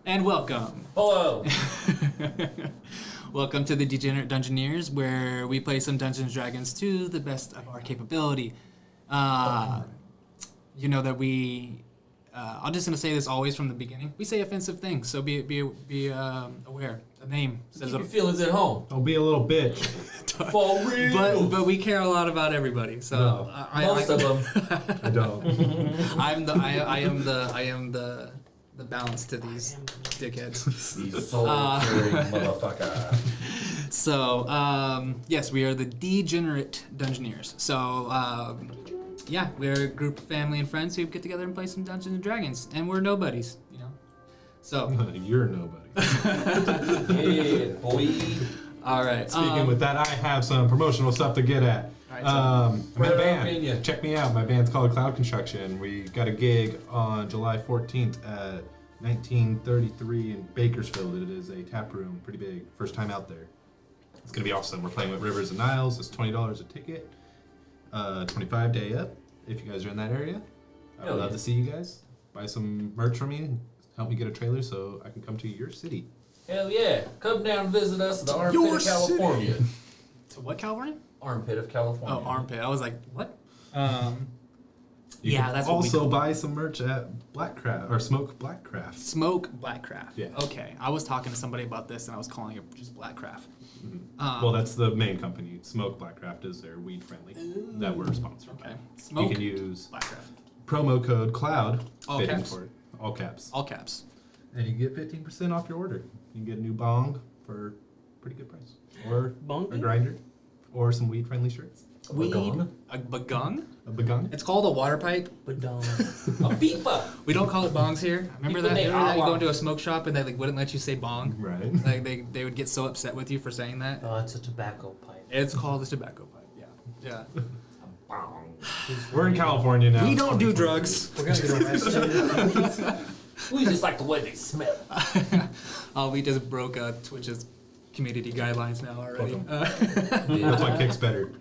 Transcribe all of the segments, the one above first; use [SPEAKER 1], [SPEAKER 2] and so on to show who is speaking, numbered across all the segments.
[SPEAKER 1] And welcome.
[SPEAKER 2] Hello.
[SPEAKER 1] Welcome to the Degenerate Dungeoneers, where we play some Dungeons and Dragons to the best of our capability. You know that we... I'm just going to say this always from the beginning. We say offensive things, so be aware. The name says...
[SPEAKER 2] Keep your feelings at home.
[SPEAKER 3] Don't be a little bitch.
[SPEAKER 2] For real.
[SPEAKER 1] But we care a lot about everybody, so...
[SPEAKER 3] No.
[SPEAKER 2] Most of them.
[SPEAKER 3] I don't.
[SPEAKER 1] I am the balance to these dickheads.
[SPEAKER 2] These soul-carrying motherfucker.
[SPEAKER 1] So, yes, we are the Degenerate Dungeoneers. So, yeah, we're a group of family and friends who get together and play some Dungeons and Dragons, and we're nobodies, you know. So
[SPEAKER 3] You're nobody.
[SPEAKER 2] Yeah, boy.
[SPEAKER 1] all right.
[SPEAKER 3] Speaking with that, I have some promotional stuff to get at.
[SPEAKER 1] Alright,
[SPEAKER 3] I'm in a
[SPEAKER 2] Right
[SPEAKER 3] band.
[SPEAKER 2] on,
[SPEAKER 3] Check me out. My band's called Cloud Construction. We got a gig on July 14th at 1933 in Bakersfield. It is a tap room, pretty big. First time out there. It's gonna be awesome. We're playing with Rivers and Niles. It's $20 a ticket. 25 day up. If you guys are in that area, I would love to see you guys. Buy some merch from me. Help me get a trailer so I can come to your city.
[SPEAKER 2] Hell yeah. Come down and visit us at the armpit
[SPEAKER 1] Your
[SPEAKER 2] of California.
[SPEAKER 1] To what, California?
[SPEAKER 2] Armpit of California.
[SPEAKER 1] Oh, armpit. I was like, what?
[SPEAKER 3] You
[SPEAKER 1] Yeah,
[SPEAKER 3] can
[SPEAKER 1] that's what we
[SPEAKER 3] also buy some merch at Blackcraft or Smoke Blackcraft.
[SPEAKER 1] Smoke Blackcraft.
[SPEAKER 3] Yeah.
[SPEAKER 1] Okay, I was talking to somebody about this, and I was calling it just Blackcraft.
[SPEAKER 3] Well, that's the main company. Smoke Blackcraft is their weed friendly that we're sponsored by.
[SPEAKER 1] Okay. Smoke
[SPEAKER 3] You can use
[SPEAKER 1] Blackcraft.
[SPEAKER 3] promo code CLOUD,
[SPEAKER 1] All
[SPEAKER 3] fitting
[SPEAKER 1] caps?
[SPEAKER 3] for it, all caps,
[SPEAKER 1] All caps.
[SPEAKER 3] and you get 15% off your order. You can get a new bong for a pretty good price, or
[SPEAKER 4] Bong?
[SPEAKER 3] a grinder, or some weed friendly shirts.
[SPEAKER 1] Weed.
[SPEAKER 2] Bagung?
[SPEAKER 1] A bagung?
[SPEAKER 3] A bagung.
[SPEAKER 1] It's called a water pipe.
[SPEAKER 4] But don't.
[SPEAKER 2] A pipa.
[SPEAKER 1] We don't call it bongs here. Remember
[SPEAKER 2] People
[SPEAKER 1] that?
[SPEAKER 2] they
[SPEAKER 1] Remember that you
[SPEAKER 2] are.
[SPEAKER 1] go into a smoke shop and they like wouldn't let you say bong.
[SPEAKER 3] Right.
[SPEAKER 1] Like they would get so upset with you for saying that.
[SPEAKER 4] Oh, it's a tobacco pipe.
[SPEAKER 1] It's called a tobacco pipe. Yeah. Yeah.
[SPEAKER 2] Bong.
[SPEAKER 3] We're in California now.
[SPEAKER 1] We don't do
[SPEAKER 3] 2023.
[SPEAKER 1] drugs.
[SPEAKER 4] We're gonna get arrested.
[SPEAKER 2] We just like the way they smell.
[SPEAKER 1] Oh, we just broke Twitch's community guidelines now already.
[SPEAKER 3] That's why Kick's better.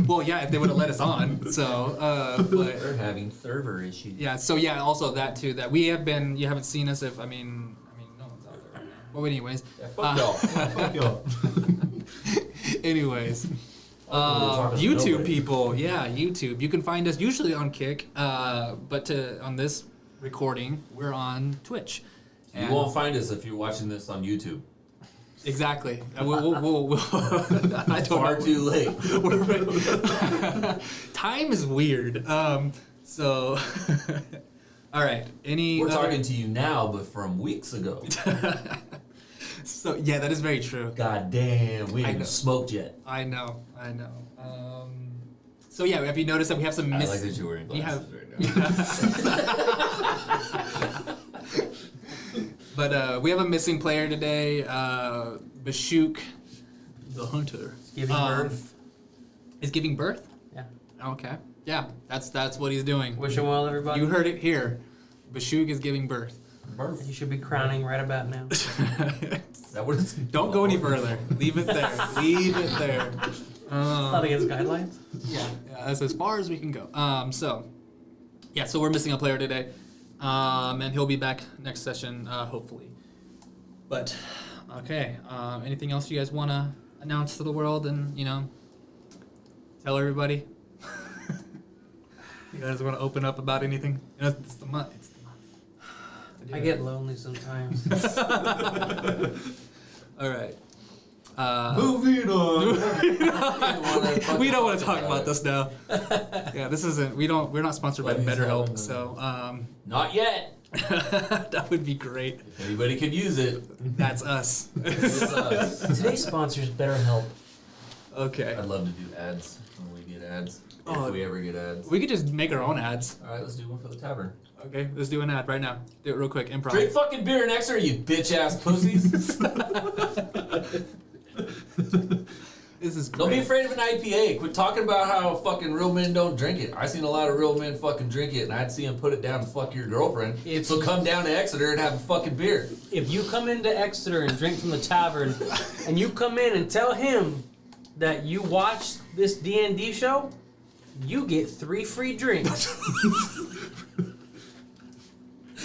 [SPEAKER 1] Well, yeah, if they would have let us on. So, but
[SPEAKER 2] We're having server issues.
[SPEAKER 1] yeah. So yeah, also that too. That we have been. You haven't seen us. If I mean, no one's out there right now. Well, anyways.
[SPEAKER 2] Yeah, fuck y'all.
[SPEAKER 3] Fuck y'all.
[SPEAKER 1] Anyways.
[SPEAKER 2] talking to
[SPEAKER 1] YouTube
[SPEAKER 2] nobody.
[SPEAKER 1] people, yeah, YouTube. You can find us usually on Kick, but on this recording, we're on Twitch.
[SPEAKER 2] You won't find us if you're watching this on YouTube.
[SPEAKER 1] Exactly. We'll I don't
[SPEAKER 2] Far
[SPEAKER 1] know.
[SPEAKER 2] too late.
[SPEAKER 1] Time is weird. So, all right. Any?
[SPEAKER 2] We're
[SPEAKER 1] other-
[SPEAKER 2] talking to you now, but from weeks ago.
[SPEAKER 1] So yeah, that is very true.
[SPEAKER 2] God damn, we
[SPEAKER 1] I
[SPEAKER 2] ain't
[SPEAKER 1] know.
[SPEAKER 2] smoked yet.
[SPEAKER 1] I know. So yeah, have you noticed that we have some?
[SPEAKER 2] I like that you're wearing
[SPEAKER 1] We
[SPEAKER 2] glasses
[SPEAKER 1] have-
[SPEAKER 2] right now.
[SPEAKER 1] But we have a missing player today, Bashuk, the hunter.
[SPEAKER 4] Giving birth.
[SPEAKER 1] Is giving birth?
[SPEAKER 4] Yeah.
[SPEAKER 1] Okay. Yeah, that's what he's doing.
[SPEAKER 4] Wish him well, everybody.
[SPEAKER 1] You heard it here. Bashuk is giving birth.
[SPEAKER 2] Birth.
[SPEAKER 4] You should be crowning right about now.
[SPEAKER 2] Is that what it's
[SPEAKER 1] Don't go any further. Leave it there. Leave it there.
[SPEAKER 4] Not against guidelines.
[SPEAKER 1] Yeah, that's as far as we can go. So we're missing a player today, and he'll be back next session, hopefully. But okay, anything else you guys want to announce to the world and tell everybody? You guys want to open up about anything? It's the month. It's the month.
[SPEAKER 4] I get lonely sometimes.
[SPEAKER 1] All right.
[SPEAKER 3] Moving on.
[SPEAKER 1] We don't want to talk about this now. Yeah, this isn't. We're not sponsored by
[SPEAKER 2] But he's
[SPEAKER 1] BetterHelp,
[SPEAKER 2] having
[SPEAKER 1] so
[SPEAKER 2] Not yet.
[SPEAKER 1] that would be great.
[SPEAKER 2] If anybody could use it,
[SPEAKER 1] That's us.
[SPEAKER 2] it's us.
[SPEAKER 4] Today's sponsor is BetterHelp.
[SPEAKER 1] Okay.
[SPEAKER 2] I'd love to do ads when we get ads.
[SPEAKER 1] Oh.
[SPEAKER 2] If we ever get ads.
[SPEAKER 1] We could just make our own ads.
[SPEAKER 2] Alright, let's do one for the tavern.
[SPEAKER 1] Okay, let's do an ad right now. Do it real quick. Improv.
[SPEAKER 2] Drink fucking beer and Exeter, you bitch ass pussies.
[SPEAKER 1] This is great.
[SPEAKER 2] Don't be afraid of an IPA. Quit talking about how fucking real men don't drink it. I seen a lot of real men fucking drink it, and I'd see them put it down to fuck your girlfriend. So come down to Exeter and have a fucking beer.
[SPEAKER 4] If you come into Exeter and drink from the tavern, and you come in and tell him that you watched this D&D show, you get 3 free drinks.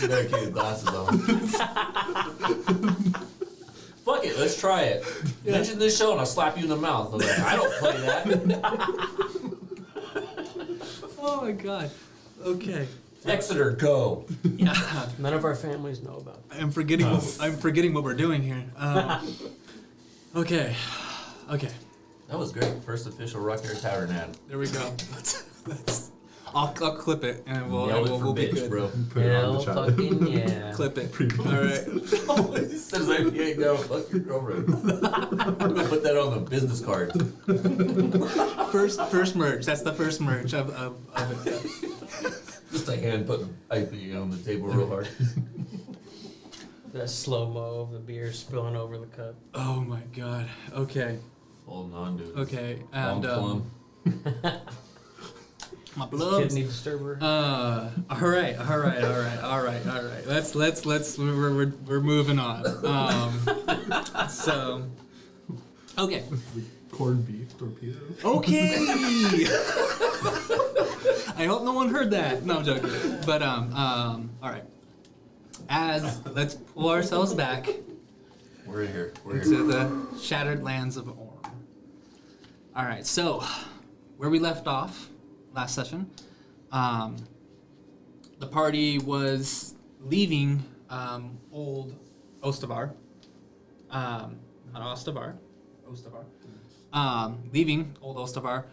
[SPEAKER 2] You better keep your glasses on. Fuck it, let's try it. Mention this show and I'll slap you in the mouth. I'm like, I don't play that.
[SPEAKER 1] Oh my god. Okay.
[SPEAKER 2] Exeter, go.
[SPEAKER 1] Yeah.
[SPEAKER 4] None of our families know about that.
[SPEAKER 1] I'm forgetting what we're doing here. Okay. Okay.
[SPEAKER 2] That was great. First official Rock Air Tavern ad.
[SPEAKER 1] There we go. I'll clip it and
[SPEAKER 2] Nailed it for
[SPEAKER 1] we'll be
[SPEAKER 2] bitch,
[SPEAKER 1] good.
[SPEAKER 2] bro.
[SPEAKER 3] Put it on
[SPEAKER 4] Hell
[SPEAKER 3] the chat.
[SPEAKER 4] fucking yeah.
[SPEAKER 1] Clip it. All right.
[SPEAKER 2] He says like, you ain't gonna fuck your girlfriend. I'm gonna put that on the business card.
[SPEAKER 1] First merge. That's the first merge of it.
[SPEAKER 2] Just a hand putting IP on the table real hard.
[SPEAKER 4] That slow-mo of the beer spilling over the cup.
[SPEAKER 1] Oh my god. Okay.
[SPEAKER 2] Holding on to it.
[SPEAKER 1] Okay.
[SPEAKER 2] Long
[SPEAKER 1] And
[SPEAKER 2] plum.
[SPEAKER 1] my bloods.
[SPEAKER 4] Kidney disturber.
[SPEAKER 1] All right. Let's. We're moving on. So. Okay.
[SPEAKER 3] Corned beef torpedoes.
[SPEAKER 1] Okay. I hope no one heard that. No, I'm joking. But all right. Let's pull ourselves back
[SPEAKER 2] We're here. We're here.
[SPEAKER 1] into the shattered lands of Orm. All right. So, where we left off last session, the party was leaving old Ostavar. Not Ostavar. Ostavar. Leaving old Ostavar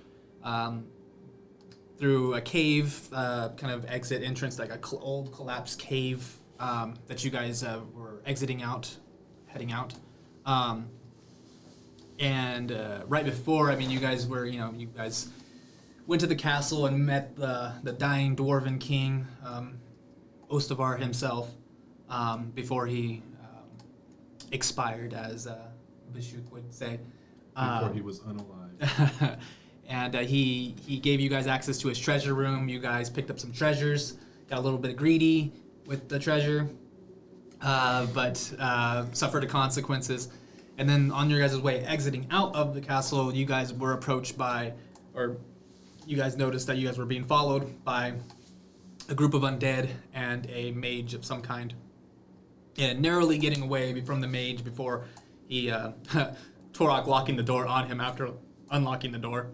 [SPEAKER 1] through a cave, kind of exit entrance, like a old collapsed cave that you guys were heading out. And right before, you guys were, you guys went to the castle and met the dying dwarven king, Ostavar himself, before he expired, as Bishuk would say.
[SPEAKER 3] Before he was unalive.
[SPEAKER 1] And he gave you guys access to his treasure room. You guys picked up some treasures, got a little bit greedy with the treasure, but suffered the consequences. And then on your guys' way exiting out of the castle, you guys were approached by, or you guys noticed that you guys were being followed by a group of undead and a mage of some kind. And narrowly getting away from the mage before he, Torok locking the door on him after unlocking the door.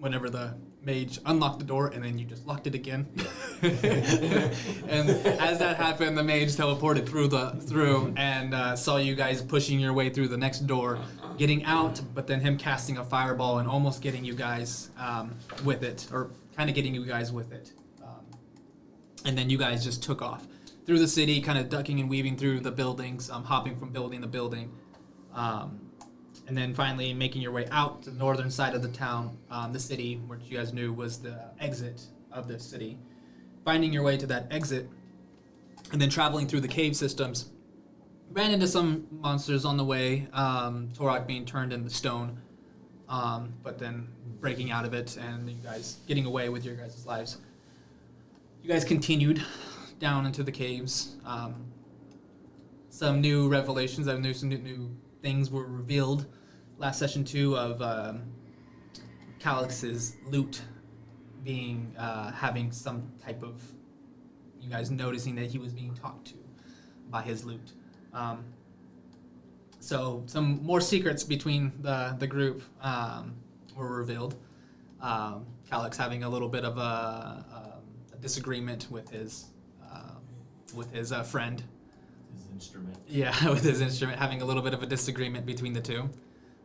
[SPEAKER 1] Whenever the mage unlocked the door, and then you just locked it again. And as that happened, the mage teleported through and saw you guys pushing your way through the next door, getting out, but then him casting a fireball and almost getting you guys with it, or kind of getting you guys with it. And then you guys just took off through the city, kind of ducking and weaving through the buildings, hopping from building to building. And then finally making your way out to the northern side of the town, the city, which you guys knew was the exit of the city. Finding your way to that exit, and then traveling through the cave systems. Ran into some monsters on the way, Torok being turned into stone, but then breaking out of it, and you guys getting away with your guys' lives. You guys continued down into the caves. Some new revelations, some new things were revealed last session 2 of Calix's loot being having some type of, you guys noticing that he was being talked to by his loot. So some more secrets between the group were revealed. Calix having a little bit of a disagreement with his friend.
[SPEAKER 2] His instrument.
[SPEAKER 1] Yeah, with his instrument, having a little bit of a disagreement between the two.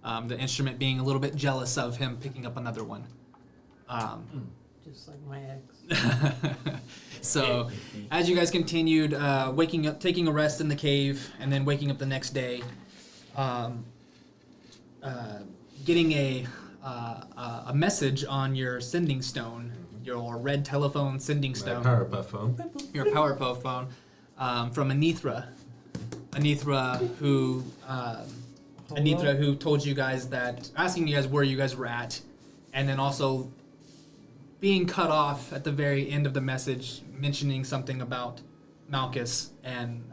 [SPEAKER 1] The instrument being a little bit jealous of him picking up another one.
[SPEAKER 4] Just like my ex.
[SPEAKER 1] So, as you guys continued waking up, taking a rest in the cave, and then waking up the next day, getting a message on your sending stone, your red telephone sending stone.
[SPEAKER 3] Powerpuff phone.
[SPEAKER 1] Your Powerpuff phone from Anithra. Anithra who told you guys that, asking you guys where you guys were at, and then also being cut off at the very end of the message, mentioning something about Malchus and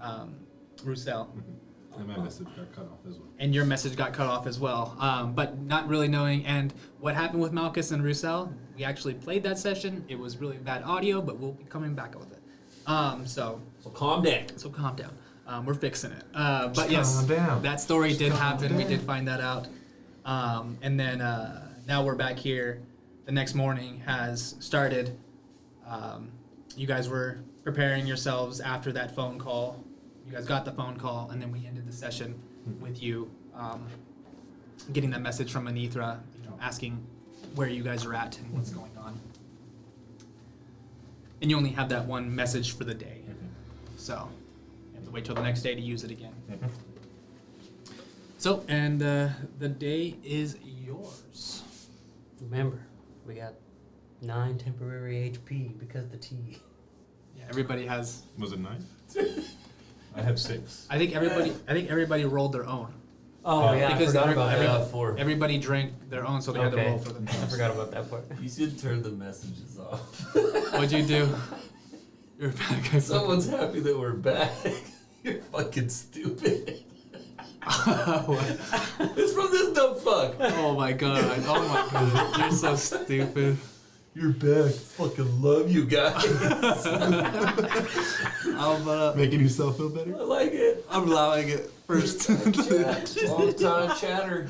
[SPEAKER 1] Roussel.
[SPEAKER 3] Mm-hmm. And my message got cut off as well.
[SPEAKER 1] And your message got cut off as well, but not really knowing. And what happened with Malchus and Roussel, we actually played that session. It was really bad audio, but we'll be coming back with it. So
[SPEAKER 2] calm down.
[SPEAKER 1] calm down. We're fixing it. But
[SPEAKER 3] Just
[SPEAKER 1] yes,
[SPEAKER 3] calm down.
[SPEAKER 1] that story did
[SPEAKER 3] calm
[SPEAKER 1] happen. We
[SPEAKER 3] down.
[SPEAKER 1] did find that out. And then now we're back here. The next morning has started. You guys were preparing yourselves after that phone call. You guys got the phone call, and then we ended the session with you getting that message from Anithra, asking where you guys are at and what's going on. And you only have that one message for the day. So you have to wait till the next day to use it again. So, and the day is yours.
[SPEAKER 4] Remember, we got 9 temporary HP because of the tea.
[SPEAKER 1] Yeah, everybody has.
[SPEAKER 3] Was it 9? I have 6.
[SPEAKER 1] I think everybody rolled their own.
[SPEAKER 4] Oh yeah,
[SPEAKER 1] because
[SPEAKER 4] I forgot about that.
[SPEAKER 2] 4.
[SPEAKER 1] Everybody drank their own, so they had to roll for them.
[SPEAKER 4] I forgot about that part.
[SPEAKER 2] You should turn the messages off.
[SPEAKER 1] What'd you do? You're a bad guy.
[SPEAKER 2] Someone's happy that we're back. You're fucking stupid. It's from this dumb fuck.
[SPEAKER 1] Oh my god. Oh my god. You're so stupid.
[SPEAKER 2] You're back. Fucking love you guys.
[SPEAKER 3] Making yourself feel better?
[SPEAKER 2] I like it.
[SPEAKER 1] I'm allowing it first.
[SPEAKER 2] Long time chatter.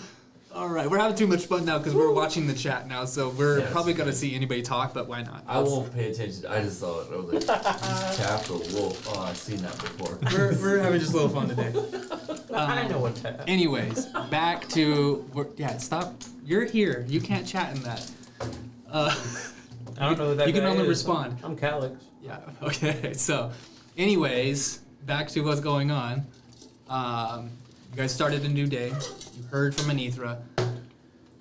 [SPEAKER 1] All right, we're having too much fun now because we're watching the chat now, so we're
[SPEAKER 2] Yes.
[SPEAKER 1] probably gonna see anybody talk, but why not?
[SPEAKER 2] I won't pay attention. I just saw it. I was like, Capital Wolf. Oh, I've seen that before.
[SPEAKER 1] We're having just a little fun today.
[SPEAKER 4] I know what to.
[SPEAKER 1] Anyways, back to stop. You're here. You can't chat in that.
[SPEAKER 4] I don't know who that
[SPEAKER 1] You can
[SPEAKER 4] guy
[SPEAKER 1] only
[SPEAKER 4] is.
[SPEAKER 1] respond.
[SPEAKER 4] I'm Calix.
[SPEAKER 1] Yeah. Okay. So, anyways, back to what's going on. You guys started a new day. You heard from Anithra,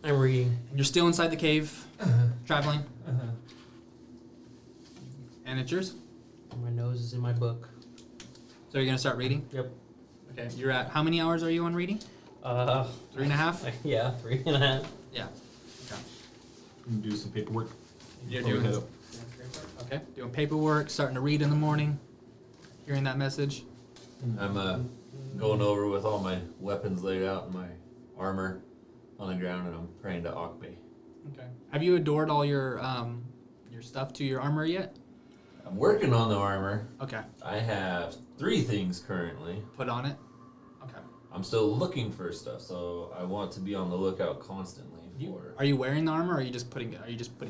[SPEAKER 4] I'm reading.
[SPEAKER 1] and you're still inside the cave, traveling. And it's yours.
[SPEAKER 4] My nose is in my book.
[SPEAKER 1] So you're gonna start reading.
[SPEAKER 4] Yep.
[SPEAKER 1] Okay. You're at how many hours are you on reading? 3.5.
[SPEAKER 4] Yeah, 3.5.
[SPEAKER 1] Yeah. Okay.
[SPEAKER 3] Do some paperwork.
[SPEAKER 1] You're
[SPEAKER 3] Before we
[SPEAKER 1] doing.
[SPEAKER 3] head up.
[SPEAKER 1] Okay. Doing paperwork. Starting to read in the morning. Hearing that message.
[SPEAKER 2] I'm going over with all my weapons laid out and my armor on the ground, and I'm praying to Akbe.
[SPEAKER 1] Okay. Have you adored all your stuff to your armor yet?
[SPEAKER 2] I'm working on the armor.
[SPEAKER 1] Okay.
[SPEAKER 2] I have 3 things currently.
[SPEAKER 1] Put on it. Okay.
[SPEAKER 2] I'm still looking for stuff, so I want to be on the lookout constantly for.
[SPEAKER 1] Are you wearing the armor, or are you just putting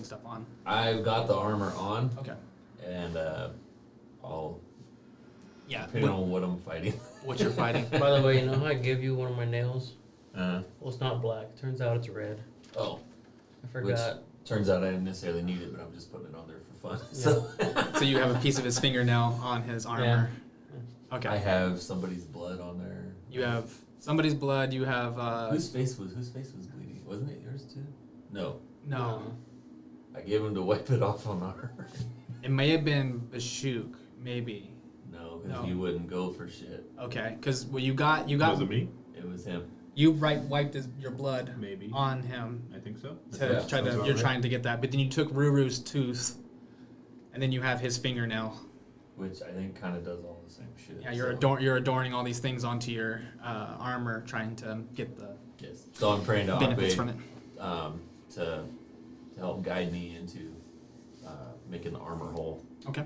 [SPEAKER 1] stuff on?
[SPEAKER 2] I've got the armor on,
[SPEAKER 1] Okay.
[SPEAKER 2] and I'll
[SPEAKER 1] Yeah.
[SPEAKER 2] depending on what I'm fighting.
[SPEAKER 1] What you're fighting.
[SPEAKER 4] By the way, you know how I give you one of my nails?
[SPEAKER 2] Uh,
[SPEAKER 4] Well, it's not black. Turns out it's red.
[SPEAKER 2] oh,
[SPEAKER 4] I forgot.
[SPEAKER 2] turns out I didn't necessarily need it, but I'm just putting it on there for fun.
[SPEAKER 4] Yeah.
[SPEAKER 2] So
[SPEAKER 1] So you have a piece of his fingernail on his armor. Okay.
[SPEAKER 2] I have somebody's blood on there.
[SPEAKER 1] You have somebody's blood. You have
[SPEAKER 2] whose face was bleeding? Wasn't it yours too? No,
[SPEAKER 1] no.
[SPEAKER 2] I gave him to wipe it off on our.
[SPEAKER 1] It may have been Bashuk, maybe.
[SPEAKER 2] No, because
[SPEAKER 1] No.
[SPEAKER 2] he wouldn't go for shit.
[SPEAKER 1] Okay, because you got
[SPEAKER 3] Was it me?
[SPEAKER 2] It was him.
[SPEAKER 1] you wiped your blood
[SPEAKER 3] Maybe.
[SPEAKER 1] on him
[SPEAKER 3] I think so.
[SPEAKER 1] to
[SPEAKER 2] Yeah,
[SPEAKER 1] try
[SPEAKER 3] sounds
[SPEAKER 1] to.
[SPEAKER 3] about
[SPEAKER 1] You're
[SPEAKER 3] right.
[SPEAKER 1] trying to get that, but then you took Ruru's tooth, and then you have his fingernail.
[SPEAKER 2] Which I think kind of does all the same shit.
[SPEAKER 1] Yeah, you're
[SPEAKER 2] so.
[SPEAKER 1] you're adorning all these things onto your armor, trying to get the
[SPEAKER 2] Yes. So I'm praying to
[SPEAKER 1] benefits
[SPEAKER 2] Akbe,
[SPEAKER 1] from it.
[SPEAKER 2] to help guide me into making the armor whole.
[SPEAKER 1] Okay.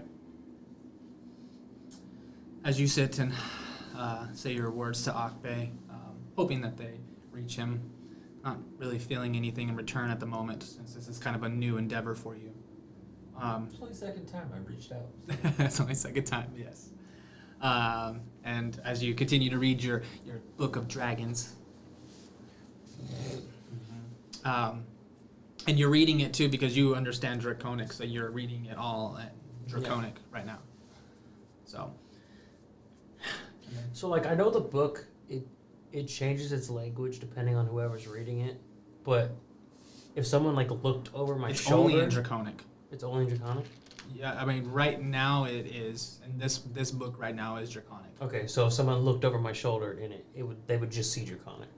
[SPEAKER 1] As you sit and say your words to Akbe, hoping that they reach him, not really feeling anything in return at the moment, since this is kind of a new endeavor for you.
[SPEAKER 2] It's only the second time I've reached out.
[SPEAKER 1] It's only second time, yes. And as you continue to read your book of dragons, and you're reading it too because you understand Draconic, so you're reading it all at Draconic right now. So.
[SPEAKER 4] So, like, I know the book, it changes its language depending on whoever's reading it, but if someone, like, looked over my
[SPEAKER 1] It's
[SPEAKER 4] shoulder...
[SPEAKER 1] only in Draconic.
[SPEAKER 4] It's only in Draconic?
[SPEAKER 1] Yeah, I mean, right now it is, and this book right now is Draconic.
[SPEAKER 4] Okay, so if someone looked over my shoulder in it, they would just see Draconic.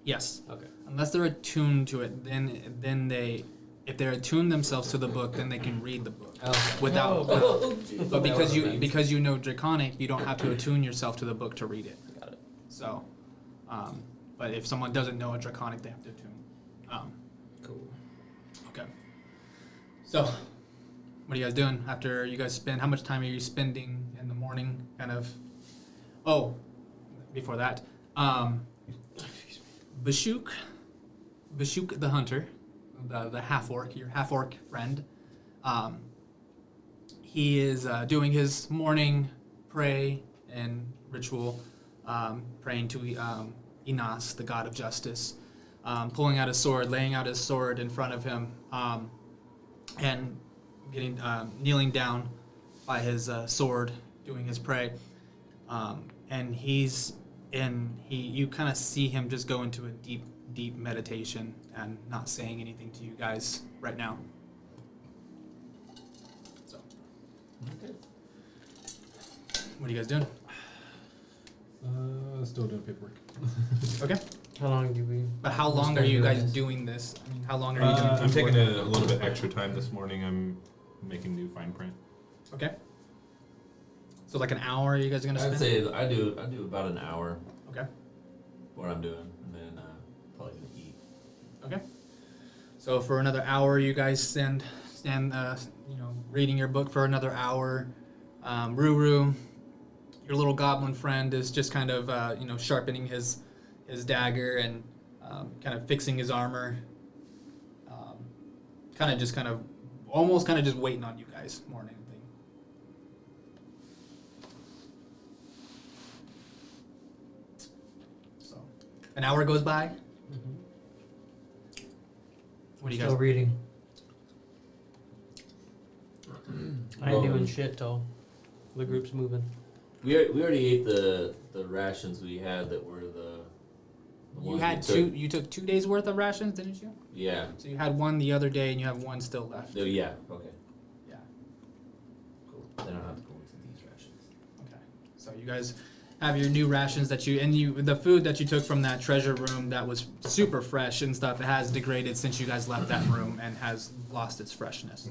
[SPEAKER 1] Yes.
[SPEAKER 4] Okay.
[SPEAKER 1] Unless they're attuned to it, then they, if they're attuned themselves to the book, then they can read the book
[SPEAKER 4] Okay.
[SPEAKER 1] without.
[SPEAKER 2] Jeez.
[SPEAKER 1] But because you know Draconic, you don't have to attune yourself to the book to read it.
[SPEAKER 4] Got it.
[SPEAKER 1] So, but if someone doesn't know a Draconic, they have to attune.
[SPEAKER 4] Cool.
[SPEAKER 1] Okay. So, What are you guys doing after you guys spend? How much time are you spending in the morning? Kind of. Oh, before that, Bashuk the hunter, the half orc, your half orc friend. He is doing his morning pray and ritual, praying to Inas, the god of justice, pulling out his sword, laying out his sword in front of him, and getting kneeling down by his sword, doing his pray. And you kind of see him just go into a deep meditation and not saying anything to you guys right now. So,
[SPEAKER 2] Okay.
[SPEAKER 1] what are you guys doing?
[SPEAKER 3] Still doing paperwork.
[SPEAKER 1] Okay.
[SPEAKER 4] How long do we?
[SPEAKER 1] But how long are you guys doing this? I mean, how long are you doing?
[SPEAKER 3] I'm taking
[SPEAKER 1] paperwork?
[SPEAKER 3] a little bit extra time this morning. I'm making new fine print.
[SPEAKER 1] Okay. So like an hour you guys are gonna spend?
[SPEAKER 2] I'd say I do about an hour.
[SPEAKER 1] Okay.
[SPEAKER 2] What I'm doing, and then probably gonna eat.
[SPEAKER 1] Okay. So for another hour, you guys stand, reading your book for another hour. Ruru, your little goblin friend, is just kind of, sharpening his dagger and kind of fixing his armor. Almost just waiting on you guys more than anything. So, an hour goes by. What do you
[SPEAKER 4] Still
[SPEAKER 1] guys?
[SPEAKER 4] reading. I ain't
[SPEAKER 2] Well,
[SPEAKER 4] doing shit till the group's moving.
[SPEAKER 2] We already ate the rations we had that were the
[SPEAKER 1] You
[SPEAKER 2] ones
[SPEAKER 1] had
[SPEAKER 2] we took.
[SPEAKER 1] two. You took 2 days worth of rations, didn't you?
[SPEAKER 2] Yeah.
[SPEAKER 1] So you had one the other day, and you have one still left.
[SPEAKER 2] Oh, yeah. Okay.
[SPEAKER 1] Yeah.
[SPEAKER 2] Cool. Then I don't have to go into these rations.
[SPEAKER 1] Okay. So you guys have your new rations the food that you took from that treasure room that was super fresh and stuff. It has degraded since you guys left that room and has lost its freshness.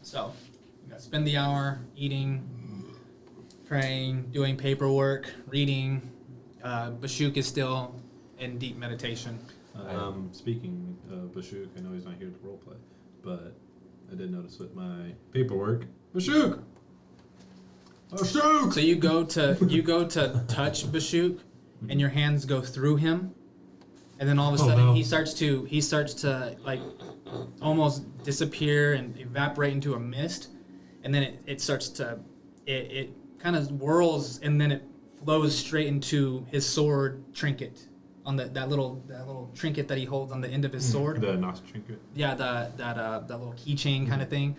[SPEAKER 1] So you guys spend the hour eating, praying, doing paperwork, reading. Bashuk is still in deep meditation.
[SPEAKER 3] Speaking of Bashuk, I know he's not here to roleplay, but I did notice with my paperwork, Bashuk! Bashuk!
[SPEAKER 1] So you go to touch Bashuk, and your hands go through him, and then all of a
[SPEAKER 3] Oh,
[SPEAKER 1] sudden
[SPEAKER 3] no.
[SPEAKER 1] he starts to like almost disappear and evaporate into a mist, and then it starts to it kind of whirls, and then it flows straight into his sword trinket on that little trinket that he holds on the end of his sword.
[SPEAKER 3] The Nos trinket.
[SPEAKER 1] Yeah, that little keychain kind of thing.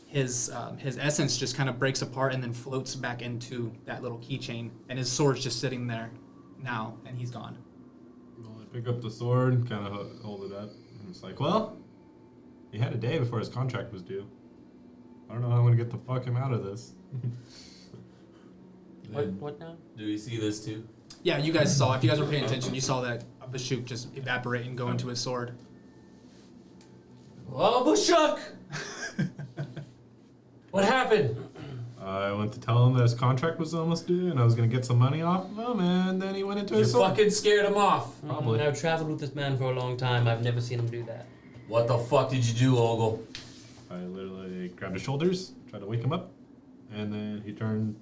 [SPEAKER 1] His essence just kind of breaks apart and then floats back into that little keychain, and his sword's just sitting there now, and he's gone.
[SPEAKER 3] Well, I pick up the sword, kind of hold it up, and it's like, well, he had a day before his contract was due. I don't know how I'm gonna get the fuck him out of this.
[SPEAKER 4] What now?
[SPEAKER 2] Do we see this too?
[SPEAKER 1] Yeah, you guys saw. If you guys were paying attention, you saw that Bashuk just evaporate and go into his sword.
[SPEAKER 2] Oh, Bushuk! What happened?
[SPEAKER 3] I went to tell him that his contract was almost due, and I was gonna get some money off of him, and then he went into
[SPEAKER 2] You
[SPEAKER 3] his sword.
[SPEAKER 2] fucking scared him off.
[SPEAKER 3] Probably.
[SPEAKER 4] I've traveled with this man for a long time. I've never seen him do that.
[SPEAKER 2] What the fuck did you do, Ogle?
[SPEAKER 3] I literally grabbed his shoulders, tried to wake him up, and then he turned.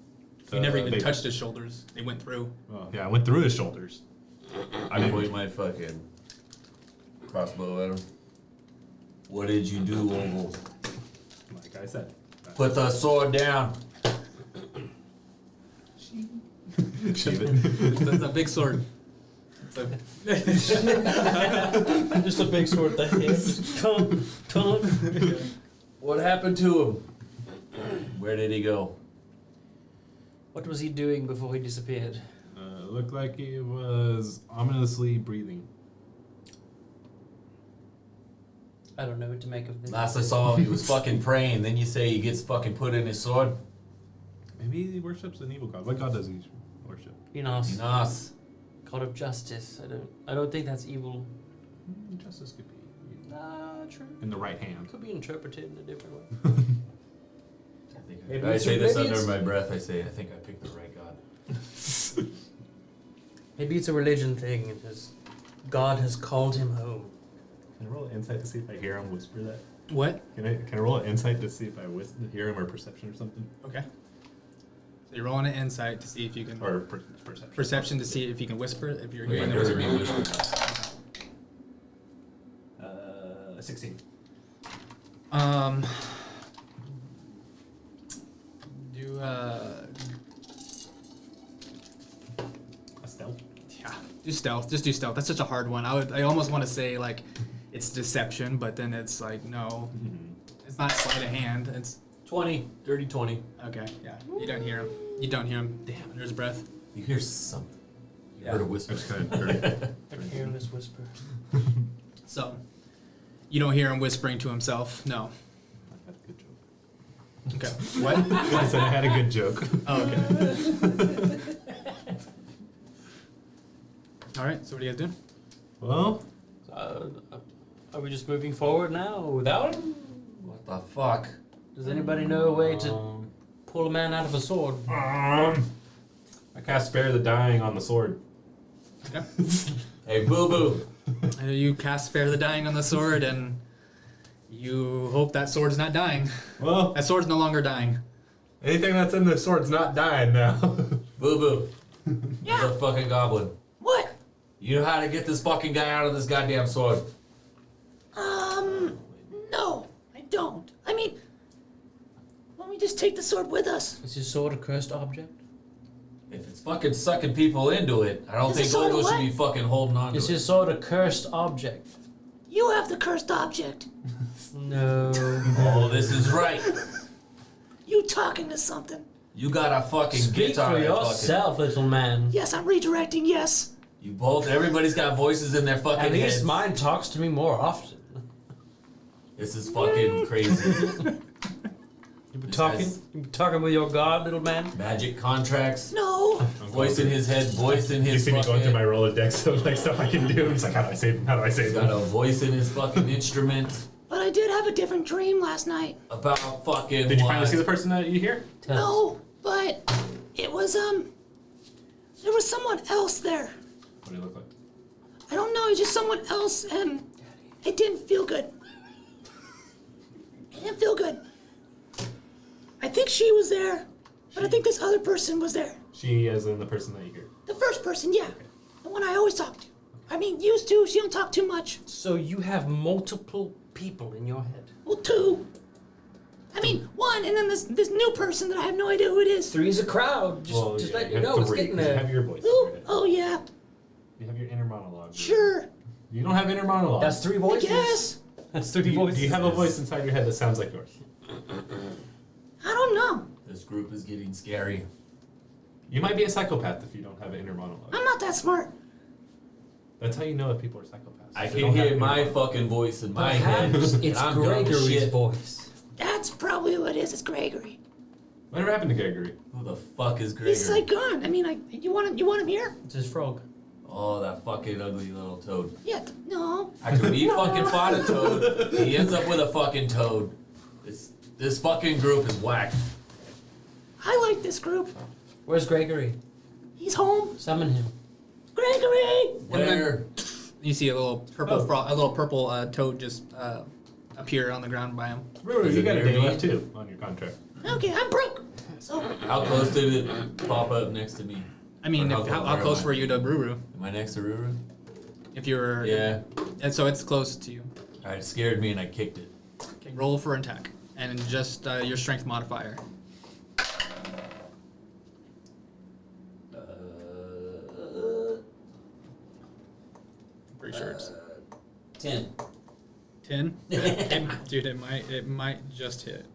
[SPEAKER 1] You never even
[SPEAKER 3] vapor.
[SPEAKER 1] touched his shoulders. They went through.
[SPEAKER 3] Oh, yeah, I went through his shoulders.
[SPEAKER 2] I didn't point my fucking crossbow at him. What did you do, Ogle?
[SPEAKER 3] Like I said.
[SPEAKER 2] Put the sword down.
[SPEAKER 3] Sheath it.
[SPEAKER 1] That's a big sword. It's a
[SPEAKER 4] Just a big sword that hits. Tongue.
[SPEAKER 2] What happened to him? Where did he go?
[SPEAKER 4] What was he doing before he disappeared?
[SPEAKER 3] Looked like he was ominously breathing.
[SPEAKER 4] I don't know what to make of this.
[SPEAKER 2] Last I saw him, he was fucking praying. Then you say he gets fucking put in his sword?
[SPEAKER 3] Maybe he worships an evil god. What god does he worship?
[SPEAKER 4] Enos,
[SPEAKER 2] Nas.
[SPEAKER 4] God of justice. I don't think that's evil.
[SPEAKER 3] Justice could be
[SPEAKER 4] True.
[SPEAKER 3] in the right hand.
[SPEAKER 4] Could be interpreted in a different way.
[SPEAKER 2] I say this under my breath. I say, I think I picked the right god.
[SPEAKER 4] Maybe it's a religion thing, and God has called him home.
[SPEAKER 3] Can I roll an insight to see if I hear him whisper that?
[SPEAKER 1] What?
[SPEAKER 3] Can I roll an insight to see if I hear him or perception or something?
[SPEAKER 1] Okay. So you're rolling an insight to see if you can.
[SPEAKER 3] Or perception.
[SPEAKER 1] Perception to see if you can whisper. If you're hearing
[SPEAKER 2] Wait,
[SPEAKER 1] the
[SPEAKER 2] there's
[SPEAKER 1] whisper.
[SPEAKER 2] a whisper.
[SPEAKER 3] 16.
[SPEAKER 1] Do
[SPEAKER 3] A stealth?
[SPEAKER 1] yeah. Do stealth. Just do stealth. That's such a hard one. I almost want to say like it's deception, but then it's like no. It's not sleight of hand. It's
[SPEAKER 2] 20. Dirty 20.
[SPEAKER 1] okay. Yeah. You don't hear him. You don't hear him. Damn. Under his breath.
[SPEAKER 2] You hear something. You
[SPEAKER 4] Yeah.
[SPEAKER 2] heard a
[SPEAKER 3] I
[SPEAKER 2] whisper.
[SPEAKER 3] just kind of
[SPEAKER 4] I can hear this whisper.
[SPEAKER 1] So you don't hear him whispering to himself. No.
[SPEAKER 3] I had a good joke.
[SPEAKER 1] Okay. What?
[SPEAKER 3] I said I had a good joke.
[SPEAKER 1] Oh, okay. All right. So what are you guys doing?
[SPEAKER 3] Well,
[SPEAKER 4] Are we just moving forward now without him?
[SPEAKER 2] What the fuck?
[SPEAKER 4] Does anybody know a way to pull a man out of a sword?
[SPEAKER 3] I cast Spare the Dying on the sword.
[SPEAKER 1] Okay.
[SPEAKER 2] Hey, boo boo.
[SPEAKER 1] You cast Spare the Dying on the sword, and you hope that sword's not dying.
[SPEAKER 3] Well,
[SPEAKER 1] That sword's no longer dying.
[SPEAKER 3] anything that's in the sword's not dying now.
[SPEAKER 2] Boo boo.
[SPEAKER 5] Yeah.
[SPEAKER 2] You're a fucking goblin.
[SPEAKER 5] What?
[SPEAKER 2] You know how to get this fucking guy out of this goddamn sword.
[SPEAKER 5] No, I don't. I mean, why don't we just take the sword with us?
[SPEAKER 4] Is his sword a cursed object?
[SPEAKER 2] If it's fucking sucking people into it, I don't
[SPEAKER 5] Is
[SPEAKER 2] think
[SPEAKER 5] this sort of
[SPEAKER 2] Ogo should
[SPEAKER 5] what?
[SPEAKER 2] be fucking holding on to
[SPEAKER 4] Is
[SPEAKER 2] it.
[SPEAKER 4] his sword a cursed object?
[SPEAKER 5] You have the cursed object.
[SPEAKER 4] No.
[SPEAKER 2] Oh, this is right.
[SPEAKER 5] You talking to something?
[SPEAKER 2] You got a fucking
[SPEAKER 4] Speak
[SPEAKER 2] guitar.
[SPEAKER 4] for
[SPEAKER 2] and
[SPEAKER 4] yourself, little man.
[SPEAKER 5] Yes, I'm redirecting, yes.
[SPEAKER 2] You both, everybody's got voices in their fucking
[SPEAKER 4] At least
[SPEAKER 2] heads.
[SPEAKER 4] mine talks to me more often.
[SPEAKER 2] This is fucking crazy.
[SPEAKER 4] You
[SPEAKER 2] This
[SPEAKER 4] talking?
[SPEAKER 2] guy's-
[SPEAKER 4] You talking with your god, little man?
[SPEAKER 2] Magic contracts.
[SPEAKER 5] No.
[SPEAKER 2] Voice in his head, voice in
[SPEAKER 3] You
[SPEAKER 2] his
[SPEAKER 3] see me going through my
[SPEAKER 2] fucking...
[SPEAKER 3] Rolodex of like stuff I can do. I'm just like, how do I save them? How do I save
[SPEAKER 2] He's got
[SPEAKER 3] them?
[SPEAKER 2] a voice in his fucking instrument
[SPEAKER 5] But I did have a different dream last night.
[SPEAKER 2] about fucking
[SPEAKER 3] Did you
[SPEAKER 2] what?
[SPEAKER 3] finally see the person that you hear?
[SPEAKER 4] Tell us.
[SPEAKER 5] No, but it was, there was someone else there.
[SPEAKER 3] What do you look like?
[SPEAKER 5] I don't know, just someone else, and it didn't feel good. It didn't feel good. I think she was there, but I think this other person was there.
[SPEAKER 3] She as in the person that you hear.
[SPEAKER 5] The first person, yeah. The one I always talk to. I mean, used to, she don't talk too much.
[SPEAKER 4] So you have multiple people in your head.
[SPEAKER 5] Well, two. I mean, one, and then this new person that I have no idea who it is.
[SPEAKER 4] Three's a crowd. Just let you
[SPEAKER 3] have
[SPEAKER 4] know it's
[SPEAKER 3] three,
[SPEAKER 4] getting
[SPEAKER 3] 'cause you have
[SPEAKER 4] there.
[SPEAKER 3] your voice.
[SPEAKER 5] Ooh,
[SPEAKER 3] in your head.
[SPEAKER 5] oh yeah,
[SPEAKER 3] You have your inner monologue.
[SPEAKER 5] sure.
[SPEAKER 3] You don't have inner monologue.
[SPEAKER 4] That's three
[SPEAKER 5] I
[SPEAKER 4] voices.
[SPEAKER 5] guess.
[SPEAKER 4] That's
[SPEAKER 3] Do
[SPEAKER 4] three
[SPEAKER 3] you,
[SPEAKER 4] voices.
[SPEAKER 3] do you have a voice inside your head that sounds like yours?
[SPEAKER 5] I don't know.
[SPEAKER 2] This group is getting scary.
[SPEAKER 3] You might be a psychopath if you don't have an inner monologue.
[SPEAKER 5] I'm not that smart.
[SPEAKER 3] That's how you know if people are psychopaths.
[SPEAKER 2] I
[SPEAKER 3] They
[SPEAKER 2] can
[SPEAKER 3] don't have
[SPEAKER 2] hear
[SPEAKER 3] inner
[SPEAKER 2] my
[SPEAKER 3] monologue.
[SPEAKER 2] fucking voice in my head.
[SPEAKER 4] Perhaps
[SPEAKER 2] and
[SPEAKER 4] it's
[SPEAKER 2] I'm dumb as
[SPEAKER 4] Gregory's
[SPEAKER 2] shit.
[SPEAKER 4] voice.
[SPEAKER 5] That's probably what it is. It's Gregory.
[SPEAKER 3] Whatever happened to Gregory?
[SPEAKER 2] Who the fuck is Gregory?
[SPEAKER 5] He's like gone. I mean, you want him here?
[SPEAKER 4] It's his frog.
[SPEAKER 2] Oh, that fucking ugly little toad.
[SPEAKER 5] Yeah. No.
[SPEAKER 2] After we fucking fought a toad, he ends up with a fucking toad. This fucking group is whack.
[SPEAKER 5] I like this group.
[SPEAKER 4] Where's Gregory?
[SPEAKER 5] He's home.
[SPEAKER 4] Summon him.
[SPEAKER 5] Gregory.
[SPEAKER 2] Where?
[SPEAKER 1] You see a little purple toad just appear on the ground by him.
[SPEAKER 3] Ruru,
[SPEAKER 2] Is
[SPEAKER 3] you
[SPEAKER 2] it
[SPEAKER 3] got a
[SPEAKER 2] near
[SPEAKER 3] day
[SPEAKER 2] me?
[SPEAKER 3] left too on your contract.
[SPEAKER 5] Okay, I'm broke. So
[SPEAKER 2] How close did it pop up next to me?
[SPEAKER 1] I mean,
[SPEAKER 2] Or
[SPEAKER 1] how
[SPEAKER 2] where
[SPEAKER 1] close
[SPEAKER 2] am I?
[SPEAKER 1] were you to Ruru?
[SPEAKER 2] Am I next to Ruru?
[SPEAKER 1] If you were,
[SPEAKER 2] Yeah.
[SPEAKER 1] and so it's close to you.
[SPEAKER 2] Alright, it scared me and I kicked it.
[SPEAKER 1] Okay, roll for an attack and just your strength modifier. Pretty sure it's
[SPEAKER 2] 10.
[SPEAKER 1] 10. Dude, it might just hit.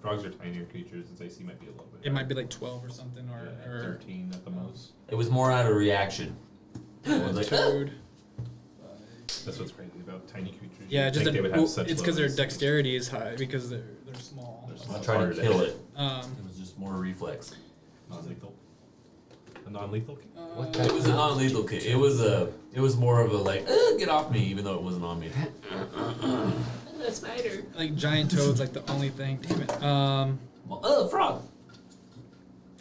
[SPEAKER 3] Frogs are tinier creatures. Its AC might be a little bit.
[SPEAKER 1] It might be like 12 or something,
[SPEAKER 3] Yeah,
[SPEAKER 1] or
[SPEAKER 3] 13 at the most.
[SPEAKER 2] It was more out of reaction. I was like,
[SPEAKER 1] toad.
[SPEAKER 3] That's what's crazy about tiny creatures.
[SPEAKER 1] Yeah,
[SPEAKER 3] You'd
[SPEAKER 1] just
[SPEAKER 3] think they would have such
[SPEAKER 1] it's
[SPEAKER 3] low
[SPEAKER 1] because their
[SPEAKER 3] AC.
[SPEAKER 1] dexterity is high because they're small.
[SPEAKER 2] I'm trying to kill it.
[SPEAKER 1] Um,
[SPEAKER 2] It was just more reflex.
[SPEAKER 3] Non-lethal. A non-lethal.
[SPEAKER 2] It was a non-lethal kick. It was more of a like, get off me, even though it wasn't on me.
[SPEAKER 1] like giant toads, like the only thing. Damn it.
[SPEAKER 2] Well, frog.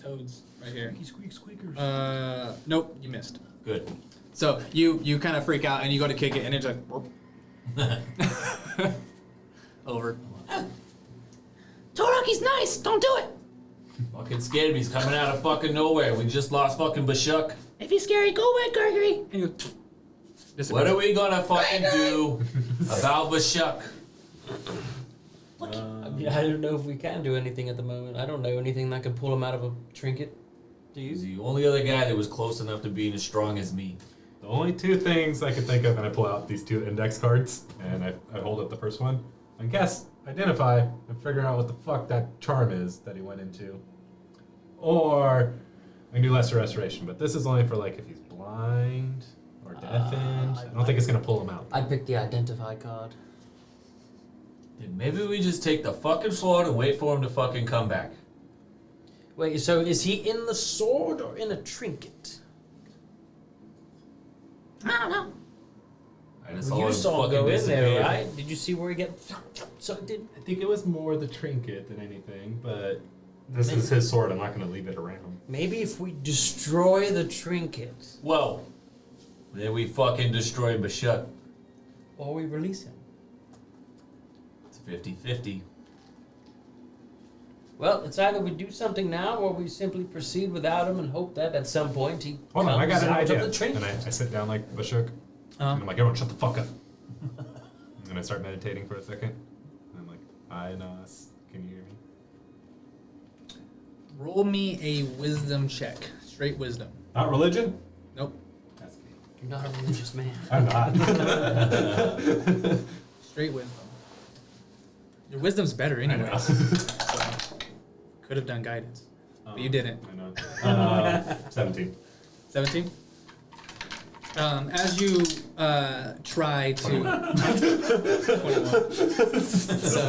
[SPEAKER 1] Toads right here.
[SPEAKER 3] Squeak squeakers.
[SPEAKER 1] Nope, you missed.
[SPEAKER 2] Good.
[SPEAKER 1] So you kind of freak out and you go to kick it and it's like. over.
[SPEAKER 5] Toraki's nice. Don't do it.
[SPEAKER 2] Fucking scared him. He's coming out of fucking nowhere. We just lost fucking Bashuk.
[SPEAKER 5] If he's scary, go away, Gregory.
[SPEAKER 1] And you disappears.
[SPEAKER 2] What are we gonna fucking do about Bashuk?
[SPEAKER 4] I mean, I don't know if we can do anything at the moment. I don't know anything that can pull him out of a trinket. Do
[SPEAKER 2] He's
[SPEAKER 4] you?
[SPEAKER 2] the only other guy that was close enough to being as strong as me.
[SPEAKER 3] The only two things I can think of, and I pull out these two index cards, and I hold up the first one, and guess, identify, and figure out what the fuck that charm is that he went into. Or I can do lesser restoration, but this is only for like if he's blind or deafened. I don't think it's gonna pull him out.
[SPEAKER 4] I'd pick the identify card.
[SPEAKER 2] Then maybe we just take the fucking sword and wait for him to fucking come back.
[SPEAKER 4] Wait, so is he in the sword or in a trinket?
[SPEAKER 5] I don't know.
[SPEAKER 2] I just
[SPEAKER 4] Well, you
[SPEAKER 2] him
[SPEAKER 4] saw him
[SPEAKER 2] fucking
[SPEAKER 4] go in there,
[SPEAKER 2] disappear.
[SPEAKER 4] right? Did you see where he get sucked in?
[SPEAKER 3] I think it was more the trinket than anything, but this is his sword. I'm not gonna leave it around.
[SPEAKER 4] Maybe if we destroy the trinket,
[SPEAKER 2] Whoa. Then we fucking destroy Bashuk.
[SPEAKER 4] or we release him.
[SPEAKER 2] It's 50-50.
[SPEAKER 4] Well, it's either we do something now, or we simply proceed without him and hope that at some point he
[SPEAKER 3] Hold on, I got
[SPEAKER 4] comes
[SPEAKER 3] an
[SPEAKER 4] out
[SPEAKER 3] idea.
[SPEAKER 4] of the trinket.
[SPEAKER 3] And I sit down like Bashuk, and I'm like, everyone shut the fuck up. And I start meditating for a second. And I'm like, Nas, can you hear me?
[SPEAKER 1] Roll me a wisdom check. Straight wisdom.
[SPEAKER 3] Not religion?
[SPEAKER 1] Nope.
[SPEAKER 3] That's me.
[SPEAKER 4] You're not a religious man.
[SPEAKER 3] I'm not.
[SPEAKER 1] Straight wisdom. Your wisdom's better anyway.
[SPEAKER 3] know.
[SPEAKER 1] Could have done guidance. But you didn't.
[SPEAKER 3] I know. 17.
[SPEAKER 1] 17? As you try to 21. So,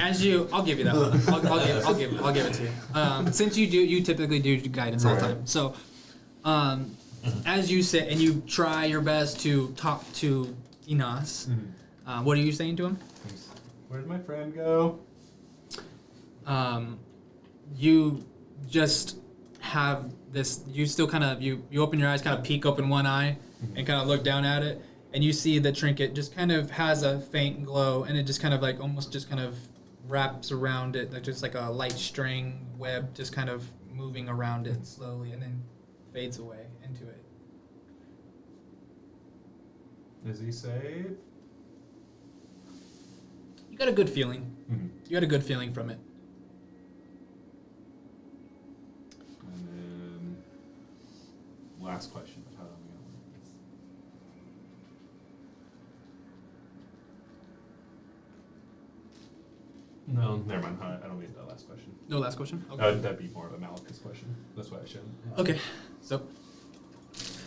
[SPEAKER 1] as you, I'll give you that one. I'll give it to you. Since you typically do guidance all the time. So, as you say, and you try your best to talk to Enos, what are you saying to him?
[SPEAKER 3] Where'd my friend go?
[SPEAKER 1] You just have this, you still kind of, you open your eyes, kind of peek open one eye and kind of look down at it, and you see the trinket just kind of has a faint glow, and it just kind of like almost just kind of wraps around it, like just like a light string web just kind of moving around it slowly, and then fades away into it.
[SPEAKER 3] Is he safe?
[SPEAKER 1] You got a good feeling.
[SPEAKER 3] Mm-hmm.
[SPEAKER 1] You got a good feeling from it.
[SPEAKER 3] And then, last question. How are we gonna work this? No, never mind. I don't need that last question.
[SPEAKER 1] No last question? Okay.
[SPEAKER 3] That'd be more of a Malachus question. That's why I showed.
[SPEAKER 1] Okay. So,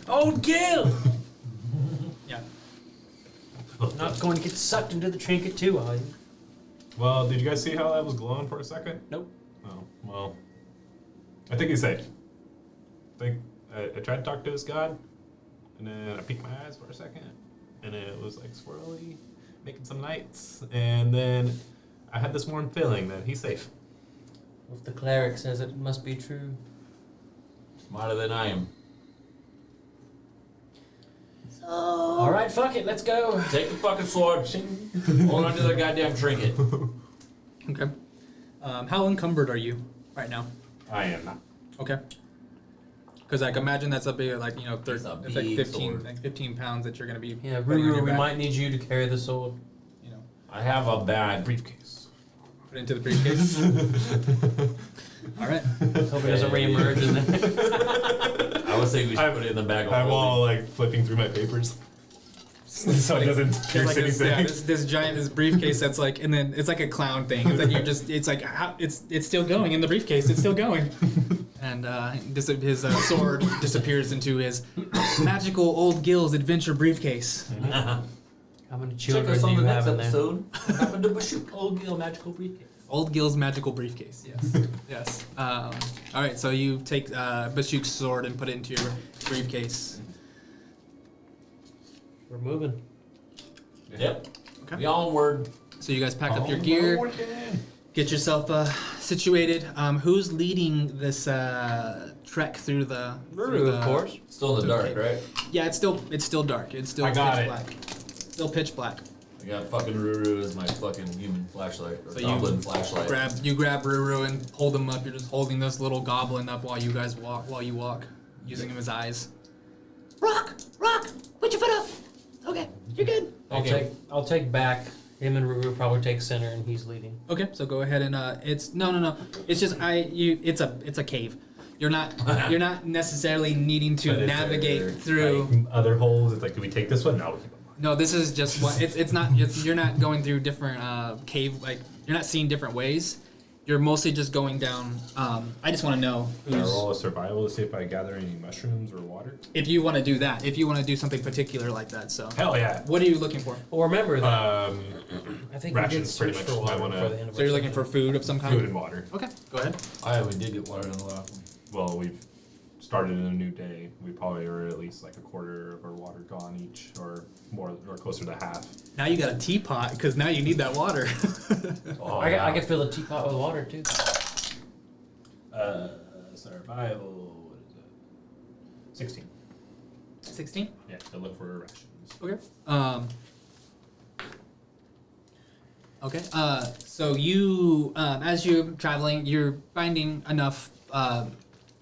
[SPEAKER 4] Old Gil!
[SPEAKER 1] yeah.
[SPEAKER 4] Not going to get sucked into the trinket too, are you?
[SPEAKER 3] Well, did you guys see how that was glowing for a second?
[SPEAKER 4] Nope.
[SPEAKER 3] Oh, well. I think he's safe. I tried to talk to this god, and then I peeked my eyes for a second, and it was like swirly, making some lights, and then I had this warm feeling that he's safe.
[SPEAKER 4] If the cleric says it must be true.
[SPEAKER 2] Smarter than I am.
[SPEAKER 5] So.
[SPEAKER 4] Alright, fuck it, let's go.
[SPEAKER 2] Take the fucking sword. Hold on to the goddamn trinket.
[SPEAKER 1] Okay. How encumbered are you right now?
[SPEAKER 3] I am not.
[SPEAKER 1] Okay. Because like imagine that's a big like
[SPEAKER 2] It's a
[SPEAKER 1] it's like
[SPEAKER 2] big
[SPEAKER 1] 15
[SPEAKER 2] sword.
[SPEAKER 1] like 15 pounds that you're gonna be
[SPEAKER 4] Yeah,
[SPEAKER 1] putting on
[SPEAKER 4] Ruru,
[SPEAKER 1] your
[SPEAKER 4] we
[SPEAKER 1] back,
[SPEAKER 4] might need you to carry the sword.
[SPEAKER 1] you know,
[SPEAKER 2] I have a bad briefcase.
[SPEAKER 1] put it into the briefcase. All right.
[SPEAKER 4] Hope it doesn't reemerge in there.
[SPEAKER 2] I would say we should put it in the bag of
[SPEAKER 3] I'm
[SPEAKER 2] holding.
[SPEAKER 3] all like flipping through my papers. So it doesn't
[SPEAKER 1] There's
[SPEAKER 3] pierce
[SPEAKER 1] like this,
[SPEAKER 3] anything.
[SPEAKER 1] this giant this briefcase that's like, and then it's like a clown thing. It's like you're just it's like how, it's still going in the briefcase. It's still going. And his sword disappears into his magical old Gil's adventure briefcase.
[SPEAKER 4] How many
[SPEAKER 2] Check
[SPEAKER 4] children
[SPEAKER 2] us
[SPEAKER 4] do
[SPEAKER 2] on
[SPEAKER 4] you
[SPEAKER 2] the
[SPEAKER 4] have
[SPEAKER 2] next
[SPEAKER 4] in there?
[SPEAKER 2] episode. What happened to Bashuk? Old Gil magical briefcase.
[SPEAKER 1] Old Gil's magical briefcase. Yes. Yes. All right. So you take Bashuk's sword and put it into your briefcase.
[SPEAKER 4] We're moving.
[SPEAKER 2] Yep.
[SPEAKER 1] Okay.
[SPEAKER 2] We onward.
[SPEAKER 1] So you guys pack up your gear, get yourself situated. Who's leading this trek through the?
[SPEAKER 4] Ruru, of course.
[SPEAKER 2] Still in the dark, right?
[SPEAKER 1] Yeah, it's still dark. It's still
[SPEAKER 3] I got
[SPEAKER 1] pitch
[SPEAKER 3] it.
[SPEAKER 1] black. Still pitch black.
[SPEAKER 2] I got fucking Ruru as my fucking human flashlight or
[SPEAKER 1] So
[SPEAKER 2] goblin flashlight.
[SPEAKER 1] grab Ruru and hold him up. You're just holding this little goblin up while you guys walk. While you walk, using him as eyes.
[SPEAKER 5] Rock, put your foot up. Okay, you're good.
[SPEAKER 4] I'll take back. Him and Ruru probably take center, and he's leading.
[SPEAKER 1] Okay, so go ahead and it's no. It's just it's a cave. You're not necessarily needing to
[SPEAKER 3] But is
[SPEAKER 1] navigate
[SPEAKER 3] there,
[SPEAKER 1] through.
[SPEAKER 3] like, other holes. It's like, do we take this one? No, we keep it.
[SPEAKER 1] No, this is just what it's not. You're not going through different cave, like you're not seeing different ways. You're mostly just going down. I just want to know
[SPEAKER 3] Can I
[SPEAKER 1] who's,
[SPEAKER 3] roll a survival to see if I gather any mushrooms or water?
[SPEAKER 1] if you want to do that. If you want to do something particular like that. So
[SPEAKER 3] Hell yeah.
[SPEAKER 1] what are you looking for?
[SPEAKER 4] Well, remember that.
[SPEAKER 3] Rations,
[SPEAKER 4] I think we did
[SPEAKER 3] pretty
[SPEAKER 4] search
[SPEAKER 3] much.
[SPEAKER 4] for
[SPEAKER 3] I
[SPEAKER 4] water
[SPEAKER 3] wanna-
[SPEAKER 4] before the end of
[SPEAKER 1] So
[SPEAKER 4] our
[SPEAKER 1] you're looking for
[SPEAKER 4] session.
[SPEAKER 1] food of some kind.
[SPEAKER 3] Food and water.
[SPEAKER 1] Okay, go ahead.
[SPEAKER 2] We did get water in the last one.
[SPEAKER 3] Well, we've started in a new day. We probably are at least like a quarter of our water gone each, or more, or closer to half.
[SPEAKER 1] Now you got a teapot because now you need that water.
[SPEAKER 2] Oh,
[SPEAKER 4] I can fill a teapot with water too.
[SPEAKER 3] Survival. What is it? 16.
[SPEAKER 1] 16.
[SPEAKER 3] Yeah, to look for rations.
[SPEAKER 1] Okay. Okay. So you, as you're traveling, you're finding enough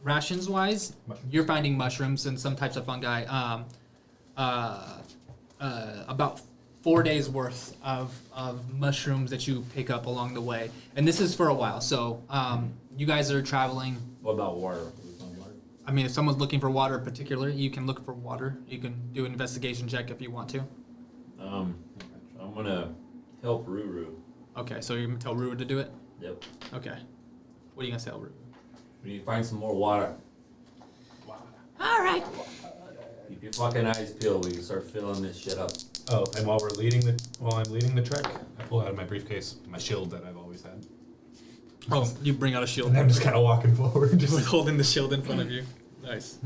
[SPEAKER 1] rations wise.
[SPEAKER 3] Mushrooms.
[SPEAKER 1] You're finding mushrooms and some types of fungi. About 4 days worth of mushrooms that you pick up along the way, and this is for a while. So you guys are traveling.
[SPEAKER 2] What about water?
[SPEAKER 1] I mean, if someone's looking for water in particular, you can look for water. You can do an investigation check if you want to.
[SPEAKER 2] I'm gonna help Ruru.
[SPEAKER 1] Okay, so you're gonna tell Rua to do it?
[SPEAKER 2] Yep.
[SPEAKER 1] Okay. What are you gonna tell Rua?
[SPEAKER 2] We need to find some more water.
[SPEAKER 5] All right.
[SPEAKER 2] Keep your fucking eyes peeled. We can start filling this shit up.
[SPEAKER 3] Oh, and while I'm leading the trek, I pull out of my briefcase my shield that I've always had.
[SPEAKER 1] Oh, you bring out a shield.
[SPEAKER 3] And I'm just kind of walking forward,
[SPEAKER 1] Just
[SPEAKER 3] just
[SPEAKER 1] holding the shield in front of you. Nice.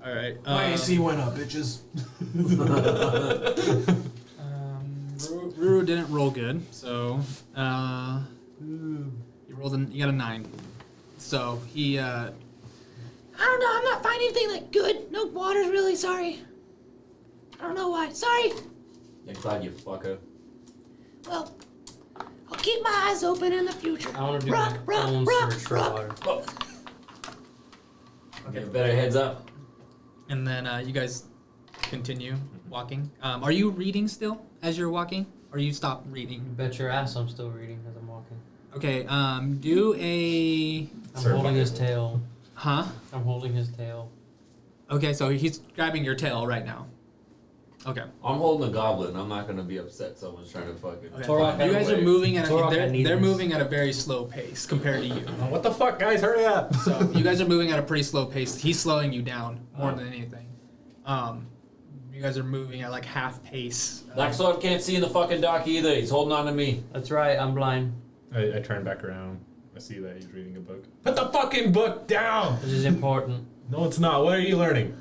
[SPEAKER 1] All right.
[SPEAKER 3] went up, bitches.
[SPEAKER 1] Ruru didn't roll good, so you got a 9. So he
[SPEAKER 5] I don't know. I'm not finding anything like good. No water's really. Sorry. I don't know why. Sorry.
[SPEAKER 2] Next time, you fucker.
[SPEAKER 5] Well, I'll keep my eyes open in the future.
[SPEAKER 4] I want to do
[SPEAKER 5] Rock,
[SPEAKER 4] my own
[SPEAKER 5] rock,
[SPEAKER 4] search for
[SPEAKER 5] rock.
[SPEAKER 4] water.
[SPEAKER 2] Oh. Okay, better heads up.
[SPEAKER 1] and then you guys continue walking. Are you reading still as you're walking, or you stop reading?
[SPEAKER 4] Bet your ass I'm still reading as I'm walking.
[SPEAKER 1] Okay. Do a.
[SPEAKER 4] I'm holding his tail.
[SPEAKER 1] Huh?
[SPEAKER 4] I'm holding his tail.
[SPEAKER 1] Okay, so he's grabbing your tail right now. Okay.
[SPEAKER 2] I'm holding a goblin. I'm not gonna be upset someone's trying to fucking.
[SPEAKER 1] Okay.
[SPEAKER 4] Torok,
[SPEAKER 1] You guys are moving at
[SPEAKER 4] Torok, I
[SPEAKER 1] they're
[SPEAKER 4] need this.
[SPEAKER 1] moving at a very slow pace compared to you.
[SPEAKER 3] What the fuck, guys? Hurry up!
[SPEAKER 1] So you guys are moving at a pretty slow pace. He's slowing you down more than anything. You guys are moving at like half pace.
[SPEAKER 2] Black Sword can't see in the fucking dock either. He's holding on to me.
[SPEAKER 4] That's right, I'm blind.
[SPEAKER 3] I turn back around. I see that he's reading a book. Put the fucking book down!
[SPEAKER 4] This is important.
[SPEAKER 3] No, it's not. What are you learning?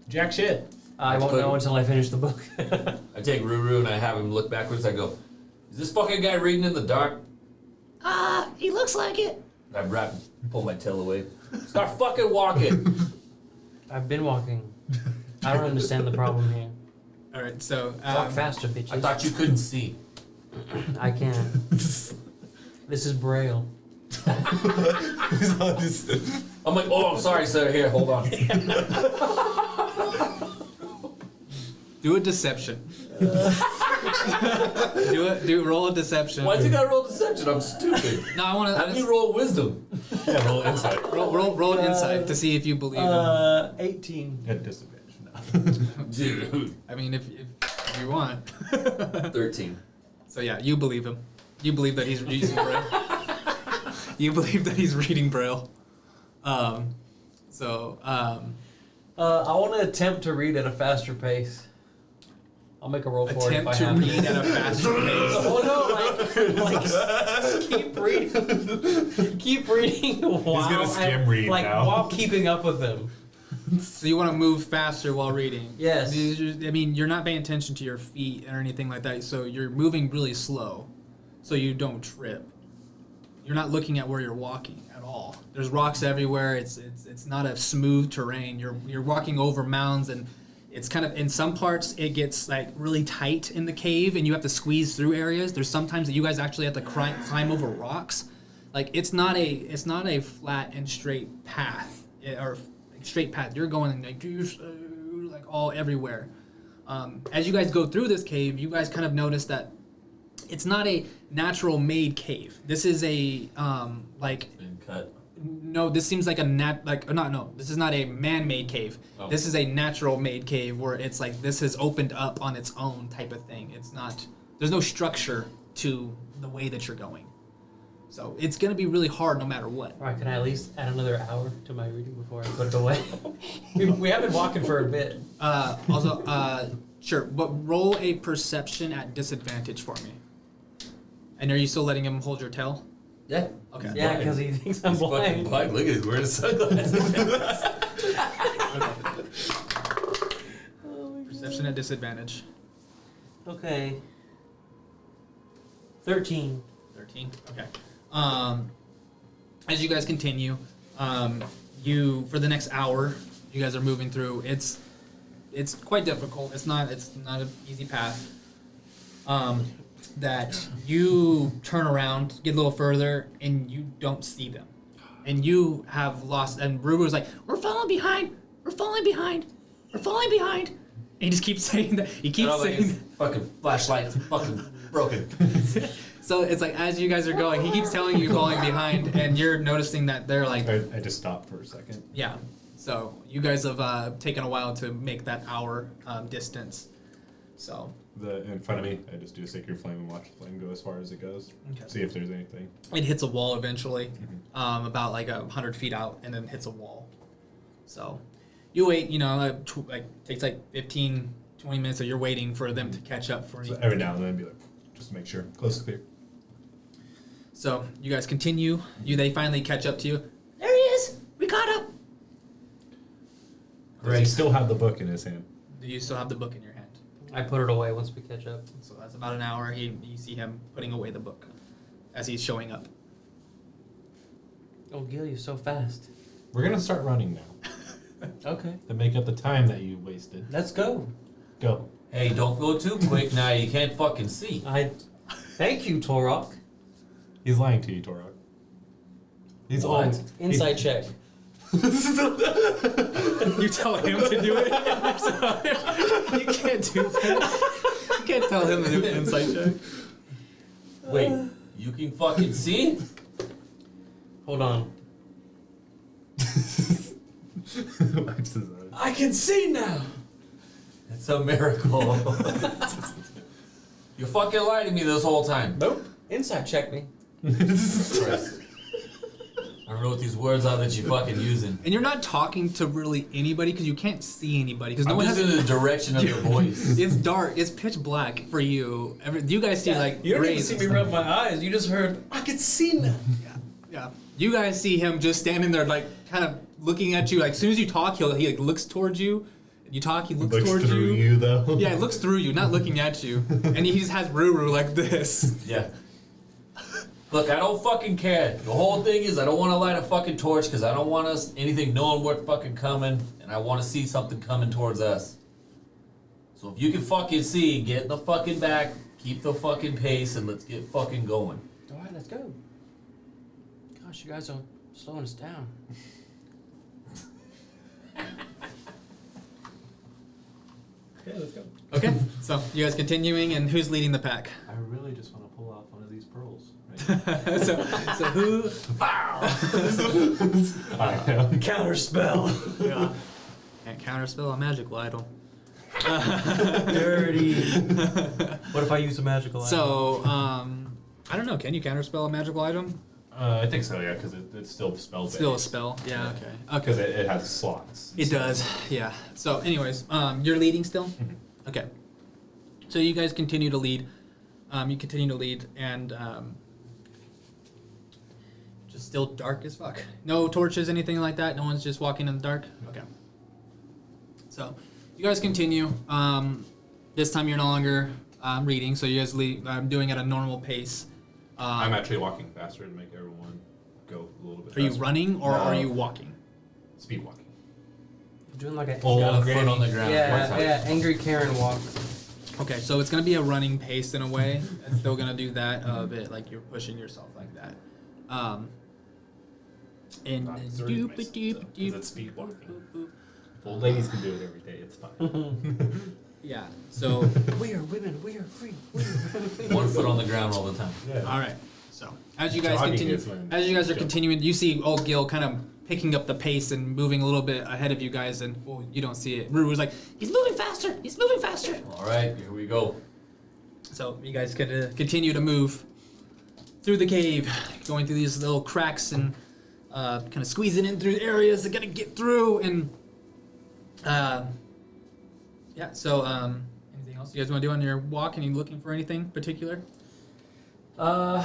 [SPEAKER 3] Jack shit.
[SPEAKER 4] I won't know until I finish the book.
[SPEAKER 2] I take Ruru and I have him look backwards. I go, "Is this fucking guy reading in the dark?"
[SPEAKER 5] He looks like it.
[SPEAKER 2] I pull my tail away. Start fucking walking.
[SPEAKER 4] I've been walking. I don't understand the problem here.
[SPEAKER 1] All right, so
[SPEAKER 4] Walk faster, bitches.
[SPEAKER 2] I thought you couldn't see.
[SPEAKER 4] I can. This is Braille.
[SPEAKER 2] I'm like, "Oh, I'm sorry, sir. Here, hold on."
[SPEAKER 1] do a deception. Roll a deception.
[SPEAKER 2] Why'd you gotta roll deception? I'm stupid.
[SPEAKER 1] No, I want
[SPEAKER 2] Have me
[SPEAKER 1] to
[SPEAKER 2] roll wisdom.
[SPEAKER 3] Yeah, roll insight.
[SPEAKER 1] roll an insight to see if you believe him.
[SPEAKER 4] 18.
[SPEAKER 3] At disadvantage. No.
[SPEAKER 2] Dude.
[SPEAKER 1] I mean, if you want.
[SPEAKER 2] 13.
[SPEAKER 1] So yeah, you believe him. You believe that he's using Braille. You believe that he's reading Braille.
[SPEAKER 4] I want to attempt to read at a faster pace. I'll make a roll for it if
[SPEAKER 1] attempt
[SPEAKER 4] I
[SPEAKER 1] to
[SPEAKER 4] have
[SPEAKER 1] read at a faster pace.
[SPEAKER 4] Oh no, like just keep reading. Keep reading while
[SPEAKER 3] gonna skim read
[SPEAKER 4] like
[SPEAKER 3] now.
[SPEAKER 4] while keeping up with them.
[SPEAKER 1] So you want to move faster while reading.
[SPEAKER 4] Yes.
[SPEAKER 1] I mean, you're not paying attention to your feet or anything like that, so you're moving really slow, so you don't trip. You're not looking at where you're walking at all. There's rocks everywhere. It's not a smooth terrain. You're walking over mounds, and It's kind of in some parts it gets like really tight in the cave, and you have to squeeze through areas. There's sometimes that you guys actually have to climb over rocks. Like it's not a flat and straight path or straight path. You're going like all everywhere. As you guys go through this cave, you guys kind of notice that it's not a natural made cave. This is a
[SPEAKER 2] Been cut.
[SPEAKER 1] no, this seems like this is not a man-made cave.
[SPEAKER 2] Oh.
[SPEAKER 1] This is a natural made cave where it's like this has opened up on its own type of thing. It's not, there's no structure to the way that you're going. So it's gonna be really hard no matter what.
[SPEAKER 4] All right, can I at least add another hour to my reading before I put it away? we have been walking for a bit.
[SPEAKER 1] Sure, but roll a perception at disadvantage for me. And are you still letting him hold your tail?
[SPEAKER 2] Yeah.
[SPEAKER 1] Okay.
[SPEAKER 4] Yeah, because he thinks I'm
[SPEAKER 2] He's fucking
[SPEAKER 4] blind.
[SPEAKER 2] blind. Look at his wearing sunglasses.
[SPEAKER 1] Perception at disadvantage.
[SPEAKER 4] Okay. 13.
[SPEAKER 1] 13. Okay. As you guys continue, you for the next hour, you guys are moving through. It's quite difficult. It's not an easy path. That you turn around, get a little further, and you don't see them, and you have lost. And Ruru's like,
[SPEAKER 5] We're falling behind. We're falling behind. We're falling behind.
[SPEAKER 1] and he just keeps saying that. He keeps
[SPEAKER 2] Like his
[SPEAKER 1] saying.
[SPEAKER 2] fucking flashlight fucking broken.
[SPEAKER 1] So it's like as you guys are going, he keeps telling you falling behind, and you're noticing that they're like,
[SPEAKER 3] I just stopped for a second.
[SPEAKER 1] yeah. So you guys have taken a while to make that hour distance. So
[SPEAKER 3] In front of me, I just do a sacred flame and watch the flame go as far as it goes.
[SPEAKER 1] Okay.
[SPEAKER 3] See if there's anything.
[SPEAKER 1] it hits a wall eventually, about like 100 feet out, and then hits a wall. So you wait, takes like 15, 20 minutes, so you're waiting for them to catch up for you.
[SPEAKER 3] So every now and then, I'd be like, just to make sure, close is clear.
[SPEAKER 1] So you guys continue. They finally catch up to you.
[SPEAKER 5] There he is. We caught up.
[SPEAKER 3] Does he still have the book in his hand?
[SPEAKER 1] Do you still have the book in your hand?
[SPEAKER 4] I put it away once we catch up.
[SPEAKER 1] So that's about an hour. You see him putting away the book as he's showing up.
[SPEAKER 4] Oh, Gil, you're so fast.
[SPEAKER 3] We're gonna start running now
[SPEAKER 4] Okay.
[SPEAKER 3] to make up the time that you wasted.
[SPEAKER 4] Let's go.
[SPEAKER 3] Go.
[SPEAKER 2] Hey, don't go too quick now. You can't fucking see.
[SPEAKER 4] Thank you, Torok.
[SPEAKER 3] He's lying to you, Torok. He's
[SPEAKER 2] What?
[SPEAKER 3] old.
[SPEAKER 4] Inside check.
[SPEAKER 1] You tell him to do it. You can't do that. You can't tell him to do an insight check.
[SPEAKER 2] Wait, you can fucking see?
[SPEAKER 4] Hold on.
[SPEAKER 3] Wipes his eyes.
[SPEAKER 4] I can see now.
[SPEAKER 2] It's a miracle. You fucking lied to me this whole time.
[SPEAKER 4] Nope. Inside check me.
[SPEAKER 2] I don't know what these words are that you're fucking using.
[SPEAKER 1] And you're not talking to really anybody because you can't see anybody because no
[SPEAKER 2] I'm
[SPEAKER 1] one
[SPEAKER 2] just
[SPEAKER 1] has.
[SPEAKER 2] in the direction of your voice.
[SPEAKER 1] It's dark. It's pitch black for you. You guys see like
[SPEAKER 4] you don't even
[SPEAKER 1] rays
[SPEAKER 4] see
[SPEAKER 1] and
[SPEAKER 4] me
[SPEAKER 1] stuff.
[SPEAKER 4] rub my eyes. You just heard. I can see now.
[SPEAKER 1] Yeah. You guys see him just standing there, like kind of looking at you. Like as soon as you talk, he like looks towards you. You talk, he looks towards
[SPEAKER 3] through you though.
[SPEAKER 1] Yeah, he looks through you, not looking at you. And he just has Ruru like this.
[SPEAKER 2] Yeah. Look, I don't fucking care. The whole thing is I don't want to light a fucking torch because I don't want us anything knowing what's fucking coming, and I want to see something coming towards us. So if you can fucking see, get in the fucking back, keep the fucking pace, and let's get fucking going.
[SPEAKER 4] All right, let's go. Gosh, you guys are slowing us down.
[SPEAKER 3] Yeah, let's go.
[SPEAKER 1] Okay, so you guys continuing, and who's leading the pack?
[SPEAKER 3] I really just want to pull off one of these pearls.
[SPEAKER 1] so who?
[SPEAKER 3] I know.
[SPEAKER 4] Counter spell.
[SPEAKER 1] Yeah. Can't counterspell a magical idol.
[SPEAKER 4] Dirty. What if I use a magical item?
[SPEAKER 1] So, I don't know. Can you counterspell a magical item?
[SPEAKER 3] I think so, yeah, because it's still spell based.
[SPEAKER 1] Still a spell. Yeah. Okay.
[SPEAKER 3] Because
[SPEAKER 1] Okay.
[SPEAKER 3] it has slots.
[SPEAKER 1] It does. Yeah. So, anyways, you're leading still. Okay. So you guys continue to lead. You continue to lead, and just still dark as fuck. No torches, anything like that. No one's just walking in the dark. Okay. So you guys continue. This time you're no longer reading, so you guys doing at a normal pace.
[SPEAKER 3] I'm actually walking faster to make everyone go a little bit
[SPEAKER 1] Are you
[SPEAKER 3] faster.
[SPEAKER 1] running or
[SPEAKER 3] No.
[SPEAKER 1] are you walking?
[SPEAKER 3] Speed walking.
[SPEAKER 4] Doing like a
[SPEAKER 2] Got a foot on the ground.
[SPEAKER 4] angry Karen walk.
[SPEAKER 1] Okay, so it's gonna be a running pace in a way. It's still gonna do that a bit, like you're pushing yourself like that. And doop
[SPEAKER 3] Because
[SPEAKER 1] doop doop.
[SPEAKER 3] it's speed walking. Old ladies can do it every day. It's fine.
[SPEAKER 1] Yeah. So
[SPEAKER 4] We are women. We are free.
[SPEAKER 2] 1 foot on the ground all the time.
[SPEAKER 3] Yeah.
[SPEAKER 1] all right. So as you guys
[SPEAKER 3] Jogging
[SPEAKER 1] continue,
[SPEAKER 3] is when-
[SPEAKER 1] as you guys are
[SPEAKER 3] Jump.
[SPEAKER 1] continuing, you see old Gil kind of picking up the pace and moving a little bit ahead of you guys, and well, you don't see it. Ruru's like,
[SPEAKER 5] He's moving faster. He's moving faster.
[SPEAKER 2] All right, here we go.
[SPEAKER 1] so you guys can continue to move through the cave, going through these little cracks and kind of squeezing in through areas that gotta get through, and yeah. So anything else you guys want to do on your walk? Are you looking for anything particular? You're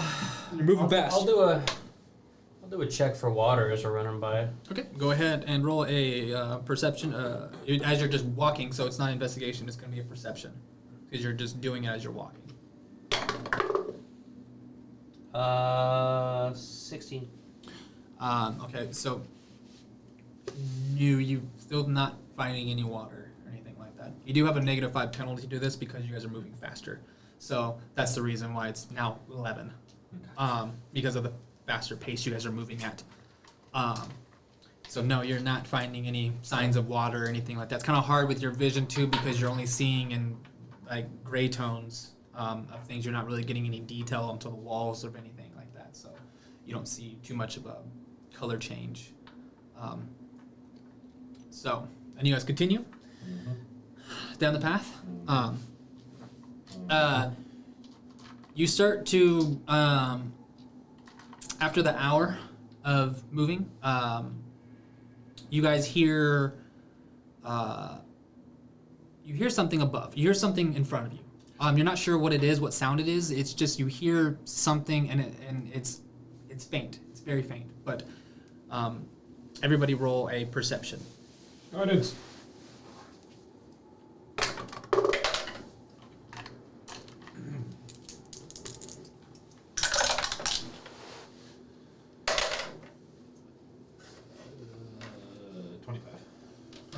[SPEAKER 1] moving fast.
[SPEAKER 4] I'll do a check for water as we're running by.
[SPEAKER 1] Okay, go ahead and roll a perception as you're just walking. So it's not investigation; it's going to be a perception because you're just doing it as you're walking.
[SPEAKER 4] 16.
[SPEAKER 1] Okay, so you still not finding any water or anything like that. You do have a -5 penalty to this because you guys are moving faster. So that's the reason why it's now 11, because of the faster pace you guys are moving at. So no, you're not finding any signs of water or anything like that. It's kind of hard with your vision too because you're only seeing in like gray tones of things. You're not really getting any detail onto the walls or anything like that. So you don't see too much of a color change. So, and you guys continue down the path. You start to after the hour of moving, you guys hear you hear something above. You hear something in front of you. You're not sure what it is, what sound it is. It's just you hear something, and it's faint. It's very faint. But everybody roll a perception.
[SPEAKER 3] Guidance.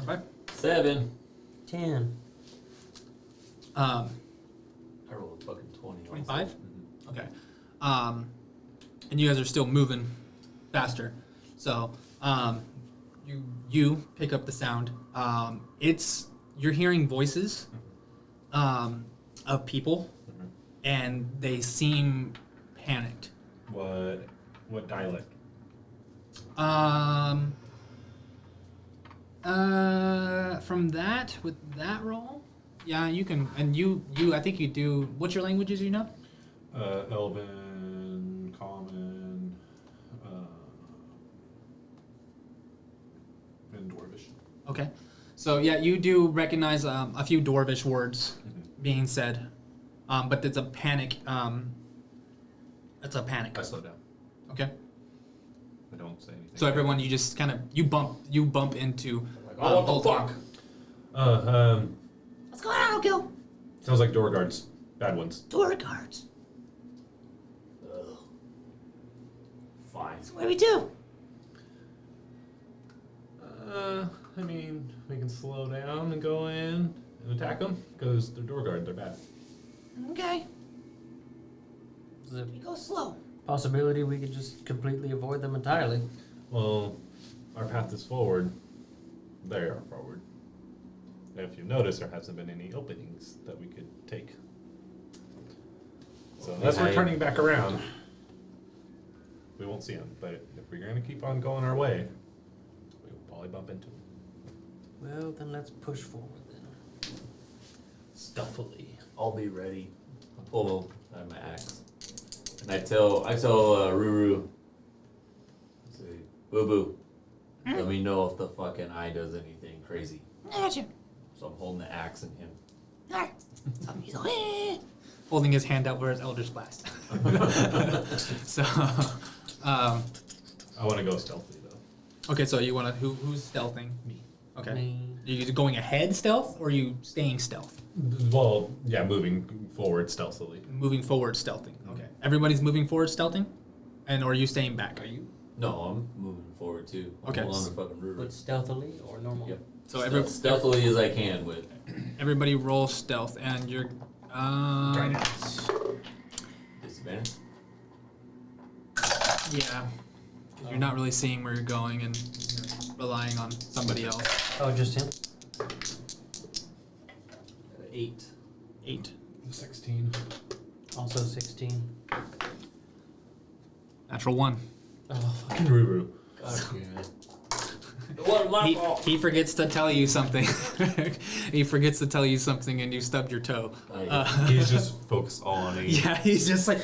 [SPEAKER 1] Okay.
[SPEAKER 2] 7.
[SPEAKER 4] 10.
[SPEAKER 2] I rolled a fucking 20.
[SPEAKER 1] 25? Okay. And you guys are still moving faster. So, you pick up the sound. You're hearing voices of people, and they seem panicked.
[SPEAKER 3] What dialect?
[SPEAKER 1] From that, with that roll, yeah, you can, and you, I think you do. What's your languages? You know?
[SPEAKER 3] Elven, Common, and Dwarvish.
[SPEAKER 1] Okay, so yeah, you do recognize a few Dwarvish words being said, but it's a panic. It's a panic.
[SPEAKER 3] I slow down.
[SPEAKER 1] Okay.
[SPEAKER 3] I don't say anything.
[SPEAKER 1] So everyone, you just kind of you bump into.
[SPEAKER 2] Oh, what the fuck?
[SPEAKER 5] What's going on, Gil?
[SPEAKER 3] Sounds like door guards. Bad ones.
[SPEAKER 5] Door guards.
[SPEAKER 2] Fine.
[SPEAKER 5] So what do we do?
[SPEAKER 3] I mean, we can slow down and go in and attack them because they're door guard. They're bad.
[SPEAKER 5] Okay.
[SPEAKER 4] Is it
[SPEAKER 5] We go slow.
[SPEAKER 4] possibility we could just completely avoid them entirely?
[SPEAKER 3] Well, our path is forward. They are forward. And if you notice, there hasn't been any openings that we could take. So unless we're turning back around, we won't see them. But if we're going to keep on going our way, we will probably bump into them.
[SPEAKER 4] Well, then let's push forward then.
[SPEAKER 2] Stealthily. I'll be ready. I'll pull out my axe. And I tell Ruru, I say, Boo Boo, let me know if the fucking eye does anything crazy.
[SPEAKER 5] I got you.
[SPEAKER 2] So I'm holding the axe in him.
[SPEAKER 5] Alright. So he's like, eh.
[SPEAKER 1] Holding his hand out where his Eldritch Blast. So,
[SPEAKER 3] I want to go stealthily though.
[SPEAKER 1] okay, so you want to who's stealthing?
[SPEAKER 3] Me.
[SPEAKER 1] Okay.
[SPEAKER 4] Me.
[SPEAKER 1] Are you going ahead stealth or are you staying stealth?
[SPEAKER 3] Well, yeah, moving forward stealthily.
[SPEAKER 1] Moving forward stealthing. Okay. Everybody's moving forward stealthing, or are you staying back?
[SPEAKER 2] No, I'm moving forward too.
[SPEAKER 1] Okay.
[SPEAKER 2] Hold on to fucking Ruru.
[SPEAKER 4] But stealthily or normal?
[SPEAKER 2] Yep.
[SPEAKER 1] So
[SPEAKER 2] Stealthily as I can with.
[SPEAKER 1] everybody roll stealth, and you're
[SPEAKER 2] Disadvantage?
[SPEAKER 1] yeah, 'cause you're not really seeing where you're going, and you're relying on somebody else.
[SPEAKER 4] Oh, just him?
[SPEAKER 2] 8.
[SPEAKER 1] 8.
[SPEAKER 3] 16.
[SPEAKER 4] Also 16.
[SPEAKER 1] Natural 1.
[SPEAKER 4] Oh,
[SPEAKER 3] Fucking Ruru.
[SPEAKER 2] God damn it. It wasn't my fault.
[SPEAKER 1] He forgets to tell you something. He forgets to tell you something, and you stubbed your toe.
[SPEAKER 3] He's just focused all on 8.
[SPEAKER 1] Yeah, he's just like,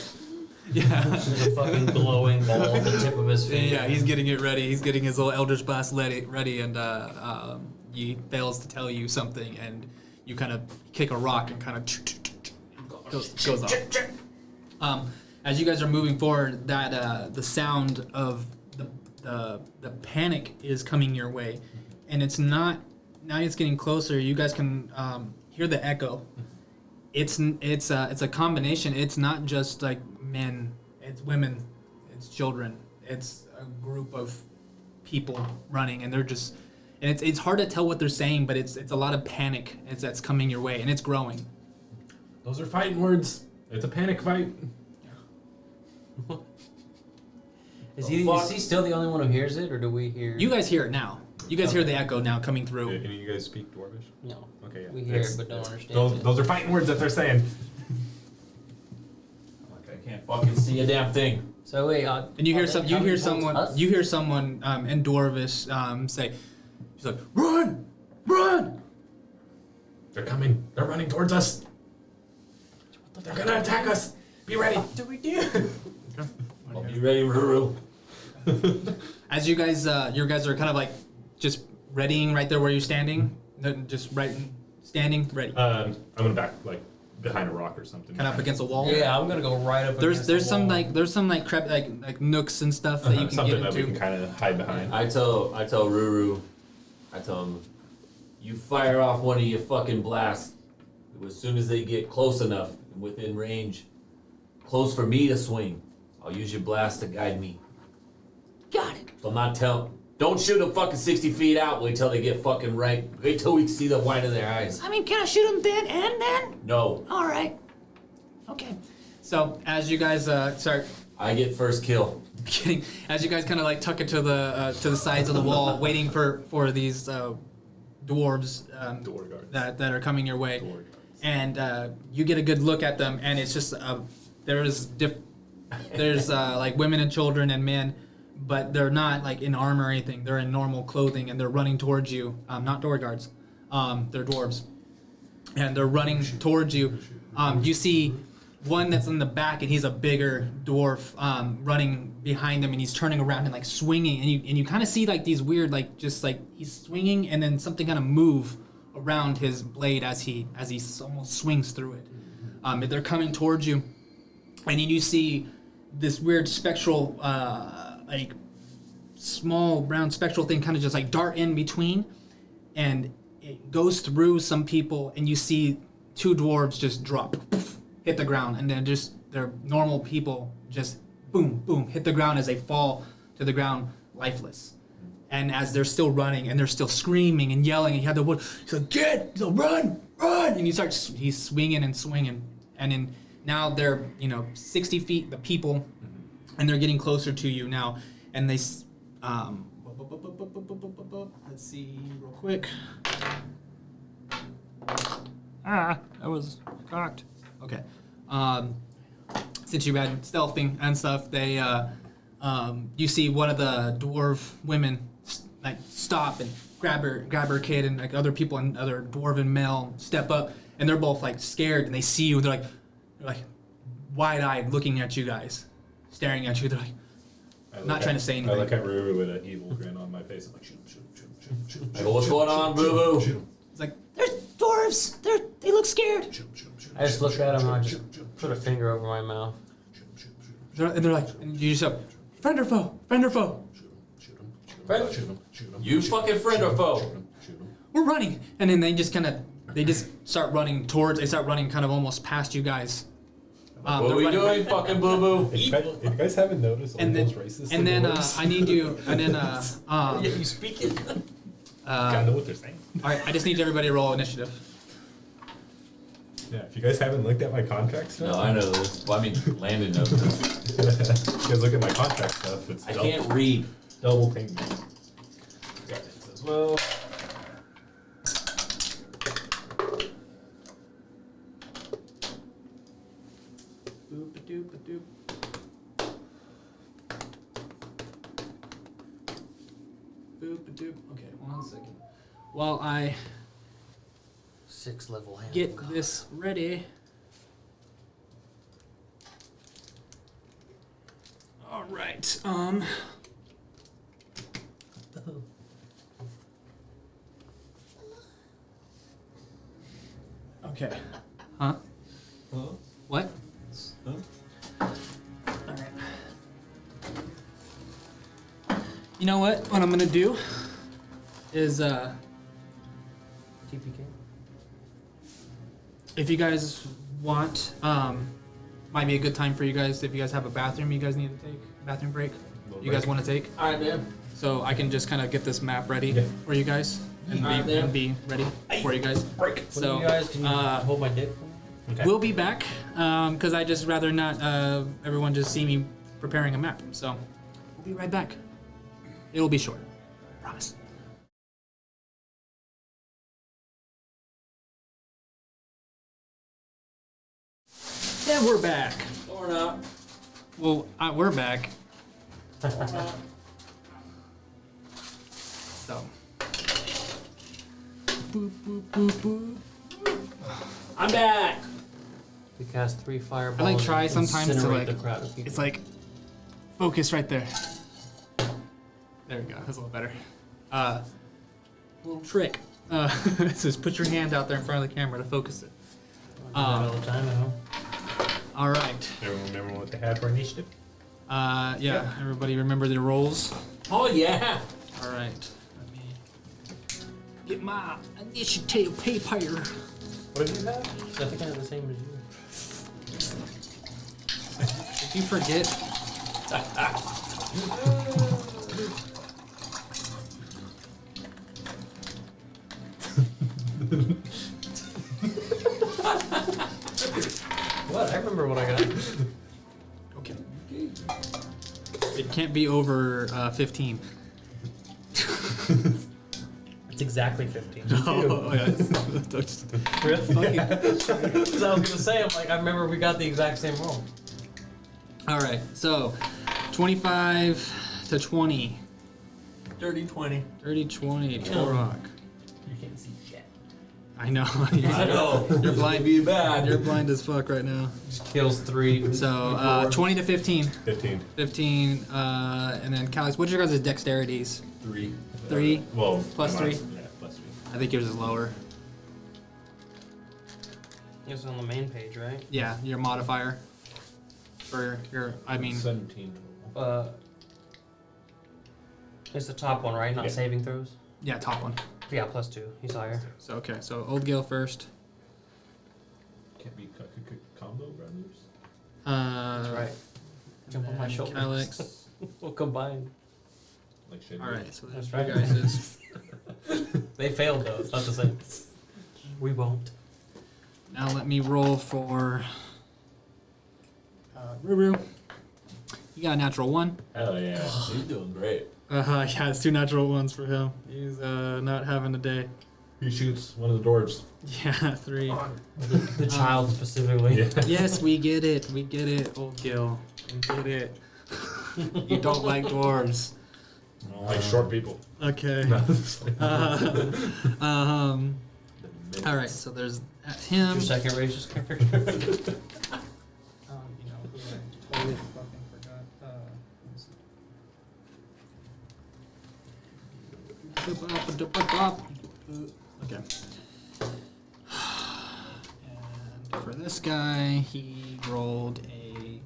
[SPEAKER 1] yeah.
[SPEAKER 4] there's a fucking glowing ball at the tip of his finger.
[SPEAKER 1] Yeah, he's getting it ready. He's getting his little Eldritch Blast ready, and he fails to tell you something, and you kind of kick a rock and kind of goes off. As you guys are moving forward, that the sound of the panic is coming your way, and it's not. Now it's getting closer. You guys can hear the echo. It's a combination. It's not just like men. It's women. It's children. It's a group of people running, and they're just. And it's hard to tell what they're saying, but it's a lot of panic that's coming your way, and it's growing.
[SPEAKER 3] Those are fighting words. It's a panic fight.
[SPEAKER 4] Is he still the only one who hears it, or do we hear?
[SPEAKER 1] You guys hear it now. You guys hear the echo now coming
[SPEAKER 3] Can
[SPEAKER 1] through.
[SPEAKER 3] any of you guys speak Dwarvish?
[SPEAKER 4] No.
[SPEAKER 3] Okay, yeah.
[SPEAKER 4] We hear it, but don't understand
[SPEAKER 3] Those,
[SPEAKER 4] it.
[SPEAKER 3] those are fighting words that they're saying.
[SPEAKER 2] Like I can't fucking see a damn thing.
[SPEAKER 4] So wait,
[SPEAKER 1] And you hear
[SPEAKER 4] are
[SPEAKER 1] some.
[SPEAKER 4] they
[SPEAKER 1] You
[SPEAKER 4] coming
[SPEAKER 1] hear
[SPEAKER 4] towards
[SPEAKER 1] someone.
[SPEAKER 4] us?
[SPEAKER 1] You hear someone in Dwarvish say, "She's like, run, run!"
[SPEAKER 3] They're coming. They're running towards us. They're gonna attack us. Be ready.
[SPEAKER 4] What do we do?
[SPEAKER 2] I'll be ready, Ruru.
[SPEAKER 1] As you guys are kind of like just readying right there where you're standing, just standing ready,
[SPEAKER 3] I'm gonna back like behind a rock or something.
[SPEAKER 1] kind of up against a wall.
[SPEAKER 4] Yeah, I'm gonna go right up. against
[SPEAKER 1] There's
[SPEAKER 4] the
[SPEAKER 1] some
[SPEAKER 4] wall.
[SPEAKER 1] like nooks and stuff that you can
[SPEAKER 3] something
[SPEAKER 1] get
[SPEAKER 3] that we can
[SPEAKER 1] into.
[SPEAKER 3] kind of hide behind.
[SPEAKER 2] I tell Ruru, I tell him, you fire off one of your fucking blasts as soon as they get close enough and within range, close for me to swing. I'll use your blast to guide me.
[SPEAKER 5] Got it.
[SPEAKER 2] So I'm not telling. Don't shoot them fucking 60 feet out. Wait till they get fucking right. Wait till we see the white of their eyes.
[SPEAKER 5] I mean, can I shoot him then and then?
[SPEAKER 2] No,
[SPEAKER 5] All right. Okay.
[SPEAKER 1] So as you guys start
[SPEAKER 2] I get first kill.
[SPEAKER 1] getting, as you guys kind of like tuck it to the sides of the wall, waiting for these dwarves
[SPEAKER 3] Door guards.
[SPEAKER 1] that are coming your way.
[SPEAKER 3] Door guards.
[SPEAKER 1] And you get a good look at them, and it's just there's like women and children and men, but they're not like in armor or anything. They're in normal clothing, and they're running towards you. Not door guards, they're dwarves, and they're running towards you. You see one that's in the back, and he's a bigger dwarf running behind them, and he's turning around and like swinging, and you kind of see like these weird like just like he's swinging, and then something kind of move around his blade as he almost swings through it. They're coming towards you, and then you see this weird spectral like small round spectral thing kind of just like dart in between, and it goes through some people, and you see two dwarves just drop, poof, hit the ground, and then just they're normal people just boom boom hit the ground as they fall to the ground lifeless. And as they're still running and they're still screaming and yelling, and you have the wood, he's like, he's like, run, and he's swinging and swinging, and then now they're 60 feet, the people, and they're getting closer to you now, and they let's see real quick. That was cocked. Okay. Since you had stealthing and stuff, they you see one of the dwarf women like stop and grab her kid, and like other people and other dwarven male step up, and they're both like scared, and they see you, they're like wide-eyed looking at you guys, staring at you. They're like not trying to say anything.
[SPEAKER 3] I look at Ruru with an evil grin on my face. I'm like, shoot him.
[SPEAKER 2] I go, what's going on, Boo Boo?
[SPEAKER 1] It's like
[SPEAKER 5] There's dwarves. They look scared.
[SPEAKER 4] I just look at him and I just put a finger over my mouth.
[SPEAKER 1] they're like, and you just go, friend or foe, friend or foe.
[SPEAKER 2] You fucking friend or foe?
[SPEAKER 1] We're running, and then they just start running kind of almost past you guys,
[SPEAKER 2] What are we
[SPEAKER 1] they're
[SPEAKER 2] doing, fucking boo boo?
[SPEAKER 3] If you guys haven't noticed,
[SPEAKER 1] And then,
[SPEAKER 3] racist.
[SPEAKER 1] and then
[SPEAKER 3] dwarves,
[SPEAKER 1] I need you. And then
[SPEAKER 4] Yeah, you speak it.
[SPEAKER 3] gotta know what they're saying.
[SPEAKER 1] all right, I just need everybody to roll initiative.
[SPEAKER 3] Yeah, if you guys haven't looked at my contract stuff,
[SPEAKER 2] No, I know this. Well, I mean, Landon knows this.
[SPEAKER 3] you guys look at my contract stuff. It's
[SPEAKER 2] I can't read.
[SPEAKER 3] double payment. Got this as well.
[SPEAKER 1] Boop-a-doop-a-doop. Boop-a-doop. Okay, 1 second. While I
[SPEAKER 4] 6 level hand.
[SPEAKER 1] get this ready. All right. Okay. Huh? What? All right. You know what? What I'm gonna do is
[SPEAKER 4] TPK.
[SPEAKER 1] if you guys want, might be a good time for you guys if you guys have a bathroom you guys need to take, bathroom break. You guys want to take?
[SPEAKER 2] All right, man.
[SPEAKER 1] So I can just kind of get this map ready
[SPEAKER 3] Yeah.
[SPEAKER 1] for you guys and
[SPEAKER 2] Alright,
[SPEAKER 1] be,
[SPEAKER 2] man.
[SPEAKER 1] and be ready for you guys.
[SPEAKER 2] Break.
[SPEAKER 1] So
[SPEAKER 4] you guys, can you hold my dick for me?
[SPEAKER 3] Okay.
[SPEAKER 1] we'll be back because I just rather not everyone just see me preparing a map. So we'll be right back. It'll be short, promise. Yeah, we're back.
[SPEAKER 2] Or not.
[SPEAKER 1] Well, we're back. So. Boop, boop, boop, boop.
[SPEAKER 2] I'm back.
[SPEAKER 4] We cast 3 fireballs.
[SPEAKER 1] I like try
[SPEAKER 4] and
[SPEAKER 1] sometimes to
[SPEAKER 4] incinerate
[SPEAKER 1] like.
[SPEAKER 4] the crowd of people.
[SPEAKER 1] It's like focus right there. There we go. That's a little better. Little trick. Just put your hand out there in front of the camera to focus it.
[SPEAKER 4] I do that all the time at home.
[SPEAKER 1] All right.
[SPEAKER 3] Everyone remember what they had for initiative?
[SPEAKER 1] Yeah. Everybody remember their roles.
[SPEAKER 2] Oh yeah.
[SPEAKER 1] All right. Let me get my initiative paper.
[SPEAKER 3] What did you have?
[SPEAKER 4] I think I have the same as you.
[SPEAKER 1] Did you forget?
[SPEAKER 4] What? I remember what I got.
[SPEAKER 1] Okay. It can't be over 15.
[SPEAKER 4] It's exactly 15.
[SPEAKER 1] Oh, yeah.
[SPEAKER 4] Really? Because I was gonna say, I'm like, I remember we got the exact same roll.
[SPEAKER 1] All right. So, 25 to 20.
[SPEAKER 2] Dirty 20.
[SPEAKER 1] 30, 20, Torok.
[SPEAKER 2] You can't see shit.
[SPEAKER 1] I know.
[SPEAKER 2] I know.
[SPEAKER 1] You're blind.
[SPEAKER 2] Be bad.
[SPEAKER 1] You're blind as fuck right now.
[SPEAKER 4] Just kills 3.
[SPEAKER 1] So, 20 to 15.
[SPEAKER 3] 15.
[SPEAKER 1] 15, and then Calix, what's your guys' dexterities?
[SPEAKER 2] 3.
[SPEAKER 1] 3?
[SPEAKER 3] Well,
[SPEAKER 1] Plus
[SPEAKER 3] am I-
[SPEAKER 1] 3?
[SPEAKER 3] Yeah, plus 3.
[SPEAKER 1] I think yours is lower.
[SPEAKER 4] It's on the main page, right?
[SPEAKER 1] Yeah, your modifier. For your, I mean,
[SPEAKER 3] 17 total.
[SPEAKER 4] It's the top one, right? Not
[SPEAKER 3] Yeah.
[SPEAKER 4] saving throws.
[SPEAKER 1] yeah, top one.
[SPEAKER 4] Yeah, plus 2. He's higher.
[SPEAKER 1] So, okay, so Old Gale first.
[SPEAKER 3] Can't be combo brothers.
[SPEAKER 4] That's right.
[SPEAKER 1] And
[SPEAKER 4] Jump on my
[SPEAKER 1] then
[SPEAKER 4] shoulders.
[SPEAKER 1] Calix.
[SPEAKER 4] We'll combine.
[SPEAKER 3] Like shit.
[SPEAKER 1] Alright, so there's
[SPEAKER 4] That's
[SPEAKER 1] you
[SPEAKER 4] right.
[SPEAKER 1] guys.
[SPEAKER 4] They failed though. It's not the same. We won't.
[SPEAKER 1] Now let me roll for Ruru. You got a natural 1.
[SPEAKER 3] Hell yeah.
[SPEAKER 2] He's doing great.
[SPEAKER 1] Yeah, it's 2 natural 1s for him. He's not having a day.
[SPEAKER 3] He shoots one of the dwarves.
[SPEAKER 1] Yeah, 3.
[SPEAKER 4] The child specifically.
[SPEAKER 3] Yeah.
[SPEAKER 1] Yes, we get it. We get it, Old Gil. We get it. You don't like dwarves.
[SPEAKER 3] I don't like short people.
[SPEAKER 1] Okay.
[SPEAKER 3] No, it's like-
[SPEAKER 1] All right. So there's
[SPEAKER 4] Your
[SPEAKER 1] him.
[SPEAKER 4] second racist character.
[SPEAKER 1] You know, who I totally fucking forgot. Okay. And for this guy, he rolled a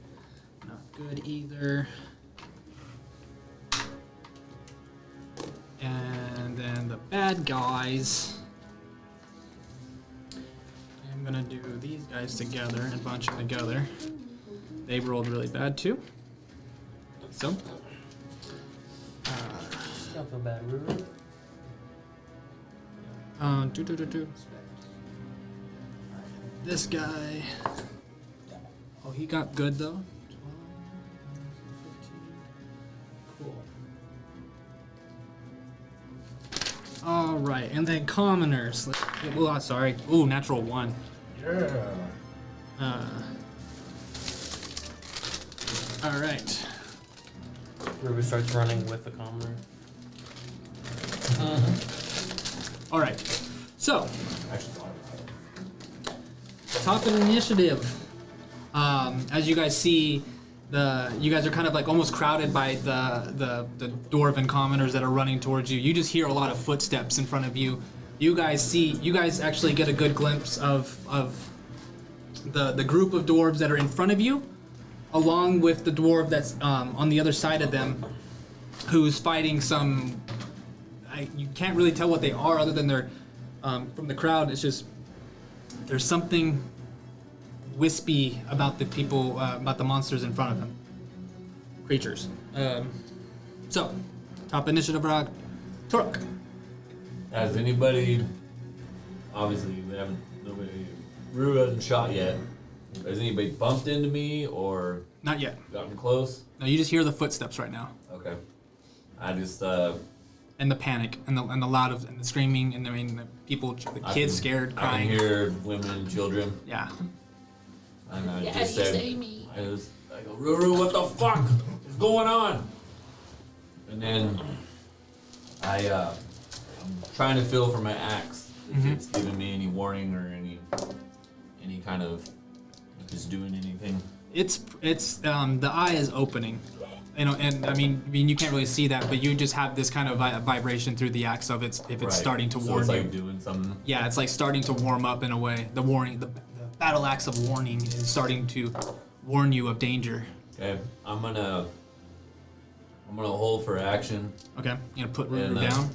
[SPEAKER 1] not good either. And then the bad guys. I'm gonna do these guys together and bunch them together. They rolled really bad too. So,
[SPEAKER 4] Don't feel bad, Ruru.
[SPEAKER 1] This guy. Oh, he got good though. 12, 15. Cool. All right, and then commoners. Well, sorry. Ooh, natural 1.
[SPEAKER 3] Yeah.
[SPEAKER 1] All right.
[SPEAKER 4] Ruru starts running with the commoner.
[SPEAKER 1] All right. So,
[SPEAKER 3] Actually,
[SPEAKER 1] top of the initiative. As you guys see, you guys are kind of like almost crowded by the dwarven commoners that are running towards you. You just hear a lot of footsteps in front of you. You guys actually get a good glimpse of the group of dwarves that are in front of you, along with the dwarf that's on the other side of them, who's fighting some. You can't really tell what they are other than they're from the crowd. It's just there's something wispy about the people, about the monsters in front of him. Creatures. So, top initiative rock, Turok.
[SPEAKER 2] Has anybody? Obviously, nobody. Ruru hasn't shot yet. Has anybody bumped into me or
[SPEAKER 1] Not yet.
[SPEAKER 2] gotten close?
[SPEAKER 1] No, you just hear the footsteps right now,
[SPEAKER 2] Okay. I just
[SPEAKER 1] and the panic, and the loud of, and the screaming, and the people, the kids scared,
[SPEAKER 2] I
[SPEAKER 1] crying.
[SPEAKER 2] can hear women and children,
[SPEAKER 1] Yeah.
[SPEAKER 2] and I
[SPEAKER 5] Daddy,
[SPEAKER 2] just said,
[SPEAKER 5] save me.
[SPEAKER 2] I go, Ruru, what the fuck is going on? And then I'm trying to feel for my axe if it's giving me any warning or any kind of if it's doing anything.
[SPEAKER 1] It's the eye is opening, and I mean you can't really see that, but you just have this kind of vibration through the axe of it's
[SPEAKER 2] Right.
[SPEAKER 1] starting to
[SPEAKER 2] So
[SPEAKER 1] warn
[SPEAKER 2] it's
[SPEAKER 1] you.
[SPEAKER 2] like doing something.
[SPEAKER 1] Yeah, it's like starting to warm up in a way. The warning, the battle axe of warning is starting to warn you of danger.
[SPEAKER 2] Okay, I'm gonna hold for action.
[SPEAKER 1] Okay, you gonna put Ruru
[SPEAKER 2] And,
[SPEAKER 1] down?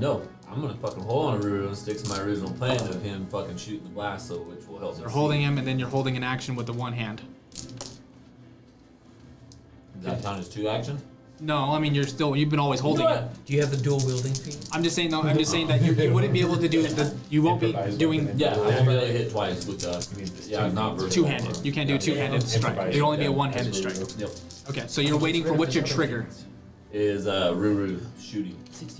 [SPEAKER 2] No. I'm gonna fucking hold on to Ruru and stick to my original plan of him fucking shooting the blast, so which will help me.
[SPEAKER 1] You're holding him, and then you're holding an action with the one hand.
[SPEAKER 2] Does that count as 2 action?
[SPEAKER 1] No, I mean you've been always holding it.
[SPEAKER 4] Do you have the dual wielding feat?
[SPEAKER 1] I'm just saying though. I'm just saying that you wouldn't be able to do the. You won't be doing
[SPEAKER 2] Yeah, I won't be able to hit twice with not vertical.
[SPEAKER 1] two-handed. You can't do a two-handed strike. It'd only be a one-handed strike.
[SPEAKER 2] Yep.
[SPEAKER 1] Okay, so you're waiting for what's your trigger?
[SPEAKER 2] Is Ruru shooting?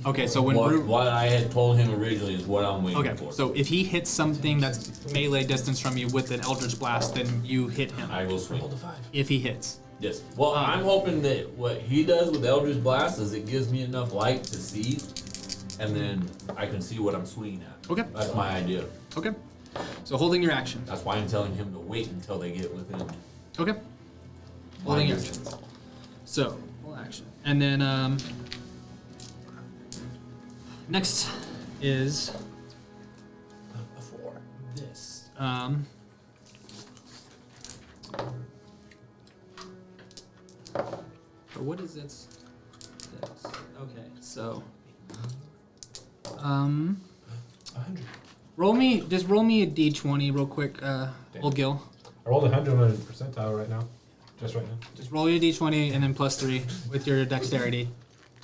[SPEAKER 1] Okay, so when
[SPEAKER 2] What,
[SPEAKER 1] Ruru.
[SPEAKER 2] what I had told him originally is what I'm waiting
[SPEAKER 1] Okay,
[SPEAKER 2] for.
[SPEAKER 1] so if he hits something that's melee distance from you with an Eldritch Blast, then you hit him.
[SPEAKER 2] I will swing.
[SPEAKER 1] If he hits.
[SPEAKER 2] Yes. Well, I'm hoping that what he does with Eldritch Blast is it gives me enough light to see, and then I can see what I'm swinging at.
[SPEAKER 1] Okay.
[SPEAKER 2] That's my idea.
[SPEAKER 1] Okay. So holding your action.
[SPEAKER 2] That's why I'm telling him to wait until they get within.
[SPEAKER 1] Okay. Holding your
[SPEAKER 2] distance.
[SPEAKER 1] action. So, full action. And then, next is this. Or what is this? This. Okay, so, roll me a d20 real quick, old Gil.
[SPEAKER 3] I rolled 100 on a percentile right now. Just right now.
[SPEAKER 1] Just roll your d20 and then +3 with your dexterity.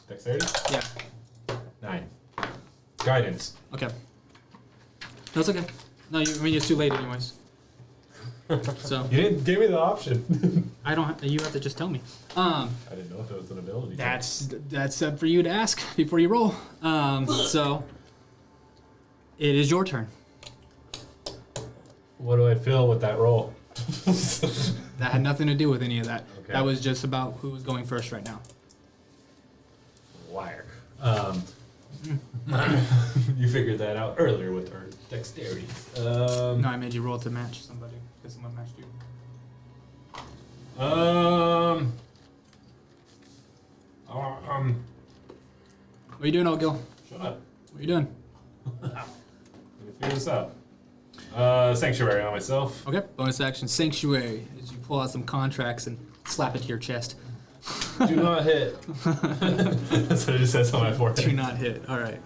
[SPEAKER 3] Dexterity?
[SPEAKER 1] Yeah.
[SPEAKER 3] 9. Guidance.
[SPEAKER 1] Okay. That's okay. No, I mean it's too late anyways. So
[SPEAKER 3] You didn't give me the option.
[SPEAKER 1] I don't. You have to just tell me.
[SPEAKER 3] I didn't know if it was an ability.
[SPEAKER 1] That's up for you to ask before you roll. So it is your turn.
[SPEAKER 3] What do I feel with that roll?
[SPEAKER 1] That had nothing to do with any of that.
[SPEAKER 3] Okay.
[SPEAKER 1] That was just about who was going first right now.
[SPEAKER 3] Liar. You figured that out earlier with our dexterity.
[SPEAKER 1] No, I made you roll to match somebody because someone matched you.
[SPEAKER 3] What
[SPEAKER 1] What are you doing, old Gil?
[SPEAKER 3] Shut up.
[SPEAKER 1] What are you doing?
[SPEAKER 3] Let me figure this out. Sanctuary on myself.
[SPEAKER 1] Okay. Bonus action, Sanctuary. As you pull out some contracts and slap it to your chest.
[SPEAKER 3] Do not hit. That's what it just says on my forehead.
[SPEAKER 1] Do not hit. All right.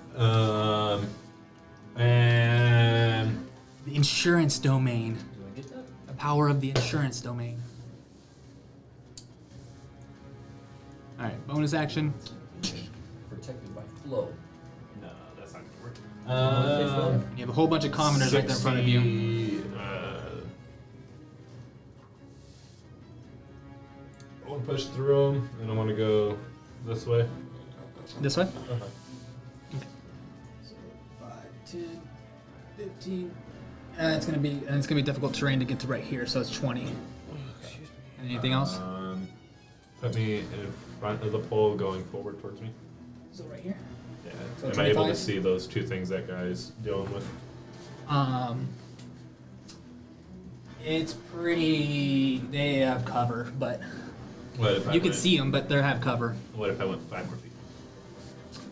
[SPEAKER 3] And
[SPEAKER 1] The insurance domain.
[SPEAKER 3] do I get that?
[SPEAKER 1] A power of the insurance domain. All right, bonus action.
[SPEAKER 2] Protected by flow.
[SPEAKER 3] No, that's not gonna work.
[SPEAKER 1] You have a whole bunch of commoners right there in front of you.
[SPEAKER 3] 60, I want to push through them, and I want to go this way.
[SPEAKER 1] This way.
[SPEAKER 3] Uh-huh.
[SPEAKER 1] So 5, 10, 15. It's gonna be difficult terrain to get to right here, so it's 20. And anything else?
[SPEAKER 3] Put me in front of the pole, going forward towards me.
[SPEAKER 1] So right here.
[SPEAKER 3] Yeah.
[SPEAKER 1] So
[SPEAKER 3] Am I able to
[SPEAKER 1] 25?
[SPEAKER 3] see those two things that guy's dealing with?
[SPEAKER 1] It's pretty. They have cover, but
[SPEAKER 3] What if I
[SPEAKER 1] you can
[SPEAKER 3] went-
[SPEAKER 1] see them, but they have cover.
[SPEAKER 3] What if I went 5 more feet?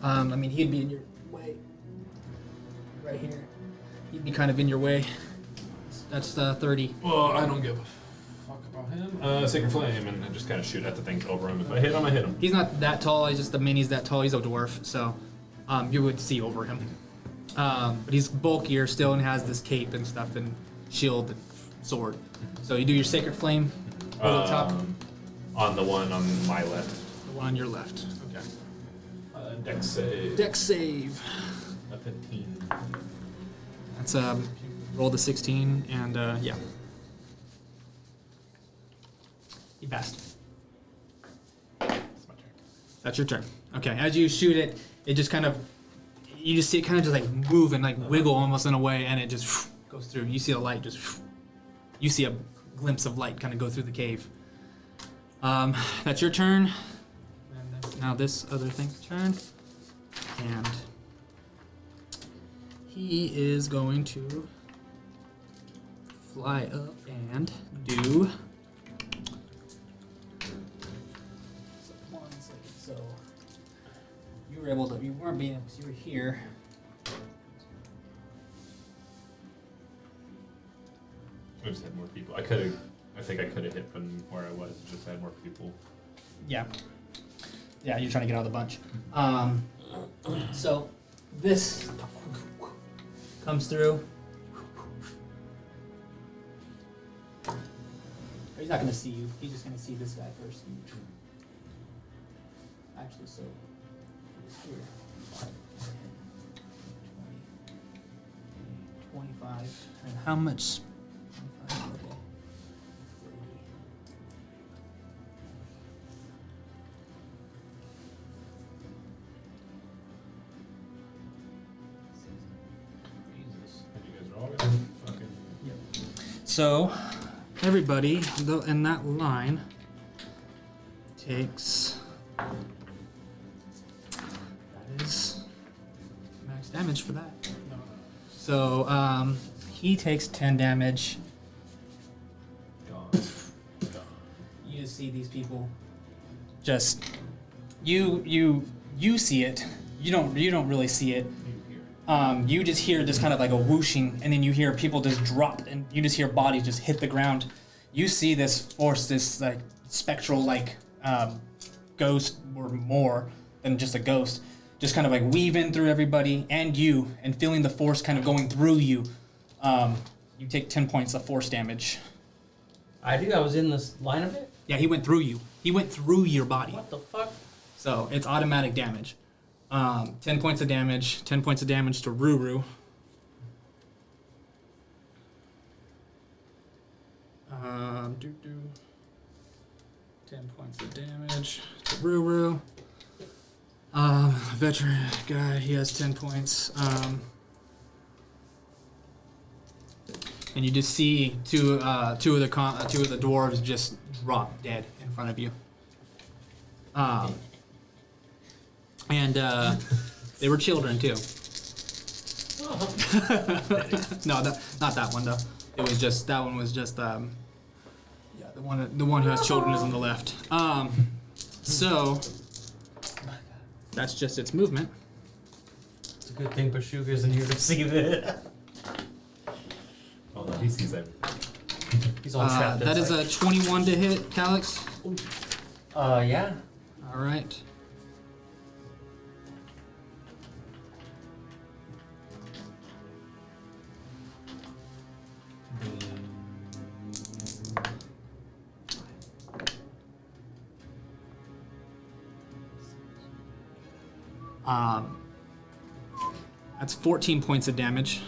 [SPEAKER 1] I mean, he'd be in your way. Right here. He'd be kind of in your way. That's 30.
[SPEAKER 3] Well, I don't give a fuck about him. Sacred Flame, and I just kind of shoot at the things over him. If I hit him, I hit him.
[SPEAKER 1] He's not that tall. He's just the mini's that tall. He's a dwarf, so you would see over him. But he's bulkier still and has this cape and stuff and shield and sword. So you do your Sacred Flame over the top.
[SPEAKER 3] On the one on my left.
[SPEAKER 1] The one on your left.
[SPEAKER 3] Okay. Dex save.
[SPEAKER 1] Dex save.
[SPEAKER 3] A 15.
[SPEAKER 1] That's roll the 16 and yeah. You passed.
[SPEAKER 3] That's my turn.
[SPEAKER 1] That's your turn. Okay, as you shoot it, it just kind of, you just see it kind of just like move and like wiggle almost in a way, and it just goes through. You see a light just, you see a glimpse of light kind of go through the cave. That's your turn. And that's now this other thing's turn. And he is going to fly up and do. So 1 second. So you were able to. You weren't being able because you were here.
[SPEAKER 3] I just had more people. I could have. I think I could have hit from where I was. Just had more people.
[SPEAKER 1] Yeah. Yeah, you're trying to get out of the bunch. So this comes through. He's not going to see you. He's just going to see this guy first. Actually, so he's here. 20, 25. And how much? 25, okay. 30.
[SPEAKER 3] Jesus. And you guys are all gonna fucking.
[SPEAKER 1] So, everybody in that line takes. That is max damage for that. So, he takes 10 damage.
[SPEAKER 3] Gone.
[SPEAKER 1] You just see these people. Just you see it. You don't really see it. You just hear this kind of like a whooshing, and then you hear people just drop, and you just hear bodies just hit the ground. You see this force, this like spectral like ghost or more than just a ghost, just kind of like weaving through everybody and you, and feeling the force kind of going through you. You take 10 points of force damage.
[SPEAKER 4] I think I was in this line of it.
[SPEAKER 1] Yeah, he went through you. He went through your body.
[SPEAKER 4] What the fuck?
[SPEAKER 1] So it's automatic damage. 10 points of damage. 10 points of damage to Ruru. 10 points of damage to Ruru. Veteran guy, he has 10 points. And you just see two of the dwarves just drop dead in front of you. And they were children too. No, not that one though. It was just that one was just yeah, the one who has children is on the left. So that's just its movement.
[SPEAKER 4] It's a good thing Pashuga's isn't here to see that.
[SPEAKER 3] Oh no, he sees everything.
[SPEAKER 4] He's all trapped.
[SPEAKER 1] That is a 21 to hit, Calyx.
[SPEAKER 4] Yeah.
[SPEAKER 1] All right. That's 14 points of damage.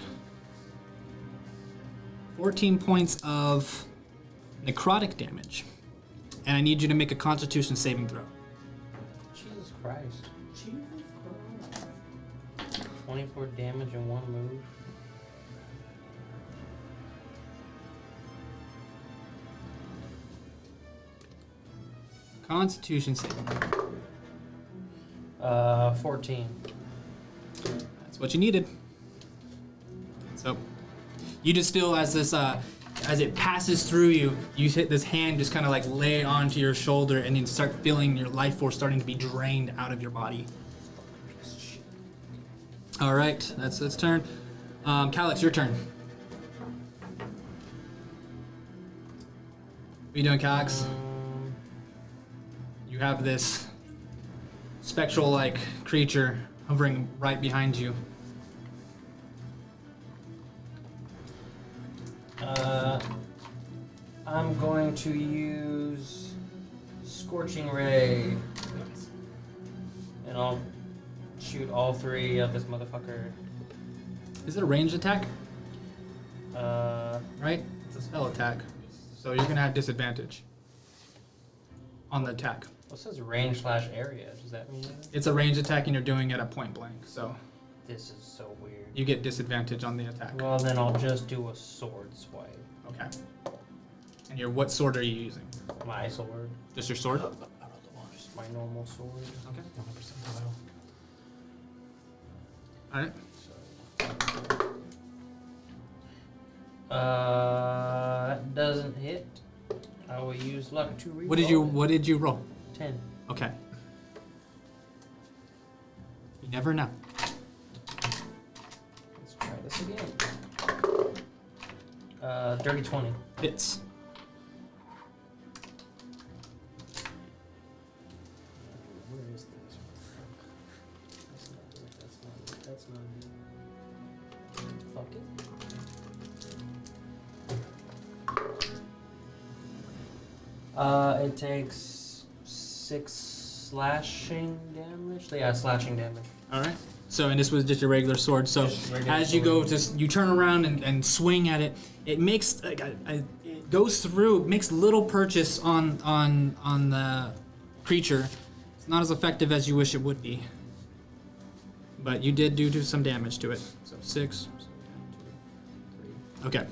[SPEAKER 1] 14 points of necrotic damage. And I need you to make a Constitution saving throw.
[SPEAKER 4] Jesus Christ. Jesus Christ. 24 damage in one move.
[SPEAKER 1] Constitution saving throw.
[SPEAKER 4] 14.
[SPEAKER 1] That's what you needed. So, you just feel as this, as it passes through you, you hit this hand just kind of like lay onto your shoulder, and you start feeling your life force starting to be drained out of your body. All right, that's its turn. Calyx, your turn. What are you doing, Calyx? You have this spectral-like creature hovering right behind you.
[SPEAKER 4] I'm going to use Scorching Ray. And I'll shoot all three of this motherfucker.
[SPEAKER 1] Is it a ranged attack?
[SPEAKER 4] Right?
[SPEAKER 1] It's a spell attack. So you're gonna have disadvantage on the attack.
[SPEAKER 4] What says range/area? Does that mean anything?
[SPEAKER 1] It's a ranged attack and you're doing it at point blank, so
[SPEAKER 4] This is so weird.
[SPEAKER 1] you get disadvantage on the attack.
[SPEAKER 4] Well, then I'll just do a sword swipe.
[SPEAKER 1] Okay. And what sword are you using?
[SPEAKER 4] My sword.
[SPEAKER 1] Just your sword?
[SPEAKER 4] Just my normal sword.
[SPEAKER 1] Okay. Alright.
[SPEAKER 4] That doesn't hit. I will use luck to reroll.
[SPEAKER 1] What did you roll?
[SPEAKER 4] 10.
[SPEAKER 1] Okay. You never know.
[SPEAKER 4] Let's try this again. Dirty 20.
[SPEAKER 1] Hits.
[SPEAKER 4] Where is this? That's not it. Fuck it. It takes 6 slashing damage. Yeah, slashing damage.
[SPEAKER 1] Alright. So, and this was just your regular sword. So,
[SPEAKER 4] Just regular
[SPEAKER 1] as you
[SPEAKER 4] sword.
[SPEAKER 1] go, you turn around and swing at it. It makes it goes through, makes little purchase on the creature. It's not as effective as you wish it would be, but you did do some damage to it. So 6. Okay.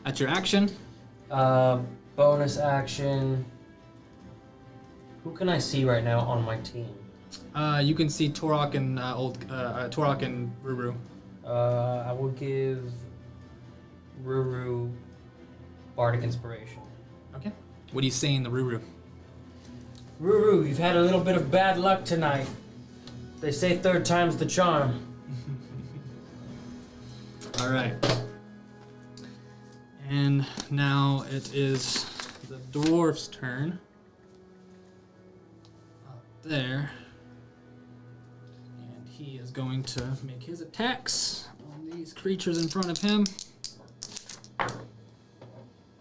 [SPEAKER 1] That's your action.
[SPEAKER 4] Bonus action. Who can I see right now on my team?
[SPEAKER 1] You can see Torok and Torok and Ruru.
[SPEAKER 4] I will give Ruru Bardic Inspiration.
[SPEAKER 1] Okay. What are you saying to Ruru?
[SPEAKER 4] Ruru, you've had a little bit of bad luck tonight. They say third time's the charm.
[SPEAKER 1] All right. And now it is the dwarf's turn. Up there. And he is going to make his attacks on these creatures in front of him.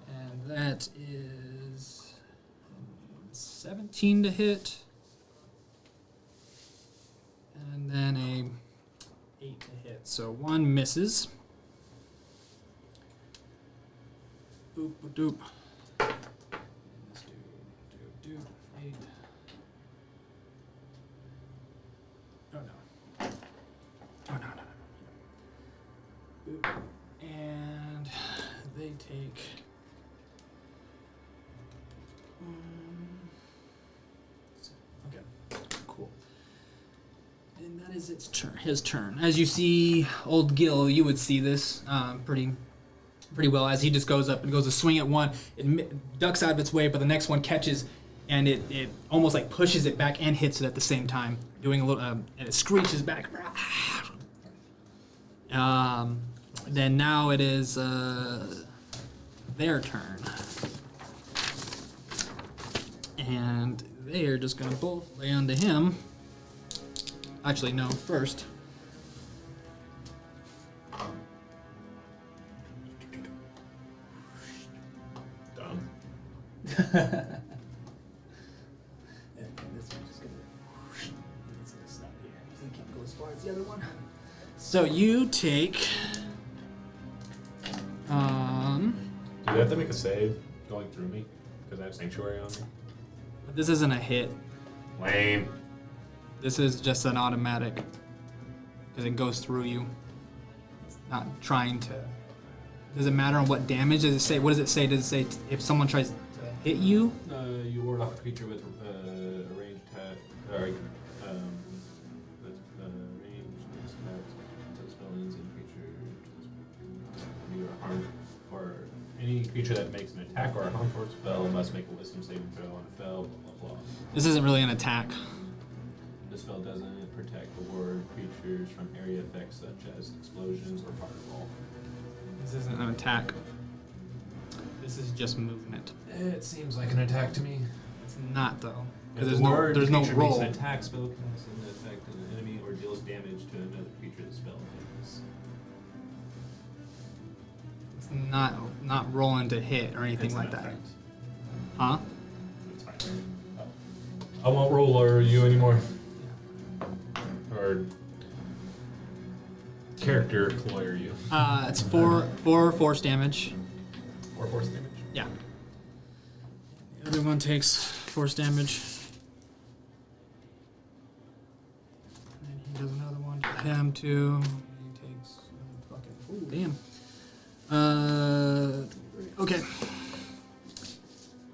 [SPEAKER 1] And that is 17 to hit. And then a 8 to hit. So one misses. Boop, boop, doop. Let's do 8. Oh no. Oh no. Boop. And they take. Okay. Cool. And that is its turn. His turn. As you see, old Gil, you would see this pretty well as he just goes up and goes to swing at one. It ducks out of its way, but the next one catches, and it almost like pushes it back and hits it at the same time, doing a little, and it screeches back. Then now it is their turn, and they are just gonna both lay onto him. Actually, no. First. And this one's just gonna. It's gonna Where's the other one? So you take.
[SPEAKER 3] Do they have to make a save going through me? Because I have Sanctuary on me?
[SPEAKER 1] This isn't a hit.
[SPEAKER 3] Lame.
[SPEAKER 1] This is just an automatic. Because it goes through you. It's not trying to. Does it matter on what damage? Does it say? What does it say? Does it say if someone tries to hit you?
[SPEAKER 3] You ward off a creature with a ranged attack. With ranged attack. So the spell ends and creature. You are harmed. Or any creature that makes an attack or a harm for spell must make a wisdom saving throw on a spell. Blah, blah, blah.
[SPEAKER 1] This isn't really an attack.
[SPEAKER 3] The spell doesn't protect the ward creatures from area effects such as explosions or fireball.
[SPEAKER 1] This isn't an attack. This is just movement.
[SPEAKER 3] It seems like an attack to me.
[SPEAKER 1] It's not though.
[SPEAKER 3] If
[SPEAKER 1] Because
[SPEAKER 3] the
[SPEAKER 1] there's no
[SPEAKER 3] creature
[SPEAKER 1] roll.
[SPEAKER 3] makes an attack spell casts an effect on an enemy or deals damage to another creature the spell hits.
[SPEAKER 1] It's not rolling to hit or anything
[SPEAKER 3] It's an
[SPEAKER 1] like that.
[SPEAKER 3] effect.
[SPEAKER 1] Huh?
[SPEAKER 3] It's fine. I won't roll or you anymore. Or character lawyer you.
[SPEAKER 1] It's four force damage.
[SPEAKER 3] Or force damage.
[SPEAKER 1] Yeah. The other one takes force damage. And he does another one to him too. He takes fucking. Ooh, damn. Okay.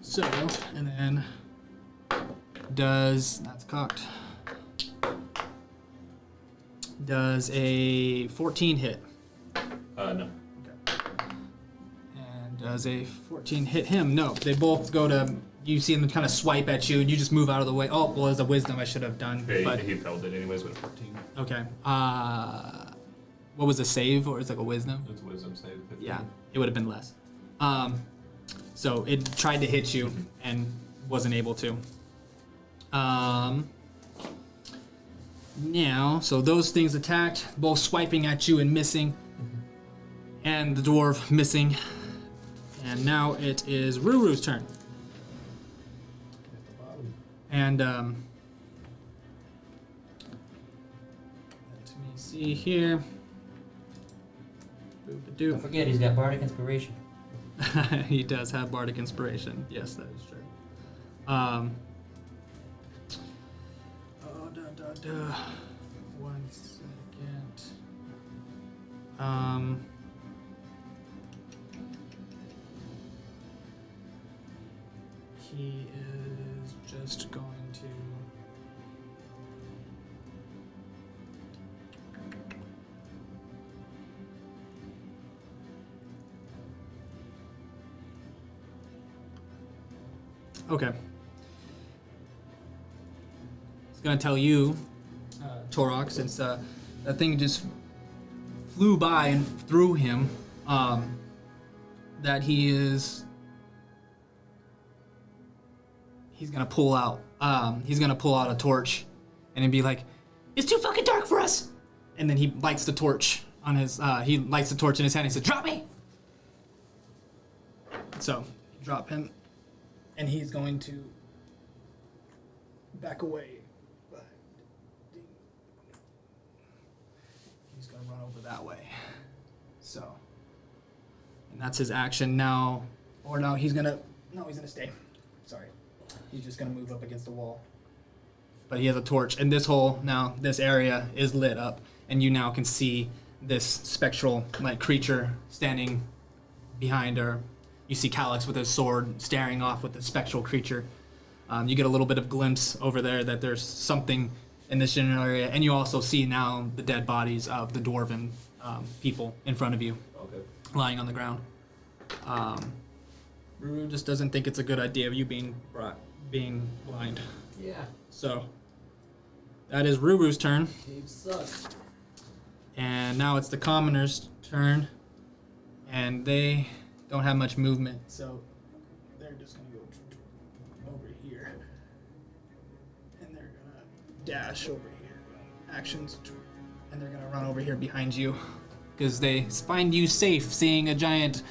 [SPEAKER 1] So, and then that's cocked. Does a 14 hit?
[SPEAKER 3] No.
[SPEAKER 1] Okay. And does a 14 hit him? No. They both go to. You see them kind of swipe at you, and you just move out of the way. Oh, well, as a wisdom, I should have done. But
[SPEAKER 3] He failed it anyways with a 14.
[SPEAKER 1] okay. What was the save, or it's like a wisdom?
[SPEAKER 3] It's a wisdom save. 15.
[SPEAKER 1] Yeah, it would have been less. So it tried to hit you and wasn't able to. Now, so those things attacked, both swiping at you and missing, and the dwarf missing. And now it is Ruru's turn. And let me see here. Boop-a-doop.
[SPEAKER 4] Don't forget, he's got Bardic Inspiration.
[SPEAKER 1] He does have Bardic Inspiration. Yes, that is true. One second. He is just going to. Okay. He's gonna tell you, Torok, since that thing just flew by and through him, that he's gonna pull out. He's gonna pull out a torch, and then be like, "It's too fucking dark for us." And then he lights the torch on his. He lights the torch in his hand. And he says, "Drop me." So drop him. And he's going to back away. But he's going to run over that way. So, and that's his action now. Or no, he's going to stay. Sorry. He's just going to move up against the wall. But he has a torch. And this this area is lit up. And you now can see this spectral creature standing behind her. You see Calyx with his sword staring off with the spectral creature. You get a little bit of glimpse over there that there's something in this general area, and you also see now the dead bodies of the dwarven people in front of you, lying on the ground. Ruru just doesn't think it's a good idea of you being blind.
[SPEAKER 2] Yeah.
[SPEAKER 1] So that is Ruru's turn,
[SPEAKER 2] Gabe sucks.
[SPEAKER 1] and now it's the commoner's turn, and they don't have much movement, so they're just gonna go over here, and they're gonna dash over here, actions, and they're gonna run over here behind you, because they find you safe, seeing a giant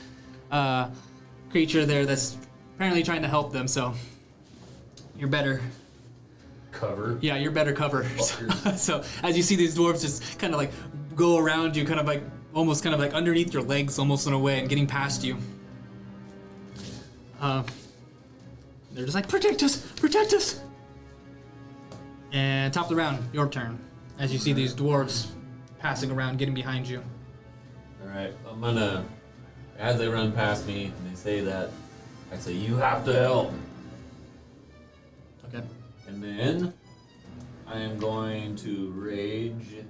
[SPEAKER 1] creature there that's apparently trying to help them. So you're better
[SPEAKER 2] Cover.
[SPEAKER 1] Yeah, you're better cover. So as you see these dwarves just kind of like go around you, kind of like almost kind of like underneath your legs, almost in a way, and getting past you. They're just like, protect us, protect us. And top of the round, your turn. As you see these dwarves passing around, getting behind you.
[SPEAKER 2] Alright, I'm gonna, as they run past me and they say that, I say, you have to help.
[SPEAKER 1] Okay.
[SPEAKER 2] And then I am going to rage.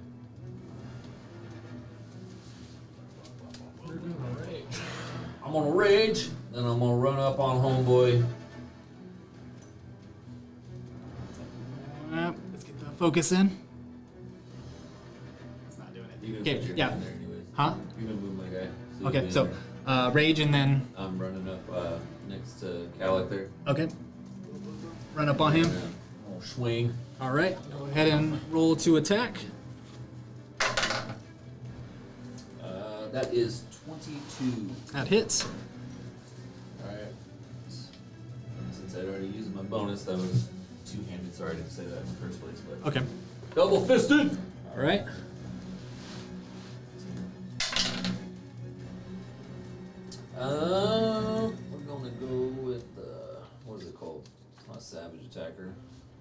[SPEAKER 2] I'm gonna rage, then I'm gonna run up on homeboy.
[SPEAKER 1] Let's get the focus in. It's not doing it.
[SPEAKER 2] You can
[SPEAKER 1] Okay,
[SPEAKER 2] put your
[SPEAKER 1] yeah.
[SPEAKER 2] hand there anyways.
[SPEAKER 1] Huh?
[SPEAKER 2] You can move my guy.
[SPEAKER 1] Okay, so rage and then
[SPEAKER 2] I'm running up next to Calic there.
[SPEAKER 1] okay. Run up on him.
[SPEAKER 2] I'll swing.
[SPEAKER 1] All right. Go ahead and roll to attack.
[SPEAKER 2] That is 22.
[SPEAKER 1] That hits.
[SPEAKER 2] Alright. Since I'd already used my bonus, that was two-handed. Sorry, I didn't say that in the first place, but
[SPEAKER 1] Okay.
[SPEAKER 2] double fisted.
[SPEAKER 1] All right.
[SPEAKER 2] We're gonna go with what is it called? It's not Savage Attacker,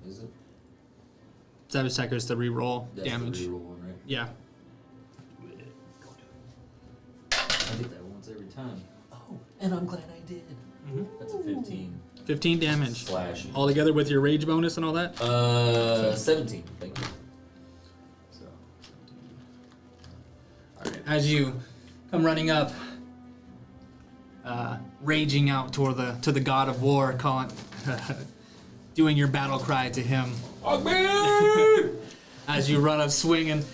[SPEAKER 2] is it?
[SPEAKER 1] Savage attacker is the reroll
[SPEAKER 2] That's
[SPEAKER 1] damage.
[SPEAKER 2] the reroll one, right?
[SPEAKER 1] Yeah.
[SPEAKER 2] I get that once every time. Oh, and I'm glad I did. That's a 15.
[SPEAKER 1] 15 damage.
[SPEAKER 2] Slash.
[SPEAKER 1] All together with your rage bonus and all that.
[SPEAKER 2] 17. Thank you.
[SPEAKER 1] So. All right. As you come running up, raging out toward to the god of war, calling, doing your battle cry to him. As you run up swinging,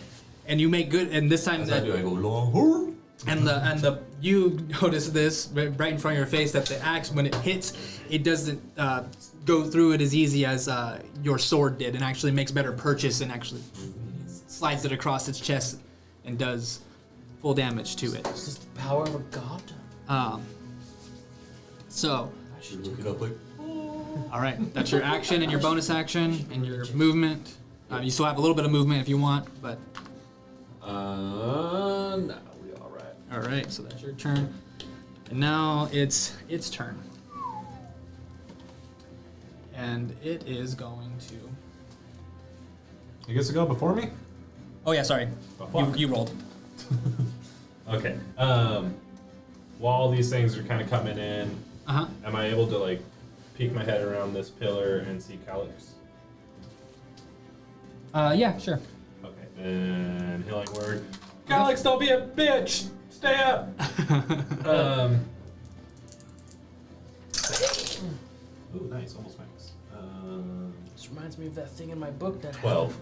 [SPEAKER 1] and you make good. And this time,
[SPEAKER 2] As I do, I go long.
[SPEAKER 1] and the you notice this right in front of your face that the axe, when it hits, it doesn't go through it as easy as your sword did, and actually makes better purchase and actually slides it across its chest and does full damage to it.
[SPEAKER 4] This is the power of a god.
[SPEAKER 1] So,
[SPEAKER 2] I should look it up like.
[SPEAKER 1] all right, that's your action and your bonus action and your movement. You still have a little bit of movement if you want, but
[SPEAKER 2] No, we all right.
[SPEAKER 1] all right. So that's your turn, and now it's its turn, and it is going to.
[SPEAKER 3] You gets to go before me?
[SPEAKER 1] Oh yeah, sorry. You rolled.
[SPEAKER 3] Okay. While these things are kind of coming in,
[SPEAKER 1] Uh huh.
[SPEAKER 3] am I able to like peek my head around this pillar and see Calyx?
[SPEAKER 1] Yeah, sure.
[SPEAKER 3] Okay. And healing word. Calyx, don't be a bitch. Stay up. Ooh, nice, almost max.
[SPEAKER 4] This reminds me of that thing in my book that
[SPEAKER 3] 12.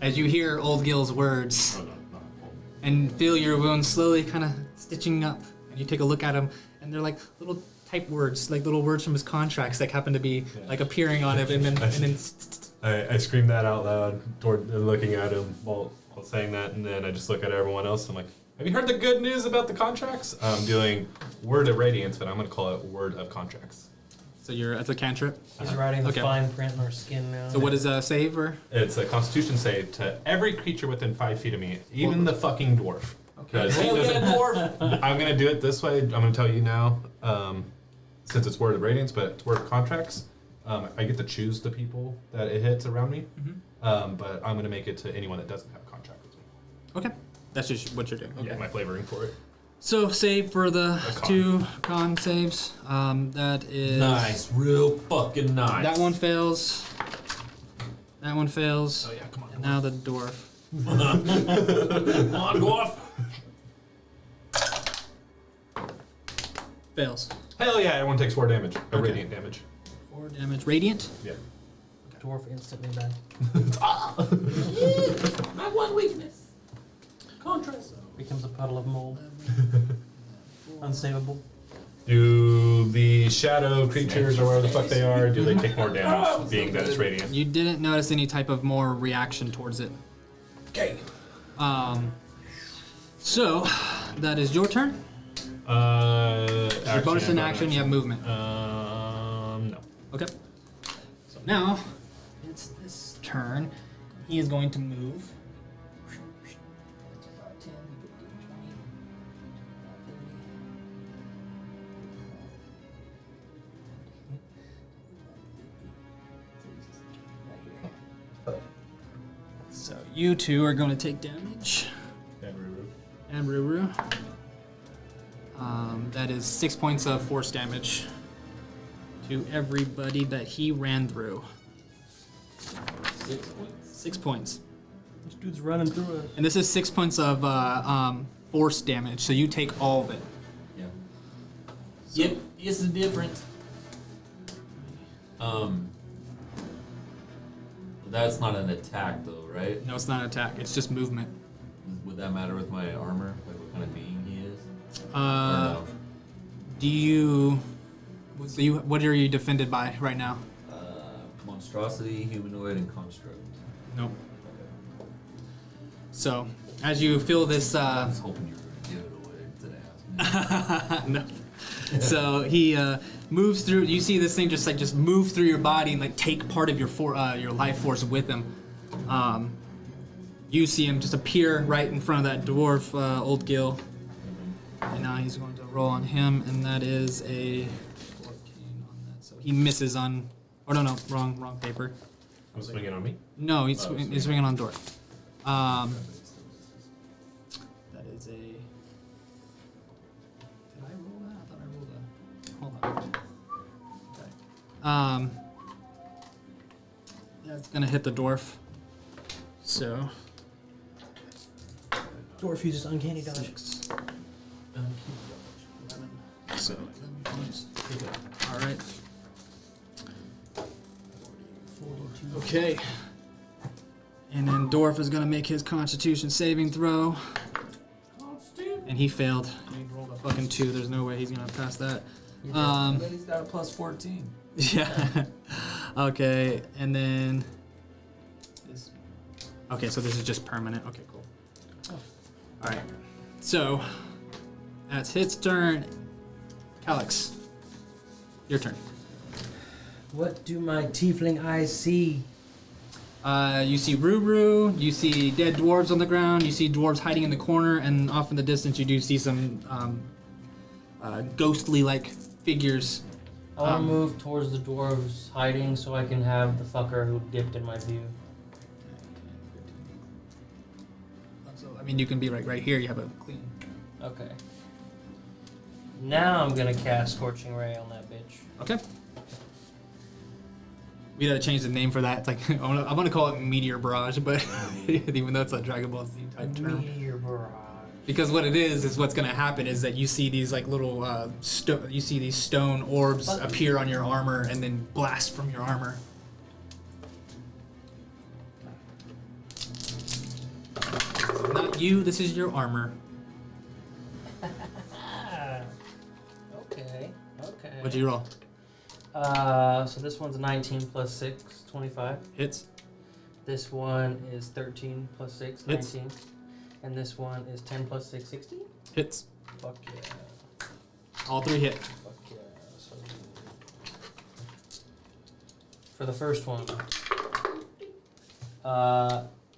[SPEAKER 1] As you hear Old Gil's words
[SPEAKER 3] Oh, no, not
[SPEAKER 1] and feel your wounds slowly kind of stitching up, and you take a look at him, and they're like little type words, like little words from his contracts that happen to be like appearing on it, and then
[SPEAKER 3] I screamed that out loud toward looking at him while saying that, and then I just look at everyone else. I'm like, have you heard the good news about the contracts? I'm doing Word of Radiance, but I'm going to call it Word of Contracts.
[SPEAKER 1] So it's a cantrip.
[SPEAKER 4] he's writing the
[SPEAKER 1] Okay.
[SPEAKER 4] fine print in our skin now.
[SPEAKER 1] So what is a save or?
[SPEAKER 3] It's a Constitution save to every creature within 5 feet of me, even the fucking dwarf. Because he
[SPEAKER 2] Hell yeah,
[SPEAKER 3] doesn't.
[SPEAKER 2] dwarf!
[SPEAKER 3] I'm going to do it this way. I'm going to tell you now, since it's Word of Radiance, but it's Word of Contracts. I get to choose the people that it hits around me, but I'm going to make it to anyone that doesn't have a contract with me.
[SPEAKER 1] Okay, that's just what you're doing. Okay.
[SPEAKER 3] Yeah, my flavoring for it.
[SPEAKER 1] So save for the
[SPEAKER 3] con.
[SPEAKER 1] 2 con saves. That is
[SPEAKER 2] Nice, real fucking nice.
[SPEAKER 1] That one fails. That one fails.
[SPEAKER 3] Oh yeah, come on.
[SPEAKER 1] And now the dwarf.
[SPEAKER 2] Come on, dwarf!
[SPEAKER 1] Fails.
[SPEAKER 3] Hell yeah, everyone takes 4 damage. Or
[SPEAKER 1] Okay.
[SPEAKER 3] radiant damage.
[SPEAKER 1] 4 damage. Radiant.
[SPEAKER 3] Yeah.
[SPEAKER 4] Dwarf instantly dead.
[SPEAKER 2] My one weakness. Contrast.
[SPEAKER 4] Becomes a puddle of mold. Unsavable.
[SPEAKER 3] Do the shadow creatures or whatever the fuck they are, do they take more damage, being that it's radiant?
[SPEAKER 1] You didn't notice any type of more reaction towards it.
[SPEAKER 2] Okay.
[SPEAKER 1] So that is your turn.
[SPEAKER 3] Your
[SPEAKER 1] Your bonus in action, you have movement.
[SPEAKER 3] No.
[SPEAKER 1] Okay. now it's this turn. He is going to move. 10, 15, 20, 30. So you two are going to take damage. And Ruru. That is 6 points of force damage to everybody that he ran through.
[SPEAKER 2] 6 points.
[SPEAKER 1] 6 points.
[SPEAKER 4] This dude's running through us.
[SPEAKER 1] And this is 6 points of force damage, so you take all of it.
[SPEAKER 2] Yeah. Yep, it's the difference. That's not an attack though, right?
[SPEAKER 1] No, it's not an attack. It's just movement.
[SPEAKER 2] Would that matter with my armor? Like what kind of being he is? Or no?
[SPEAKER 1] Do you? So you, what are you defended by right now?
[SPEAKER 2] Monstrosity, humanoid, and construct.
[SPEAKER 1] Nope. So as you feel this,
[SPEAKER 2] I was hoping you were gonna give it away today.
[SPEAKER 1] no. So he moves through. You see this thing just move through your body and like take part of your your life force with him. You see him just appear right in front of that dwarf, Old Gil. And now he's going to roll on him, and that is a 14 on that. So he misses on. Oh no, wrong paper.
[SPEAKER 3] I'm swinging on me.
[SPEAKER 1] No, he's swinging on dwarf. That is a. Did I roll that? I thought I rolled that. Hold on. Okay. That's gonna hit the dwarf. So.
[SPEAKER 4] Dwarf uses uncanny dodge.
[SPEAKER 1] 6. 11. So 11 points. All right. 42. Okay. And then Dwarf is gonna make his Constitution saving throw. And he failed. He rolled a fucking 2. There's no way he's gonna pass that.
[SPEAKER 2] But he's got a plus 14.
[SPEAKER 1] Yeah. Okay. And then. This. Okay, so this is just permanent. Okay, cool. All right. So that's his turn. Calyx, your turn.
[SPEAKER 4] What do my tiefling eyes see?
[SPEAKER 1] You see Ruru, you see dead dwarves on the ground, you see dwarves hiding in the corner, and off in the distance you do see some ghostly-like figures.
[SPEAKER 4] I want to move towards the dwarves hiding so I can have the fucker who dipped in my view.
[SPEAKER 1] So, I mean, you can be right here. You have a clean.
[SPEAKER 4] Okay. Now I'm gonna cast Scorching Ray on that bitch.
[SPEAKER 1] Okay. We gotta change the name for that. It's like I want to call it Meteor Barrage, but even though it's a Dragon Ball Z type term.
[SPEAKER 4] Meteor Barrage.
[SPEAKER 1] Because what it is what's gonna happen is that you see these like little you see these stone orbs appear on your armor and then blast from your armor. Not you. This is your armor.
[SPEAKER 4] Okay.
[SPEAKER 1] What'd you roll?
[SPEAKER 4] So this one's 19 plus 6, 25.
[SPEAKER 1] Hits.
[SPEAKER 4] This one is 13 plus 6,
[SPEAKER 1] Hits.
[SPEAKER 4] 19. And this one is 10 plus 6, 16?
[SPEAKER 1] Hits.
[SPEAKER 4] Fuck yeah.
[SPEAKER 1] All 3 hit.
[SPEAKER 4] Fuck yeah. So for the first one,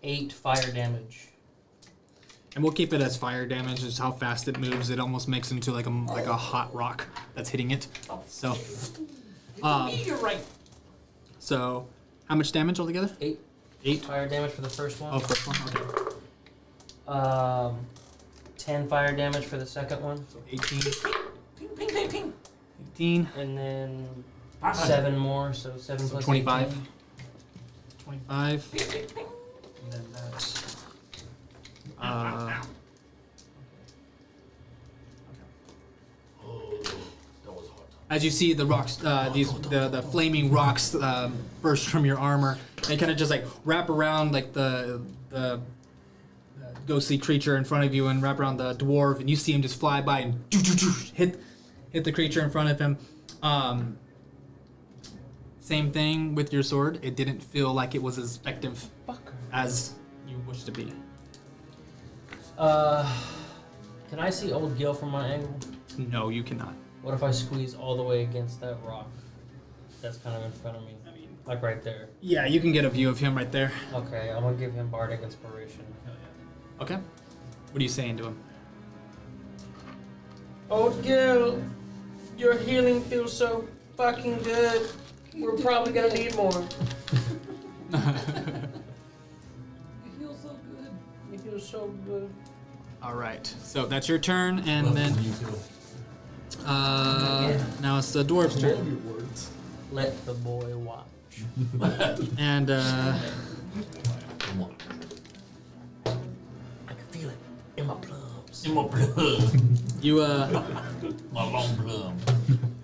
[SPEAKER 4] 8 fire damage.
[SPEAKER 1] And we'll keep it as fire damage. Is how fast it moves. It almost makes it into like a hot rock that's hitting it. So.
[SPEAKER 4] Meteorite.
[SPEAKER 1] So, how much damage altogether?
[SPEAKER 4] 8
[SPEAKER 1] 8.
[SPEAKER 4] fire damage for the first one.
[SPEAKER 1] Oh, first one. Okay.
[SPEAKER 4] 10 fire damage for the second one.
[SPEAKER 1] So 18.
[SPEAKER 2] Ping, ping, ping, ping.
[SPEAKER 1] 18.
[SPEAKER 4] And then 7 more, so 7
[SPEAKER 1] So
[SPEAKER 4] plus
[SPEAKER 1] 25.
[SPEAKER 4] 18.
[SPEAKER 1] 25. And then that's. As you see the rocks, the flaming rocks burst from your armor, and kind of just like wrap around like the ghostly creature in front of you, and wrap around the dwarf, and you see him just fly by and hit the creature in front of him. Same thing with your sword. It didn't feel like it was as effective as you wish to be.
[SPEAKER 4] Can I see Old Gil from my angle?
[SPEAKER 1] No, you cannot.
[SPEAKER 4] What if I squeeze all the way against that rock that's kind of in front of me? Like right there.
[SPEAKER 1] Yeah, you can get a view of him right there.
[SPEAKER 4] Okay, I'm gonna give him Bardic Inspiration.
[SPEAKER 1] Okay. What are you saying to him?
[SPEAKER 4] Old Gil, your healing feels so fucking good. We're probably gonna need more.
[SPEAKER 2] You feel so good.
[SPEAKER 4] You feel so good.
[SPEAKER 1] All right. So that's your turn, and then
[SPEAKER 2] You too.
[SPEAKER 1] now it's the dwarf's turn.
[SPEAKER 2] your words.
[SPEAKER 4] Let the boy watch.
[SPEAKER 1] And
[SPEAKER 2] Come on.
[SPEAKER 4] I can feel it in my plums.
[SPEAKER 2] In my blood.
[SPEAKER 1] you
[SPEAKER 2] My long plum.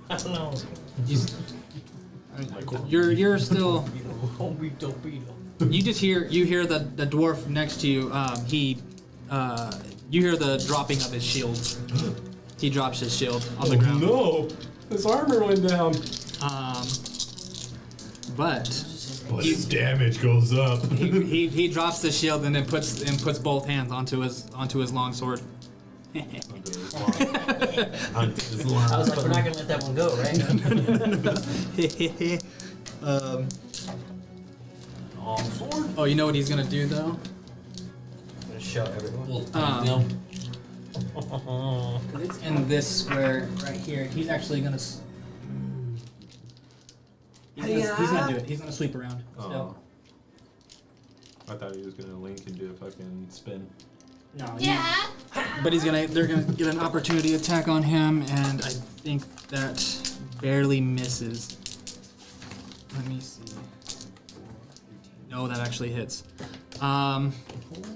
[SPEAKER 4] Hello.
[SPEAKER 1] you're still. You just hear the dwarf next to you. You hear the dropping of his shield. He drops his shield on the ground.
[SPEAKER 3] No, his armor went down.
[SPEAKER 1] But
[SPEAKER 3] But his damage goes up.
[SPEAKER 1] he drops the shield and then puts both hands onto his long sword.
[SPEAKER 4] I was like, we're not gonna let that one go, right?
[SPEAKER 2] Sword.
[SPEAKER 1] Oh, you know what he's gonna do though?
[SPEAKER 4] I'm gonna show everyone.
[SPEAKER 2] Well,
[SPEAKER 1] Cause it's in this square right here. He's actually gonna. He's gonna do it. He's gonna sweep around. Still.
[SPEAKER 3] I thought he was gonna link and do a fucking spin.
[SPEAKER 1] No.
[SPEAKER 5] Yeah.
[SPEAKER 1] But they're gonna get an opportunity attack on him, and I think that barely misses. Let me see. No, that actually hits.
[SPEAKER 4] I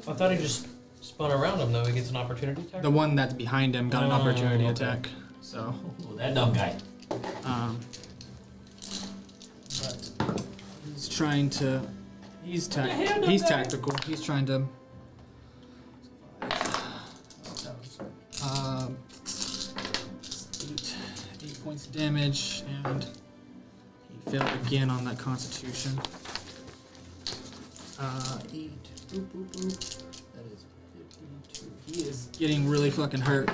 [SPEAKER 4] thought he just spun around him though. He gets an opportunity attack.
[SPEAKER 1] The one that's behind him got an opportunity
[SPEAKER 4] okay.
[SPEAKER 1] attack. So,
[SPEAKER 2] Oh, that dumb guy.
[SPEAKER 1] but he's trying to. He's tactical. He's trying to. 8 points of damage, and he failed again on that Constitution. 8. Boop, boop, boop. That is 52. He is getting really fucking hurt.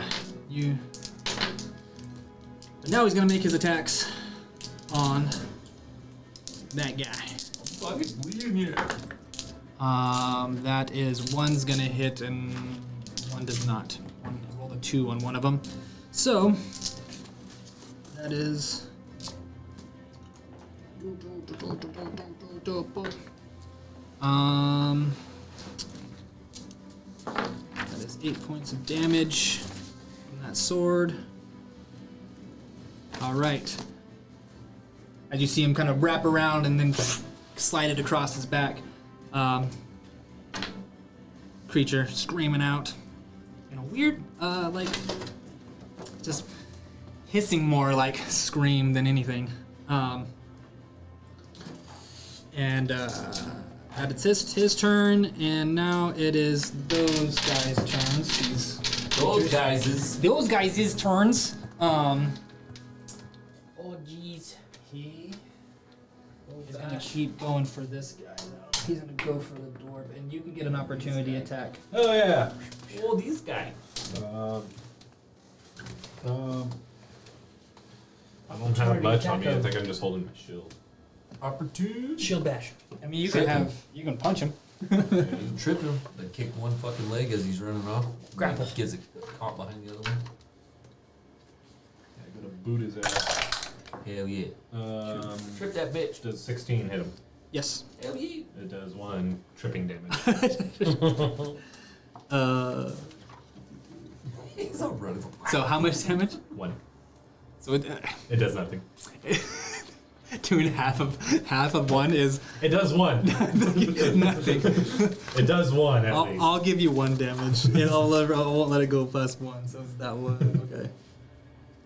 [SPEAKER 1] But now he's gonna make his attacks on that guy.
[SPEAKER 2] Fucking bleeding here.
[SPEAKER 1] That is one's gonna hit and one does not. One rolled a 2 on one of them. So that is that is 8 points of damage from that sword. All right. As you see him kind of wrap around and then slide it across his back. Creature screaming out in a weird, like, just hissing more like scream than anything. That it's his turn, and now it is those guys' turns.
[SPEAKER 2] Those guys'
[SPEAKER 1] turns.
[SPEAKER 4] Oh jeez.
[SPEAKER 1] He is gonna keep going for this guy. Though. He's gonna go for the dwarf, and you can get an opportunity attack.
[SPEAKER 3] Oh yeah.
[SPEAKER 2] Oh, these guys.
[SPEAKER 3] I don't have much on me. I think I'm just holding my shield.
[SPEAKER 2] Opportunity.
[SPEAKER 4] Shield bash.
[SPEAKER 1] I mean, you
[SPEAKER 2] Trip
[SPEAKER 1] can
[SPEAKER 2] him.
[SPEAKER 1] punch him.
[SPEAKER 2] You trip him, then kick one fucking leg as he's running off.
[SPEAKER 4] Grapple.
[SPEAKER 2] Gets it caught behind the other one.
[SPEAKER 3] Yeah, I'm gonna boot his ass.
[SPEAKER 2] Hell yeah. Trip that bitch.
[SPEAKER 3] Does 16 hit him?
[SPEAKER 1] Yes.
[SPEAKER 2] Hell yeah.
[SPEAKER 3] It does 1 tripping damage.
[SPEAKER 2] He's all running.
[SPEAKER 1] So how much damage?
[SPEAKER 3] 1.
[SPEAKER 1] So it,
[SPEAKER 3] It does nothing.
[SPEAKER 1] 2.5 of 1 is
[SPEAKER 3] It does 1.
[SPEAKER 1] nothing.
[SPEAKER 3] It does 1 at least.
[SPEAKER 1] I'll give you 1 damage, and I won't let it go past 1. So it's that one. Okay.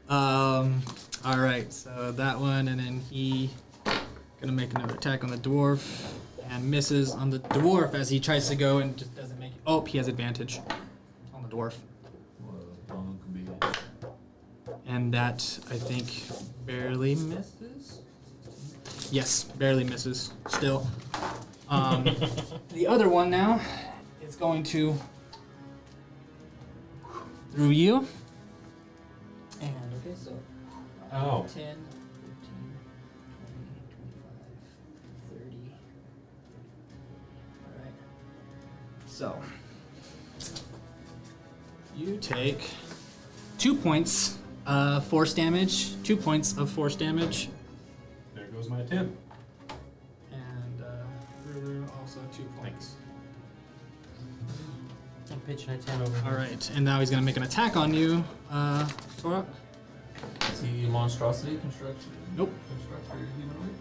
[SPEAKER 1] All right. So that one, and then he gonna make another attack on the dwarf, and misses on the dwarf as he tries to go and just doesn't make it. Oh, he has advantage on the dwarf, and that I think barely misses. Yes, barely misses. Still. The other one now is going to through you. And okay, so
[SPEAKER 3] Ow.
[SPEAKER 1] 10, 15, 20, 25, So you take 2 points force damage. 2 points of force damage.
[SPEAKER 3] There goes my attempt.
[SPEAKER 1] And Ruru also 2 points.
[SPEAKER 4] I'm pitching a 10 over here.
[SPEAKER 1] All right, and now he's gonna make an attack on you, Torok.
[SPEAKER 2] Is he monstrosity construction?
[SPEAKER 1] Nope.
[SPEAKER 2] Constructor humanoid?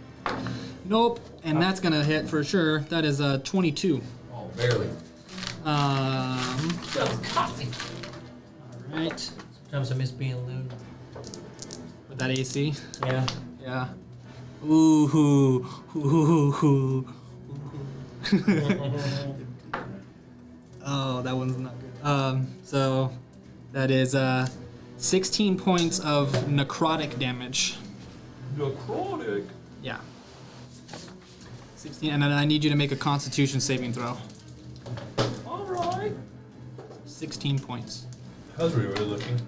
[SPEAKER 1] Nope, and that's gonna hit for sure. That is 22.
[SPEAKER 2] Oh, barely.
[SPEAKER 1] Just coffee. All right,
[SPEAKER 4] Sometimes I miss being lewd.
[SPEAKER 1] with that AC.
[SPEAKER 4] Yeah.
[SPEAKER 1] Yeah. Ooh hoo hoo hoo. Oh, that one's not good. So that is 16 points of necrotic damage.
[SPEAKER 3] Necrotic.
[SPEAKER 1] Yeah. 16, and then I need you to make a Constitution saving throw.
[SPEAKER 3] All right.
[SPEAKER 1] 16 points.
[SPEAKER 3] How's Ruru looking?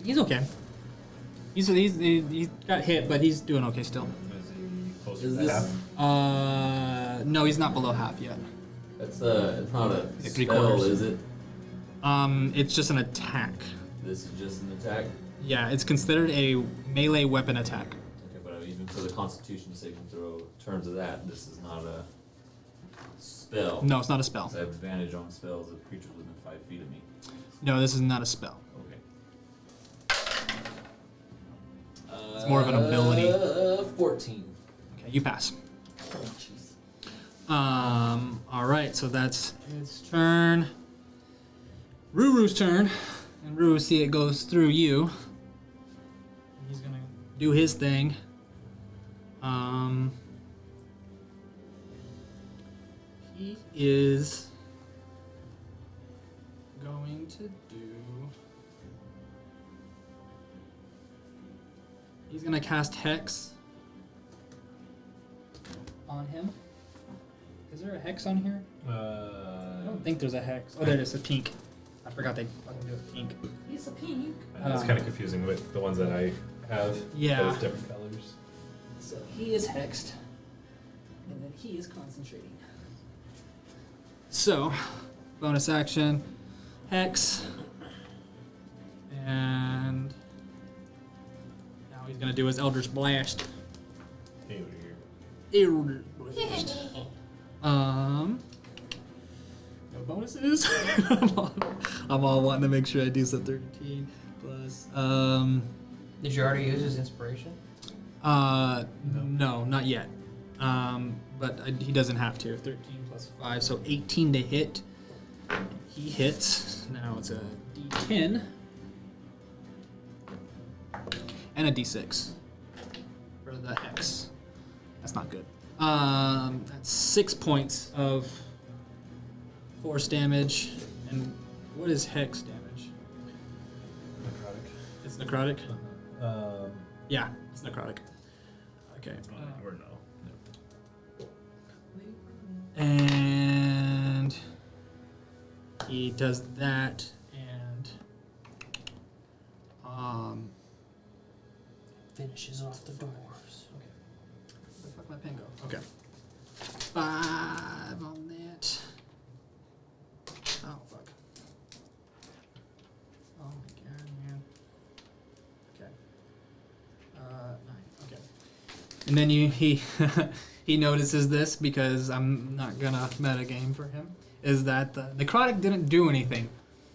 [SPEAKER 1] He's okay. He's got hit, but he's doing okay still.
[SPEAKER 3] Is he closer
[SPEAKER 2] Is
[SPEAKER 3] to
[SPEAKER 2] this?
[SPEAKER 3] half?
[SPEAKER 1] No, he's not below half yet.
[SPEAKER 2] It's not a
[SPEAKER 1] Like
[SPEAKER 2] spell,
[SPEAKER 1] 3/4.
[SPEAKER 2] is it?
[SPEAKER 1] It's just an attack.
[SPEAKER 2] This is just an attack.
[SPEAKER 1] Yeah, it's considered a melee weapon attack.
[SPEAKER 2] Okay, but even for the Constitution saving throw, in terms of that, this is not a spell.
[SPEAKER 1] No, it's not a spell.
[SPEAKER 2] I have advantage on spells of creatures within 5 feet of me.
[SPEAKER 1] No, this is not a spell.
[SPEAKER 2] Okay.
[SPEAKER 1] It's more of an ability.
[SPEAKER 2] 14.
[SPEAKER 1] Okay, you pass.
[SPEAKER 2] Oh, jeez.
[SPEAKER 1] All right, so that's its turn. Ruru's turn, and Ruru see it goes through you. He's gonna do his thing. He is going to do. He's gonna cast Hex on him. Is there a hex on here? I don't think there's a hex. Oh, there it is, a pink. I forgot they fucking do it pink.
[SPEAKER 5] It's a pink.
[SPEAKER 3] It's kind of confusing with the ones that I have.
[SPEAKER 1] Yeah.
[SPEAKER 3] Those different colors.
[SPEAKER 5] So he is hexed. And then he is concentrating.
[SPEAKER 1] So, bonus action, Hex. And now he's gonna do his Eldritch Blast.
[SPEAKER 3] Hey, over here.
[SPEAKER 1] Eldritch Blast. No bonuses. I'm all wanting to make sure I do some 13 plus.
[SPEAKER 4] Did you already use his inspiration?
[SPEAKER 1] No, not yet. But he doesn't have to. 13 plus 5, so 18 to hit. He hits. Now it's a D10 and a D6 for the hex. That's not good. That's 6 points of force damage. And what is hex damage?
[SPEAKER 3] Necrotic.
[SPEAKER 1] It's necrotic.
[SPEAKER 3] Um,
[SPEAKER 1] Yeah, it's necrotic. Okay.
[SPEAKER 3] or no.
[SPEAKER 1] And he does that, and
[SPEAKER 4] Finishes off the dwarves.
[SPEAKER 1] okay. Where the fuck my pen go? Okay. 5 on that. Oh fuck. Oh my god, man. Okay. 9. Okay. And then he he notices this because I'm not gonna meta game for him. Is that the necrotic didn't do anything,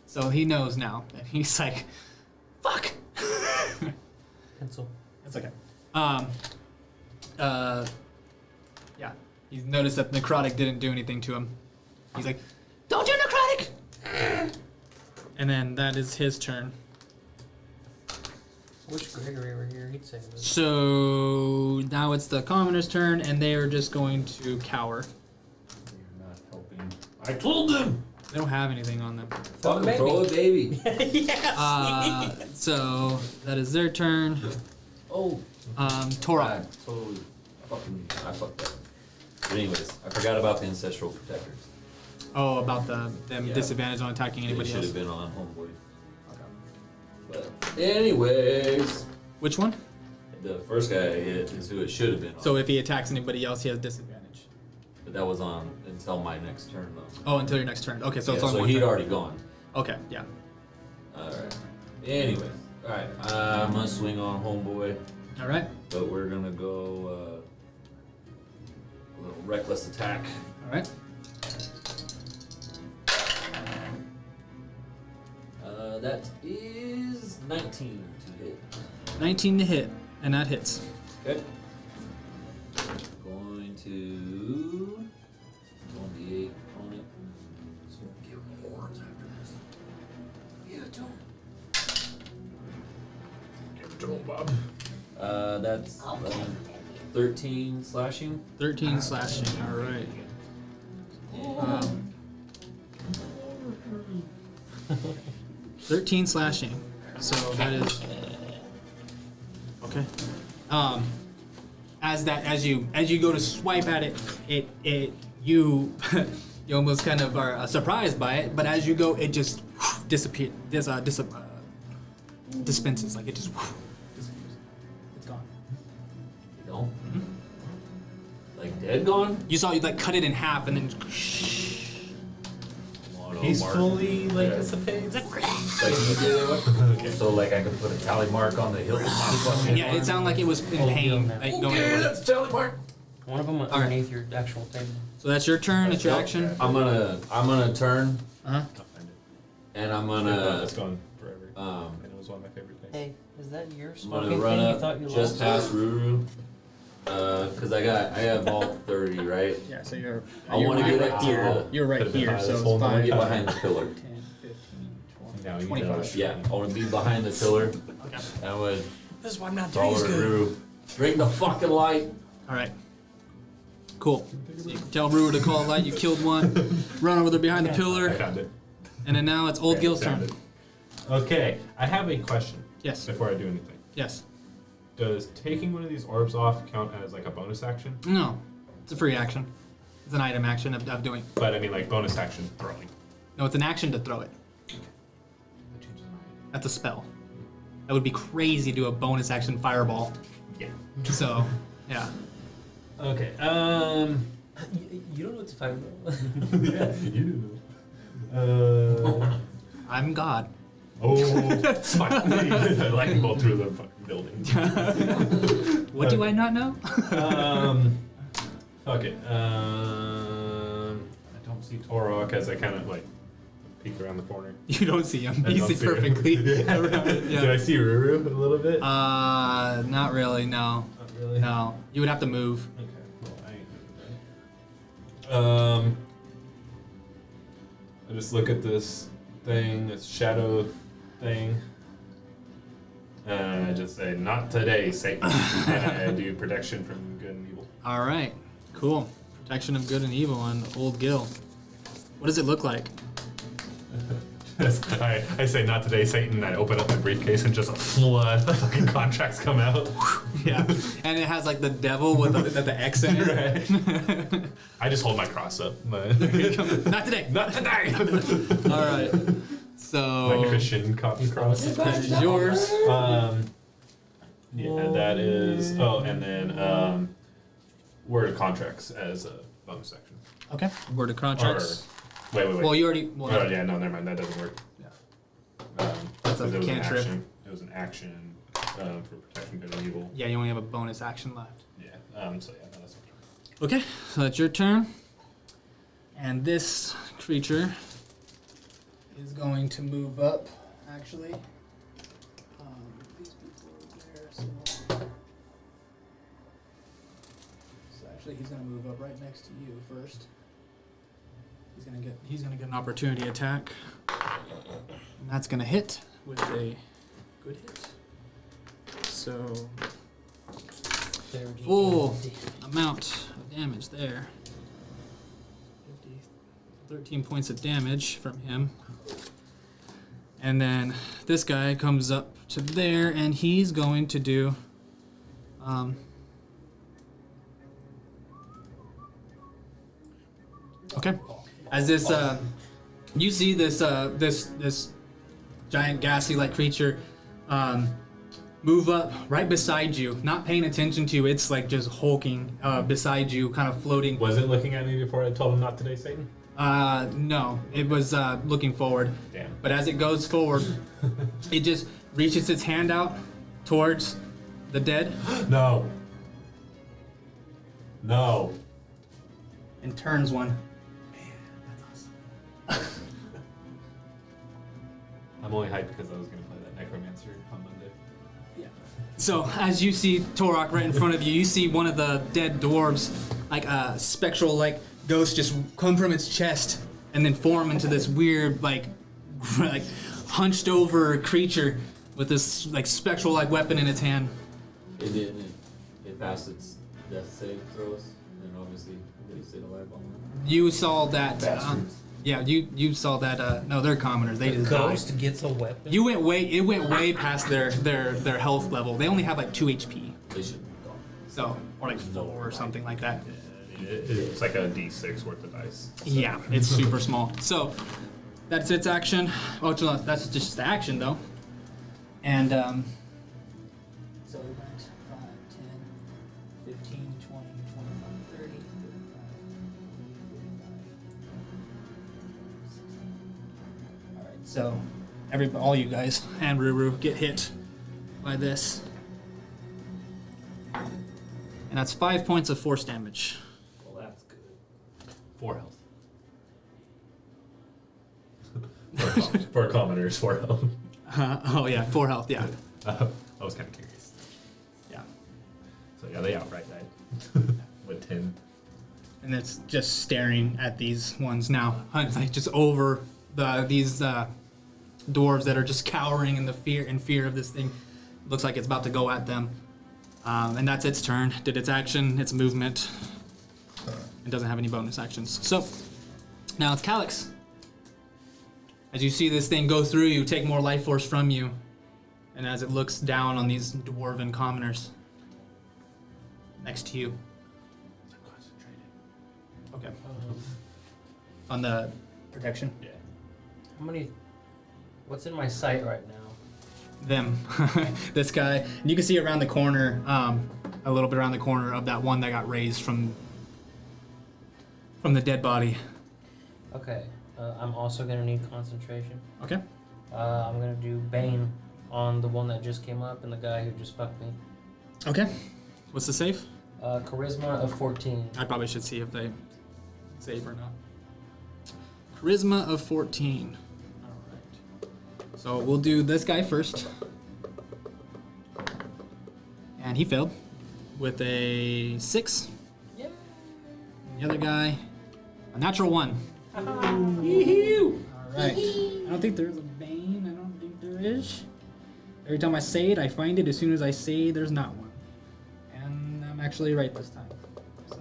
[SPEAKER 1] so he knows now, and he's like, "Fuck."
[SPEAKER 4] Pencil.
[SPEAKER 1] It's okay. Yeah. He's noticed that necrotic didn't do anything to him. He's like, "Don't do necrotic." And then that is his turn.
[SPEAKER 4] Wish Gregory were here, he'd say this.
[SPEAKER 1] So now it's the commoner's turn, and they are just going to cower.
[SPEAKER 2] You're not helping. I told them!
[SPEAKER 1] They don't have anything on them.
[SPEAKER 2] Fucking throw a baby.
[SPEAKER 1] So that is their turn.
[SPEAKER 2] Oh.
[SPEAKER 1] Torok.
[SPEAKER 2] I fucked up. But anyways, I forgot about the ancestral protectors.
[SPEAKER 1] Oh, about them
[SPEAKER 2] Yeah.
[SPEAKER 1] disadvantage on attacking
[SPEAKER 2] They
[SPEAKER 1] anybody
[SPEAKER 2] should
[SPEAKER 1] else.
[SPEAKER 2] have been on Homeboy. But anyways,
[SPEAKER 1] Which one?
[SPEAKER 2] the first guy I hit is who it should have been on.
[SPEAKER 1] So if he attacks anybody else, he has disadvantage.
[SPEAKER 2] But that was on until my next turn though.
[SPEAKER 1] Oh, until your next turn. Okay, so
[SPEAKER 2] Yeah,
[SPEAKER 1] it's on
[SPEAKER 2] so
[SPEAKER 1] one
[SPEAKER 2] he'd
[SPEAKER 1] turn.
[SPEAKER 2] already gone.
[SPEAKER 1] Okay, yeah.
[SPEAKER 2] Alright. Anyways. Alright. I'm gonna swing on homeboy.
[SPEAKER 1] All right.
[SPEAKER 2] But we're gonna go a little reckless attack.
[SPEAKER 1] All right.
[SPEAKER 2] That is 19 to hit.
[SPEAKER 1] 19 to hit, and that hits.
[SPEAKER 2] Okay. Going to 28 on it. So give horns after this. Yeah, don't.
[SPEAKER 3] Give it to him, Bob.
[SPEAKER 2] That's 13 slashing.
[SPEAKER 1] 13 slashing. All right. 13 slashing. So that is okay. As you go to swipe at it, you you almost kind of are surprised by it, but as you go, it just disappears. Dispenses, like it just disappears. It's gone.
[SPEAKER 2] You know? Like dead gone?
[SPEAKER 1] You saw you like cut it in half and then.
[SPEAKER 3] Peacefully, like,
[SPEAKER 2] Yeah.
[SPEAKER 3] dissipates.
[SPEAKER 2] Like you did.
[SPEAKER 3] Okay.
[SPEAKER 2] So like I could put a tally mark on the hilt.
[SPEAKER 1] Yeah, it sounded like it was in pain. Like, going
[SPEAKER 2] Okay,
[SPEAKER 1] over it.
[SPEAKER 2] that's a tally mark.
[SPEAKER 4] One of them underneath your actual thing.
[SPEAKER 1] So that's your turn. That's your action.
[SPEAKER 2] I'm gonna turn
[SPEAKER 1] Uh-huh.
[SPEAKER 3] I'll find it.
[SPEAKER 2] and I'm
[SPEAKER 3] It's
[SPEAKER 2] gonna
[SPEAKER 3] gone forever.
[SPEAKER 2] um
[SPEAKER 3] And it was one of my favorite things.
[SPEAKER 4] Hey, is that your
[SPEAKER 2] I'm
[SPEAKER 4] smoking
[SPEAKER 2] gonna run
[SPEAKER 4] thing you
[SPEAKER 2] up
[SPEAKER 4] thought you
[SPEAKER 2] just
[SPEAKER 4] lost?
[SPEAKER 2] past Ruru. Cause I have all 30, right?
[SPEAKER 1] Yeah, so you're.
[SPEAKER 2] I wanna get up to the
[SPEAKER 1] You're right
[SPEAKER 3] Could've been
[SPEAKER 1] here,
[SPEAKER 3] high
[SPEAKER 1] so
[SPEAKER 3] this
[SPEAKER 1] it's
[SPEAKER 3] whole
[SPEAKER 2] I
[SPEAKER 3] night.
[SPEAKER 2] wanna
[SPEAKER 1] 5,
[SPEAKER 2] get behind the pillar.
[SPEAKER 1] 10, 15, 20.
[SPEAKER 3] Now you
[SPEAKER 1] 25.
[SPEAKER 3] know.
[SPEAKER 2] Yeah, I wanna be behind the pillar.
[SPEAKER 1] Okay.
[SPEAKER 2] I would
[SPEAKER 4] This is why I'm not
[SPEAKER 2] follow Ruru. Bring the fucking light.
[SPEAKER 1] All right. Cool. So you tell Ruru to call a light. You killed one. Run over there behind the
[SPEAKER 3] I
[SPEAKER 1] pillar,
[SPEAKER 3] found it.
[SPEAKER 1] and then now it's Old Gil's
[SPEAKER 3] Found
[SPEAKER 1] turn.
[SPEAKER 3] it. Okay, I have a question.
[SPEAKER 1] Yes.
[SPEAKER 3] Before I do anything.
[SPEAKER 1] Yes.
[SPEAKER 3] Does taking one of these orbs off count as like a bonus action?
[SPEAKER 1] No. It's a free action. It's an item action of doing.
[SPEAKER 3] But I mean like bonus action throwing.
[SPEAKER 1] No, it's an action to throw it.
[SPEAKER 3] That changes my
[SPEAKER 1] That's a spell. That would be crazy to do a bonus action fireball.
[SPEAKER 3] Yeah.
[SPEAKER 1] So, yeah.
[SPEAKER 3] Okay.
[SPEAKER 4] You don't know what's fire.
[SPEAKER 3] Yeah, you do.
[SPEAKER 1] I'm God.
[SPEAKER 3] Oh, fuck. I like go through the fucking building.
[SPEAKER 1] What do I not know?
[SPEAKER 3] Fuck it. I don't see Torok as I kind of like peek around the corner.
[SPEAKER 1] You don't see him.
[SPEAKER 3] I
[SPEAKER 1] You
[SPEAKER 3] don't
[SPEAKER 1] see
[SPEAKER 3] see him.
[SPEAKER 1] perfectly.
[SPEAKER 3] Yeah.
[SPEAKER 1] around it,
[SPEAKER 3] Did I see Ruru a little bit?
[SPEAKER 1] Not really. No.
[SPEAKER 3] Not really.
[SPEAKER 1] No. You would have to move.
[SPEAKER 3] Okay. Well, I ain't doing that. I just look at this thing, this shadow thing. And I just say, "Not today, Satan." And I do protection from good and evil.
[SPEAKER 1] All right. Cool. Protection of good and evil on Old Gil. What does it look like?
[SPEAKER 3] I say, "Not today, Satan." I open up my briefcase and just a flood of fucking contracts come out.
[SPEAKER 1] Yeah. And it has like the devil with the X in it.
[SPEAKER 3] Right. I just hold my cross up. But
[SPEAKER 1] Not today.
[SPEAKER 3] not today.
[SPEAKER 1] All right. So
[SPEAKER 3] My Christian cotton cross.
[SPEAKER 1] that is yours.
[SPEAKER 3] Yeah, that is. Oh, and then word of contracts as a bonus section.
[SPEAKER 1] Okay. Word of contracts.
[SPEAKER 3] Wait.
[SPEAKER 1] Well, you already. Well,
[SPEAKER 3] Oh yeah, no, never mind. That doesn't work.
[SPEAKER 1] Yeah. That's a
[SPEAKER 3] 'cause it was an
[SPEAKER 1] cantrip.
[SPEAKER 3] action. It was an action for protecting good and evil.
[SPEAKER 1] Yeah, you only have a bonus action left.
[SPEAKER 3] Yeah. So yeah, no, that's
[SPEAKER 1] Okay, so that's your turn. And this creature is going to move up, actually. These people are there, so actually he's going to move up right next to you first. He's gonna get an opportunity attack. And that's gonna hit with a good hit. So full amount of damage there. 13 points of damage from him. And then this guy comes up to there and he's going to do okay. As this you see this this giant ghastly like creature move up right beside you, not paying attention to you. It's like just hulking beside you, kind of floating.
[SPEAKER 3] Was it looking at me before I told him not today, Satan?
[SPEAKER 1] No, it was looking forward.
[SPEAKER 3] Damn.
[SPEAKER 1] But as it goes forward, it just reaches its hand out towards the dead
[SPEAKER 3] No. No.
[SPEAKER 1] and turns one.
[SPEAKER 3] I'm only hyped because I was going to play that Necromancer on Monday.
[SPEAKER 1] So as you see Torok right in front of you, you see one of the dead dwarves, like a spectral like ghost, just come from its chest and then form into this weird like hunched over creature with this like spectral like weapon in its hand.
[SPEAKER 2] It didn't. It passed its death save throws, and obviously they stayed alive on that.
[SPEAKER 1] You saw that.
[SPEAKER 2] Bastards.
[SPEAKER 1] Yeah, you saw that. No, they're commoners. They just died.
[SPEAKER 4] Ghost gets a weapon.
[SPEAKER 1] You went way. It went way past their health level. They only have like 2 HP.
[SPEAKER 2] They should have gone.
[SPEAKER 1] So or like 4 or something like that.
[SPEAKER 3] It's like a D6 worth of dice.
[SPEAKER 1] Yeah, it's super small. So that's its action. Oh, that's just the action though. And
[SPEAKER 5] So we went 5, 10, 15, 20, 25, 30, 35, 45, 60.
[SPEAKER 1] all right, so all you guys and Ruru get hit by this, and that's 5 points of force damage.
[SPEAKER 2] Well, that's good.
[SPEAKER 3] 4 health. For commoners, 4 health.
[SPEAKER 1] Oh yeah, 4 health. Yeah,
[SPEAKER 3] I was kind of curious.
[SPEAKER 1] yeah.
[SPEAKER 3] So yeah, they outright died. With 10.
[SPEAKER 1] And it's just staring at these ones now, like just over these dwarves that are just cowering in fear of this thing. Looks like it's about to go at them. And that's its turn. Did its action, its movement. It doesn't have any bonus actions. So now it's Calyx. As you see this thing go through you, take more life force from you, and as it looks down on these dwarven commoners next to you. Okay. On the protection?
[SPEAKER 3] Yeah.
[SPEAKER 4] How many? What's in my sight right now?
[SPEAKER 1] Them. This guy. And you can see around the corner, a little bit around the corner of that one that got raised from the dead body.
[SPEAKER 4] Okay. I'm also gonna need concentration.
[SPEAKER 1] Okay.
[SPEAKER 4] I'm gonna do Bane on the one that just came up and the guy who just fucked me.
[SPEAKER 1] Okay. What's the save?
[SPEAKER 4] Charisma of 14.
[SPEAKER 1] I probably should see if they save or not. Charisma of 14. Alright. So we'll do this guy first. And he failed with a 6.
[SPEAKER 4] Yeah.
[SPEAKER 1] And the other guy, a natural 1.
[SPEAKER 4] Yee-hoo!
[SPEAKER 1] Alright. I don't think there's a Bane. I don't think there is. Every time I say it, I find it. As soon as I say there's not one. And I'm actually right this time. So.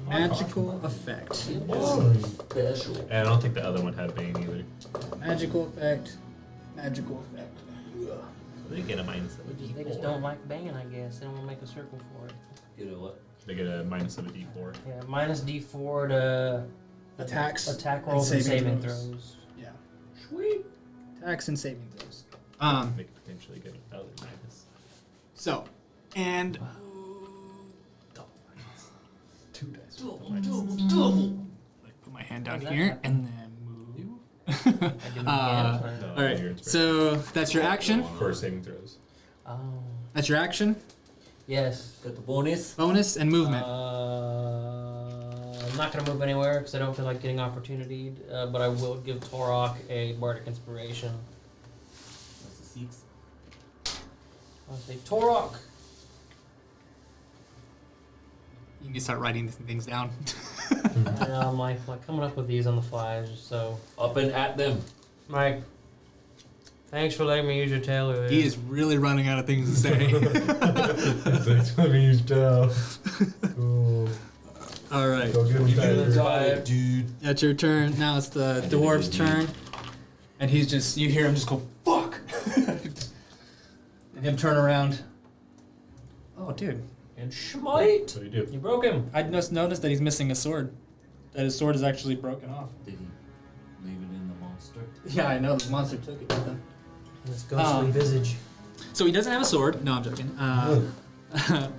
[SPEAKER 1] Magical effect.
[SPEAKER 2] Special.
[SPEAKER 3] And I don't think the other one had Bane either.
[SPEAKER 1] Magical effect. Magical effect.
[SPEAKER 3] So they get a minus of a
[SPEAKER 4] They just
[SPEAKER 3] D4.
[SPEAKER 4] don't like Bane, I guess. They don't want to make a circle for it.
[SPEAKER 2] You know what?
[SPEAKER 3] They get a minus of a D4.
[SPEAKER 4] Yeah, minus D4 to
[SPEAKER 1] Attacks.
[SPEAKER 4] attack rolls and saving throws.
[SPEAKER 1] Yeah.
[SPEAKER 2] Sweet.
[SPEAKER 1] Attacks and saving throws.
[SPEAKER 3] They could potentially get another minus.
[SPEAKER 1] So, and
[SPEAKER 3] 2 dice.
[SPEAKER 2] Double.
[SPEAKER 1] put my hand down
[SPEAKER 4] How does that
[SPEAKER 1] here
[SPEAKER 4] happen?
[SPEAKER 1] and then move.
[SPEAKER 4] I did it again.
[SPEAKER 3] No,
[SPEAKER 1] All right.
[SPEAKER 3] your inspiration.
[SPEAKER 1] So that's your action.
[SPEAKER 3] For saving throws.
[SPEAKER 4] Oh.
[SPEAKER 1] That's your action.
[SPEAKER 4] Yes.
[SPEAKER 2] Got the bonus.
[SPEAKER 1] Bonus and movement.
[SPEAKER 4] I'm not going to move anywhere because I don't feel like getting opportunity, but I will give Torok a Bardic Inspiration.
[SPEAKER 2] That's the 6.
[SPEAKER 4] I'll say, Torok!
[SPEAKER 1] You can start writing these things down.
[SPEAKER 4] And I'm like coming up with these on the fly, just so.
[SPEAKER 2] Up and at them.
[SPEAKER 4] Mike, thanks for letting me use your tailor.
[SPEAKER 1] He is really running out of things to say.
[SPEAKER 3] Thanks for me, Joe. Cool.
[SPEAKER 1] All right.
[SPEAKER 3] Go get him, Tiger.
[SPEAKER 2] Dude.
[SPEAKER 1] That's your turn. Now it's the dwarf's turn. And he's just, you hear him just go, fuck! And him turn around. Oh, dude.
[SPEAKER 2] And smite.
[SPEAKER 3] So you do.
[SPEAKER 4] You broke him.
[SPEAKER 1] I just noticed that he's missing a sword. That his sword is actually broken off.
[SPEAKER 2] Did he leave it in the monster?
[SPEAKER 1] Yeah, I know. The monster took it with him.
[SPEAKER 4] His ghostly visage.
[SPEAKER 1] So he doesn't have a sword. No, I'm joking.
[SPEAKER 4] He'll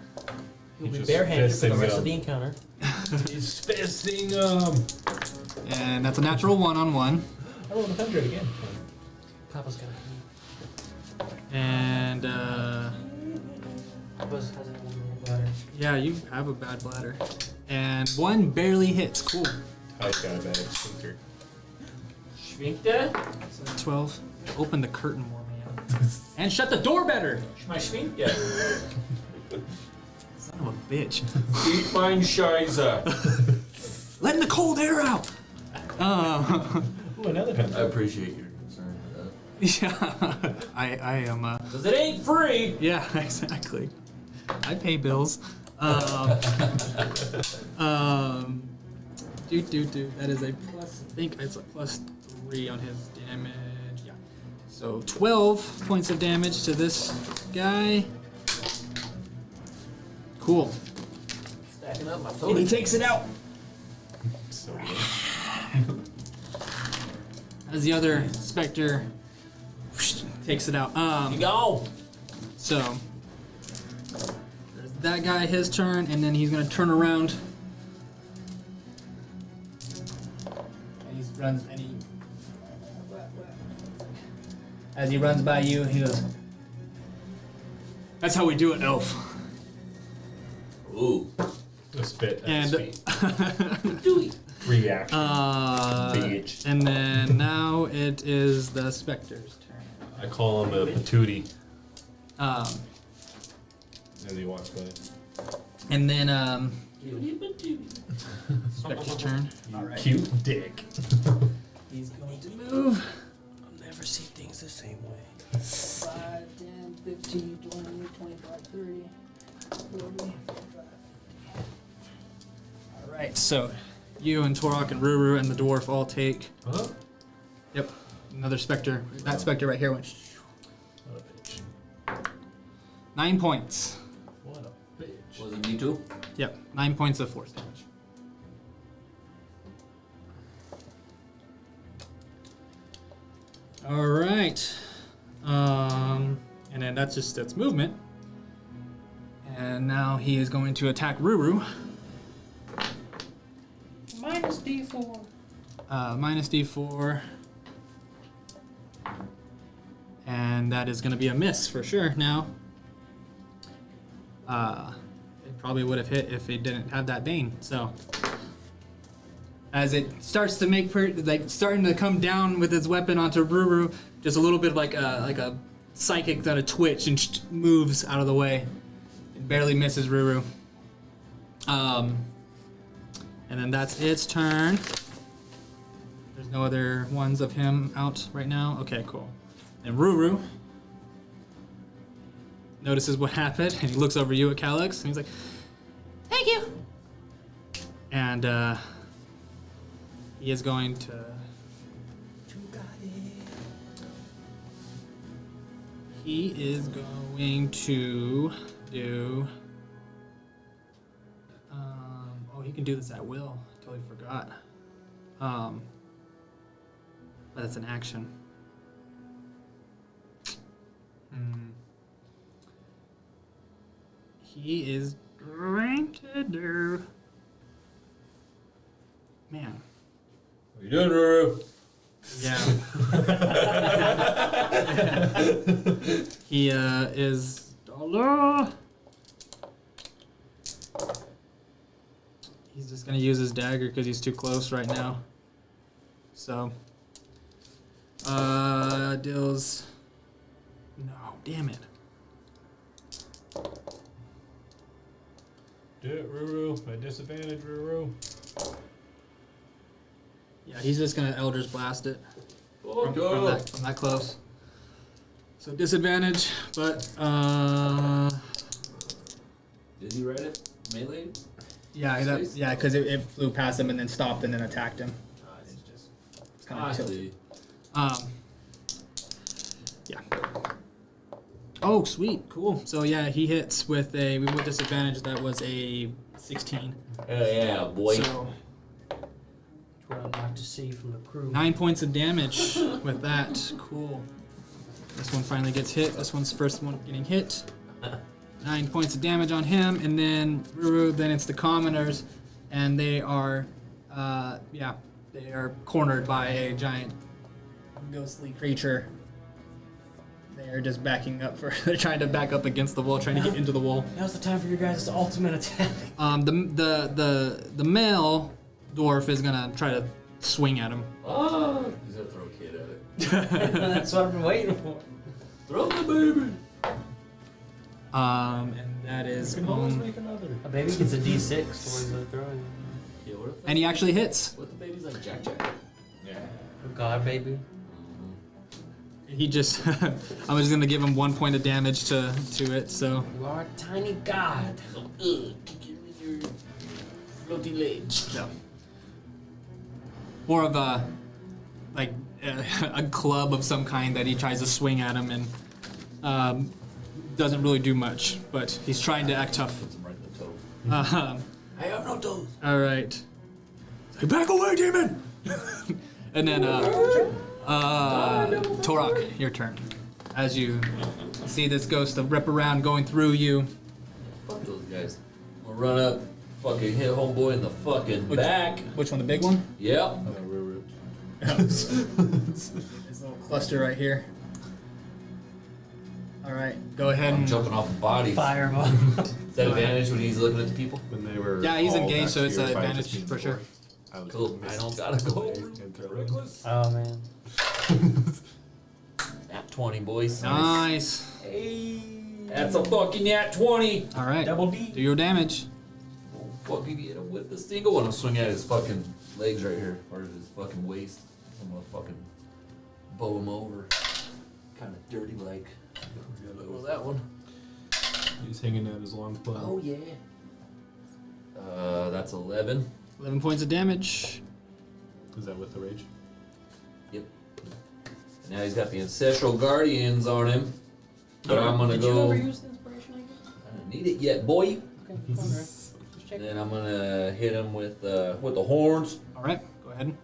[SPEAKER 4] be
[SPEAKER 3] just
[SPEAKER 4] barehanded for the
[SPEAKER 3] fisting
[SPEAKER 4] rest
[SPEAKER 3] them.
[SPEAKER 4] of the encounter.
[SPEAKER 3] He's fisting him.
[SPEAKER 1] And that's a natural 1-on-1.
[SPEAKER 3] I rolled 100 again.
[SPEAKER 4] Papa's got it.
[SPEAKER 1] And
[SPEAKER 4] Papa's has a little bladder.
[SPEAKER 1] yeah, you have a bad bladder. And 1 barely hits. Cool.
[SPEAKER 3] I've got a bad stinker.
[SPEAKER 4] Schwinkte?
[SPEAKER 1] So 12. Open the curtain more, man. And shut the door better.
[SPEAKER 4] My Schwinkte.
[SPEAKER 1] Son of a bitch.
[SPEAKER 2] Eat mein Scheiße.
[SPEAKER 1] Letting the cold air out.
[SPEAKER 3] Ooh, another
[SPEAKER 2] I
[SPEAKER 3] pencil.
[SPEAKER 2] appreciate your concern for that.
[SPEAKER 1] Yeah, I am.
[SPEAKER 2] Because it ain't free.
[SPEAKER 1] Yeah, exactly. I pay bills. That is a plus. I think it's a +3 on his damage. Yeah. So 12 points of damage to this guy. Cool.
[SPEAKER 2] Stacking up my
[SPEAKER 1] And
[SPEAKER 2] phone.
[SPEAKER 1] he takes it out.
[SPEAKER 3] So
[SPEAKER 1] As the other specter takes it out.
[SPEAKER 2] You go.
[SPEAKER 1] So there's that guy, his turn, and then he's gonna turn around. And he runs and he as he runs by you, he goes, "That's how we do it, elf."
[SPEAKER 2] Ooh.
[SPEAKER 3] the spit at
[SPEAKER 1] And
[SPEAKER 3] his feet. Reaction. Bitch.
[SPEAKER 1] and then now it is the specter's turn.
[SPEAKER 3] I call him a patootie
[SPEAKER 1] Um,
[SPEAKER 3] as he walks by.
[SPEAKER 1] and then specter's turn. All right.
[SPEAKER 3] Cute dick.
[SPEAKER 1] He's going to move.
[SPEAKER 4] I'll never see things the same way.
[SPEAKER 5] 5, 10, 15, 20, 25, 30, 40, 45.
[SPEAKER 1] All right, so you and Torok and Ruru and the dwarf all take.
[SPEAKER 3] Huh?
[SPEAKER 1] Yep, another specter. That specter right here went.
[SPEAKER 3] What a bitch.
[SPEAKER 1] 9 points.
[SPEAKER 3] What a bitch.
[SPEAKER 2] Was it me too?
[SPEAKER 1] Yep, 9 points of force damage. All right, and then that's movement. And now he is going to attack Ruru.
[SPEAKER 4] Minus D4.
[SPEAKER 1] Minus D4. And that is going to be a miss for sure now. It probably would have hit if it didn't have that Bane. So, as it starts to make, starting to come down with its weapon onto Ruru, just a little bit like a psychic that a twitch and moves out of the way. It barely misses Ruru. And then that's its turn. There's no other ones of him out right now. Okay, cool. And Ruru notices what happened, and he looks over you at Calyx, and he's like,
[SPEAKER 5] Thank you.
[SPEAKER 1] and he is going to. He is going to do. Oh, he can do this at will. Totally forgot. But it's an action. He is going to do. Man.
[SPEAKER 2] What are you doing, Ruru?
[SPEAKER 1] Yeah. He is. He's just gonna use his dagger because he's too close right now. So. Deals. No, damn it.
[SPEAKER 3] Do it, Ruru. At disadvantage, Ruru.
[SPEAKER 1] Yeah, he's just gonna Eldritch Blast it from that close. So disadvantage, but
[SPEAKER 2] Did he write it? Melee?
[SPEAKER 1] yeah, because it flew past him and then stopped and then attacked him. It's kind
[SPEAKER 2] I
[SPEAKER 1] of tilted.
[SPEAKER 2] see.
[SPEAKER 1] Yeah. Oh, sweet, cool. So yeah, he hits with disadvantage. That was a 16.
[SPEAKER 2] Hell yeah, boy.
[SPEAKER 1] So
[SPEAKER 4] That's what I'd like to see from the crew.
[SPEAKER 1] 9 points of damage with that. Cool. This one finally gets hit. This one's first one getting hit. 9 points of damage on him, and then Ruru, then it's the commoners, and they are, they are cornered by a giant ghostly creature. They are just backing up they're trying to back up against the wall, trying to get into the wall.
[SPEAKER 4] Now's the time for your guys' ultimate attack.
[SPEAKER 1] The male dwarf is gonna try to swing at him.
[SPEAKER 2] Oh, he's gonna throw a kid at it.
[SPEAKER 4] That's what I've been waiting for.
[SPEAKER 2] Throw the baby.
[SPEAKER 1] And that is
[SPEAKER 3] make another.
[SPEAKER 4] A baby gets a D6 towards the throwing.
[SPEAKER 2] Yeah, what if
[SPEAKER 1] and he actually hits.
[SPEAKER 2] what if the baby's like Jack Jack?
[SPEAKER 3] Yeah.
[SPEAKER 4] Oh God, baby.
[SPEAKER 1] He just I'm just gonna give him 1 point of damage to it. So
[SPEAKER 4] You are a tiny god.
[SPEAKER 2] Kick you with your floaty legs.
[SPEAKER 1] yeah. More of a like a club of some kind that he tries to swing at him and doesn't really do much, but he's trying to act tough.
[SPEAKER 2] Puts him right in the toe. I have no toes.
[SPEAKER 1] All right. Say, back away, demon! And then, Torak, your turn. As you see this ghost rip around going through you.
[SPEAKER 2] Fuck those guys. I'm gonna run up, fucking hit homeboy in the fucking back.
[SPEAKER 1] Which one, the big one?
[SPEAKER 2] Yep.
[SPEAKER 1] This little cluster right here. All right, go ahead
[SPEAKER 2] I'm
[SPEAKER 1] and.
[SPEAKER 2] jumping off a body.
[SPEAKER 4] Fireball.
[SPEAKER 2] Is that advantage when he's looking at the people?
[SPEAKER 3] When they were
[SPEAKER 1] Yeah, he's
[SPEAKER 3] all
[SPEAKER 1] engaged,
[SPEAKER 3] back
[SPEAKER 1] so it's
[SPEAKER 3] here,
[SPEAKER 1] an
[SPEAKER 3] if I
[SPEAKER 1] advantage
[SPEAKER 3] just mean
[SPEAKER 1] for sure.
[SPEAKER 3] I was
[SPEAKER 2] Cool. I don't gotta go. Reckless.
[SPEAKER 4] Oh man.
[SPEAKER 2] Nat 20, boys.
[SPEAKER 1] Nice.
[SPEAKER 4] Hey.
[SPEAKER 2] That's a fucking nat 20.
[SPEAKER 1] All right.
[SPEAKER 4] Double D.
[SPEAKER 1] Do your damage.
[SPEAKER 2] Oh, fucking hit him with the single one. I'm swinging at his fucking legs right here, or his fucking waist. I'm gonna fucking bow him over. Kind of dirty like. Look at that one.
[SPEAKER 3] He's hanging out his long club.
[SPEAKER 2] Oh yeah. That's 11.
[SPEAKER 1] 11 points of damage.
[SPEAKER 3] Is that with the rage?
[SPEAKER 2] Yep. And now he's got the ancestral guardians on him. But I'm gonna
[SPEAKER 4] Did
[SPEAKER 2] go.
[SPEAKER 4] you ever use the inspiration again?
[SPEAKER 2] I don't need it yet, boy.
[SPEAKER 4] Okay, fine, right. Just check.
[SPEAKER 2] And then I'm gonna hit him with the horns.
[SPEAKER 1] All right, go ahead.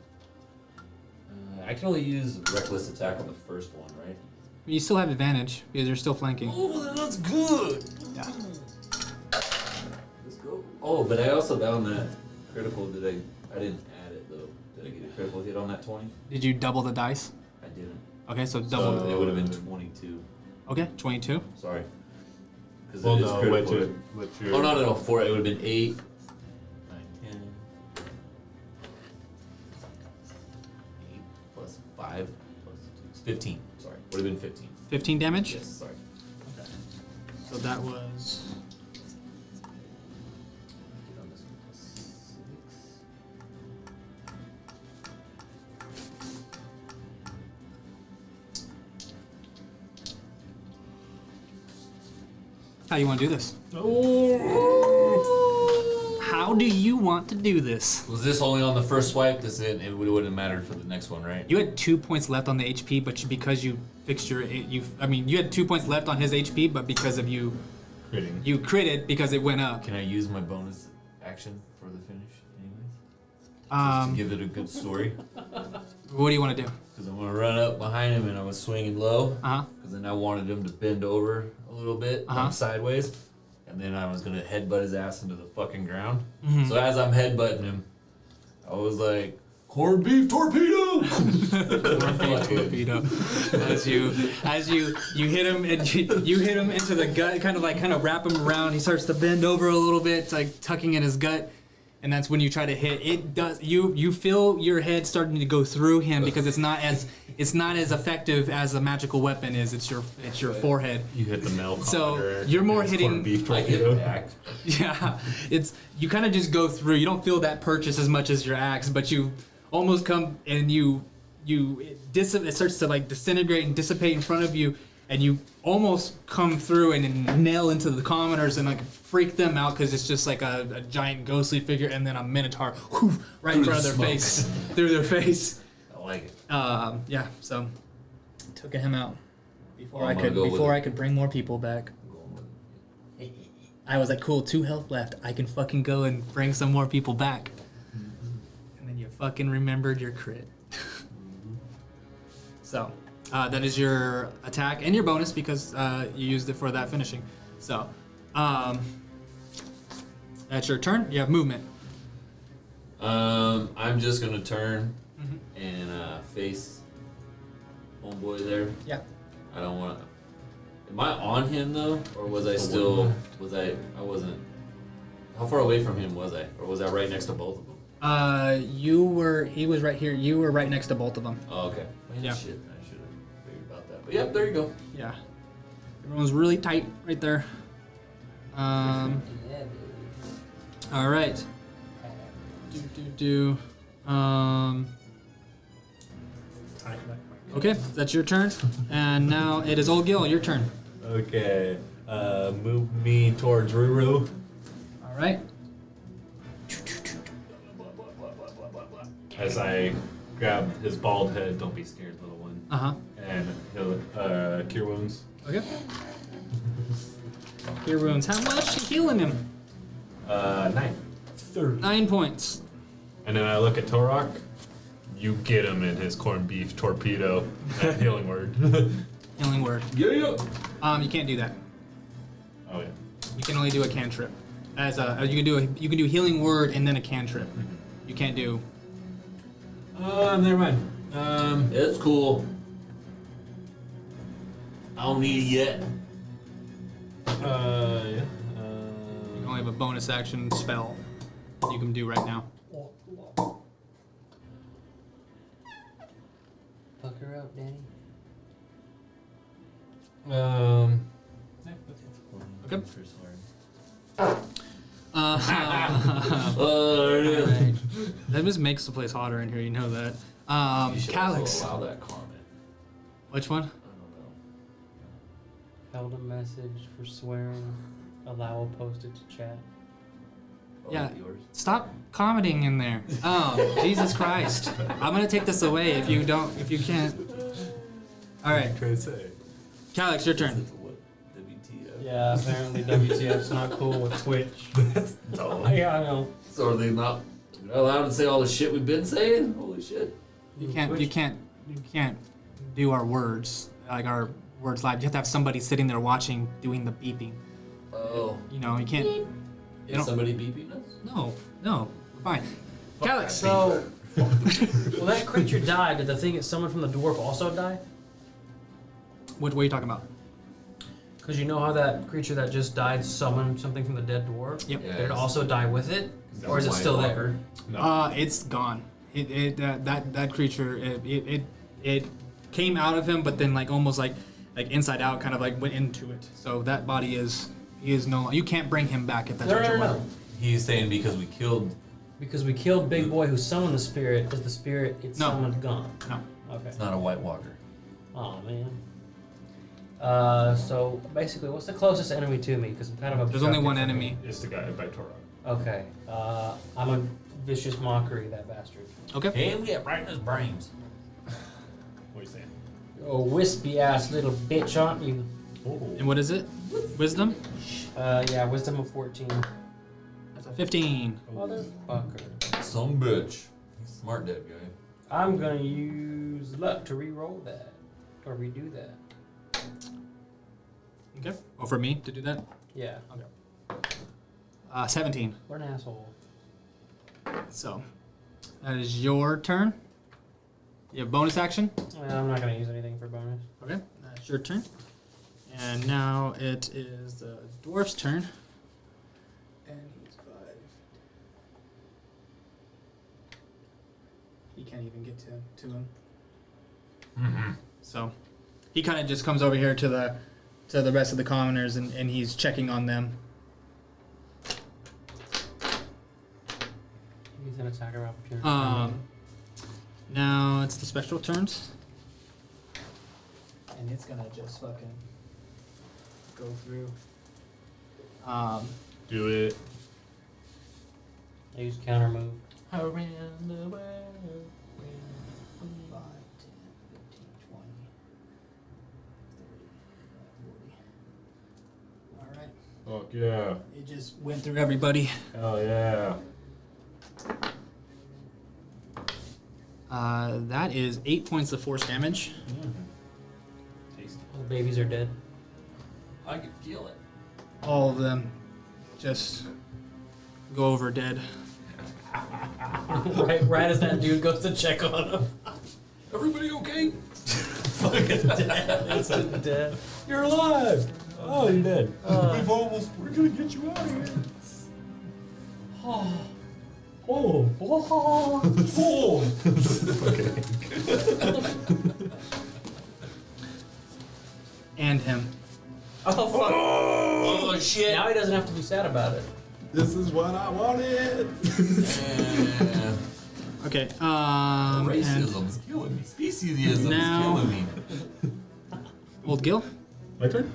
[SPEAKER 2] I can only use reckless attack on the first one, right?
[SPEAKER 1] You still have advantage because you're still flanking.
[SPEAKER 2] Oh, that's good.
[SPEAKER 1] Yeah.
[SPEAKER 2] Let's go. Oh, but I also down that critical. I didn't add it though. Did I get a critical hit on that 20?
[SPEAKER 1] Did you double the dice?
[SPEAKER 2] I didn't.
[SPEAKER 1] Okay, so double.
[SPEAKER 2] So it would have been 22.
[SPEAKER 1] Okay, 22.
[SPEAKER 2] Sorry. Because
[SPEAKER 3] Well,
[SPEAKER 2] it is
[SPEAKER 3] no,
[SPEAKER 2] critical.
[SPEAKER 3] what's your...
[SPEAKER 2] Oh no, 4. It would have been 8, 9, 10. 8 plus 5 plus 2. 15. Sorry. Would have been 15.
[SPEAKER 1] 15 damage?
[SPEAKER 2] Yes, sorry.
[SPEAKER 1] Okay. So that was.
[SPEAKER 2] Get on this one plus 6.
[SPEAKER 1] How you want to do this? How do you want to do this?
[SPEAKER 2] Was this only on the first swipe? It wouldn't have mattered for the next one, right?
[SPEAKER 1] You had 2 points left on the HP, but because you fixed your, you had 2 points left on his HP, but because of you
[SPEAKER 3] Critting.
[SPEAKER 1] critted because it went up.
[SPEAKER 2] Can I use my bonus action for the finish, anyways? Just to give it a good story.
[SPEAKER 1] What do you want to do?
[SPEAKER 2] Because I'm gonna run up behind him and I was swinging low.
[SPEAKER 1] Uh huh.
[SPEAKER 2] Because then I wanted him to bend over a little bit,
[SPEAKER 1] Uh-huh.
[SPEAKER 2] sideways, and then I was gonna headbutt his ass into the fucking ground.
[SPEAKER 1] Mhm.
[SPEAKER 2] So as I'm headbutting him, I was like, "Corned beef torpedo!"
[SPEAKER 1] Torpedo. As you hit him and you hit him into the gut, kind of wrap him around. He starts to bend over a little bit, it's like tucking in his gut, and that's when you try to hit. It does. You feel your head starting to go through him because it's not as effective as a magical weapon is. It's your forehead.
[SPEAKER 3] You hit the male
[SPEAKER 1] So,
[SPEAKER 3] commander,
[SPEAKER 1] you're more
[SPEAKER 3] it's
[SPEAKER 1] hitting-
[SPEAKER 3] corned beef
[SPEAKER 2] I get
[SPEAKER 3] torpedo.
[SPEAKER 2] back.
[SPEAKER 1] Yeah, you kind of just go through. You don't feel that purchase as much as your axe, but you almost come and it starts to like disintegrate and dissipate in front of you, and you almost come through and nail into the commoners and like freak them out because it's just like a giant ghostly figure and then a minotaur right in front of their
[SPEAKER 2] Smoke.
[SPEAKER 1] face, through their face.
[SPEAKER 2] I like it.
[SPEAKER 1] Yeah, so took him out before
[SPEAKER 2] I'm
[SPEAKER 1] I
[SPEAKER 2] gonna
[SPEAKER 1] could
[SPEAKER 2] go with
[SPEAKER 1] before
[SPEAKER 2] it.
[SPEAKER 1] I could bring more people back.
[SPEAKER 2] I'm going with it.
[SPEAKER 1] I was like, cool, 2 health left. I can fucking go and bring some more people back. And then you fucking remembered your crit. So, That is your attack and your bonus because you used it for that finishing. So, that's your turn. You have movement.
[SPEAKER 2] I'm just gonna turn and face homeboy there.
[SPEAKER 1] Yeah.
[SPEAKER 2] I don't want to. Am I on him though, or was I still? Was I? I wasn't. How far away from him was I, or was I right next to both of them?
[SPEAKER 1] You were. He was right here. You were right next to both of them.
[SPEAKER 2] Oh, okay. Man,
[SPEAKER 1] Yeah.
[SPEAKER 2] shit, I should have figured about that. But yep, there you go.
[SPEAKER 1] Yeah. Everyone's really tight right there. All right. Okay, that's your turn. And now it is Old Gil, your turn.
[SPEAKER 3] Okay. Move me towards Ruru.
[SPEAKER 1] All right.
[SPEAKER 3] As I grab his bald head, don't be scared, little one.
[SPEAKER 1] Uh-huh.
[SPEAKER 3] And he'll cure wounds.
[SPEAKER 1] Okay. Cure wounds. How much you healing him?
[SPEAKER 3] 9.
[SPEAKER 1] 9 points.
[SPEAKER 3] And then I look at Torok. You get him in his corned beef torpedo. Healing word.
[SPEAKER 1] Healing word.
[SPEAKER 3] Yeah.
[SPEAKER 1] You can't do that.
[SPEAKER 3] Oh yeah.
[SPEAKER 1] You can only do a cantrip. You can do healing word and then a cantrip. You can't do.
[SPEAKER 3] Never mind.
[SPEAKER 2] It's cool. I don't need it yet.
[SPEAKER 3] Yeah.
[SPEAKER 1] You only have a bonus action spell you can do right now.
[SPEAKER 4] Fuck her up, Danny.
[SPEAKER 1] Okay.
[SPEAKER 2] There it is.
[SPEAKER 1] Alright. That just makes the place hotter in here. You know that.
[SPEAKER 2] You should
[SPEAKER 1] Calyx.
[SPEAKER 2] also allow that comment.
[SPEAKER 1] Which one?
[SPEAKER 2] I don't know.
[SPEAKER 4] Held a message for swearing. Allow a posted to chat.
[SPEAKER 2] Oh,
[SPEAKER 1] Yeah.
[SPEAKER 2] Yours.
[SPEAKER 1] Stop commenting in there. Oh, Jesus Christ. I'm gonna take this away if you can't. Alright.
[SPEAKER 3] Try to say.
[SPEAKER 1] Calyx, your turn.
[SPEAKER 2] What? WTF?
[SPEAKER 4] Yeah, apparently WTF's not cool with Twitch.
[SPEAKER 2] No.
[SPEAKER 4] Yeah, I know.
[SPEAKER 2] So are they not allowed to say all the shit we've been saying? Holy shit.
[SPEAKER 1] You can't do our words, like our words live. You have to have somebody sitting there watching, doing the beeping.
[SPEAKER 2] Oh.
[SPEAKER 1] You know, you can't.
[SPEAKER 2] Is somebody beeping us?
[SPEAKER 1] No, we're fine. Calyx.
[SPEAKER 4] So, when that creature died, did the thing that summoned from the dwarf also die?
[SPEAKER 1] What are you talking about?
[SPEAKER 4] Because you know how that creature that just died summoned something from the dead dwarf?
[SPEAKER 1] Yep.
[SPEAKER 2] Yeah.
[SPEAKER 4] Did it also die with it? Or is it still there?
[SPEAKER 3] No.
[SPEAKER 1] It's gone. That creature it came out of him, but then like almost like inside out, kind of like went into it. So that body is no. You can't bring him back if that's what you're
[SPEAKER 4] No.
[SPEAKER 1] wondering.
[SPEAKER 2] He's saying because we killed.
[SPEAKER 4] Because we killed Big Boy who summoned the spirit, is the spirit it
[SPEAKER 1] No.
[SPEAKER 4] summoned gone?
[SPEAKER 1] No.
[SPEAKER 4] Okay.
[SPEAKER 2] It's not a White Walker.
[SPEAKER 4] Oh man. So basically, what's the closest enemy to me? Because I'm kind of
[SPEAKER 1] There's only
[SPEAKER 4] obstructed
[SPEAKER 1] one
[SPEAKER 4] from
[SPEAKER 1] enemy.
[SPEAKER 3] It's the guy by Torok.
[SPEAKER 4] Okay. I'm a vicious mockery, that bastard.
[SPEAKER 1] Okay.
[SPEAKER 2] And we have right in his brains.
[SPEAKER 3] What are you saying?
[SPEAKER 4] Oh, wispy ass little bitch, aren't you?
[SPEAKER 1] And what is it? Wisdom.
[SPEAKER 4] Yeah, wisdom of 14.
[SPEAKER 1] That's a 15.
[SPEAKER 4] Motherfucker.
[SPEAKER 2] Some bitch. He's smart, dead guy.
[SPEAKER 4] I'm gonna use luck to re-roll that. Or redo that.
[SPEAKER 1] Okay. Oh, for me to do that.
[SPEAKER 4] Yeah.
[SPEAKER 1] 17.
[SPEAKER 4] What an asshole.
[SPEAKER 1] So that is your turn. You have bonus action.
[SPEAKER 4] I'm not gonna use anything for bonus.
[SPEAKER 1] Okay, that's your turn. And now it is the dwarf's turn. And he's 5. He can't even get to him. So he kind of just comes over here to the rest of the commoners and he's checking on them.
[SPEAKER 4] He's an attacker opportunity.
[SPEAKER 1] Now it's the special turns. And it's gonna just fucking go through.
[SPEAKER 3] Do it.
[SPEAKER 4] I use counter move.
[SPEAKER 1] Around the world. 5, 10, 15, 20, 30, 40. Alright.
[SPEAKER 3] Fuck yeah.
[SPEAKER 1] It just went through everybody.
[SPEAKER 3] Hell yeah.
[SPEAKER 1] That is 8 points of force damage.
[SPEAKER 4] All the babies are dead.
[SPEAKER 2] I could feel it.
[SPEAKER 1] All of them just go over dead.
[SPEAKER 4] right as that dude goes to check on him.
[SPEAKER 2] Everybody okay?
[SPEAKER 4] Fucking dead. It's dead.
[SPEAKER 2] You're alive. Oh, you're dead.
[SPEAKER 3] We're gonna get you out of here. Okay.
[SPEAKER 1] And him.
[SPEAKER 4] Oh fuck!
[SPEAKER 2] Oh shit.
[SPEAKER 4] Now he doesn't have to be sad about it.
[SPEAKER 3] This is what I wanted.
[SPEAKER 2] Yeah.
[SPEAKER 1] Okay.
[SPEAKER 2] Racism's killing me. Speciesism's
[SPEAKER 1] Now-
[SPEAKER 2] killing me.
[SPEAKER 1] Old Gil.
[SPEAKER 3] My turn.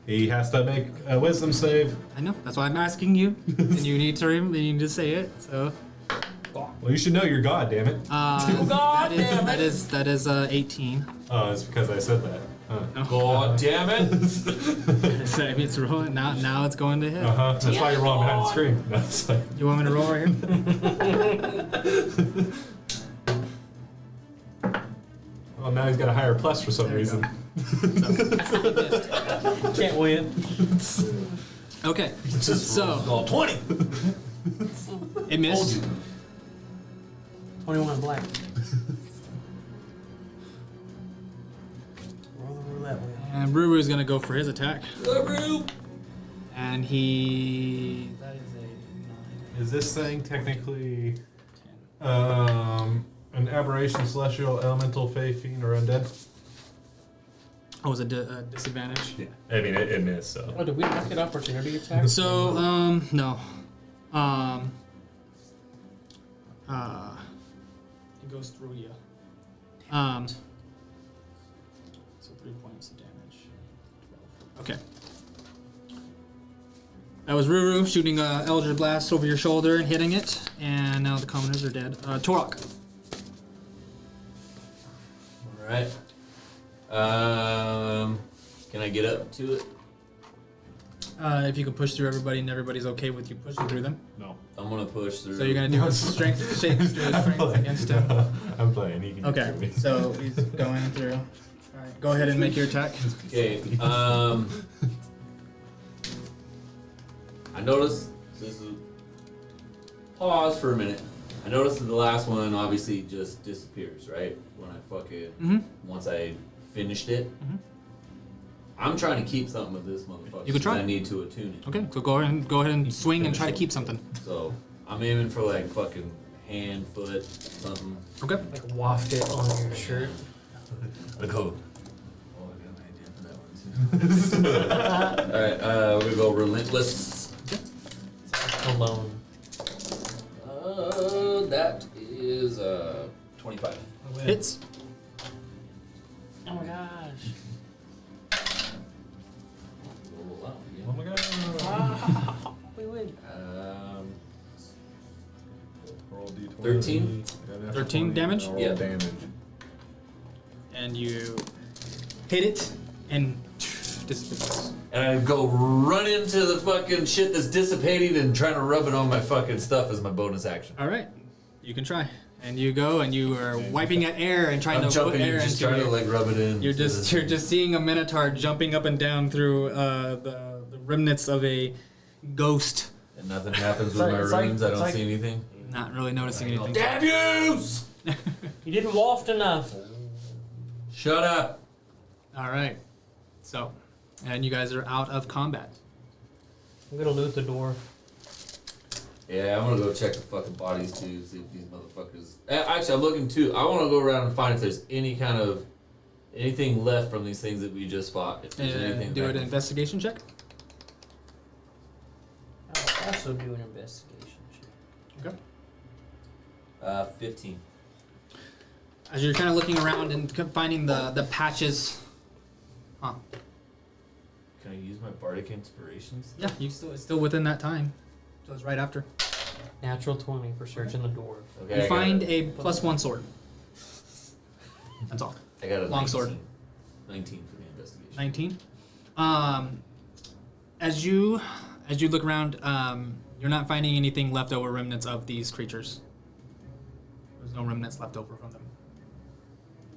[SPEAKER 3] He has to make a wisdom save.
[SPEAKER 1] I know. That's why I'm asking you. And you need to say it. So.
[SPEAKER 3] Well, you should know your god, damn it.
[SPEAKER 4] God damn it.
[SPEAKER 1] That is 18.
[SPEAKER 3] Oh, it's because I said that. Huh.
[SPEAKER 2] God damn it.
[SPEAKER 1] So I mean, it's rolling. Now it's going to hit.
[SPEAKER 3] Uh-huh. That's why you're rolling behind the screen. No, it's like,
[SPEAKER 1] You want me to roll right here?
[SPEAKER 3] oh, now he's got a higher plus for some
[SPEAKER 1] There you
[SPEAKER 3] reason.
[SPEAKER 4] Can't win.
[SPEAKER 1] Okay. So
[SPEAKER 2] Oh, 20.
[SPEAKER 1] it missed.
[SPEAKER 4] 21 black. Roll the roulette wheel.
[SPEAKER 1] And Ruru is gonna go for his attack.
[SPEAKER 2] Rube.
[SPEAKER 1] And he. That is a 9.
[SPEAKER 3] Is this thing technically
[SPEAKER 1] 10.
[SPEAKER 3] an aberration, celestial, elemental, fey, fiend, or undead?
[SPEAKER 1] Oh, it was a disadvantage.
[SPEAKER 3] Yeah. I mean, it missed, so.
[SPEAKER 4] Oh, did we knock it opportunity attack?
[SPEAKER 1] So, no. It goes through you. So 3 points of damage. 12. Okay. That was Ruru shooting Eldritch Blast over your shoulder and hitting it, and now the commoners are dead. Torok.
[SPEAKER 2] All right. Can I get up to it?
[SPEAKER 1] If you can push through everybody and everybody's okay with you pushing through them.
[SPEAKER 3] No.
[SPEAKER 2] I'm gonna push through.
[SPEAKER 1] So you're gonna do a strength shake through strength against him.
[SPEAKER 3] I'm playing. He can
[SPEAKER 1] Okay,
[SPEAKER 3] do me.
[SPEAKER 1] so he's going through. Alright, go ahead and make your attack.
[SPEAKER 2] Okay. I noticed this is pause for a minute. I noticed that the last one obviously just disappears, right? When I fucking once I finished it. I'm trying to keep something of this motherfucker.
[SPEAKER 1] You could try.
[SPEAKER 2] 'cause I need to attune it.
[SPEAKER 1] Okay, so go ahead and swing and try to keep something.
[SPEAKER 2] So I'm aiming for like fucking hand, foot, something.
[SPEAKER 1] Okay.
[SPEAKER 4] Like waft it on your shirt.
[SPEAKER 2] I go. Oh, I got an idea for that one too. Alright, we're gonna go relentless.
[SPEAKER 4] Alone.
[SPEAKER 2] That is 25.
[SPEAKER 1] Hits.
[SPEAKER 4] Oh my gosh.
[SPEAKER 3] Oh my god.
[SPEAKER 4] We win.
[SPEAKER 3] Roll D20.
[SPEAKER 2] 13?
[SPEAKER 1] 13 damage?
[SPEAKER 3] Roll
[SPEAKER 2] Yeah.
[SPEAKER 3] damage.
[SPEAKER 1] And you hit it and dissipates.
[SPEAKER 2] And I go run into the fucking shit that's dissipating and trying to rub it on my fucking stuff as my bonus action.
[SPEAKER 1] Alright, you can try. And you go and you are wiping at air and trying
[SPEAKER 2] I'm
[SPEAKER 1] to put
[SPEAKER 2] jumping
[SPEAKER 1] air
[SPEAKER 2] and just
[SPEAKER 1] into
[SPEAKER 2] trying to
[SPEAKER 1] it.
[SPEAKER 2] like rub it in.
[SPEAKER 1] You're just seeing a minotaur jumping up and down through the remnants of a ghost.
[SPEAKER 2] And nothing happens with
[SPEAKER 4] It's
[SPEAKER 2] my
[SPEAKER 4] like-
[SPEAKER 2] runes. I
[SPEAKER 4] it's
[SPEAKER 2] don't
[SPEAKER 4] like-
[SPEAKER 2] see anything.
[SPEAKER 1] Not really noticing anything.
[SPEAKER 2] Damn yous!
[SPEAKER 4] You didn't waft enough.
[SPEAKER 2] Shut up.
[SPEAKER 1] Alright. So, and you guys are out of combat.
[SPEAKER 4] I'm gonna loot the door.
[SPEAKER 2] Yeah, I'm gonna go check the fucking bodies too, see if these motherfuckers. Actually, I'm looking too. I want to go around and find if there's anything left from these things that we just fought. If there's anything.
[SPEAKER 1] Do
[SPEAKER 2] back-
[SPEAKER 1] an investigation check.
[SPEAKER 4] I'll also do an investigation check.
[SPEAKER 1] Okay.
[SPEAKER 2] 15.
[SPEAKER 1] As you're kind of looking around and finding the patches. Huh.
[SPEAKER 2] Can I use my bardic inspirations?
[SPEAKER 1] Yeah, it's still within that time. So it's right after.
[SPEAKER 4] Natural 20 for searching the door.
[SPEAKER 2] Okay.
[SPEAKER 1] You
[SPEAKER 2] I
[SPEAKER 1] find
[SPEAKER 2] got
[SPEAKER 1] a +1 sword. That's all.
[SPEAKER 2] I got a
[SPEAKER 1] long
[SPEAKER 2] 19.
[SPEAKER 1] sword.
[SPEAKER 2] 19 for the investigation.
[SPEAKER 1] 19. As you look around, you're not finding anything left over remnants of these creatures. There's no remnants left over from them.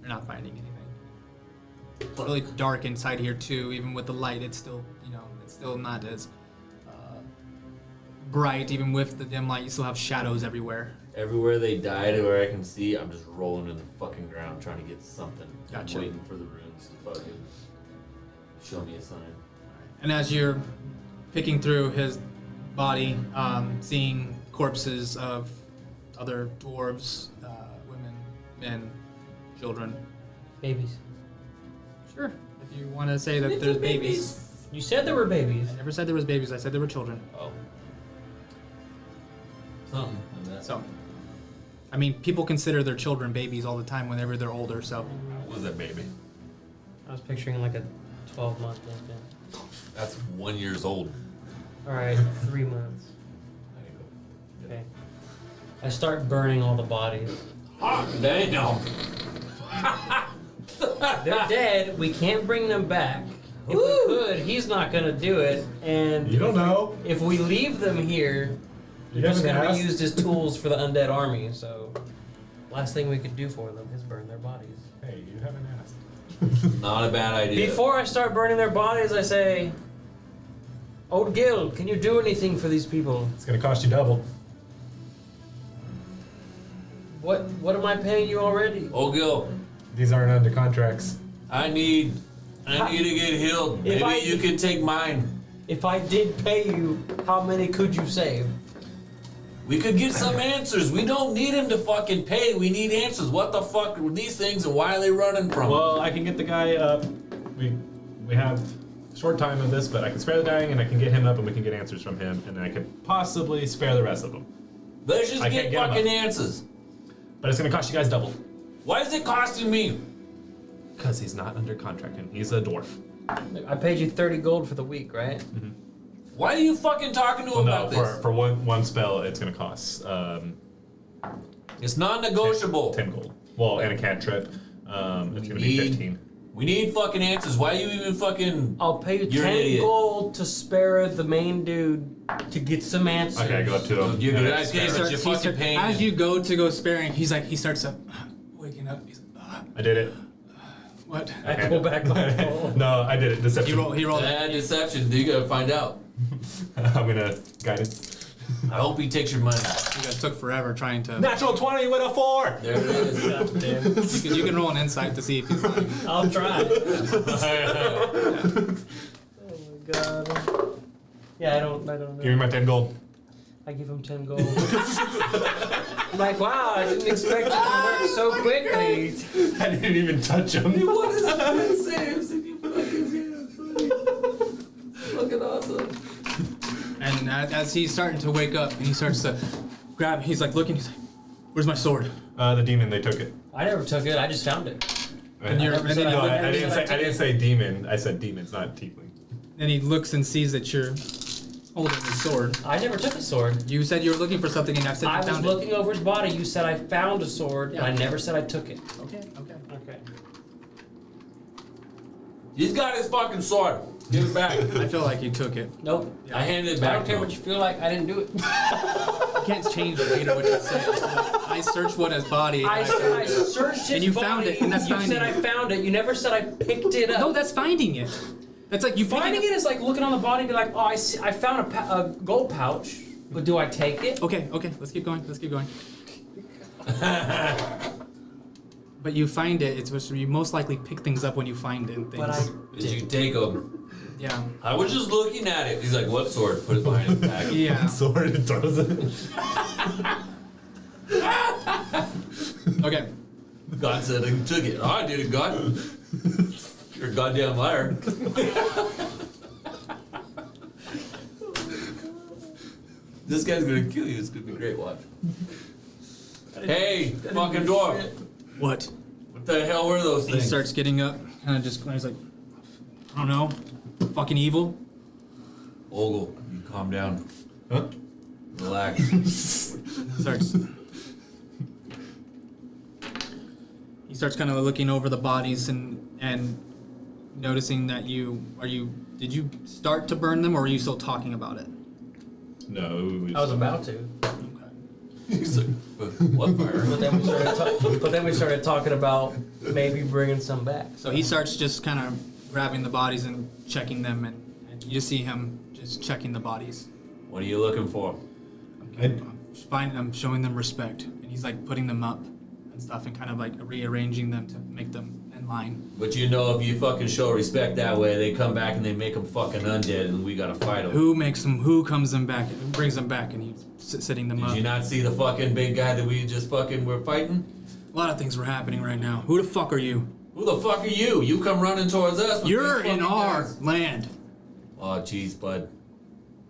[SPEAKER 1] You're not finding anything. really dark inside here too. Even with the light, it's still, it's still not as bright. Even with the dim light, you still have shadows everywhere.
[SPEAKER 2] Everywhere they died, where I can see, I'm just rolling in the fucking ground trying to get something.
[SPEAKER 1] Gotcha.
[SPEAKER 2] I'm waiting for the runes to fucking show me a sign.
[SPEAKER 1] And as you're picking through his body, seeing corpses of other dwarves, women, men, children.
[SPEAKER 4] Babies.
[SPEAKER 1] Sure, if you want to say that there's babies.
[SPEAKER 4] You said there were babies.
[SPEAKER 1] I never said there was babies. I said there were children.
[SPEAKER 4] Oh.
[SPEAKER 2] Something like that.
[SPEAKER 1] So, I mean, people consider their children babies all the time whenever they're older. So,
[SPEAKER 2] What was that baby?
[SPEAKER 4] I was picturing like a 12-month infant.
[SPEAKER 2] That's 1 year old.
[SPEAKER 4] Alright, 3 months. Okay. I start burning all the bodies.
[SPEAKER 2] Damn.
[SPEAKER 4] They're dead. We can't bring them back. If we could, he's not gonna do it. And
[SPEAKER 3] You don't know.
[SPEAKER 4] if we leave them here,
[SPEAKER 3] You
[SPEAKER 4] they're just
[SPEAKER 3] haven't
[SPEAKER 4] gonna be
[SPEAKER 3] asked.
[SPEAKER 4] used as tools for the undead army. So, last thing we could do for them is burn their bodies.
[SPEAKER 3] Hey, you haven't asked.
[SPEAKER 2] Not a bad idea.
[SPEAKER 4] Before I start burning their bodies, I say, Old Gil, can you do anything for these people?
[SPEAKER 3] It's gonna cost you double.
[SPEAKER 4] What am I paying you already?
[SPEAKER 2] Oh, Gil,
[SPEAKER 3] These aren't under contracts.
[SPEAKER 2] I need to get healed.
[SPEAKER 4] If
[SPEAKER 2] Maybe
[SPEAKER 4] I-
[SPEAKER 2] you can take mine.
[SPEAKER 4] If I did pay you, how many could you save?
[SPEAKER 2] We could get some answers. We don't need him to fucking pay. We need answers. What the fuck are these things and why are they running from?
[SPEAKER 3] Well, I can get the guy up. We have a short time of this, but I can spare the dying and I can get him up and we can get answers from him, and then I could possibly spare the rest of them.
[SPEAKER 2] Let's just
[SPEAKER 3] I
[SPEAKER 2] get
[SPEAKER 3] can't get him
[SPEAKER 2] fucking
[SPEAKER 3] up.
[SPEAKER 2] answers.
[SPEAKER 3] But it's gonna cost you guys double.
[SPEAKER 2] Why is it costing me?
[SPEAKER 3] Because he's not under contract and he's a dwarf.
[SPEAKER 4] I paid you 30 gold for the week, right?
[SPEAKER 2] Why are you fucking talking to
[SPEAKER 3] Well,
[SPEAKER 2] him
[SPEAKER 3] no,
[SPEAKER 2] about this?
[SPEAKER 3] for one spell, it's gonna cost
[SPEAKER 2] It's non-negotiable.
[SPEAKER 3] 10 gold. Well, and a cantrip. It's gonna be
[SPEAKER 2] need-
[SPEAKER 3] 15.
[SPEAKER 2] We need fucking answers. Why are you even fucking?
[SPEAKER 4] I'll pay you
[SPEAKER 2] You're an
[SPEAKER 4] 10
[SPEAKER 2] idiot.
[SPEAKER 4] gold to spare the main dude to get some answers.
[SPEAKER 3] Okay, I go up to him.
[SPEAKER 2] You're
[SPEAKER 3] and
[SPEAKER 2] good.
[SPEAKER 3] I
[SPEAKER 2] I
[SPEAKER 3] spare
[SPEAKER 2] can't
[SPEAKER 3] him.
[SPEAKER 2] start- You're fucking paying
[SPEAKER 1] as
[SPEAKER 2] him.
[SPEAKER 1] you go to go sparing, he starts waking up. He's like,
[SPEAKER 3] I did it.
[SPEAKER 1] what?
[SPEAKER 4] I go back on gold.
[SPEAKER 3] No, I did it. Deception.
[SPEAKER 1] He rolled.
[SPEAKER 2] Bad deception. You gotta find out.
[SPEAKER 3] I'm gonna guidance.
[SPEAKER 2] I hope he takes your money.
[SPEAKER 1] You guys took forever trying to.
[SPEAKER 3] Natural 20 with a 4!
[SPEAKER 2] There it is.
[SPEAKER 4] God damn.
[SPEAKER 1] You can roll an insight to see if he's lying.
[SPEAKER 4] I'll try. Oh my god. Yeah, I don't know.
[SPEAKER 3] Give me my 10 gold.
[SPEAKER 4] I give him 10 gold. I'm like, wow, I didn't expect you to work so quickly.
[SPEAKER 3] I didn't even touch him.
[SPEAKER 2] What is that saves if you fucking fucking awesome.
[SPEAKER 1] And as he's starting to wake up, and he starts to grab, he's like looking, he's like, "Where's my sword?"
[SPEAKER 3] The demon, they took it.
[SPEAKER 4] I never took it, I just found it.
[SPEAKER 1] And you're, and then,
[SPEAKER 3] No,
[SPEAKER 1] he,
[SPEAKER 3] I didn't
[SPEAKER 4] said
[SPEAKER 3] say
[SPEAKER 4] I
[SPEAKER 3] I didn't say demon. I said demons, not tiefling.
[SPEAKER 1] then he looks and sees that you're holding his sword.
[SPEAKER 4] I never took a sword.
[SPEAKER 1] You said you were looking for something, and I said you
[SPEAKER 4] I was
[SPEAKER 1] found
[SPEAKER 4] looking over his body. You said I found a sword,
[SPEAKER 1] Yeah.
[SPEAKER 4] and I never said I took it.
[SPEAKER 1] it. Okay.
[SPEAKER 4] Okay.
[SPEAKER 2] He's got his fucking sword. Give it back.
[SPEAKER 1] I feel like you took it.
[SPEAKER 4] Nope.
[SPEAKER 2] I handed it
[SPEAKER 4] I
[SPEAKER 2] back.
[SPEAKER 4] don't care what you feel like. I didn't do it.
[SPEAKER 1] You can't change later what you said. I searched what his body.
[SPEAKER 4] I said I searched his
[SPEAKER 1] And you
[SPEAKER 4] body.
[SPEAKER 1] found it, and that's
[SPEAKER 4] you
[SPEAKER 1] finding
[SPEAKER 4] said I
[SPEAKER 1] it.
[SPEAKER 4] found it. You never said I picked it up.
[SPEAKER 1] No, that's finding it. That's like you
[SPEAKER 4] Finding it is like looking on the body and be like, oh, I found a gold pouch, but do I take it?
[SPEAKER 1] Okay, let's keep going. But you find it. It's supposed to, you most likely pick things up when you find it. And things.
[SPEAKER 4] But I
[SPEAKER 2] Did you take him?
[SPEAKER 1] Yeah.
[SPEAKER 2] I was just looking at it. He's like, what sword? Put it behind his back.
[SPEAKER 1] Yeah.
[SPEAKER 3] Sword and throws it.
[SPEAKER 1] Okay.
[SPEAKER 2] God said I took it. Oh, I did it, God. You're a goddamn liar. This guy's gonna kill you. It's gonna be great. Watch. Hey, fucking dwarf.
[SPEAKER 1] What?
[SPEAKER 2] What the hell were those
[SPEAKER 1] He
[SPEAKER 2] things?
[SPEAKER 1] starts getting up, kind of just, he's like, I don't know, fucking evil.
[SPEAKER 2] Ogle, you calm down.
[SPEAKER 3] Huh?
[SPEAKER 2] Relax.
[SPEAKER 1] Starts. He starts kind of looking over the bodies and noticing that did you start to burn them, or are you still talking about it?
[SPEAKER 3] No.
[SPEAKER 4] was about to.
[SPEAKER 1] Okay.
[SPEAKER 2] He's like, what fire?
[SPEAKER 4] But then we started talking about maybe bringing some back.
[SPEAKER 1] So he starts just kind of grabbing the bodies and checking them, and you just see him just checking the bodies.
[SPEAKER 2] What are you looking for?
[SPEAKER 1] I'm showing them respect, and he's like putting them up and stuff, and kind of like rearranging them to make them in line.
[SPEAKER 2] But you know, if you fucking show respect that way, they come back and they make them fucking undead, and we gotta fight them.
[SPEAKER 1] Who makes them? Who comes them back? Who brings them back? And he's sitting them up.
[SPEAKER 2] Did you not see the fucking big guy that we just fucking were fighting?
[SPEAKER 1] A lot of things were happening right now. Who the fuck are you?
[SPEAKER 2] Who the fuck are you? You come running towards us. With
[SPEAKER 1] You're
[SPEAKER 2] these
[SPEAKER 1] in
[SPEAKER 2] fucking
[SPEAKER 1] our
[SPEAKER 2] guys.
[SPEAKER 1] land.
[SPEAKER 2] Oh, jeez, bud.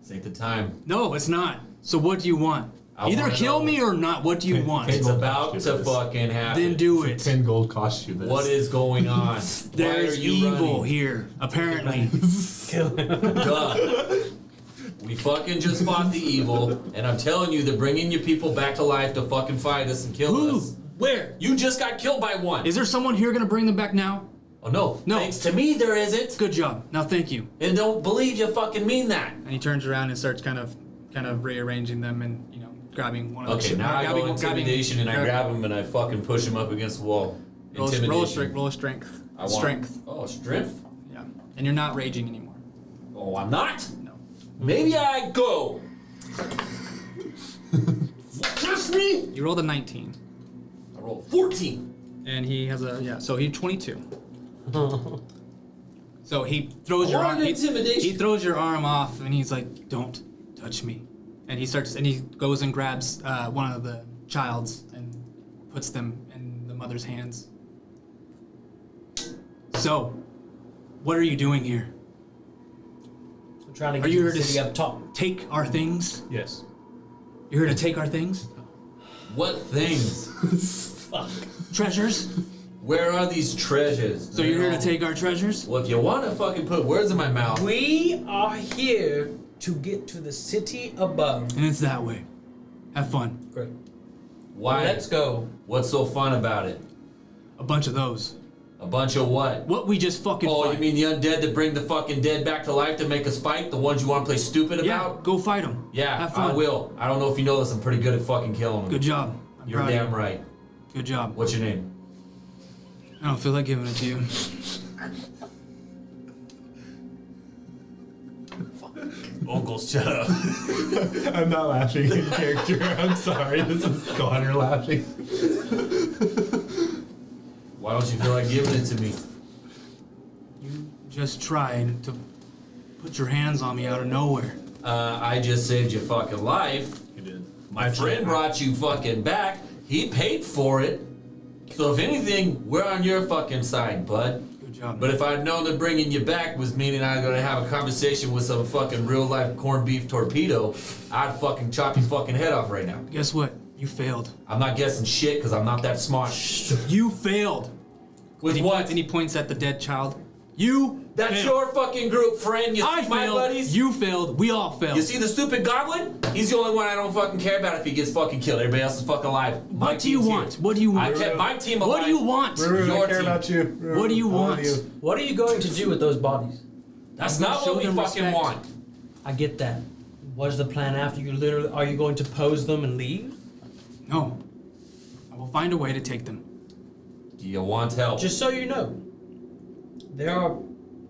[SPEAKER 2] This ain't the time.
[SPEAKER 1] No, it's not. So what do you want?
[SPEAKER 2] I
[SPEAKER 1] Either
[SPEAKER 2] wanna
[SPEAKER 1] kill
[SPEAKER 2] know.
[SPEAKER 1] me or not. What do you want?
[SPEAKER 2] It's
[SPEAKER 3] Gold
[SPEAKER 2] about
[SPEAKER 3] cost
[SPEAKER 2] to
[SPEAKER 3] you this.
[SPEAKER 2] fucking happen.
[SPEAKER 1] Then do
[SPEAKER 3] It's
[SPEAKER 1] it.
[SPEAKER 3] a 10 gold cost you this.
[SPEAKER 2] What is going on? Why
[SPEAKER 1] There's
[SPEAKER 2] are you
[SPEAKER 1] evil
[SPEAKER 2] running?
[SPEAKER 1] here, apparently.
[SPEAKER 2] Duh. We fucking just fought the evil, and I'm telling you, they're bringing your people back to life to fucking fight us and kill
[SPEAKER 1] Who?
[SPEAKER 2] us.
[SPEAKER 1] Where?
[SPEAKER 2] You just got killed by one.
[SPEAKER 1] Is there someone here gonna bring them back now?
[SPEAKER 2] Oh no.
[SPEAKER 1] No.
[SPEAKER 2] Thanks to me, there isn't.
[SPEAKER 1] Good job. Now thank you.
[SPEAKER 2] And don't believe you fucking mean that.
[SPEAKER 1] And he turns around and starts kind of rearranging them and grabbing one of
[SPEAKER 2] Okay,
[SPEAKER 1] the.
[SPEAKER 2] now I go intimidation and I grab him and I fucking push him up against the wall.
[SPEAKER 1] Roll
[SPEAKER 2] Intimidation.
[SPEAKER 1] a strength. Roll a strength.
[SPEAKER 2] I want-
[SPEAKER 1] Strength.
[SPEAKER 2] Oh, strength?
[SPEAKER 1] Yeah. And you're not raging anymore.
[SPEAKER 2] Oh, I'm not?
[SPEAKER 1] No.
[SPEAKER 2] Maybe I go. Trust me?
[SPEAKER 1] You rolled a 19,
[SPEAKER 2] I rolled 14.
[SPEAKER 1] and he has So he 22. So he throws your arm.
[SPEAKER 2] Intimidation.
[SPEAKER 1] He throws your arm off, and he's like, "Don't touch me." And he goes and grabs one of the childs and puts them in the mother's hands. So, what are you doing here?
[SPEAKER 4] I'm trying to
[SPEAKER 1] Are
[SPEAKER 4] get
[SPEAKER 1] you
[SPEAKER 4] the
[SPEAKER 1] here to
[SPEAKER 4] city up top.
[SPEAKER 1] take our things?
[SPEAKER 3] Yes.
[SPEAKER 1] You're here to take our things?
[SPEAKER 2] What things?
[SPEAKER 4] Fuck.
[SPEAKER 1] Treasures?
[SPEAKER 2] Where are these treasures?
[SPEAKER 1] So you're here to take our treasures?
[SPEAKER 2] Well, if you want to fucking put words in my mouth.
[SPEAKER 4] We are here to get to the city above.
[SPEAKER 1] And it's that way. Have fun.
[SPEAKER 4] Great.
[SPEAKER 2] Why?
[SPEAKER 4] Let's go.
[SPEAKER 2] What's so fun about it?
[SPEAKER 1] A bunch of those.
[SPEAKER 2] A bunch of what?
[SPEAKER 1] What we just fucking
[SPEAKER 2] Oh,
[SPEAKER 1] fight.
[SPEAKER 2] you mean the undead that bring the fucking dead back to life to make us fight? The ones you want to play stupid
[SPEAKER 1] Yeah,
[SPEAKER 2] about?
[SPEAKER 1] go fight them.
[SPEAKER 2] Yeah,
[SPEAKER 1] Have fun.
[SPEAKER 2] I will. I don't know if you know this, I'm pretty good at fucking killing them.
[SPEAKER 1] Good job. I'm
[SPEAKER 2] You're
[SPEAKER 1] proud of
[SPEAKER 2] damn
[SPEAKER 1] you.
[SPEAKER 2] right.
[SPEAKER 1] Good job.
[SPEAKER 2] What's your name?
[SPEAKER 1] I don't feel like giving it to you.
[SPEAKER 2] Uncles, shut up.
[SPEAKER 3] I'm not laughing in character. I'm sorry. This is Connor laughing.
[SPEAKER 2] Why don't you feel like giving it to me?
[SPEAKER 1] You just tried to put your hands on me out of nowhere.
[SPEAKER 2] I just saved your fucking life.
[SPEAKER 3] You did.
[SPEAKER 2] My friend brought you fucking back. He paid for it. So if anything, we're on your fucking side, bud.
[SPEAKER 1] Good job.
[SPEAKER 2] But if I'd known that bringing you back was meaning I was gonna have a conversation with some fucking real life corned beef torpedo, I'd fucking chop your fucking head off right now.
[SPEAKER 1] Guess what? You failed.
[SPEAKER 2] I'm not guessing shit because I'm not that smart.
[SPEAKER 1] You failed.
[SPEAKER 2] With
[SPEAKER 1] And
[SPEAKER 2] what?
[SPEAKER 1] he points at the dead child. You
[SPEAKER 2] That's
[SPEAKER 1] failed.
[SPEAKER 2] your fucking group, friend. You
[SPEAKER 1] I
[SPEAKER 2] see my
[SPEAKER 1] failed.
[SPEAKER 2] buddies?
[SPEAKER 1] You failed. We all failed.
[SPEAKER 2] You see the stupid goblin? He's the only one I don't fucking care about if he gets fucking killed. Everybody else is fucking alive. My
[SPEAKER 1] What do you
[SPEAKER 2] team's
[SPEAKER 1] want?
[SPEAKER 2] here.
[SPEAKER 1] What do you want?
[SPEAKER 2] I kept my team alive.
[SPEAKER 1] What do you want?
[SPEAKER 3] Ruru,
[SPEAKER 2] Your
[SPEAKER 3] I care
[SPEAKER 2] team.
[SPEAKER 3] about you. Ruru,
[SPEAKER 1] What do you
[SPEAKER 3] I love
[SPEAKER 1] want?
[SPEAKER 3] you.
[SPEAKER 4] What are you going to do with those bodies?
[SPEAKER 2] That's
[SPEAKER 1] I'm gonna
[SPEAKER 2] not
[SPEAKER 1] show
[SPEAKER 2] what we
[SPEAKER 1] them
[SPEAKER 2] fucking
[SPEAKER 1] respect.
[SPEAKER 2] want.
[SPEAKER 4] I get that. What is the plan after you literally? Are you going to pose them and leave?
[SPEAKER 1] No. I will find a way to take them.
[SPEAKER 2] Do you want help?
[SPEAKER 4] Just so you know, there are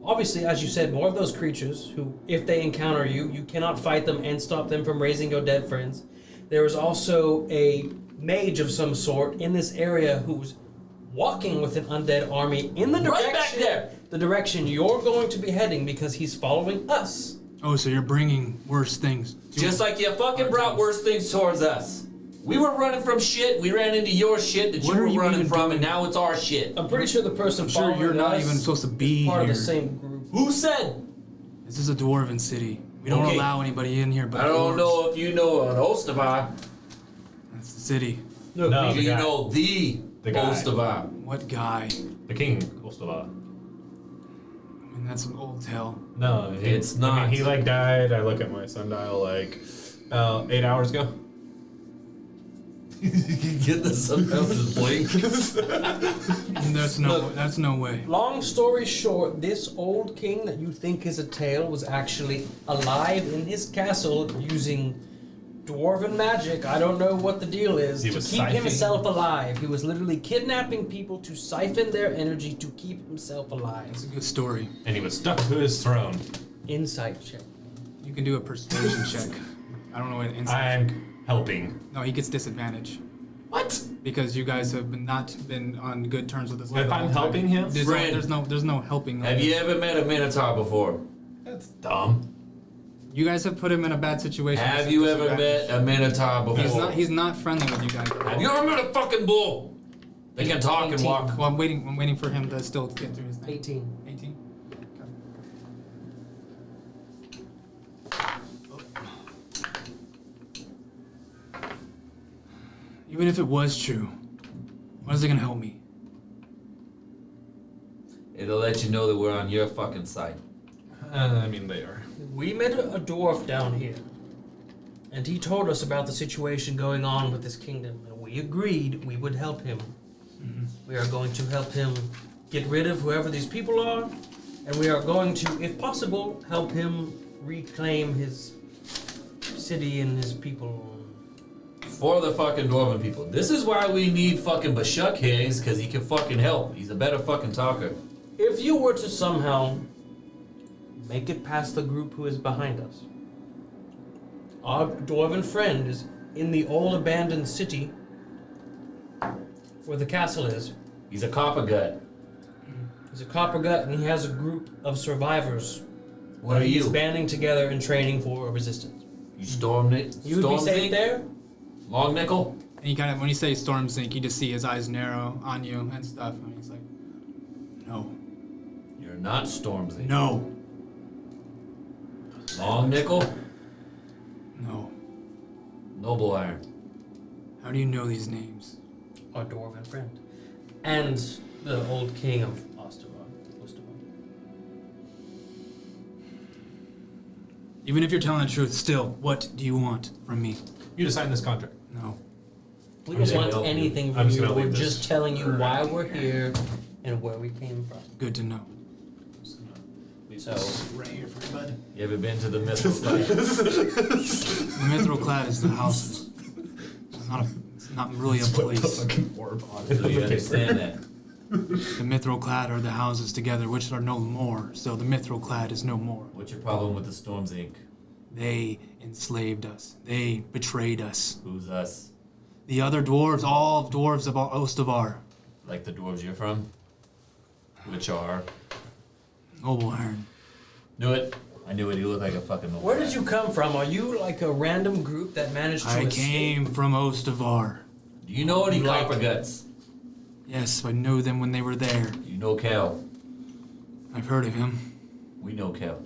[SPEAKER 4] obviously, as you said, more of those creatures who, if they encounter you, you cannot fight them and stop them from raising your dead friends. There is also a mage of some sort in this area who's walking with an undead army in the
[SPEAKER 2] Right
[SPEAKER 4] direction,
[SPEAKER 2] back there.
[SPEAKER 4] the direction you're going to be heading because he's following us.
[SPEAKER 1] Oh, so you're bringing worse things.
[SPEAKER 2] Just like you fucking brought worse things towards us. We were running from shit. We ran into your shit that
[SPEAKER 1] What
[SPEAKER 2] you
[SPEAKER 1] are
[SPEAKER 2] were
[SPEAKER 1] you
[SPEAKER 2] running
[SPEAKER 1] even
[SPEAKER 2] from,
[SPEAKER 1] doing?
[SPEAKER 2] and now it's our shit.
[SPEAKER 4] I'm pretty sure the person
[SPEAKER 1] I'm sure
[SPEAKER 4] following
[SPEAKER 1] you're not
[SPEAKER 4] us
[SPEAKER 1] even supposed to be
[SPEAKER 4] is part
[SPEAKER 1] here.
[SPEAKER 4] of the same group.
[SPEAKER 2] Who said?
[SPEAKER 1] This is a dwarven city. We don't
[SPEAKER 2] Okay.
[SPEAKER 1] allow anybody in here but
[SPEAKER 2] I don't
[SPEAKER 1] dwarves.
[SPEAKER 2] know if you know an Ostavar.
[SPEAKER 1] That's the city.
[SPEAKER 4] Look,
[SPEAKER 3] No.
[SPEAKER 2] Do
[SPEAKER 3] the
[SPEAKER 2] you
[SPEAKER 3] guy.
[SPEAKER 2] know the
[SPEAKER 3] guy.
[SPEAKER 2] Ostavar?
[SPEAKER 1] What guy?
[SPEAKER 3] The king, Ostavar.
[SPEAKER 1] I mean, that's an old tale.
[SPEAKER 3] No,
[SPEAKER 2] It's
[SPEAKER 3] I
[SPEAKER 2] not.
[SPEAKER 3] mean, he like died. I look at my sundial like 8 hours ago.
[SPEAKER 2] You can get the subtitles blink.
[SPEAKER 1] That's no way.
[SPEAKER 4] long story short, this old king that you think is a tale was actually alive in his castle using dwarven magic. I don't know what the deal is.
[SPEAKER 3] He
[SPEAKER 4] To
[SPEAKER 3] was
[SPEAKER 4] keep
[SPEAKER 3] siphoning?
[SPEAKER 4] himself alive. He was literally kidnapping people to siphon their energy to keep himself alive.
[SPEAKER 1] It's a good story.
[SPEAKER 3] And he was stuck to his throne.
[SPEAKER 4] Insight check.
[SPEAKER 1] You can do a persuasion check. I don't know what insight.
[SPEAKER 3] I'm helping.
[SPEAKER 1] No, he gets disadvantage
[SPEAKER 3] What?
[SPEAKER 1] because you guys have not been on good terms with this. guy
[SPEAKER 3] If
[SPEAKER 1] the
[SPEAKER 3] I'm
[SPEAKER 1] whole time.
[SPEAKER 3] helping him?
[SPEAKER 2] Friend.
[SPEAKER 1] There's no helping.
[SPEAKER 2] Have you ever met a Minotaur before?
[SPEAKER 3] That's dumb.
[SPEAKER 1] You guys have put him in a bad situation.
[SPEAKER 2] Have you ever met a Minotaur before?
[SPEAKER 1] He's not friendly with you guys.
[SPEAKER 2] Have you ever met a fucking bull? They can talk and
[SPEAKER 4] 18.
[SPEAKER 2] walk.
[SPEAKER 1] Well, I'm waiting for him to still get through his thing.
[SPEAKER 4] 18.
[SPEAKER 1] 18. Even if it was true, what is it gonna help me?
[SPEAKER 2] It'll let you know that we're on your fucking side.
[SPEAKER 3] I mean, they are.
[SPEAKER 4] We met a dwarf down here, and he told us about the situation going on with this kingdom, and we agreed we would help him. We are going to help him get rid of whoever these people are, and we are going to, if possible, help him reclaim his city and his people.
[SPEAKER 2] For the fucking dwarven people. This is why we need fucking Bashuk here, is because he can fucking help. He's a better fucking talker.
[SPEAKER 4] If you were to somehow make it past the group who is behind us, our dwarven friend is in the old abandoned city where the castle is.
[SPEAKER 2] He's a copper gut.
[SPEAKER 4] He's a copper gut, and he has a group of survivors.
[SPEAKER 2] What are
[SPEAKER 4] He's
[SPEAKER 2] you?
[SPEAKER 4] banding together and training for a resistance.
[SPEAKER 2] You stormed it?
[SPEAKER 4] You would be safe there?
[SPEAKER 2] Long nickel?
[SPEAKER 1] And he kind of, when you say storm sink, you just see his eyes narrow on you and stuff. And he's like, no,
[SPEAKER 2] You're not Stormzy.
[SPEAKER 1] no,
[SPEAKER 2] Long nickel?
[SPEAKER 1] no.
[SPEAKER 2] Noble iron.
[SPEAKER 1] How do you know these names?
[SPEAKER 4] Our dwarven friend. And the old king of Ostavar.
[SPEAKER 1] Even if you're telling the truth, still, what do you want from me?
[SPEAKER 3] You to sign this contract.
[SPEAKER 1] No.
[SPEAKER 4] We
[SPEAKER 3] I'm
[SPEAKER 4] don't
[SPEAKER 3] just
[SPEAKER 4] want
[SPEAKER 2] gonna help you.
[SPEAKER 4] anything
[SPEAKER 3] I'm
[SPEAKER 4] from
[SPEAKER 3] just
[SPEAKER 4] you.
[SPEAKER 3] gonna
[SPEAKER 4] We're
[SPEAKER 3] leave this.
[SPEAKER 4] just telling you why we're here and where we came from.
[SPEAKER 1] Good to know.
[SPEAKER 4] So,
[SPEAKER 1] Right here for you, bud.
[SPEAKER 2] You ever been to the Mithril Clan?
[SPEAKER 1] The mithril clad is the houses. It's not really a place.
[SPEAKER 3] fucking orb on it.
[SPEAKER 2] So you understand that?
[SPEAKER 1] The mithril clad are the houses together, which are no more. So the mithril clad is no more.
[SPEAKER 2] What's your problem with the Storms Inc?
[SPEAKER 1] They enslaved us. They betrayed us.
[SPEAKER 2] Who's us?
[SPEAKER 1] The other dwarves, all dwarves of Ostavar.
[SPEAKER 2] Like the dwarves you're from? Which are?
[SPEAKER 1] Noble Iron.
[SPEAKER 2] Knew it. I knew it. You look like a fucking noble.
[SPEAKER 4] where did you come from? Are you like a random group that managed to
[SPEAKER 1] I
[SPEAKER 4] escape?
[SPEAKER 1] came from Ostavar.
[SPEAKER 2] Do you know any
[SPEAKER 4] Like-
[SPEAKER 2] copper guts?
[SPEAKER 1] Yes, I knew them when they were there.
[SPEAKER 2] Do you know Cal?
[SPEAKER 1] I've heard of him.
[SPEAKER 2] We know Cal.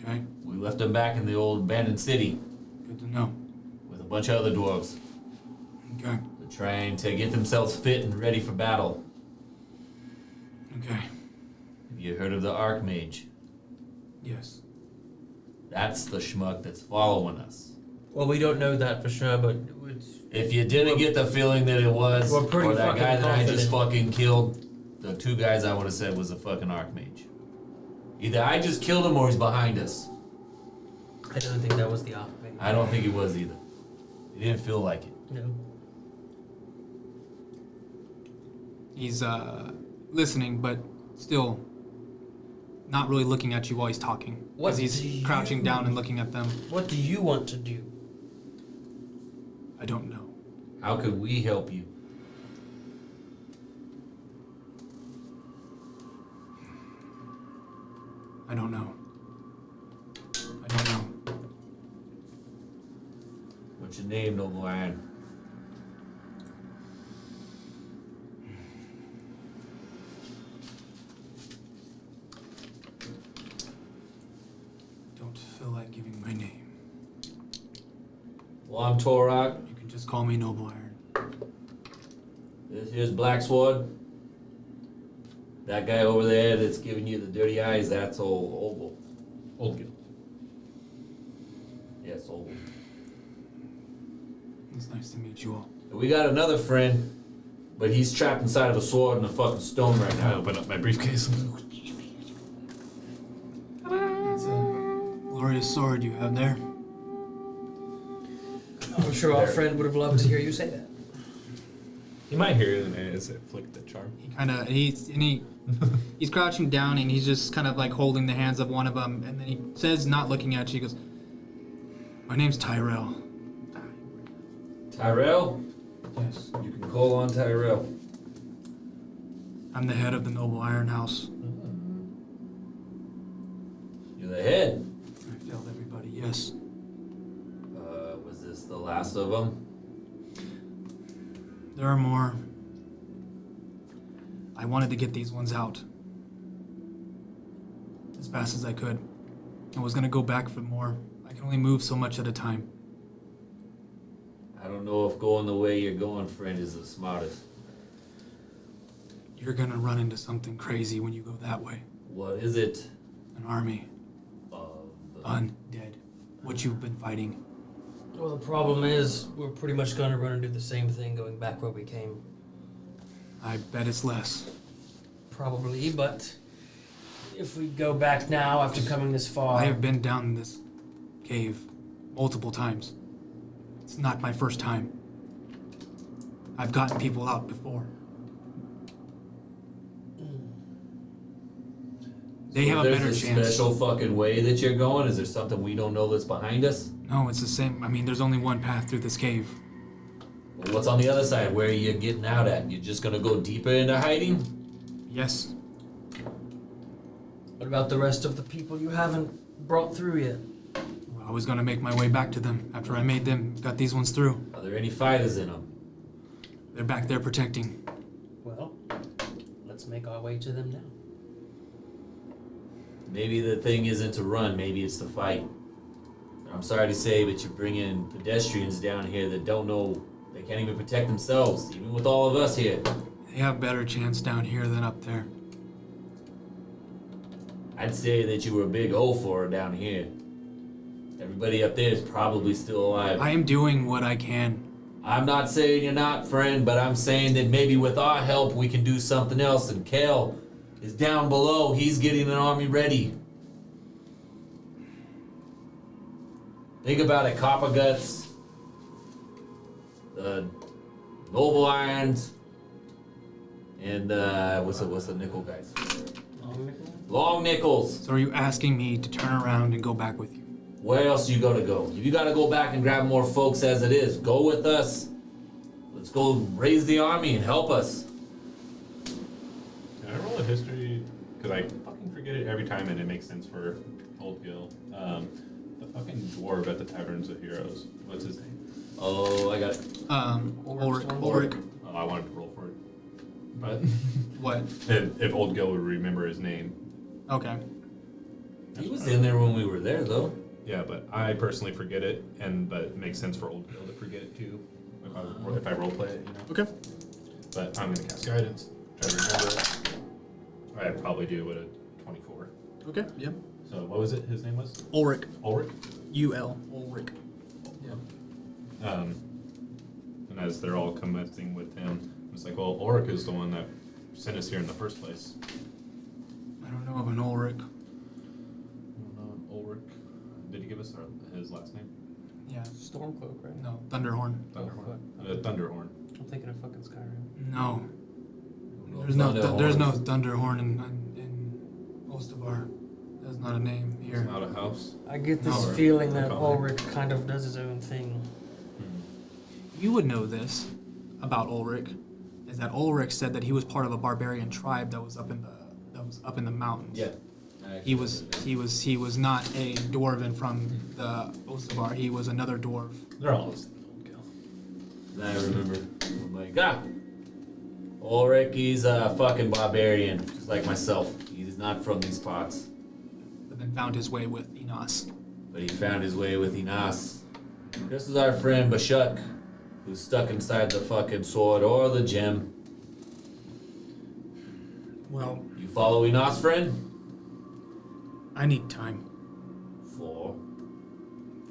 [SPEAKER 1] Okay,
[SPEAKER 2] We left him back in the old abandoned city
[SPEAKER 1] good to know.
[SPEAKER 2] with a bunch of other dwarves.
[SPEAKER 1] Okay,
[SPEAKER 2] They're trying to get themselves fit and ready for battle.
[SPEAKER 1] okay.
[SPEAKER 2] Have you heard of the Archmage?
[SPEAKER 1] Yes.
[SPEAKER 2] That's the schmuck that's following us.
[SPEAKER 4] Well, we don't know that for sure, but it's,
[SPEAKER 2] If you didn't get the feeling that it was,
[SPEAKER 4] We're pretty
[SPEAKER 2] or that
[SPEAKER 4] fucking
[SPEAKER 2] guy that I just
[SPEAKER 4] confident.
[SPEAKER 2] fucking killed, the two guys I would have said was a fucking Archmage. Either I just killed him or he's behind us.
[SPEAKER 4] I don't think that was the Archmage.
[SPEAKER 2] I don't think he was either. He didn't feel like it.
[SPEAKER 4] No.
[SPEAKER 1] He's listening, but still not really looking at you while he's talking.
[SPEAKER 4] What
[SPEAKER 1] Because he's
[SPEAKER 4] do you-
[SPEAKER 1] crouching down and looking at them.
[SPEAKER 4] What do you want to do?
[SPEAKER 1] I don't know.
[SPEAKER 2] How could we help you?
[SPEAKER 1] I don't know. I don't know.
[SPEAKER 2] What's your name, Noble Iron?
[SPEAKER 1] Don't feel like giving my name.
[SPEAKER 2] Well, I'm Torok.
[SPEAKER 1] You can just call me Noble Iron.
[SPEAKER 2] This here's Black Sword. That guy over there that's giving you the dirty eyes, that's old Oval.
[SPEAKER 3] Old
[SPEAKER 2] Yes, Oval.
[SPEAKER 1] It's nice to meet you all.
[SPEAKER 2] And we got another friend, but he's trapped inside of a sword and a fucking stone right
[SPEAKER 3] I
[SPEAKER 2] now.
[SPEAKER 3] open up my briefcase.
[SPEAKER 1] It's a glorious sword you have there.
[SPEAKER 4] I'm sure our friend would have loved to hear you say that.
[SPEAKER 3] You might hear it as it flicked the charm.
[SPEAKER 1] He's crouching down and he's just kind of like holding the hands of one of them, and then he says, not looking at you, he goes, "My name's Tyrell."
[SPEAKER 2] Tyrell?
[SPEAKER 1] Yes.
[SPEAKER 2] You can call on Tyrell.
[SPEAKER 1] I'm the head of the Noble Iron House.
[SPEAKER 2] You're the head.
[SPEAKER 1] I failed everybody, yes.
[SPEAKER 2] Was this the last of them?
[SPEAKER 1] There are more. I wanted to get these ones out as fast as I could. I was gonna go back for more. I can only move so much at a time.
[SPEAKER 2] I don't know if going the way you're going, friend, is the smartest.
[SPEAKER 1] You're gonna run into something crazy when you go that way.
[SPEAKER 2] What is it?
[SPEAKER 1] An army.
[SPEAKER 2] Of the...
[SPEAKER 1] Undead. What you've been fighting.
[SPEAKER 4] Well, the problem is we're pretty much going to run and do the same thing going back where we came.
[SPEAKER 1] I bet it's less.
[SPEAKER 4] Probably, but if we go back now after coming this far...
[SPEAKER 1] I have been down this cave multiple times. It's not my first time. I've gotten people out before. They have a better
[SPEAKER 2] There's a
[SPEAKER 1] chance.
[SPEAKER 2] special fucking way that you're going? Is there something we don't know that's behind us?
[SPEAKER 1] No, it's the same. I mean, there's only one path through this cave.
[SPEAKER 2] Well, what's on the other side? Where are you getting out at? You're just gonna go deeper into hiding?
[SPEAKER 1] Yes.
[SPEAKER 4] What about the rest of the people you haven't brought through yet?
[SPEAKER 1] Well, I was gonna make my way back to them after I made them, got these ones through.
[SPEAKER 2] Are there any fighters in them?
[SPEAKER 1] They're back there protecting.
[SPEAKER 4] Well, let's make our way to them now.
[SPEAKER 2] Maybe the thing isn't to run, maybe it's to fight. I'm sorry to say, but you're bringing pedestrians down here that don't know, they can't even protect themselves, even with all of us here.
[SPEAKER 1] They have better chance down here than up there.
[SPEAKER 2] I'd say that you were a big O for her down here. Everybody up there is probably still alive.
[SPEAKER 1] I am doing what I can.
[SPEAKER 2] I'm not saying you're not, friend, but I'm saying that maybe with our help we can do something else. And Kel is down below. He's getting an army ready. Think about it, Copper Guts, the Noble Irons, and what's the nickel guys? Long Nickels.
[SPEAKER 1] So are you asking me to turn around and go back with you?
[SPEAKER 2] Where else you gotta go? If you gotta go back and grab more folks as it is, go with us. Let's go raise the army and help us.
[SPEAKER 3] Can I roll a history? Because I fucking forget it every time and it makes sense for Old Gil. The fucking dwarf at the Taverns of Heroes. What's his name?
[SPEAKER 2] Oh, I got it.
[SPEAKER 1] Ulrich.
[SPEAKER 3] Oh, I wanted to roll for it. But
[SPEAKER 1] What?
[SPEAKER 3] if Old Gil would remember his name.
[SPEAKER 1] Okay.
[SPEAKER 2] He was in there when we were there, though.
[SPEAKER 3] Yeah, but I personally forget it, but it makes sense for Old Gil to forget it too. If I roleplay it, you know.
[SPEAKER 1] Okay.
[SPEAKER 3] But I'm gonna cast guidance. Try to remember it. I'd probably do with a 24.
[SPEAKER 1] Okay. Yeah.
[SPEAKER 3] So what was it? His name was
[SPEAKER 1] Ulrich.
[SPEAKER 3] Ulrich.
[SPEAKER 1] U-L. Ulrich.
[SPEAKER 3] And as they're all commencing with him, it's like, well, Ulrich is the one that sent us here in the first place.
[SPEAKER 1] I don't know of an Ulrich.
[SPEAKER 3] Ulrich. Did he give us his last name?
[SPEAKER 1] Yeah.
[SPEAKER 4] Stormcloak, right?
[SPEAKER 1] No. Thunderhorn.
[SPEAKER 3] Thunderhorn. Thunderhorn.
[SPEAKER 4] I'm thinking of fucking Skyrim.
[SPEAKER 1] No.
[SPEAKER 2] Thunderhorn.
[SPEAKER 1] There's no Thunderhorn in Ostavar. That's not a name here.
[SPEAKER 3] It's not a house.
[SPEAKER 4] I get this
[SPEAKER 3] No,
[SPEAKER 4] feeling that
[SPEAKER 3] color.
[SPEAKER 4] Ulrich kind of does his own thing.
[SPEAKER 1] You would know this about Ulrich, is that Ulrich said that he was part of a barbarian tribe that was up in the mountains.
[SPEAKER 2] Yeah.
[SPEAKER 1] He was not a dwarven from the Ostavar. He was another dwarf.
[SPEAKER 3] They're all Old Gil.
[SPEAKER 2] I remember. I'm like, Ulrich, he's a fucking barbarian, just like myself. He's not from these parts.
[SPEAKER 1] But then found his way with Enos.
[SPEAKER 2] But he found his way with Enos. This is our friend Bashuk, who's stuck inside the fucking sword or the gem.
[SPEAKER 1] Well,
[SPEAKER 2] You follow Enos, friend?
[SPEAKER 1] I need time
[SPEAKER 2] For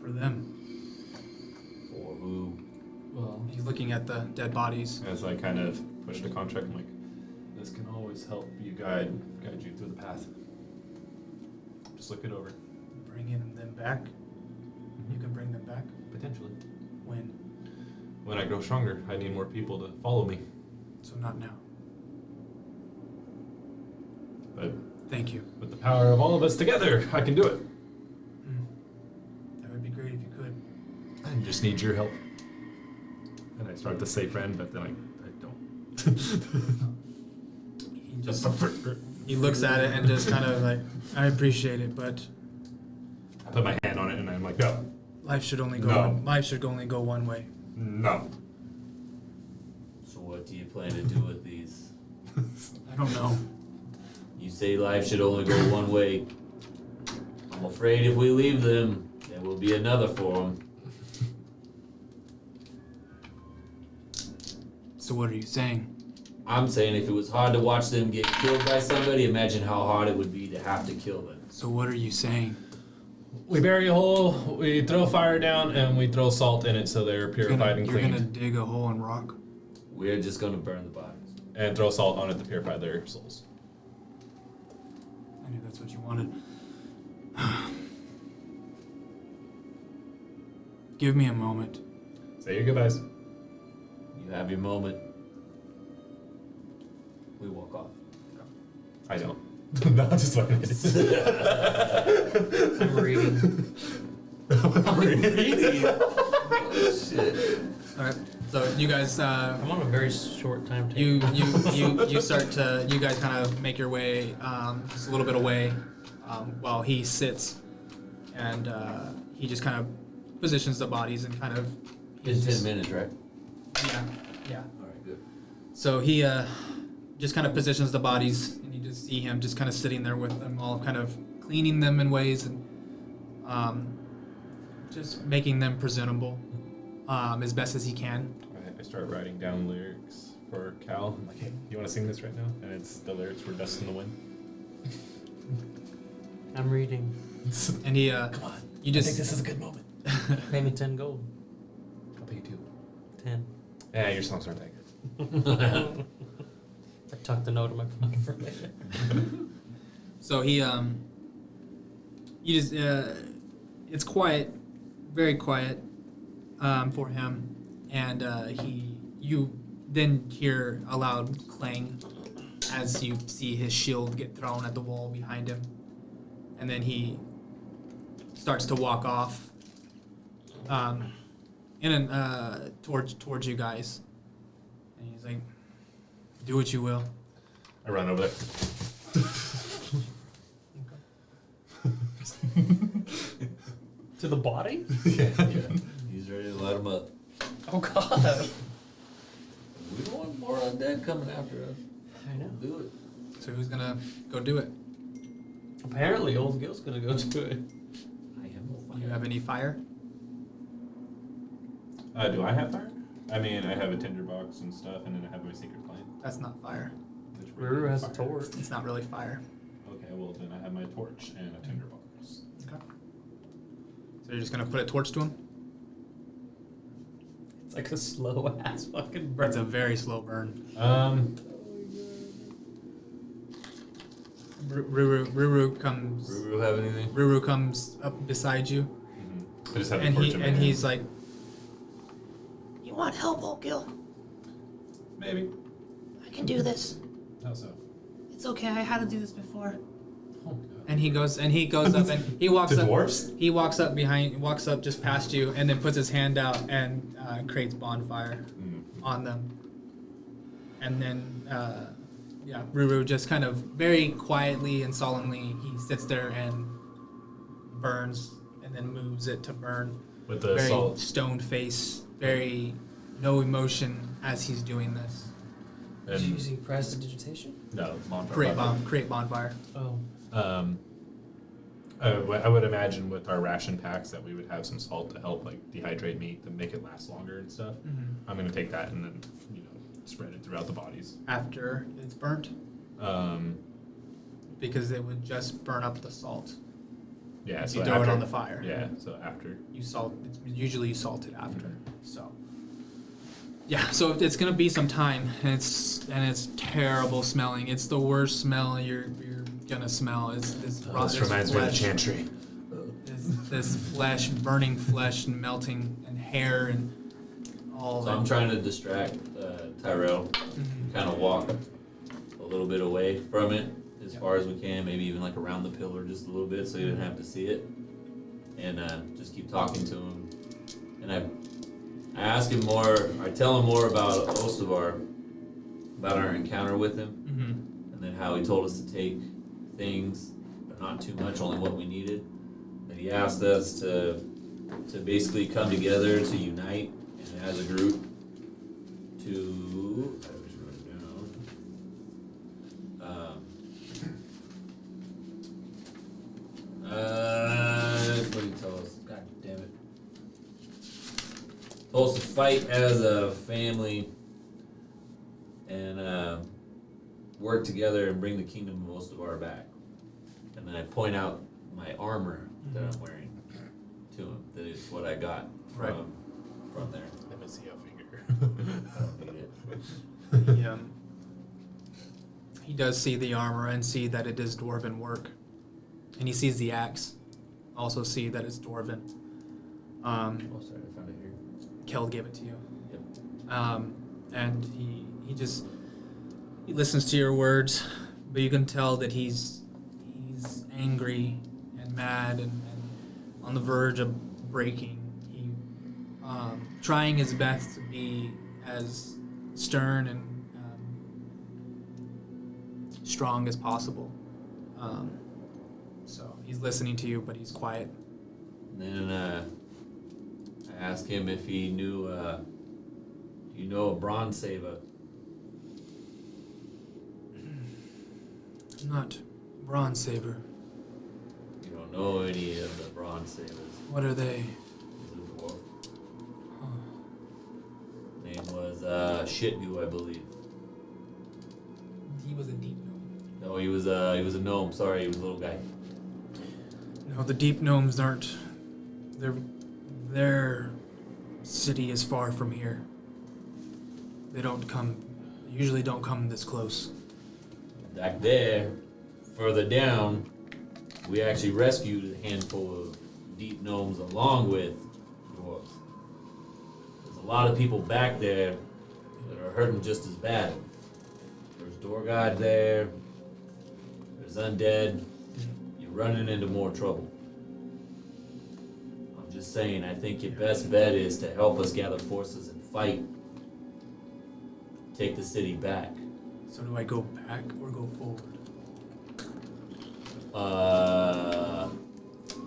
[SPEAKER 1] them.
[SPEAKER 2] who?
[SPEAKER 3] Well,
[SPEAKER 1] He's looking at the dead bodies.
[SPEAKER 3] as I kind of push the contract, I'm like, this can always help you guide you through the path. Just look it over.
[SPEAKER 1] Bringing them back. You can bring them back.
[SPEAKER 3] Potentially.
[SPEAKER 1] When?
[SPEAKER 3] when I grow stronger, I need more people to follow me.
[SPEAKER 1] So not now.
[SPEAKER 3] But
[SPEAKER 1] Thank you.
[SPEAKER 3] with the power of all of us together, I can do it.
[SPEAKER 1] That would be great if you could.
[SPEAKER 3] I just need your help. And I start to say friend, but then I don't.
[SPEAKER 1] He just he looks at it and just kind of like, I appreciate it, but
[SPEAKER 3] I put my hand on it and I'm like, no.
[SPEAKER 1] life should only go
[SPEAKER 3] No.
[SPEAKER 1] life should only go one way.
[SPEAKER 3] No.
[SPEAKER 2] So what do you plan to do with these?
[SPEAKER 1] I don't know.
[SPEAKER 2] You say life should only go one way. I'm afraid if we leave them, there will be another for them.
[SPEAKER 1] So what are you saying?
[SPEAKER 2] I'm saying if it was hard to watch them get killed by somebody, imagine how hard it would be to have to kill them.
[SPEAKER 1] So what are you saying?
[SPEAKER 3] We bury a hole, we throw fire down, and we throw salt in it so they're purified and
[SPEAKER 1] You're
[SPEAKER 3] cleaned.
[SPEAKER 1] gonna dig a hole and rock?
[SPEAKER 2] We're just gonna burn the bodies.
[SPEAKER 3] And throw salt on it to purify their souls.
[SPEAKER 1] I knew that's what you wanted. Give me a moment.
[SPEAKER 3] Say your goodbyes.
[SPEAKER 2] You have your moment. We walk off.
[SPEAKER 3] I don't. No, I'm just fucking
[SPEAKER 4] I'm reading.
[SPEAKER 2] Shit.
[SPEAKER 1] All right. So you guys,
[SPEAKER 4] I'm on a very short time table.
[SPEAKER 1] you start to you guys kind of make your way just a little bit away while he sits and he just kind of positions the bodies and kind of
[SPEAKER 2] In 10 minutes, right?
[SPEAKER 1] yeah.
[SPEAKER 2] Alright, good.
[SPEAKER 1] So he just kind of positions the bodies, and you just see him just kind of sitting there with them, all kind of cleaning them in ways and just making them presentable as best as he can.
[SPEAKER 3] I start writing down lyrics for Cal. I'm like, hey, you want to sing this right now? And it's the lyrics for Dust in the Wind.
[SPEAKER 4] I'm reading.
[SPEAKER 1] And he,
[SPEAKER 3] Come on.
[SPEAKER 1] you
[SPEAKER 3] I
[SPEAKER 1] just
[SPEAKER 3] think this is a good moment.
[SPEAKER 4] Pay me 10 gold.
[SPEAKER 3] I'll pay you 2.
[SPEAKER 4] 10.
[SPEAKER 3] Yeah, your songs aren't that good.
[SPEAKER 4] I tucked the note in my pocket for later.
[SPEAKER 1] So he, you just, it's quiet, very quiet, for him, and you then hear a loud clang as you see his shield get thrown at the wall behind him, and then starts to walk off, towards you guys, and he's like, "Do what you will."
[SPEAKER 3] I run over there.
[SPEAKER 4] To the body?
[SPEAKER 3] Yeah.
[SPEAKER 2] He's ready to let him up.
[SPEAKER 4] Oh god.
[SPEAKER 2] We don't want more undead coming after us.
[SPEAKER 4] I know.
[SPEAKER 2] Do it.
[SPEAKER 1] So who's gonna go do it?
[SPEAKER 4] Apparently, old Gil's gonna go do it.
[SPEAKER 2] I am no
[SPEAKER 1] Do you have any fire?
[SPEAKER 3] Do I have fire? I mean, I have a tinderbox and stuff, and then I have my secret flame.
[SPEAKER 1] That's not fire.
[SPEAKER 3] Which
[SPEAKER 4] Ruru has a
[SPEAKER 3] fire.
[SPEAKER 4] torch.
[SPEAKER 1] It's not really fire.
[SPEAKER 3] Okay, well then I have my torch and a tinderbox.
[SPEAKER 1] Okay. So you're just gonna put a torch to him?
[SPEAKER 4] It's like a slow ass fucking burn.
[SPEAKER 1] It's a very slow burn. Ruru comes.
[SPEAKER 2] Ruru have anything?
[SPEAKER 1] Ruru comes up beside you,
[SPEAKER 3] I just have
[SPEAKER 1] and
[SPEAKER 3] a torch in my hand.
[SPEAKER 1] he's like,
[SPEAKER 5] You want help, old Gil?
[SPEAKER 3] Maybe.
[SPEAKER 5] I can do this.
[SPEAKER 3] How so?
[SPEAKER 5] It's okay. I had to do this before.
[SPEAKER 3] Oh, God.
[SPEAKER 1] and he goes up and he walks
[SPEAKER 3] The
[SPEAKER 1] up.
[SPEAKER 3] dwarves?
[SPEAKER 1] He walks up just past you, and then puts his hand out and creates bonfire on them. And then, Ruru just kind of very quietly and solemnly, he sits there and burns, and then moves it to burn.
[SPEAKER 3] With the
[SPEAKER 1] Very
[SPEAKER 3] salt.
[SPEAKER 1] stone face, very no emotion as he's doing this.
[SPEAKER 4] Is he
[SPEAKER 3] And
[SPEAKER 4] using prestidigitation?
[SPEAKER 3] no, bonfire.
[SPEAKER 1] Create bonfire.
[SPEAKER 4] Oh.
[SPEAKER 3] I would imagine with our ration packs that we would have some salt to help like dehydrate meat to make it last longer and stuff. I'm gonna take that and then spread it throughout the bodies.
[SPEAKER 1] After it's burnt, because it would just burn up the salt.
[SPEAKER 3] Yeah,
[SPEAKER 1] If
[SPEAKER 3] so
[SPEAKER 1] you throw it
[SPEAKER 3] after,
[SPEAKER 1] on the fire.
[SPEAKER 3] Yeah, so after.
[SPEAKER 1] You salt. It's usually you salt it after. So. Yeah, so it's gonna be some time, and it's terrible smelling. It's the worst smell you're gonna smell. It's this raw
[SPEAKER 3] This
[SPEAKER 1] this
[SPEAKER 3] reminds me of the
[SPEAKER 1] flesh,
[SPEAKER 3] chantry.
[SPEAKER 1] this flesh, burning flesh, and melting, and hair, and all
[SPEAKER 2] So I'm trying to distract Tyrell, kind of walk a little bit away from it as far as we can, maybe even like around the pillar just a little bit so he didn't have to see it. And just keep talking to him. And I ask him more, I tell him more about Ostavar, about our encounter with him, and then how he told us to take things, but not too much, only what we needed. That he asked us to basically come together, to unite, and as a group, to, I just wrote it down. What did he tell us? God damn it. Told us to fight as a family and work together and bring the kingdom of Ostavar back. And then I point out my armor that I'm wearing to him. That is what I got from there.
[SPEAKER 3] Let me see your finger.
[SPEAKER 2] I don't need it.
[SPEAKER 1] He does see the armor and see that it is dwarven work. And he sees the axe. Also see that it's dwarven.
[SPEAKER 2] Oh, sorry, I found it here.
[SPEAKER 1] Keld gave it to you.
[SPEAKER 2] Yep.
[SPEAKER 1] And he listens to your words, but you can tell that he's angry and mad and on the verge of breaking. He trying his best to be as stern and strong as possible. So he's listening to you, but he's quiet.
[SPEAKER 2] And then I asked him if he knew, you know, a bronze saber.
[SPEAKER 1] Not bronze saber.
[SPEAKER 2] You don't know any of the bronze sabers.
[SPEAKER 1] What are they?
[SPEAKER 2] He's a dwarf. Name was Shitgu, I believe.
[SPEAKER 1] He was a deep gnome.
[SPEAKER 2] No, he was a gnome. Sorry, he was a little guy.
[SPEAKER 1] No, the deep gnomes aren't. Their city is far from here. They usually don't come this close.
[SPEAKER 2] Back there, further down, we actually rescued a handful of deep gnomes along with dwarves. There's a lot of people back there that are hurting just as bad. There's Dorgod there. There's undead. You're running into more trouble. I'm just saying, I think your best bet is to help us gather forces and fight. Take the city back.
[SPEAKER 1] So do I go back or go forward?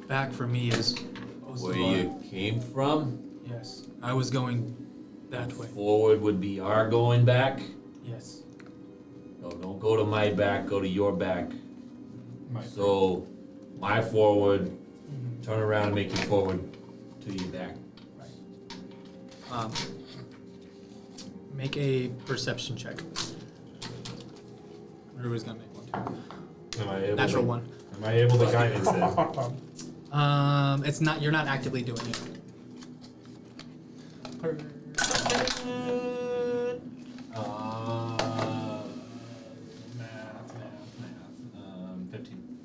[SPEAKER 1] Back for me is
[SPEAKER 2] Where
[SPEAKER 1] Ostavar.
[SPEAKER 2] you came from?
[SPEAKER 1] Yes, I was going that way.
[SPEAKER 2] Forward would be our going back.
[SPEAKER 1] Yes.
[SPEAKER 2] No, don't go to my back, go to your back.
[SPEAKER 3] My
[SPEAKER 2] So, my forward, turn around and make your forward to your back.
[SPEAKER 1] Make a perception check. Everybody's gonna make one too.
[SPEAKER 3] Am I able
[SPEAKER 1] Natural
[SPEAKER 3] to,
[SPEAKER 1] one.
[SPEAKER 3] Am I able to guide instead?
[SPEAKER 1] It's not. You're not actively doing it.
[SPEAKER 3] Math. 15.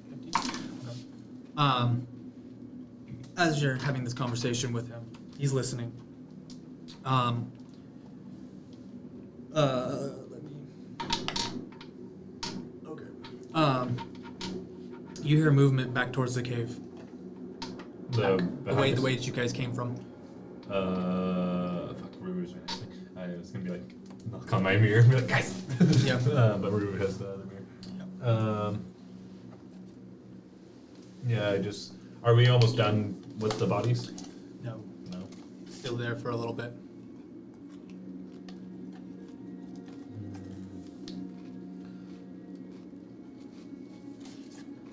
[SPEAKER 1] As you're having this conversation with him, he's listening. Let me. Okay. You hear movement back towards the cave. The way that you guys came from.
[SPEAKER 3] Fuck, Ruru's right next to me. I was gonna be like, knock on my mirror and be like, guys!
[SPEAKER 1] Yeah.
[SPEAKER 3] But Ruru has the other mirror. Are we almost done with the bodies?
[SPEAKER 1] No.
[SPEAKER 3] No.
[SPEAKER 1] Still there for a little bit.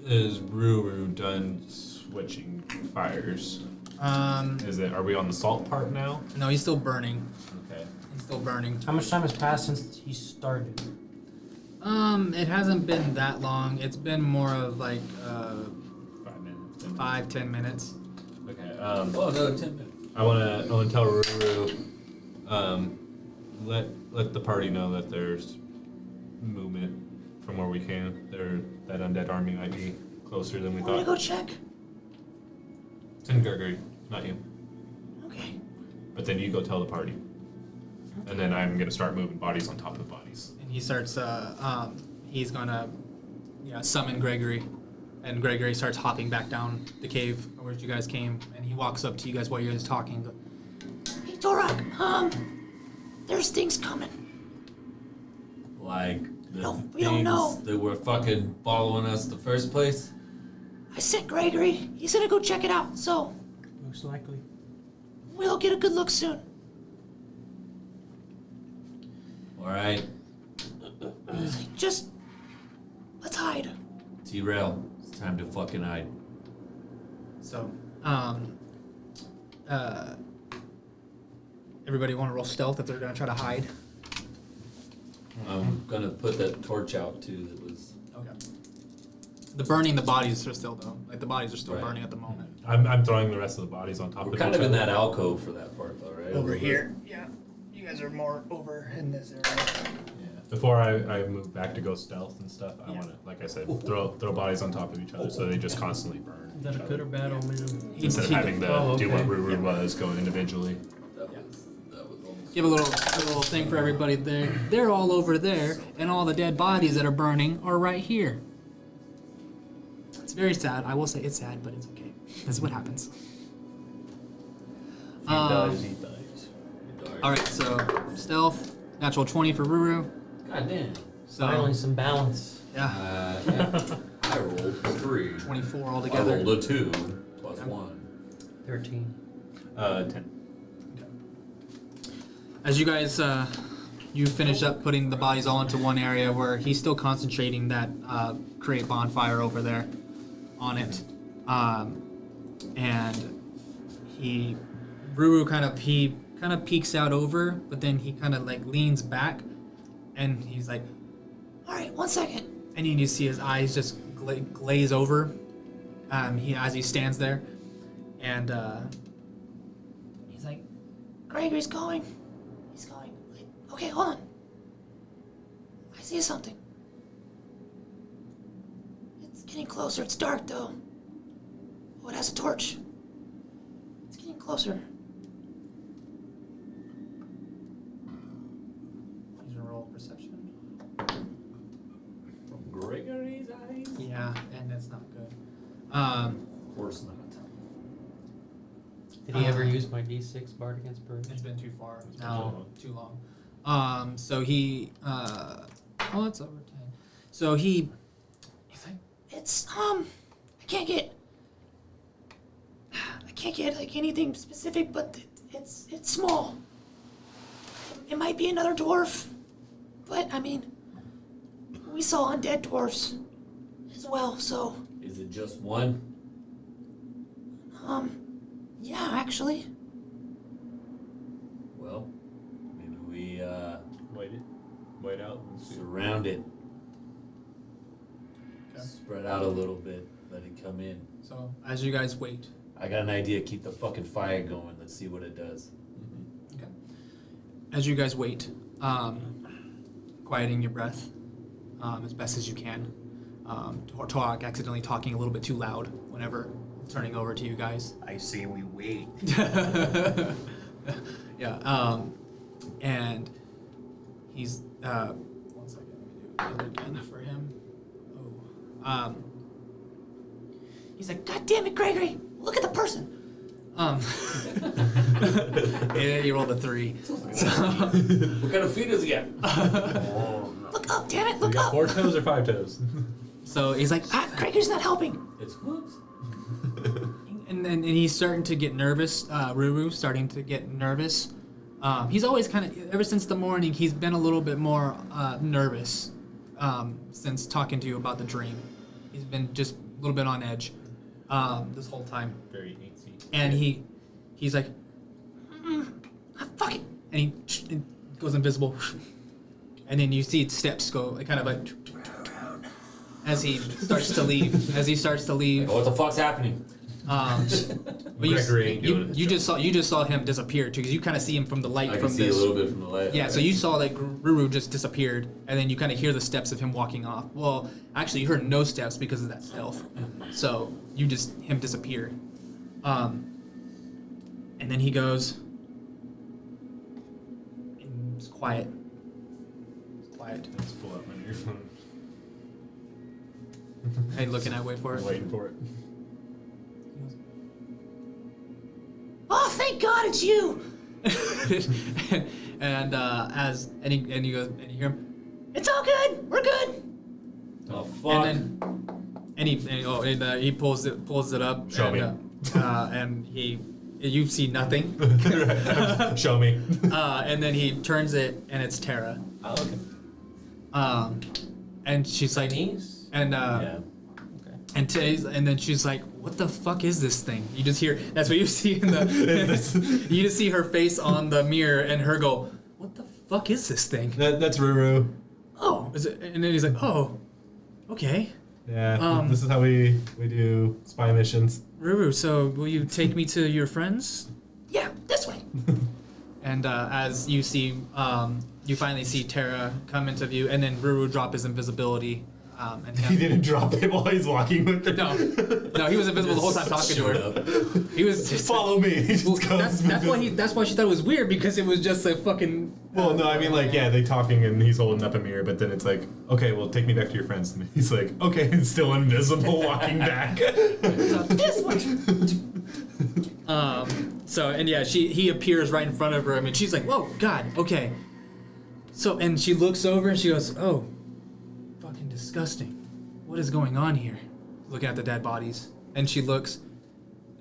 [SPEAKER 3] Is Ruru done switching fires? Are we on the salt part now?
[SPEAKER 1] No, he's still burning.
[SPEAKER 3] Okay.
[SPEAKER 1] He's still burning.
[SPEAKER 4] How much time has passed since he started?
[SPEAKER 1] It hasn't been that long. It's been more of like
[SPEAKER 3] 5 minutes.
[SPEAKER 1] 5-10 minutes.
[SPEAKER 3] Okay.
[SPEAKER 2] Oh, no, 10 minutes.
[SPEAKER 3] I wanna tell Ruru, let the party know that there's movement from where we can. That undead army might be closer than we
[SPEAKER 5] Want me to
[SPEAKER 3] thought.
[SPEAKER 5] go check?
[SPEAKER 3] It's in Gregory, not you.
[SPEAKER 5] Okay.
[SPEAKER 3] But then you go tell the party. And then I'm gonna start moving bodies on top of the bodies.
[SPEAKER 1] And he starts. He's gonna, summon Gregory, and Gregory starts hopping back down the cave where you guys came, and he walks up to you guys while you're just talking.
[SPEAKER 5] Hey, Torak, there's things coming.
[SPEAKER 2] Like the
[SPEAKER 5] We don't
[SPEAKER 2] things
[SPEAKER 5] know.
[SPEAKER 2] that were fucking following us the first place.
[SPEAKER 5] I sent Gregory. He's gonna go check it out, so
[SPEAKER 4] Most likely.
[SPEAKER 5] we'll get a good look soon.
[SPEAKER 2] All right,
[SPEAKER 5] Just let's hide.
[SPEAKER 2] T-Rail, it's time to fucking hide.
[SPEAKER 1] So, everybody want to roll stealth if they're gonna try to hide?
[SPEAKER 2] I'm gonna put that torch out too. That was
[SPEAKER 1] Okay. The bodies are still though. Like the bodies are still
[SPEAKER 2] Right.
[SPEAKER 1] burning at the moment.
[SPEAKER 3] I'm throwing the rest of the bodies on top
[SPEAKER 2] we're
[SPEAKER 3] of
[SPEAKER 2] kind
[SPEAKER 3] each
[SPEAKER 2] of in
[SPEAKER 3] other.
[SPEAKER 2] that alcove for that part though, right?
[SPEAKER 1] Over here. Yeah. You guys are more over in this area.
[SPEAKER 2] Yeah.
[SPEAKER 3] Before I move back to go stealth and stuff, I
[SPEAKER 1] Yeah.
[SPEAKER 3] want to, like I said, throw bodies on top of each other so they just constantly burn.
[SPEAKER 4] Is that
[SPEAKER 3] each
[SPEAKER 4] a good
[SPEAKER 3] other.
[SPEAKER 4] or bad omen?
[SPEAKER 3] Instead of having to
[SPEAKER 4] Oh,
[SPEAKER 3] do what
[SPEAKER 4] okay.
[SPEAKER 3] Ruru was, going individually.
[SPEAKER 2] That was almost.
[SPEAKER 1] Give a little thing for everybody there. They're all over there, and all the dead bodies that are burning are right here. It's very sad. I will say it's sad, but it's okay. That's what happens.
[SPEAKER 2] He dies. He dies.
[SPEAKER 1] All right, so stealth, natural 20 for Ruru.
[SPEAKER 2] God damn.
[SPEAKER 1] So
[SPEAKER 4] Finally, some balance.
[SPEAKER 1] yeah,
[SPEAKER 2] Yeah. I rolled a 3.
[SPEAKER 1] 24
[SPEAKER 2] I
[SPEAKER 1] altogether.
[SPEAKER 2] rolled a 2 plus 1.
[SPEAKER 4] 13.
[SPEAKER 3] 10.
[SPEAKER 1] As you guys, you finish up putting the bodies all into one area where he's still concentrating that create bonfire over there on it, and Ruru kind of peeks out over, but then he kind of like leans back, and he's like,
[SPEAKER 5] All right, 1 second.
[SPEAKER 1] and you see his eyes just glaze over, as he stands there, and he's like,
[SPEAKER 5] Gregory's going. He's going. Wait, okay, hold on. I see something. It's getting closer. It's dark though. Oh, it has a torch. It's getting closer.
[SPEAKER 1] he's gonna roll perception.
[SPEAKER 2] From Gregory's eyes?
[SPEAKER 1] Yeah, and it's not good.
[SPEAKER 2] Of course not.
[SPEAKER 4] Did he ever use my D6 Bard against Bird?
[SPEAKER 1] It's been too far
[SPEAKER 3] It's
[SPEAKER 1] now, too long. So he, it's over 10. So he's like,
[SPEAKER 5] It's I can't get like anything specific, but it's small. It might be another dwarf, but I mean, we saw undead dwarfs as well. So
[SPEAKER 2] Is it just one?
[SPEAKER 5] yeah, actually,
[SPEAKER 2] Well, maybe we
[SPEAKER 3] Wait out and see.
[SPEAKER 2] surround it.
[SPEAKER 1] Okay.
[SPEAKER 2] Spread out a little bit. Let it come in.
[SPEAKER 1] so as you guys wait,
[SPEAKER 2] I got an idea. Keep the fucking fire going. Let's see what it does.
[SPEAKER 1] okay. As you guys wait, quieting your breath, as best as you can. Torak accidentally talking a little bit too loud whenever turning over to you guys.
[SPEAKER 6] I say we wait.
[SPEAKER 1] Yeah, and he's 1 second, let me do it again for him. Oh,
[SPEAKER 5] he's like, God damn it, Gregory! Look at the person.
[SPEAKER 1] yeah, you rolled a 3. So,
[SPEAKER 2] What kind of feet does he get?
[SPEAKER 5] Look up, damn it!
[SPEAKER 3] You
[SPEAKER 5] Look
[SPEAKER 3] got
[SPEAKER 5] up.
[SPEAKER 3] 4 toes or 5 toes?
[SPEAKER 1] so he's like,
[SPEAKER 5] Gregory's not helping.
[SPEAKER 2] It's hooves.
[SPEAKER 1] and he's starting to get nervous. Ruru's starting to get nervous. He's always kind of, ever since the morning, he's been a little bit more nervous since talking to you about the dream. He's been just a little bit on edge this whole time.
[SPEAKER 3] Very antsy.
[SPEAKER 1] And he's like,
[SPEAKER 5] Fuck it.
[SPEAKER 1] and he goes invisible. And then you see steps go kind of like as he starts to leave.
[SPEAKER 2] Oh, what the fuck's happening?
[SPEAKER 1] But
[SPEAKER 3] Gregory ain't doing it.
[SPEAKER 1] you just saw him disappear too, because you kind of see him from the light
[SPEAKER 2] I
[SPEAKER 1] from
[SPEAKER 2] can see
[SPEAKER 1] this.
[SPEAKER 2] a little bit from the light.
[SPEAKER 1] Yeah, so you saw like Ruru just disappeared, and then you kind of hear the steps of him walking off. Well, actually, you heard no steps because of that stealth. So you just him disappear, and then he goes, and quiet. It's quiet.
[SPEAKER 3] Let's pull up my earphone.
[SPEAKER 1] Hey, looking at wait for it.
[SPEAKER 3] Waiting for it.
[SPEAKER 5] Oh, thank God it's you.
[SPEAKER 1] and he goes and you hear him.
[SPEAKER 5] It's all good. We're good.
[SPEAKER 2] Oh fuck.
[SPEAKER 1] And he pulls it up.
[SPEAKER 3] Show me.
[SPEAKER 1] And you see nothing.
[SPEAKER 3] Show me.
[SPEAKER 1] And then he turns it and it's Tara.
[SPEAKER 4] Oh, okay.
[SPEAKER 1] And she's like,
[SPEAKER 4] Chinese?
[SPEAKER 1] and
[SPEAKER 2] Yeah.
[SPEAKER 4] Okay.
[SPEAKER 1] and then she's like, what the fuck is this thing? You just hear, that's what you see in the, you just see her face on the mirror and her go, what the fuck is this thing?
[SPEAKER 3] That's Ruru.
[SPEAKER 1] Oh, is it? And then he's like, oh, okay.
[SPEAKER 3] Yeah, this is how we do spy missions.
[SPEAKER 1] Ruru, so will you take me to your friends?
[SPEAKER 5] Yeah, this way.
[SPEAKER 1] And as you see, you finally see Tara come into view, and then Ruru drop his invisibility. And
[SPEAKER 3] He didn't drop it while he's walking with it.
[SPEAKER 1] No, he was invisible the whole time talking to her. He was just
[SPEAKER 3] Follow me. He just
[SPEAKER 1] Well,
[SPEAKER 3] goes
[SPEAKER 1] that's why she thought it was weird, because it was just a fucking.
[SPEAKER 3] Well, no, I mean, like, yeah, they talking and he's holding up a mirror, but then it's like, okay, well, take me back to your friends. And he's like, okay, it's still invisible, walking back.
[SPEAKER 5] This way.
[SPEAKER 1] So and yeah, he appears right in front of her. I mean, she's like, whoa, God, okay. So and she looks over and she goes, oh, fucking disgusting. What is going on here? Looking at the dead bodies, and she looks,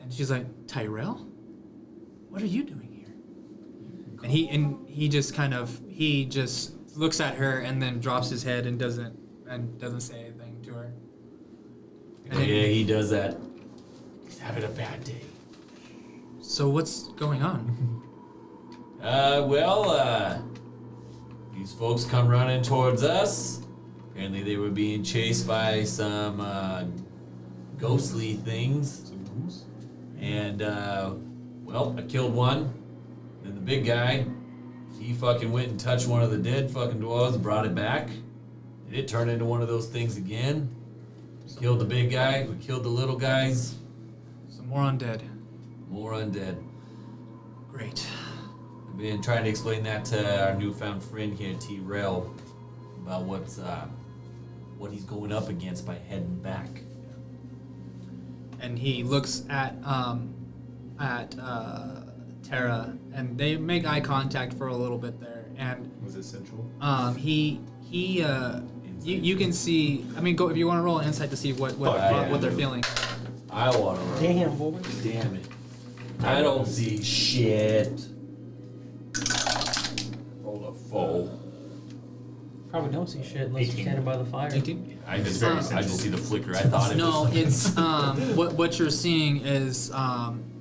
[SPEAKER 1] and she's like, Tyrell, what are you doing here? And he just looks at her and then drops his head and doesn't say anything to her. And then,
[SPEAKER 2] Yeah, he does that. He's having a bad day.
[SPEAKER 1] so what's going on?
[SPEAKER 2] These folks come running towards us. Apparently they were being chased by some ghostly things. And, I killed one. Then the big guy, he fucking went and touched one of the dead fucking dwarves, brought it back. And it turned into one of those things again. We killed the big guy, we killed the little guys.
[SPEAKER 1] Some more undead.
[SPEAKER 2] More undead.
[SPEAKER 1] Great.
[SPEAKER 2] I've been trying to explain that to our newfound friend here, T-Rel, about what he's going up against by heading back.
[SPEAKER 1] And he looks at Tara, and they make eye contact for a little bit there. And
[SPEAKER 3] Was it central?
[SPEAKER 1] you can see. I mean, go if you want to roll an insight to see what they're feeling.
[SPEAKER 2] I want to run.
[SPEAKER 4] Damn, boy.
[SPEAKER 2] Damn it. I don't see shit. Roll a 4.
[SPEAKER 4] Probably don't see shit unless you're
[SPEAKER 3] 18.
[SPEAKER 4] standing by the fire.
[SPEAKER 1] 18.
[SPEAKER 2] I just see the flicker. I thought it
[SPEAKER 1] No,
[SPEAKER 2] was.
[SPEAKER 1] it's what you're seeing is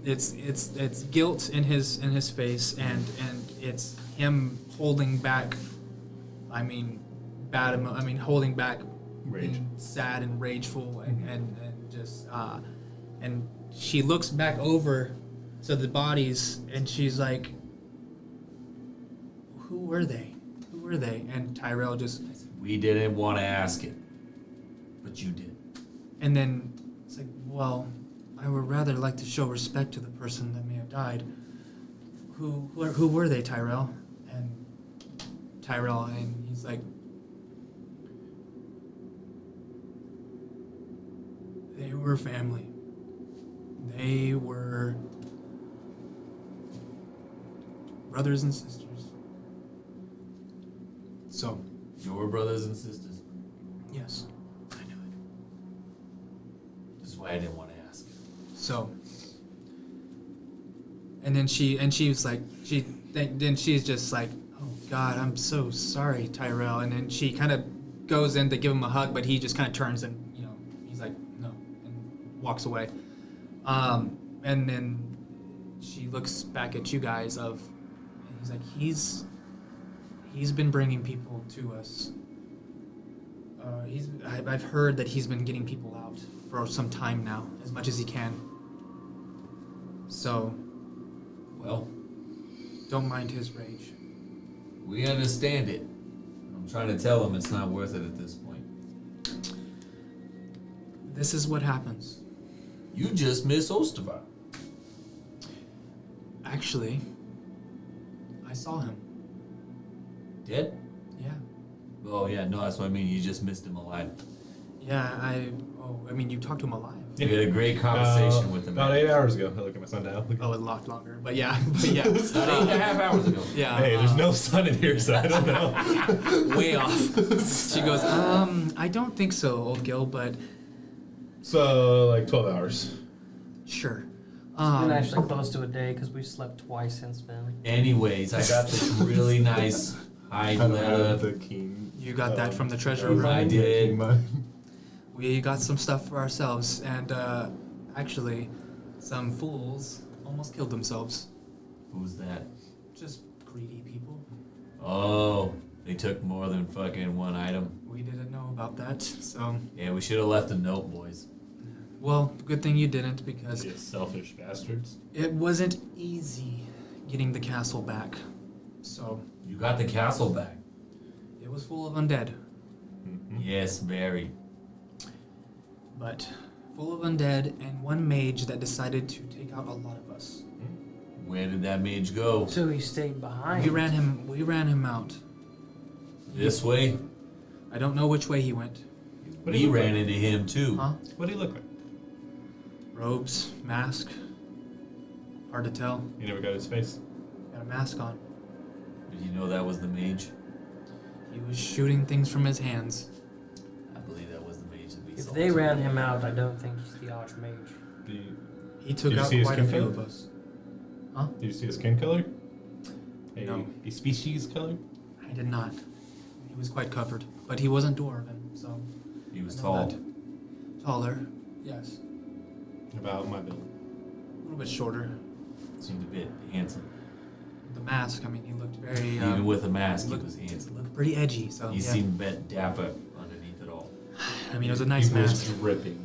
[SPEAKER 1] it's guilt in his face, and it's him holding back. I mean, holding back,
[SPEAKER 3] Rage.
[SPEAKER 1] being sad and rageful, and just and she looks back over to the bodies, and she's like, "Who were they? Who were they?" And Tyrell just.
[SPEAKER 2] We didn't want to ask it, but you did.
[SPEAKER 1] And then it's like, well, I would rather like to show respect to the person that may have died. Who were they, Tyrell? And Tyrell, and he's like, they were family. They were brothers and sisters. So,
[SPEAKER 2] Your brothers and sisters.
[SPEAKER 1] yes, I knew it.
[SPEAKER 2] This is why I didn't want to ask.
[SPEAKER 1] So, and then she's like, then she's just like, oh God, I'm so sorry, Tyrell. And then she kind of goes in to give him a hug, but he just kind of turns and, he's like, no, and walks away. And then she looks back at you guys and he's like, he's been bringing people to us. I've heard that he's been getting people out for some time now, as much as he can. So,
[SPEAKER 2] Well,
[SPEAKER 1] don't mind his rage.
[SPEAKER 2] we understand it. I'm trying to tell him it's not worth it at this point.
[SPEAKER 1] This is what happens.
[SPEAKER 2] You just miss Ostavar.
[SPEAKER 1] Actually, I saw him.
[SPEAKER 2] Dead?
[SPEAKER 1] Yeah.
[SPEAKER 2] Oh yeah, no, that's what I mean. You just missed him alive.
[SPEAKER 1] Yeah, I mean, you talked to him alive.
[SPEAKER 2] You had a great conversation with him.
[SPEAKER 3] About 8 hours ago. I look at my sundial.
[SPEAKER 1] Oh, a lot longer. But yeah. But yeah.
[SPEAKER 2] About 8.5 hours ago.
[SPEAKER 1] Yeah.
[SPEAKER 3] Hey, there's no sun in here, so I don't know.
[SPEAKER 1] Way off. She goes, I don't think so, old Gil, but
[SPEAKER 3] So, like 12 hours.
[SPEAKER 1] sure.
[SPEAKER 4] It's been actually close to a day because we've slept twice since then.
[SPEAKER 2] Anyways, I got this really nice hide
[SPEAKER 3] I don't have
[SPEAKER 2] letter.
[SPEAKER 3] the king.
[SPEAKER 1] You got that from the treasure
[SPEAKER 3] of
[SPEAKER 1] room?
[SPEAKER 2] I did.
[SPEAKER 3] King mine.
[SPEAKER 1] We got some stuff for ourselves, and actually, some fools almost killed themselves.
[SPEAKER 2] Who's that?
[SPEAKER 1] Just greedy people.
[SPEAKER 2] Oh, they took more than fucking one item.
[SPEAKER 1] We didn't know about that, so.
[SPEAKER 2] Yeah, we should have left a note, boys.
[SPEAKER 1] Well, good thing you didn't, because
[SPEAKER 3] You selfish bastards.
[SPEAKER 1] it wasn't easy getting the castle back. So,
[SPEAKER 2] You got the castle back.
[SPEAKER 1] it was full of undead.
[SPEAKER 3] Mm-hmm.
[SPEAKER 2] Yes, very.
[SPEAKER 1] But full of undead and one mage that decided to take out a lot of us.
[SPEAKER 2] Where did that mage go?
[SPEAKER 4] So he stayed behind.
[SPEAKER 1] We ran him out.
[SPEAKER 2] This way?
[SPEAKER 1] I don't know which way he went.
[SPEAKER 3] What do
[SPEAKER 2] We
[SPEAKER 3] you look
[SPEAKER 2] ran
[SPEAKER 3] like?
[SPEAKER 2] into him too.
[SPEAKER 1] Huh?
[SPEAKER 3] What do you look like?
[SPEAKER 1] Robes, mask. Hard to tell.
[SPEAKER 3] You never got his face.
[SPEAKER 1] Got a mask on.
[SPEAKER 2] Did you know that was the mage?
[SPEAKER 1] He was shooting things from his hands.
[SPEAKER 2] I believe that was the mage that we
[SPEAKER 4] If
[SPEAKER 2] saw.
[SPEAKER 4] they ran him out, I don't think he's the archmage.
[SPEAKER 3] Do you,
[SPEAKER 1] He took
[SPEAKER 3] Did you
[SPEAKER 1] out
[SPEAKER 3] see his
[SPEAKER 1] quite a
[SPEAKER 3] skin
[SPEAKER 1] few
[SPEAKER 3] color?
[SPEAKER 1] of us.
[SPEAKER 3] did you see his skin color?
[SPEAKER 1] No.
[SPEAKER 3] A species color?
[SPEAKER 1] I did not. He was quite covered, but he wasn't dwarven, so.
[SPEAKER 2] He was
[SPEAKER 1] I know
[SPEAKER 2] tall.
[SPEAKER 1] that. Taller, yes.
[SPEAKER 3] About my build.
[SPEAKER 1] A little bit shorter.
[SPEAKER 2] Seemed a bit handsome.
[SPEAKER 1] The mask, I mean, he looked very.
[SPEAKER 2] Even with a mask, he
[SPEAKER 1] looked-
[SPEAKER 2] was handsome.
[SPEAKER 1] Looked pretty edgy, so.
[SPEAKER 2] He
[SPEAKER 1] yeah.
[SPEAKER 2] seemed a bit dapper underneath it all.
[SPEAKER 1] I mean, it was a nice
[SPEAKER 3] He was
[SPEAKER 1] mask.
[SPEAKER 3] dripping.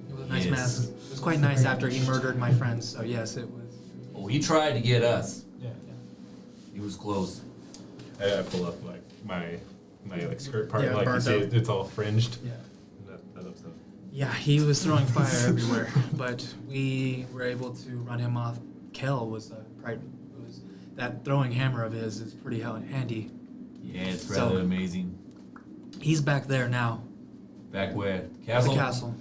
[SPEAKER 1] It was a nice
[SPEAKER 2] Yes.
[SPEAKER 1] mask. It was quite nice after he murdered my friends, so yes, it was.
[SPEAKER 2] Oh, he tried to get us.
[SPEAKER 3] Yeah.
[SPEAKER 2] He was close.
[SPEAKER 3] I pull up like my like skirt part,
[SPEAKER 1] Yeah,
[SPEAKER 3] like you
[SPEAKER 1] burned
[SPEAKER 3] see
[SPEAKER 1] out.
[SPEAKER 3] it's all fringed.
[SPEAKER 1] Yeah.
[SPEAKER 3] That looks up.
[SPEAKER 1] Yeah, he was throwing fire everywhere, but we were able to run him off. Kel was that throwing hammer of his is pretty handy.
[SPEAKER 2] Yeah, it's
[SPEAKER 1] So-
[SPEAKER 2] rather amazing.
[SPEAKER 1] He's back there now.
[SPEAKER 2] Back where?
[SPEAKER 1] At
[SPEAKER 2] Castle?
[SPEAKER 1] the castle.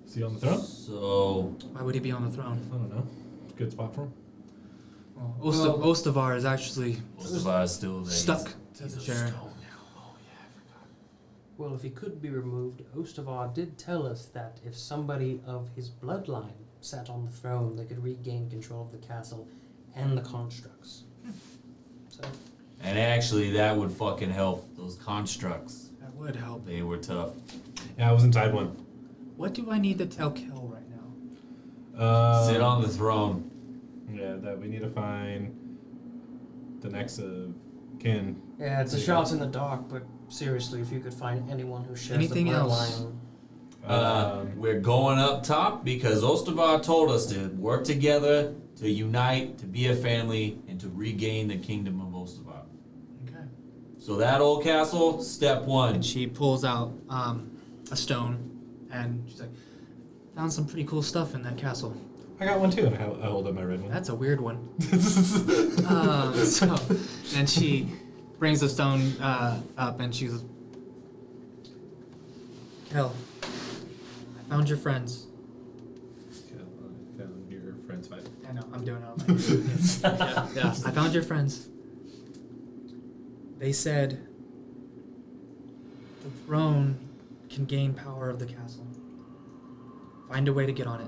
[SPEAKER 3] Is he on the throne?
[SPEAKER 2] So,
[SPEAKER 1] Why would he be on the throne?
[SPEAKER 3] I don't know. Good spot for him.
[SPEAKER 1] Well,
[SPEAKER 4] Well-
[SPEAKER 1] Ostavar is actually
[SPEAKER 2] Ostavar's still there.
[SPEAKER 1] stuck to
[SPEAKER 2] He's
[SPEAKER 1] the
[SPEAKER 2] a
[SPEAKER 1] chair.
[SPEAKER 2] stone now.
[SPEAKER 4] Well, if he could be removed, Ostavar did tell us that if somebody of his bloodline sat on the throne, they could regain control of the castle and the constructs. So,
[SPEAKER 2] And actually, that would fucking help. Those constructs,
[SPEAKER 1] That would help.
[SPEAKER 2] they were tough.
[SPEAKER 3] Yeah, I was inside one.
[SPEAKER 1] What do I need to tell Kel right now?
[SPEAKER 2] Sit on the throne.
[SPEAKER 3] Yeah, that we need to find the next of kin.
[SPEAKER 4] yeah, it's a shot in the dark, but seriously, if you could find anyone who shares
[SPEAKER 1] Anything
[SPEAKER 4] the
[SPEAKER 1] else?
[SPEAKER 4] bloodline.
[SPEAKER 2] We're going up top because Ostavar told us to work together, to unite, to be a family, and to regain the kingdom of Ostavar.
[SPEAKER 1] Okay.
[SPEAKER 2] So that old castle, step one.
[SPEAKER 1] And she pulls out a stone, and she's like, "Found some pretty cool stuff in that castle."
[SPEAKER 3] I got one too, and I hold up my red one.
[SPEAKER 1] That's a weird one. So, and she brings the stone up, and she's, Kel, I found your friends.
[SPEAKER 3] Found your friend's fight.
[SPEAKER 1] I know, I'm doing it on my yeah, I found your friends. They said the throne can gain power of the castle. Find a way to get on it.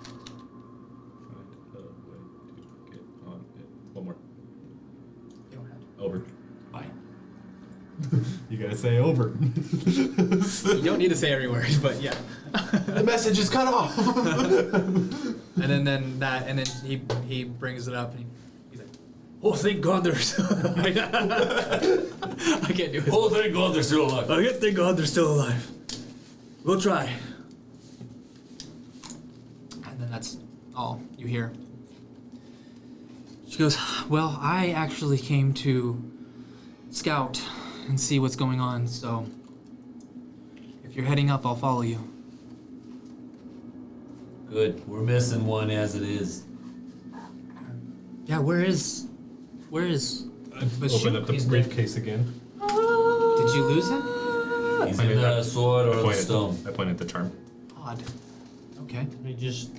[SPEAKER 3] Find a way to get on it. One more.
[SPEAKER 1] You don't have to.
[SPEAKER 3] Over.
[SPEAKER 2] Bye.
[SPEAKER 3] You gotta say over.
[SPEAKER 1] You don't need to say every word, but yeah.
[SPEAKER 3] The message is cut off.
[SPEAKER 1] And then he brings it up and he's like, "Oh, thank God there's." I can't do it.
[SPEAKER 2] Oh, thank God they're still alive.
[SPEAKER 1] Thank God they're still alive. We'll try. And then that's all you hear. She goes, "Well, I actually came to scout and see what's going on, so if you're heading up, I'll follow you."
[SPEAKER 2] Good. We're missing one as it is.
[SPEAKER 1] Yeah, where is But
[SPEAKER 3] Open
[SPEAKER 1] shoot,
[SPEAKER 3] up the
[SPEAKER 4] he's
[SPEAKER 3] briefcase again.
[SPEAKER 1] Did you lose him?
[SPEAKER 2] He's in the sword or the stone.
[SPEAKER 3] I pointed at the charm.
[SPEAKER 1] Odd. Okay.
[SPEAKER 4] He just.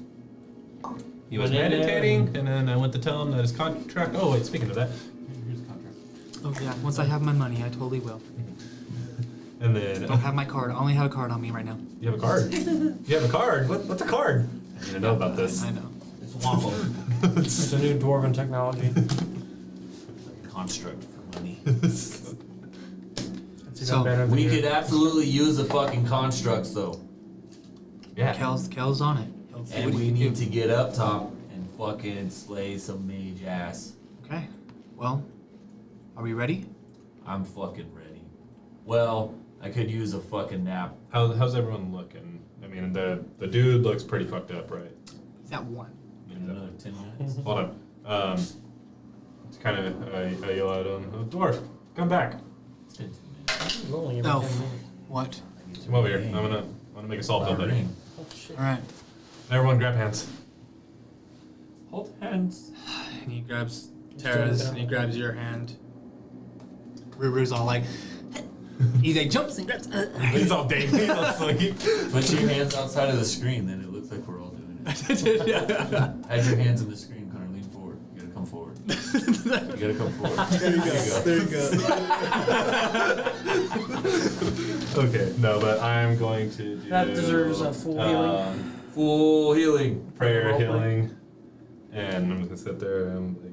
[SPEAKER 3] He was
[SPEAKER 4] Went in there
[SPEAKER 3] meditating, and then I went to tell him that his contract. Oh wait, speaking of that, here's the contract.
[SPEAKER 1] Oh yeah. Once I have my money, I totally will.
[SPEAKER 3] And then
[SPEAKER 1] Don't have my card. I only have a card on me right now.
[SPEAKER 3] you have a card. You have a card. What's a card? I need to know about this.
[SPEAKER 1] I know.
[SPEAKER 2] It's waffle.
[SPEAKER 4] It's a new dwarven technology.
[SPEAKER 2] Construct for money.
[SPEAKER 1] So,
[SPEAKER 2] We could absolutely use the fucking constructs though.
[SPEAKER 3] Yeah.
[SPEAKER 1] Kel's on it. Kel's-
[SPEAKER 2] And
[SPEAKER 1] what do
[SPEAKER 2] we
[SPEAKER 1] you
[SPEAKER 2] need
[SPEAKER 1] do?
[SPEAKER 2] to get up top and fucking slay some mage ass.
[SPEAKER 1] Okay. Well, are we ready?
[SPEAKER 2] I'm fucking ready. Well, I could use a fucking nap.
[SPEAKER 3] How's everyone looking? I mean, the dude looks pretty fucked up, right?
[SPEAKER 1] He's at 1.
[SPEAKER 2] In another 10 minutes.
[SPEAKER 3] Hold on. It's kind of I yell at him, oh, dwarf, come back.
[SPEAKER 2] It's been 2 minutes.
[SPEAKER 4] Rolling every
[SPEAKER 1] No.
[SPEAKER 4] 10 minutes.
[SPEAKER 1] What?
[SPEAKER 2] I need to
[SPEAKER 3] Come over here.
[SPEAKER 2] ring.
[SPEAKER 3] I'm gonna make a salt
[SPEAKER 2] My
[SPEAKER 3] build better.
[SPEAKER 2] ring.
[SPEAKER 4] Oh shit.
[SPEAKER 1] All right.
[SPEAKER 3] Everyone, grab hands.
[SPEAKER 2] Hold hands.
[SPEAKER 1] And he grabs
[SPEAKER 4] He's
[SPEAKER 1] Tara's
[SPEAKER 4] doing
[SPEAKER 1] and he
[SPEAKER 4] that.
[SPEAKER 1] grabs your hand. Ruru's all like, he like jumps and grabs.
[SPEAKER 3] He's all dang. He's all slinky.
[SPEAKER 2] Put your hands outside of the screen, then it looks like we're all doing it.
[SPEAKER 1] Yeah.
[SPEAKER 2] Hide your hands in the screen, Connor. Lean forward. You gotta come forward. You gotta come forward. There you go.
[SPEAKER 3] Okay, no, but I'm going to do.
[SPEAKER 4] That deserves a full healing.
[SPEAKER 2] Full healing.
[SPEAKER 3] Prayer,
[SPEAKER 4] Roleplay.
[SPEAKER 3] healing, and I'm just gonna sit there and like,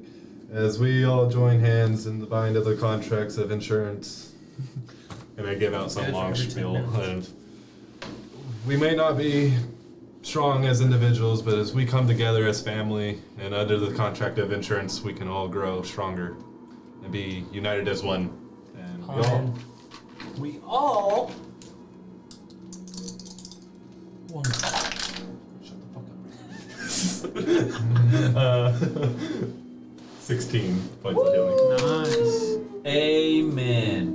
[SPEAKER 3] as we all join hands in the bind of the contracts of insurance, and I give out some
[SPEAKER 4] Good,
[SPEAKER 3] long
[SPEAKER 4] every 10
[SPEAKER 3] spiel.
[SPEAKER 4] minutes.
[SPEAKER 3] And we may not be strong as individuals, but as we come together as family and under the contract of insurance, we can all grow stronger and be united as one. And
[SPEAKER 4] Amen.
[SPEAKER 3] we all.
[SPEAKER 4] One.
[SPEAKER 3] Shut the fuck up. 16 points of healing.
[SPEAKER 1] Nice.
[SPEAKER 2] Amen.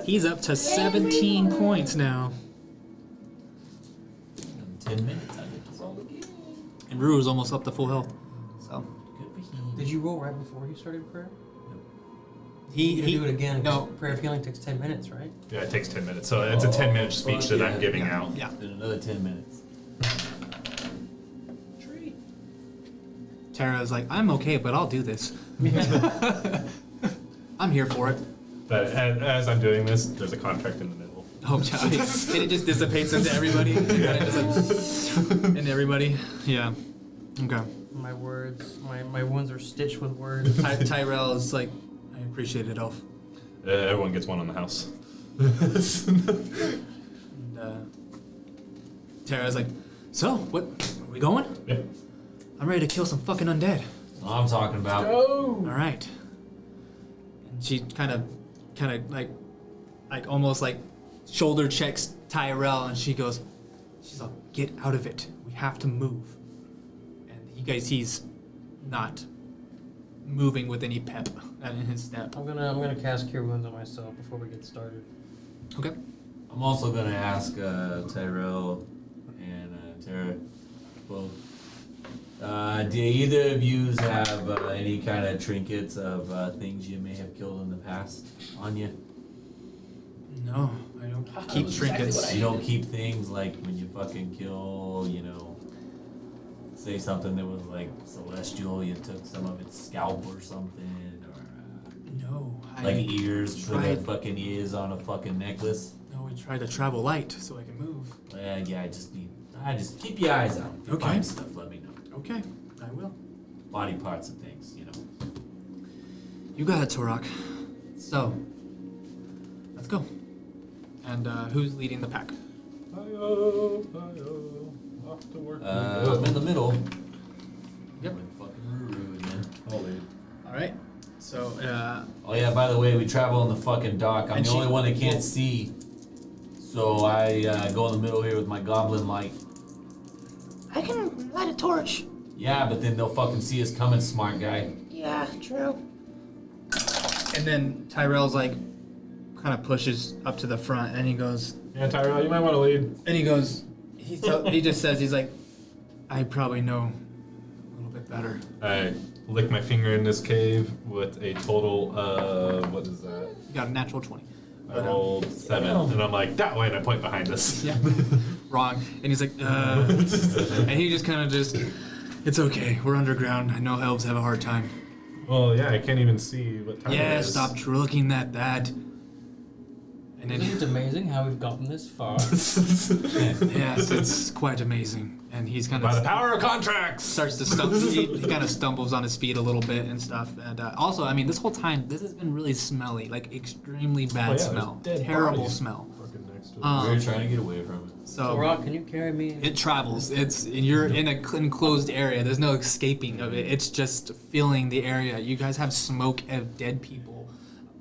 [SPEAKER 1] He's up to 17 points now.
[SPEAKER 2] In 10 minutes, I get this all again.
[SPEAKER 1] And Ruru's almost up to full health. So
[SPEAKER 2] Good for him.
[SPEAKER 4] Did you roll right before you started prayer?
[SPEAKER 1] he
[SPEAKER 4] You can do it again. 'cause
[SPEAKER 1] No.
[SPEAKER 4] Prayer of healing takes 10 minutes, right?
[SPEAKER 3] Yeah, it takes 10 minutes. So it's a 10-minute speech
[SPEAKER 2] fuck
[SPEAKER 3] that I'm
[SPEAKER 2] yeah.
[SPEAKER 3] giving out.
[SPEAKER 1] Yeah.
[SPEAKER 2] Then another 10 minutes.
[SPEAKER 4] Tree.
[SPEAKER 1] Tara's like, I'm okay, but I'll do this. I'm here for it.
[SPEAKER 3] But as I'm doing this, there's a contract in the middle.
[SPEAKER 1] Oh, and it just dissipates into everybody. And kind of just like, into everybody. Yeah. Okay.
[SPEAKER 4] My words, my wounds are stitched with words.
[SPEAKER 1] Tyrell is like, I appreciate it, Elf.
[SPEAKER 3] Everyone gets one on the house.
[SPEAKER 1] And Tara's like, so, what? Are we going?
[SPEAKER 3] Yeah.
[SPEAKER 1] I'm ready to kill some fucking undead.
[SPEAKER 2] That's what I'm talking about.
[SPEAKER 4] Oh!
[SPEAKER 1] All right. And she kind of like almost like shoulder checks Tyrell, and she's like, get out of it. We have to move. And you guys, he's not moving with any pep in his step.
[SPEAKER 4] I'm gonna cast Cure Wounds on myself before we get started.
[SPEAKER 1] Okay.
[SPEAKER 2] I'm also gonna ask Tyrell and Tara both. Do either of you have any kind of trinkets of things you may have killed in the past on you?
[SPEAKER 1] No, I don't keep trinkets.
[SPEAKER 2] You don't keep things like when you fucking kill, say something that was like celestial, you took some of its scalp or something, or
[SPEAKER 1] No,
[SPEAKER 2] like ears, put
[SPEAKER 1] tried-
[SPEAKER 2] fucking ears on a fucking necklace.
[SPEAKER 1] No, we try to travel light so I can move.
[SPEAKER 2] Yeah, I just keep your eyes out. If you
[SPEAKER 1] Okay.
[SPEAKER 2] find stuff, let me know.
[SPEAKER 1] Okay, I will.
[SPEAKER 2] Body parts and things,
[SPEAKER 1] You got it, Torok. So, let's go. And who's leading the pack?
[SPEAKER 3] Hi-yo, off to work.
[SPEAKER 2] I'm in the middle.
[SPEAKER 1] Yep.
[SPEAKER 2] With fucking Ruru again.
[SPEAKER 3] Holy.
[SPEAKER 1] All right. So,
[SPEAKER 2] Oh yeah, by the way, we travel on the fucking dock. I'm
[SPEAKER 1] And
[SPEAKER 2] the
[SPEAKER 1] she-
[SPEAKER 2] only one that can't see. So I go in the middle here with my goblin light.
[SPEAKER 5] I can light a torch.
[SPEAKER 2] Yeah, but then they'll fucking see us coming, smart guy.
[SPEAKER 5] Yeah, true.
[SPEAKER 1] and then Tyrell's like, kind of pushes up to the front, and he goes,
[SPEAKER 3] Yeah, Tyrell, you might want to lead.
[SPEAKER 1] and he goes, he just says, he's like, I probably know a little bit better.
[SPEAKER 3] I lick my finger in this cave with a total of, what is that?
[SPEAKER 1] You got a natural 20.
[SPEAKER 3] I rolled 7, and I'm like, that way, and I point behind us.
[SPEAKER 1] Yeah. Wrong. And he's like, and he just kind of it's okay. We're underground. I know elves have a hard time.
[SPEAKER 3] Well, yeah, I can't even see what time it
[SPEAKER 1] Yeah,
[SPEAKER 3] is.
[SPEAKER 1] stop looking at that. And then,
[SPEAKER 4] Isn't it amazing how we've gotten this far?
[SPEAKER 1] yes, it's quite amazing. And he's kind
[SPEAKER 3] By the
[SPEAKER 1] of
[SPEAKER 3] power of contracts!
[SPEAKER 1] starts to stumble. He kind of stumbles on his feet a little bit and stuff. And also, I mean, this whole time, this has been really smelly, like extremely bad
[SPEAKER 3] there's
[SPEAKER 1] smell,
[SPEAKER 3] dead
[SPEAKER 1] terrible
[SPEAKER 3] bodies
[SPEAKER 1] smell.
[SPEAKER 3] Fucking next to it.
[SPEAKER 1] Um,
[SPEAKER 2] We're trying to get away from it.
[SPEAKER 4] So,
[SPEAKER 1] So
[SPEAKER 4] Rock, can you carry me?
[SPEAKER 1] it travels. You're in an enclosed area. There's no escaping of it. It's just filling the area. You guys have smoke of dead people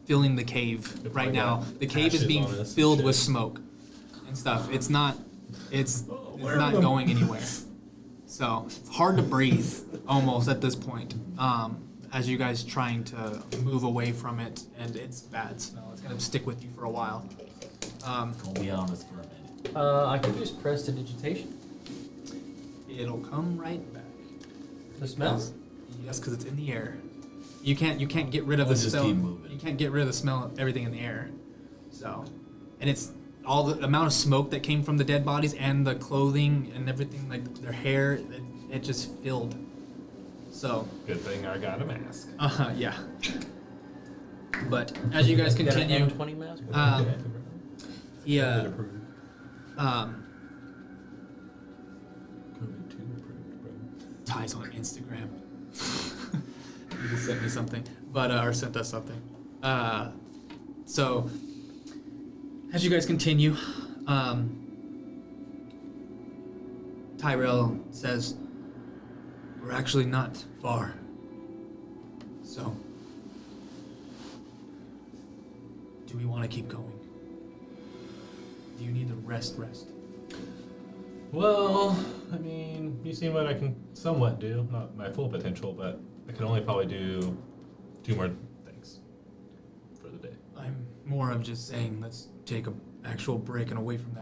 [SPEAKER 1] filling the cave
[SPEAKER 3] Good
[SPEAKER 1] right
[SPEAKER 3] point,
[SPEAKER 1] now.
[SPEAKER 3] yeah.
[SPEAKER 1] The cave is
[SPEAKER 3] Ashes
[SPEAKER 1] being
[SPEAKER 3] on us and
[SPEAKER 1] filled
[SPEAKER 3] shit.
[SPEAKER 1] with smoke and stuff. It's not
[SPEAKER 3] where are
[SPEAKER 1] not
[SPEAKER 3] them?
[SPEAKER 1] going anywhere. So it's hard to breathe almost at this point. As you guys trying to move away from it, and it's bad smell. It's gonna stick with you for a while.
[SPEAKER 2] Gonna be honest for a minute.
[SPEAKER 4] I can use prestidigitation.
[SPEAKER 1] It'll come right back.
[SPEAKER 4] The smell?
[SPEAKER 1] Yes, because it's in the air. You can't get rid of
[SPEAKER 2] We'll
[SPEAKER 1] the
[SPEAKER 2] just
[SPEAKER 1] smell.
[SPEAKER 2] keep moving.
[SPEAKER 1] You can't get rid of the smell of everything in the air. So, and it's all the amount of smoke that came from the dead bodies and the clothing and everything, like their hair, it just filled. So,
[SPEAKER 3] Good thing I got a mask.
[SPEAKER 1] yeah. But as you guys continue,
[SPEAKER 4] M20 mask?
[SPEAKER 1] yeah, Ty's on Instagram. He just sent me something, but or sent us something. So as you guys continue, Tyrell says, "We're actually not far. So, do we want to keep going? Do you need to rest?"
[SPEAKER 3] Well, I mean, you see what I can somewhat do. Not my full potential, but I can only probably do 2 more things for the day.
[SPEAKER 1] I'm more of just saying, let's take an actual break and away from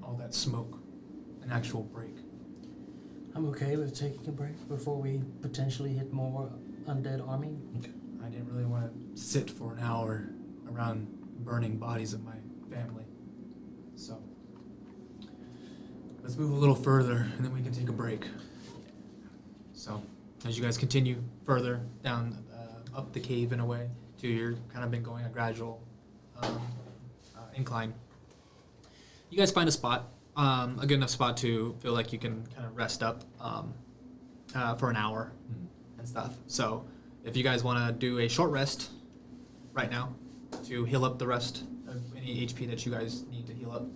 [SPEAKER 1] all that smoke. An actual break.
[SPEAKER 4] I'm okay with taking a break before we potentially hit more undead army.
[SPEAKER 1] I didn't really want to sit for an hour around burning bodies of my family. So, let's move a little further and then we can take a break. So, as you guys continue further down, up the cave in a way, you're kind of been going a gradual incline. You guys find a spot, a good enough spot to feel like you can kind of rest up for an hour and stuff. So, if you guys want to do a short rest right now to heal up the rest of any HP that you guys need to heal up.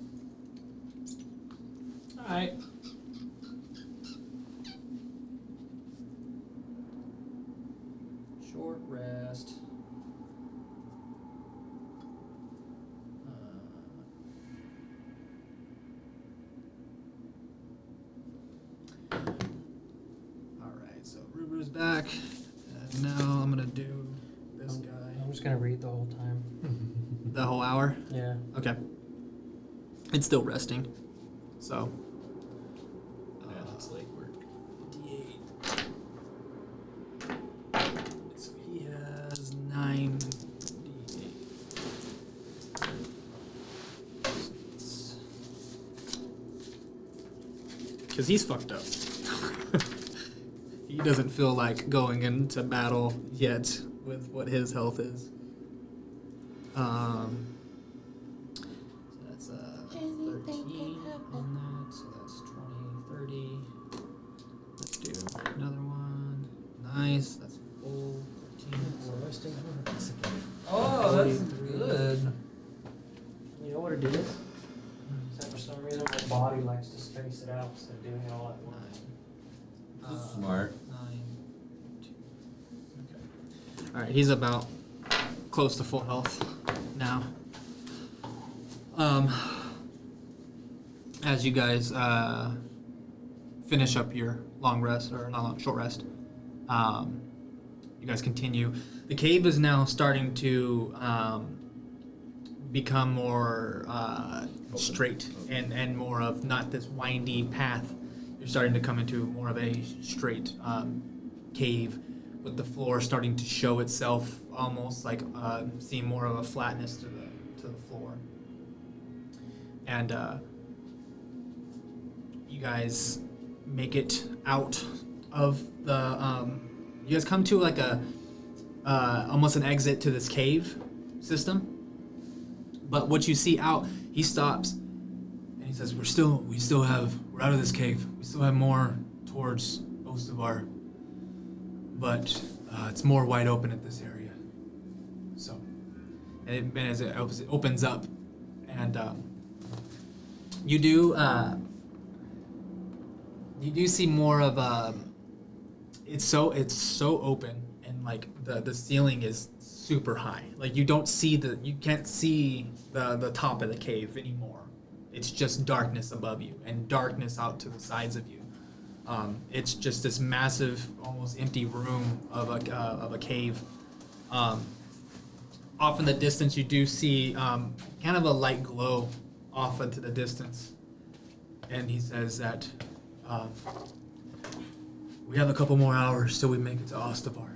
[SPEAKER 4] Alright.
[SPEAKER 1] Short rest. Alright, so Ruber's back. And now I'm gonna do this guy.
[SPEAKER 4] I'm just gonna read the whole time.
[SPEAKER 1] The whole hour?
[SPEAKER 4] Yeah.
[SPEAKER 1] Okay. It's still resting. So.
[SPEAKER 3] Yeah, it's late work.
[SPEAKER 1] D8. So he has 9 D8. Because he's fucked up. He doesn't feel like going into battle yet with what his health is. So that's 13 on that, so that's 20, 30. Let's do another one. Nice, that's full. 13.
[SPEAKER 4] Oh, that's
[SPEAKER 1] 43.
[SPEAKER 4] good. You know what it is? Is that for some reason my body likes to space it out instead of doing it all at once.
[SPEAKER 2] Smart.
[SPEAKER 1] 9, 2. Okay. Alright, he's about close to full health now. As you guys finish up your long rest, or not long, short rest, you guys continue. The cave is now starting to become more straight and more of not this windy path. You're starting to come into more of a straight cave with the floor starting to show itself, almost like seeing more of a flatness to the floor. And you guys make it out of the. You guys come to like a almost an exit to this cave system. But what you see out, he stops and he says, we're out of this cave. We still have more towards Ostavar, but it's more wide open at this area. So, and as it opens up, and you do see more of a. It's so open, and like the ceiling is super high. Like you can't see the top of the cave anymore. It's just darkness above you and darkness out to the sides of you. It's just this massive, almost empty room of a cave. Off in the distance, you do see kind of a light glow off into the distance, and he says that we have a couple more hours till we make it to Ostavar.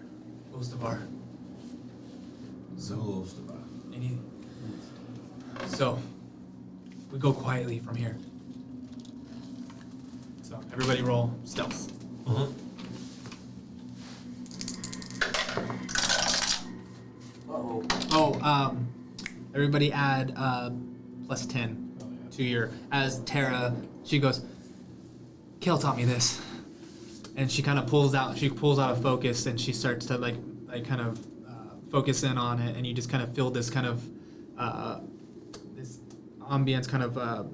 [SPEAKER 1] So, so we go quietly from here. So everybody roll stealth. Everybody add plus 10 to your, as Tara, she goes, Kel taught me this. And she kind of pulls out a focus, and she starts to like kind of focus in on it, and you just kind of feel this kind of this ambience, kind of like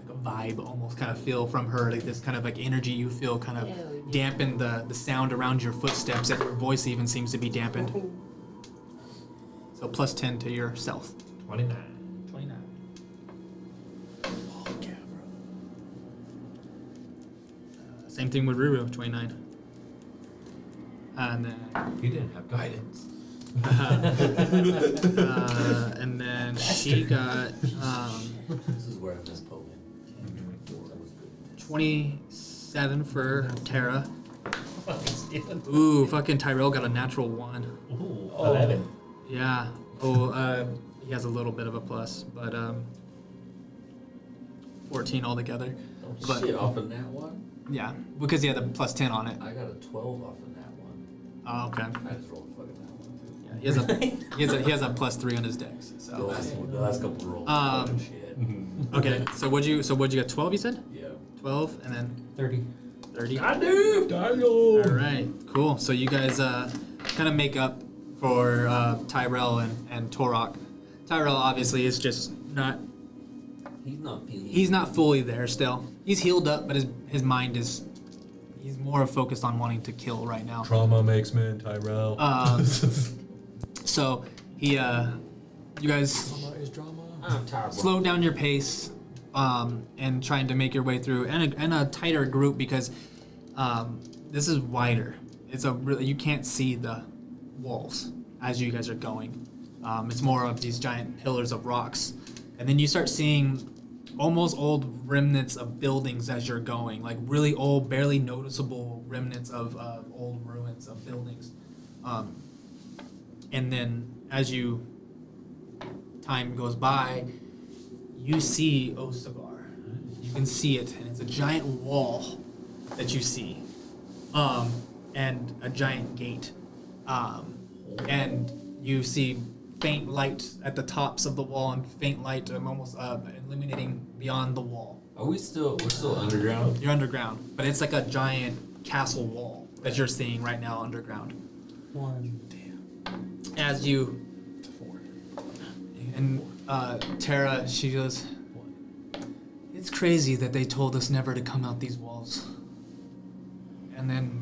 [SPEAKER 1] a vibe almost kind of feel from her, like this kind of like energy you feel kind of dampen the sound around your footsteps, and your voice even seems to be dampened. So plus 10 to your stealth.
[SPEAKER 3] 29.
[SPEAKER 1] Same thing with Ruru, 29. And then
[SPEAKER 3] You didn't have guidance.
[SPEAKER 1] and then she got
[SPEAKER 2] This is where I missed Poland.
[SPEAKER 1] 27 for Tara. Ooh, fucking Tyrell got a natural 1.
[SPEAKER 2] Ooh, 11.
[SPEAKER 1] Yeah. He has a little bit of a plus, but 14 altogether.
[SPEAKER 2] Oh,
[SPEAKER 1] But-
[SPEAKER 2] shit, off of that one?
[SPEAKER 1] Yeah, because he had the plus 10 on it.
[SPEAKER 2] I got a 12 off of that one.
[SPEAKER 1] Oh, okay.
[SPEAKER 2] I just rolled fucking that one, too.
[SPEAKER 1] Yeah, he has a plus 3 on his dex.
[SPEAKER 2] The
[SPEAKER 1] So
[SPEAKER 2] last couple rolls.
[SPEAKER 1] Um,
[SPEAKER 2] Shit.
[SPEAKER 1] okay. So what'd you get? 12, you said?
[SPEAKER 2] Yeah.
[SPEAKER 1] 12, and then
[SPEAKER 4] 30.
[SPEAKER 1] 30.
[SPEAKER 2] do!
[SPEAKER 1] All right, cool. So you guys kind of make up for Tyrell and Torok. Tyrell obviously is just not. He's not fully there still. He's healed up, but his mind is. He's more focused on wanting to kill right now.
[SPEAKER 3] Trauma makes men, Tyrell.
[SPEAKER 1] So he, you guys
[SPEAKER 2] I'm tired.
[SPEAKER 1] slow down your pace, and trying to make your way through, and a tighter group because this is wider. It's you can't see the walls as you guys are going. It's more of these giant pillars of rocks, and then you start seeing almost old remnants of buildings as you're going, like really old, barely noticeable remnants of old ruins of buildings. And then as time goes by, you see Ostavar. You can see it, and it's a giant wall that you see, and a giant gate, and you see faint light at the tops of the wall and faint light almost illuminating beyond the wall.
[SPEAKER 2] We're still underground?
[SPEAKER 1] You're underground, but it's like a giant castle wall that you're seeing right now underground.
[SPEAKER 4] 1.
[SPEAKER 1] As you and Tara, she goes, it's crazy that they told us never to come out these walls. And then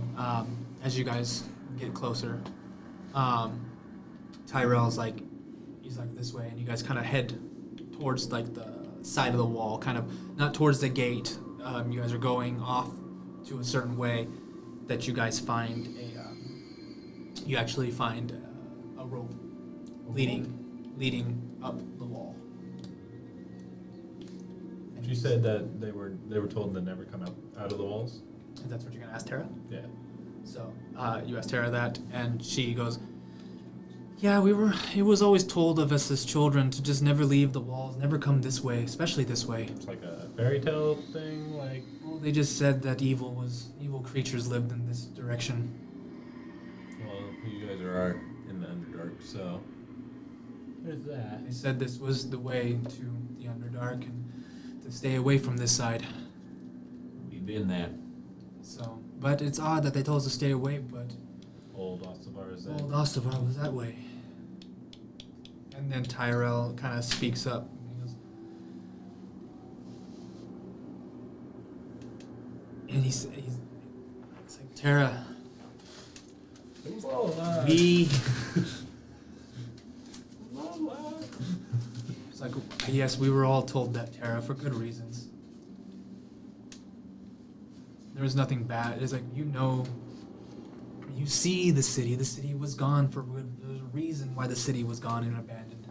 [SPEAKER 1] as you guys get closer, Tyrell's like, he's like this way, and you guys kind of head towards like the side of the wall, kind of not towards the gate. You guys are going off to a certain way that you guys find you actually find a rope leading up the wall. And
[SPEAKER 3] She said that they were told to never come out of the walls.
[SPEAKER 1] If that's what you're gonna ask Tara.
[SPEAKER 3] Yeah.
[SPEAKER 1] So you asked Tara that, and she goes, "Yeah, it was always told of us as children to just never leave the walls, never come this way, especially this way."
[SPEAKER 3] It's like a fairy tale thing, like.
[SPEAKER 1] Well, they just said that evil creatures lived in this direction.
[SPEAKER 3] Well, you guys are in the Underdark, so. There's that.
[SPEAKER 1] They said this was the way to the Underdark and to stay away from this side.
[SPEAKER 2] We've been there.
[SPEAKER 1] So, but it's odd that they told us to stay away, but
[SPEAKER 3] Old Ostavar is that.
[SPEAKER 1] old Ostavar was that way. And then Tyrell kind of speaks up. He goes, and he's like, "Tara,
[SPEAKER 3] It was all that.
[SPEAKER 1] we..." It's like, "Yes, we were all told that, Tara, for good reasons. There was nothing bad. It's like, you see the city. The city was gone for good. There's a reason why the city was gone and abandoned.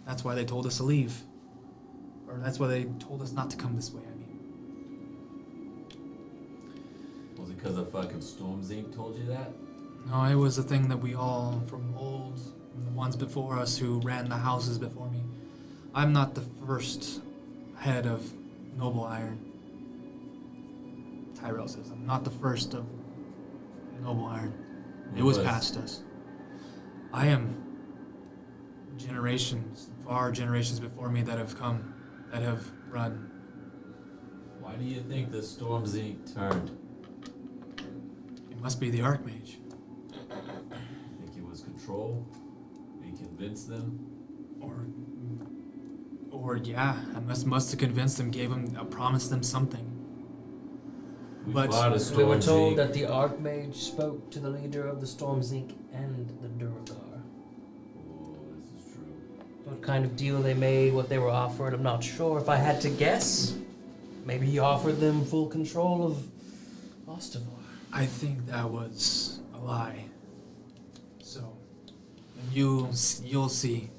[SPEAKER 1] That's why they told us to leave. Or that's why they told us not to come this way, I mean."
[SPEAKER 2] Was it because the fucking Storm's Inc. told you that?
[SPEAKER 1] No, it was a thing that we all, from the ones before us who ran the houses before me. I'm not the first head of Noble Iron. Tyrell says, "I'm not the first of Noble Iron. It was past us. I am far generations before me that have come, that have run."
[SPEAKER 2] Why do you think the Storm's Inc. turned?
[SPEAKER 1] It must be the Archmage.
[SPEAKER 2] Think it was control? We convinced them?
[SPEAKER 1] Or yeah, I must have convinced them, promised them something.
[SPEAKER 2] We
[SPEAKER 1] But
[SPEAKER 2] fought a
[SPEAKER 4] We were
[SPEAKER 2] Storm's
[SPEAKER 4] told
[SPEAKER 2] Inc.
[SPEAKER 4] that the Archmage spoke to the leader of the Storm's Inc. and the Duragar.
[SPEAKER 2] Oh, this is true.
[SPEAKER 4] What kind of deal they made, what they were offered, I'm not sure. If I had to guess, maybe he offered them full control of Ostavar.
[SPEAKER 1] I think that was a lie. So, you'll see.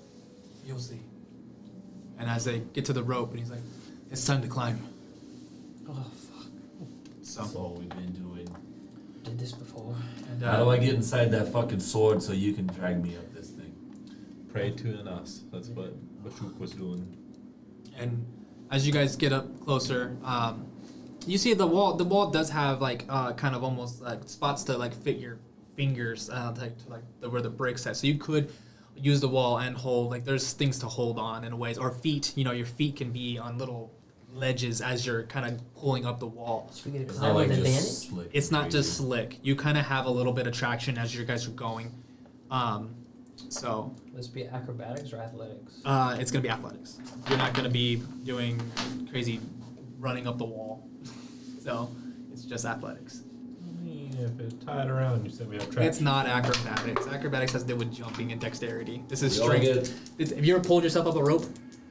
[SPEAKER 1] And as they get to the rope, and he's like, "It's time to climb."
[SPEAKER 4] Oh, fuck.
[SPEAKER 1] So,
[SPEAKER 2] That's all we've been doing.
[SPEAKER 4] Did this before.
[SPEAKER 1] and,
[SPEAKER 2] How do I get inside that fucking sword so you can drag me up this thing?
[SPEAKER 3] Pray to us. That's what Bashuk was doing.
[SPEAKER 1] And as you guys get up closer, you see the wall. The wall does have like kind of almost like spots to like fit your fingers, to where the bricks at. So you could use the wall and hold, like there's things to hold on in ways, or feet. You know, your feet can be on little ledges as you're kind of pulling up the wall.
[SPEAKER 4] So we get a
[SPEAKER 2] It's
[SPEAKER 4] climb
[SPEAKER 2] not like
[SPEAKER 4] with advantage?
[SPEAKER 2] just slick.
[SPEAKER 1] It's not just
[SPEAKER 2] crazy.
[SPEAKER 1] slick. You kind of have a little bit of traction as you guys are going. So
[SPEAKER 4] Let's be acrobatics or athletics?
[SPEAKER 1] it's gonna be athletics. You're not gonna be doing crazy running up the wall. So it's just athletics.
[SPEAKER 3] I mean, if it's tied around, you said we have traction.
[SPEAKER 1] It's not acrobatics. Acrobatics has to do with jumping and dexterity. This is
[SPEAKER 2] We only
[SPEAKER 1] strength. Have you ever pulled yourself up a rope?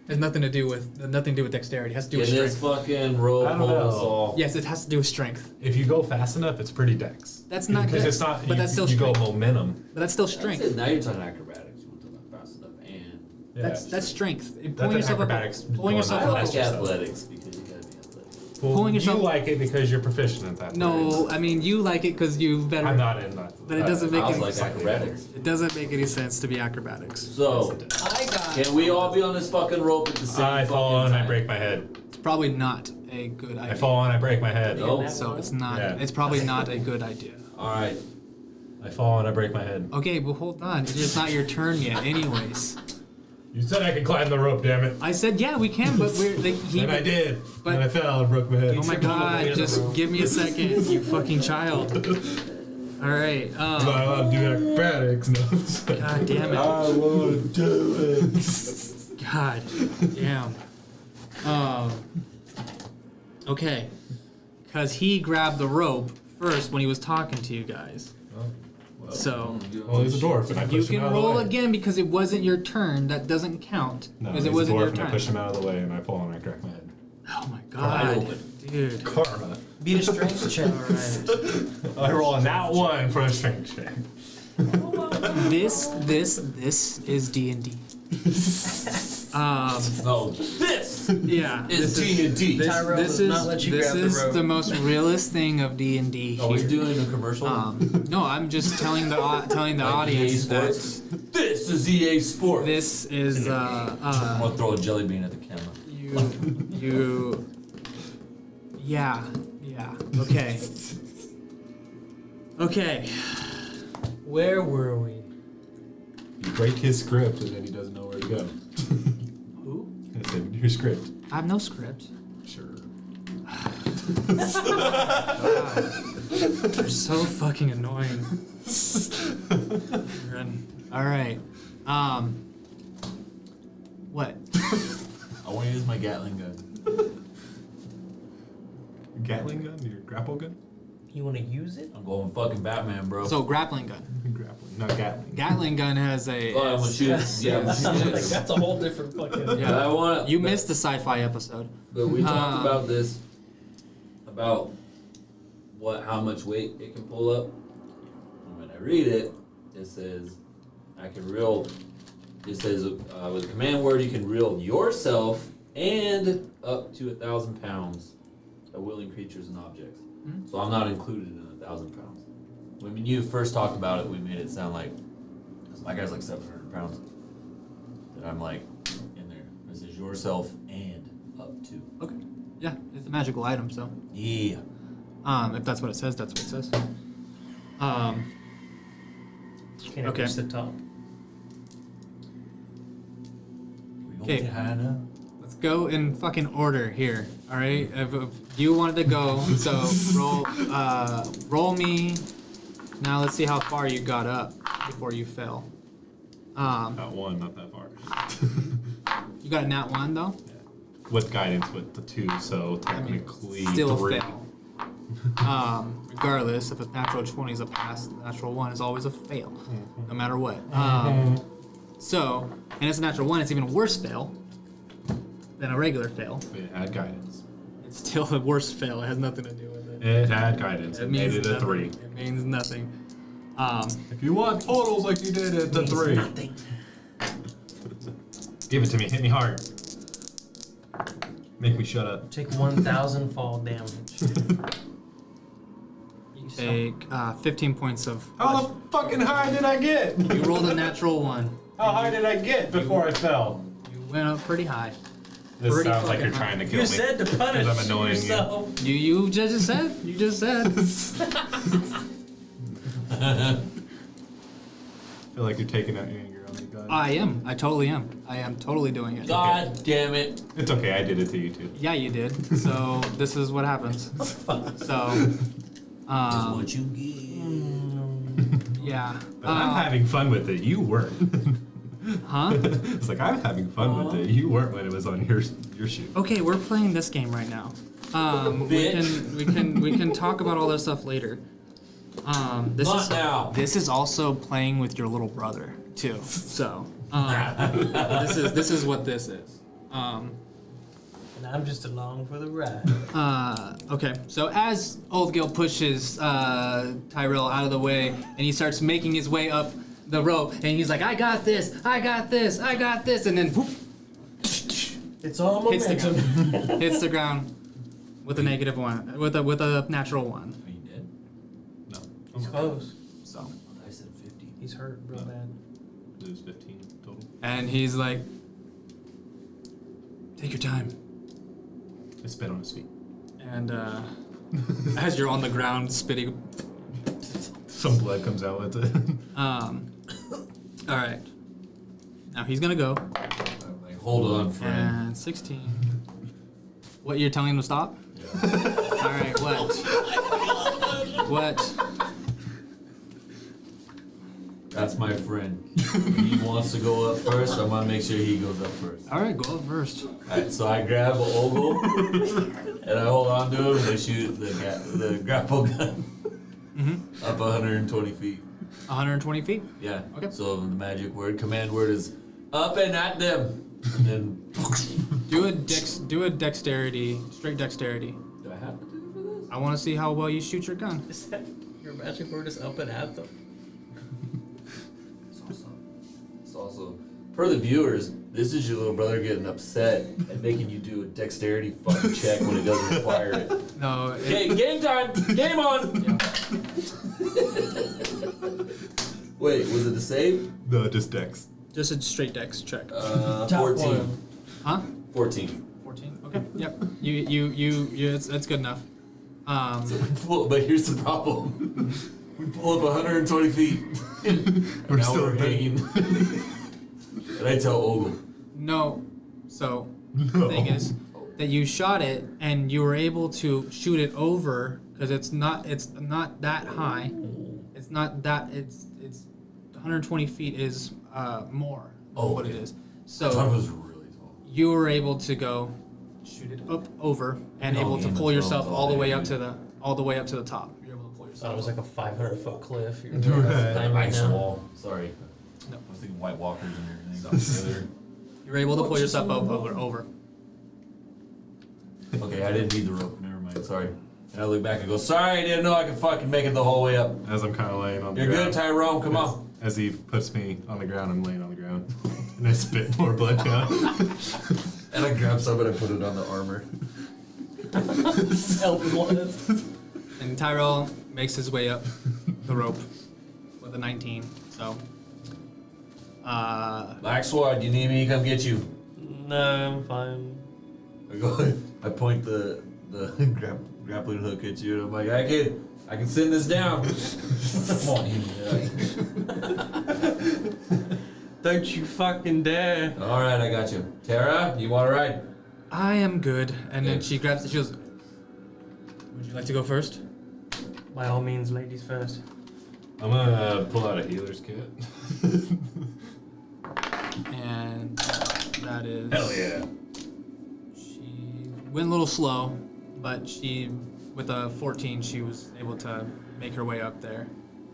[SPEAKER 1] It has nothing to do with dexterity. It has to do with
[SPEAKER 2] Get this
[SPEAKER 1] strength.
[SPEAKER 2] fucking rope
[SPEAKER 3] I don't
[SPEAKER 2] hold
[SPEAKER 3] know.
[SPEAKER 2] us all.
[SPEAKER 1] Yes, it has to do with strength.
[SPEAKER 3] If you go fast enough, it's pretty dex.
[SPEAKER 1] That's not
[SPEAKER 3] because
[SPEAKER 1] dex,
[SPEAKER 3] it's not.
[SPEAKER 1] but
[SPEAKER 3] you,
[SPEAKER 1] that's still
[SPEAKER 3] you go
[SPEAKER 1] strength.
[SPEAKER 3] momentum.
[SPEAKER 1] But that's still
[SPEAKER 2] That's
[SPEAKER 1] strength.
[SPEAKER 2] it. Now you're talking acrobatics. You want to talk fast enough and...
[SPEAKER 3] Yeah,
[SPEAKER 1] That's strength.
[SPEAKER 3] That's
[SPEAKER 1] Pulling
[SPEAKER 3] an
[SPEAKER 1] yourself up.
[SPEAKER 3] acrobatics
[SPEAKER 1] Pulling
[SPEAKER 3] going
[SPEAKER 1] yourself
[SPEAKER 2] I
[SPEAKER 3] up.
[SPEAKER 1] up.
[SPEAKER 2] like
[SPEAKER 3] That's yourself.
[SPEAKER 2] athletics because you gotta be athletic.
[SPEAKER 3] Well,
[SPEAKER 1] Pulling yourself-
[SPEAKER 3] you like it because you're proficient at that.
[SPEAKER 1] No, I mean you like it because you better.
[SPEAKER 3] I'm not in that.
[SPEAKER 1] But it doesn't make
[SPEAKER 2] I was
[SPEAKER 1] any
[SPEAKER 2] like
[SPEAKER 1] sense.
[SPEAKER 2] acrobatics.
[SPEAKER 1] It doesn't make any sense to be acrobatics.
[SPEAKER 2] So, can we all be on this fucking rope at the same
[SPEAKER 3] I fall
[SPEAKER 2] fucking
[SPEAKER 3] and
[SPEAKER 2] time?
[SPEAKER 3] I break my head.
[SPEAKER 1] It's probably not a good idea.
[SPEAKER 3] I fall and I break my head.
[SPEAKER 2] Nope.
[SPEAKER 1] So it's not.
[SPEAKER 3] Yeah.
[SPEAKER 1] It's probably not a good idea.
[SPEAKER 2] Alright.
[SPEAKER 3] I fall and I break my head.
[SPEAKER 1] Okay, but hold on. It's not your turn yet, anyways.
[SPEAKER 3] You said I could climb the rope, damn it.
[SPEAKER 1] I said yeah, we can, but we're like he.
[SPEAKER 3] And I did.
[SPEAKER 1] but-
[SPEAKER 3] and I fell and broke my head.
[SPEAKER 1] Oh my god! Just give me a second, you fucking child. All right.
[SPEAKER 3] I'm not allowed to do acrobatics. No.
[SPEAKER 1] God damn it.
[SPEAKER 3] I want to do it.
[SPEAKER 1] God damn. Okay. Because he grabbed the rope first when he was talking to you guys. So
[SPEAKER 3] Well, he's a dwarf, and I
[SPEAKER 1] you
[SPEAKER 3] push him
[SPEAKER 1] can
[SPEAKER 3] out of the
[SPEAKER 1] roll
[SPEAKER 3] way.
[SPEAKER 1] again because it wasn't your turn. That doesn't count
[SPEAKER 3] No,
[SPEAKER 1] because
[SPEAKER 3] he's
[SPEAKER 1] it wasn't
[SPEAKER 3] a
[SPEAKER 1] your
[SPEAKER 3] dwarf, and I
[SPEAKER 1] turn.
[SPEAKER 3] push him out of the way, and I fall and I crack my head.
[SPEAKER 1] Oh my god, dude.
[SPEAKER 3] Karma.
[SPEAKER 4] Beat a strength check.
[SPEAKER 1] All right.
[SPEAKER 3] I roll a nat 1 for a strength check.
[SPEAKER 1] This is D&D.
[SPEAKER 2] No, this
[SPEAKER 1] Yeah.
[SPEAKER 2] is D&D.
[SPEAKER 4] Tyrell
[SPEAKER 1] This
[SPEAKER 4] does not let you grab the
[SPEAKER 1] is
[SPEAKER 4] rope.
[SPEAKER 1] the most realist thing of D&D
[SPEAKER 2] Oh, we're
[SPEAKER 1] here.
[SPEAKER 2] doing a commercial?
[SPEAKER 1] No, I'm just telling the
[SPEAKER 2] Like
[SPEAKER 1] audience
[SPEAKER 2] EA
[SPEAKER 1] that
[SPEAKER 2] Sports? This is EA Sports.
[SPEAKER 1] this is
[SPEAKER 2] I'm gonna throw a jelly bean at the camera.
[SPEAKER 1] yeah. Okay. Okay.
[SPEAKER 4] Where were we?
[SPEAKER 3] You break his script and then he doesn't know where to go.
[SPEAKER 1] Who?
[SPEAKER 3] I said, your script.
[SPEAKER 1] I have no script.
[SPEAKER 3] Sure.
[SPEAKER 1] You're so fucking annoying. All right. What?
[SPEAKER 2] I want to use my Gatling gun.
[SPEAKER 3] Gatling gun? Your grapple gun?
[SPEAKER 4] You want to use it?
[SPEAKER 2] I'm going fucking Batman, bro.
[SPEAKER 1] So grappling gun.
[SPEAKER 3] Grappling, not Gatling.
[SPEAKER 1] Gatling gun has a.
[SPEAKER 2] Oh, I'm gonna shoot. Yeah, I'm gonna shoot.
[SPEAKER 4] Like, that's a whole different fucking.
[SPEAKER 1] Yeah.
[SPEAKER 2] I want.
[SPEAKER 1] You missed the sci-fi episode.
[SPEAKER 2] But we talked about this, about how much weight it can pull up. And when I read it, it says I can reel. It says with a command word you can reel yourself and up to 1,000 pounds of willing creatures and objects.
[SPEAKER 1] Mhm.
[SPEAKER 2] So I'm not included in 1,000 pounds. When you first talked about it, we made it sound like my guy's like 700 pounds. That I'm like in there. It says yourself and up to.
[SPEAKER 1] Okay. Yeah, it's a magical item, so.
[SPEAKER 2] Yeah.
[SPEAKER 1] If that's what it says, that's what it says.
[SPEAKER 4] Can't
[SPEAKER 1] Okay.
[SPEAKER 4] reach the top.
[SPEAKER 1] Okay.
[SPEAKER 2] Hannah.
[SPEAKER 1] Let's go in fucking order here. All right. If you wanted to go, so roll me. Now let's see how far you got up before you fell.
[SPEAKER 3] Not one, not that far.
[SPEAKER 1] You got a nat 1 though.
[SPEAKER 3] With guidance with the 2, so
[SPEAKER 1] I mean,
[SPEAKER 3] technically
[SPEAKER 1] still
[SPEAKER 3] 3.
[SPEAKER 1] a fail. Regardless, if a natural 20 is a pass, the natural 1 is always a fail, no matter what. So, and it's a natural 1, it's even worse fail than a regular fail.
[SPEAKER 3] It had guidance.
[SPEAKER 1] It's still a worse fail. It has nothing to do with it.
[SPEAKER 3] It had guidance. It made it a
[SPEAKER 1] nothing.
[SPEAKER 3] 3.
[SPEAKER 1] It means nothing.
[SPEAKER 3] If you want totals like you did at the 3. Give it to me. Hit me hard. Make me shut up.
[SPEAKER 4] Take 1,000 fall damage.
[SPEAKER 1] You take 15 points of.
[SPEAKER 3] How the fucking high did I get?
[SPEAKER 1] You rolled a natural 1.
[SPEAKER 3] How high did I get before I fell?
[SPEAKER 1] You went up pretty high.
[SPEAKER 3] This
[SPEAKER 1] Pretty
[SPEAKER 3] sounds like
[SPEAKER 1] fucking
[SPEAKER 3] you're trying to kill
[SPEAKER 4] You
[SPEAKER 3] me.
[SPEAKER 4] said to punish
[SPEAKER 3] I'm annoying you.
[SPEAKER 4] yourself.
[SPEAKER 1] You just said. You just said.
[SPEAKER 3] I feel like you're taking out your anger on me, God.
[SPEAKER 1] I am. I totally am. I am totally doing it.
[SPEAKER 2] God damn it.
[SPEAKER 3] It's okay, I did it to you too.
[SPEAKER 1] Yeah, you did. So this is what happens. So,
[SPEAKER 2] Just what you get.
[SPEAKER 1] yeah.
[SPEAKER 3] But I'm having fun with it. You weren't.
[SPEAKER 1] Huh?
[SPEAKER 3] It's like I'm having fun with it. You weren't when it was on your shoot.
[SPEAKER 1] Okay, we're playing this game right now. We can talk about all this stuff later. This
[SPEAKER 2] Not
[SPEAKER 1] is
[SPEAKER 2] now.
[SPEAKER 1] this is also playing with your little brother too. So, this is what this is.
[SPEAKER 4] And I'm just along for the ride.
[SPEAKER 1] Okay, so as Old Gil pushes Tyrell out of the way, and he starts making his way up the rope, and he's like, I got this, I got this, I got this, and then whoop,
[SPEAKER 4] It's all
[SPEAKER 1] hits the
[SPEAKER 4] momentum.
[SPEAKER 1] ground, hits the ground with a negative 1, with a natural 1.
[SPEAKER 2] Are you dead?
[SPEAKER 3] No.
[SPEAKER 4] He's close.
[SPEAKER 1] So,
[SPEAKER 2] I said 50.
[SPEAKER 4] He's hurt real bad.
[SPEAKER 3] It was 15 total.
[SPEAKER 1] and he's like, take your time.
[SPEAKER 3] I spit on his feet.
[SPEAKER 1] And as you're on the ground spitting,
[SPEAKER 3] Some blood comes out with it.
[SPEAKER 1] all right. Now he's gonna go.
[SPEAKER 2] I'm like, hold on, friend.
[SPEAKER 1] And 16. What, you're telling him to stop? All right. What? What?
[SPEAKER 2] That's my friend. He wants to go up first. I'm gonna make sure he goes up first.
[SPEAKER 1] All right. Go up first.
[SPEAKER 2] Alright, so I grab Ogle and I hold on to him and I shoot the grapple gun up 120 feet.
[SPEAKER 1] 120 feet.
[SPEAKER 2] Yeah.
[SPEAKER 1] Okay.
[SPEAKER 2] So the magic word, command word is up and at them. And then
[SPEAKER 1] Do a dexterity, straight dexterity.
[SPEAKER 2] do I have to do it for this?
[SPEAKER 1] I want to see how well you shoot your gun.
[SPEAKER 4] Is that your magic word is up and at them?
[SPEAKER 2] It's also For the viewers, this is your little brother getting upset and making you do a dexterity fucking check when it doesn't require it.
[SPEAKER 1] No.
[SPEAKER 2] Okay, game time! Game on! Wait, was it a save?
[SPEAKER 3] No, just Dex.
[SPEAKER 1] Just a straight dex check.
[SPEAKER 2] 14.
[SPEAKER 1] Huh?
[SPEAKER 2] 14.
[SPEAKER 1] 14. Okay. Yep. You. That's good enough.
[SPEAKER 2] But here's the problem. We pull up 120 feet. And
[SPEAKER 3] We're
[SPEAKER 2] now
[SPEAKER 3] still
[SPEAKER 2] we're hanging. And I tell Ogle.
[SPEAKER 1] No. So
[SPEAKER 3] No.
[SPEAKER 1] the thing is that you shot it and you were able to shoot it over because it's not that high. It's not that it's 120 feet is more
[SPEAKER 2] Oh,
[SPEAKER 1] what it
[SPEAKER 2] okay.
[SPEAKER 1] is.
[SPEAKER 2] I thought it
[SPEAKER 1] So
[SPEAKER 2] was really tall.
[SPEAKER 1] you were able to go shoot it up over and
[SPEAKER 2] No,
[SPEAKER 1] able to
[SPEAKER 2] Game of
[SPEAKER 1] pull yourself
[SPEAKER 2] Thrones
[SPEAKER 1] all the
[SPEAKER 2] all
[SPEAKER 1] way
[SPEAKER 2] day,
[SPEAKER 1] up to
[SPEAKER 2] dude.
[SPEAKER 1] the top. You're able to pull
[SPEAKER 4] Thought
[SPEAKER 1] yourself.
[SPEAKER 4] it was
[SPEAKER 1] up.
[SPEAKER 4] like a 500-foot cliff. You're
[SPEAKER 3] Right.
[SPEAKER 4] right
[SPEAKER 2] Ice
[SPEAKER 4] now.
[SPEAKER 2] wall. Sorry.
[SPEAKER 1] No.
[SPEAKER 2] I was thinking White Walkers and everything.
[SPEAKER 1] You're able to pull yourself up over.
[SPEAKER 2] Okay, I didn't need the rope. Never mind. Sorry. And I look back and go, sorry, I didn't know I could fucking make it the whole way up.
[SPEAKER 3] As I'm kind of laying on the
[SPEAKER 2] You're
[SPEAKER 3] ground.
[SPEAKER 2] good, Tyrone. Come on.
[SPEAKER 3] As he puts me on the ground, I'm laying on the ground. And I spit more blood down.
[SPEAKER 2] And I grab some and I put it on the armor.
[SPEAKER 1] And Tyrell makes his way up the rope with a 19. So,
[SPEAKER 2] Black Sword, you need me to come get you.
[SPEAKER 4] No, I'm fine.
[SPEAKER 2] I point the grappling hook at you and I'm like, I can send this down. Come on,
[SPEAKER 4] Don't you fucking dare.
[SPEAKER 2] Alright, I got you. Tara, you want to ride?
[SPEAKER 1] I am good. And then
[SPEAKER 2] Okay.
[SPEAKER 1] she grabs it. She goes, would you like to go first?
[SPEAKER 4] By all means, ladies first.
[SPEAKER 3] I'm gonna pull out a healer's kit.
[SPEAKER 1] And that is.
[SPEAKER 3] Hell yeah.
[SPEAKER 1] She went a little slow, but she, with a 14, she was able to make her way up there,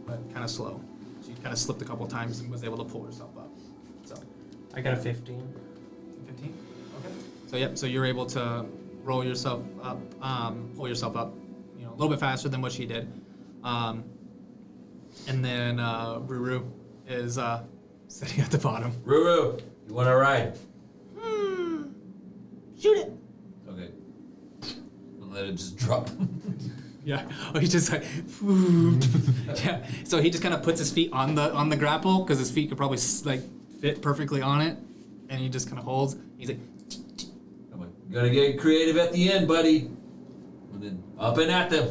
[SPEAKER 1] but kind of slow. She kind of slipped a couple times and was able to pull herself up. So,
[SPEAKER 4] I got a 15.
[SPEAKER 1] 15. Okay. So yep. So you're able to roll yourself up, pull yourself up, you know, a little bit faster than what she did. And then Ruru is sitting at the bottom.
[SPEAKER 2] Ruru, you want to ride?
[SPEAKER 5] Shoot it.
[SPEAKER 2] Okay. We'll let it just drop.
[SPEAKER 1] Yeah. Oh, he's just like, yeah. So he just kind of puts his feet on the grapple because his feet could probably like fit perfectly on it, and he just kind of holds. He's like,
[SPEAKER 2] I'm like, you gotta get creative at the end, buddy. And then up and at them.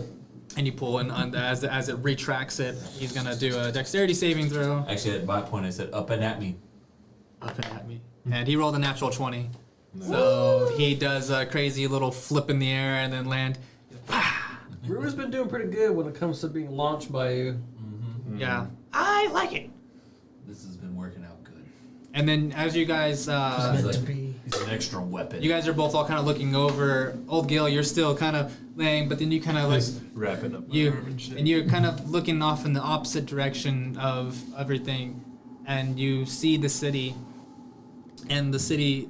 [SPEAKER 1] and you pull, and as it retracts it, he's gonna do a dexterity saving throw.
[SPEAKER 2] Actually, at my point, I said up and at me.
[SPEAKER 1] Up and at me, and he rolled a natural 20. So he does a crazy little flip in the air and then land.
[SPEAKER 4] Ruru's been doing pretty good when it comes to being launched by you.
[SPEAKER 1] Yeah.
[SPEAKER 5] I like it.
[SPEAKER 2] This has been working out good.
[SPEAKER 1] And then as you guys,
[SPEAKER 2] He's
[SPEAKER 4] meant
[SPEAKER 2] like,
[SPEAKER 4] to be.
[SPEAKER 2] he's an extra weapon.
[SPEAKER 1] you guys are both all kind of looking over. Old Gil, you're still kind of laying, but then you kind of like
[SPEAKER 3] Just wrapping up my
[SPEAKER 1] you,
[SPEAKER 3] arm and shit.
[SPEAKER 1] and you're kind of looking off in the opposite direction of everything, and you see the city. And the city,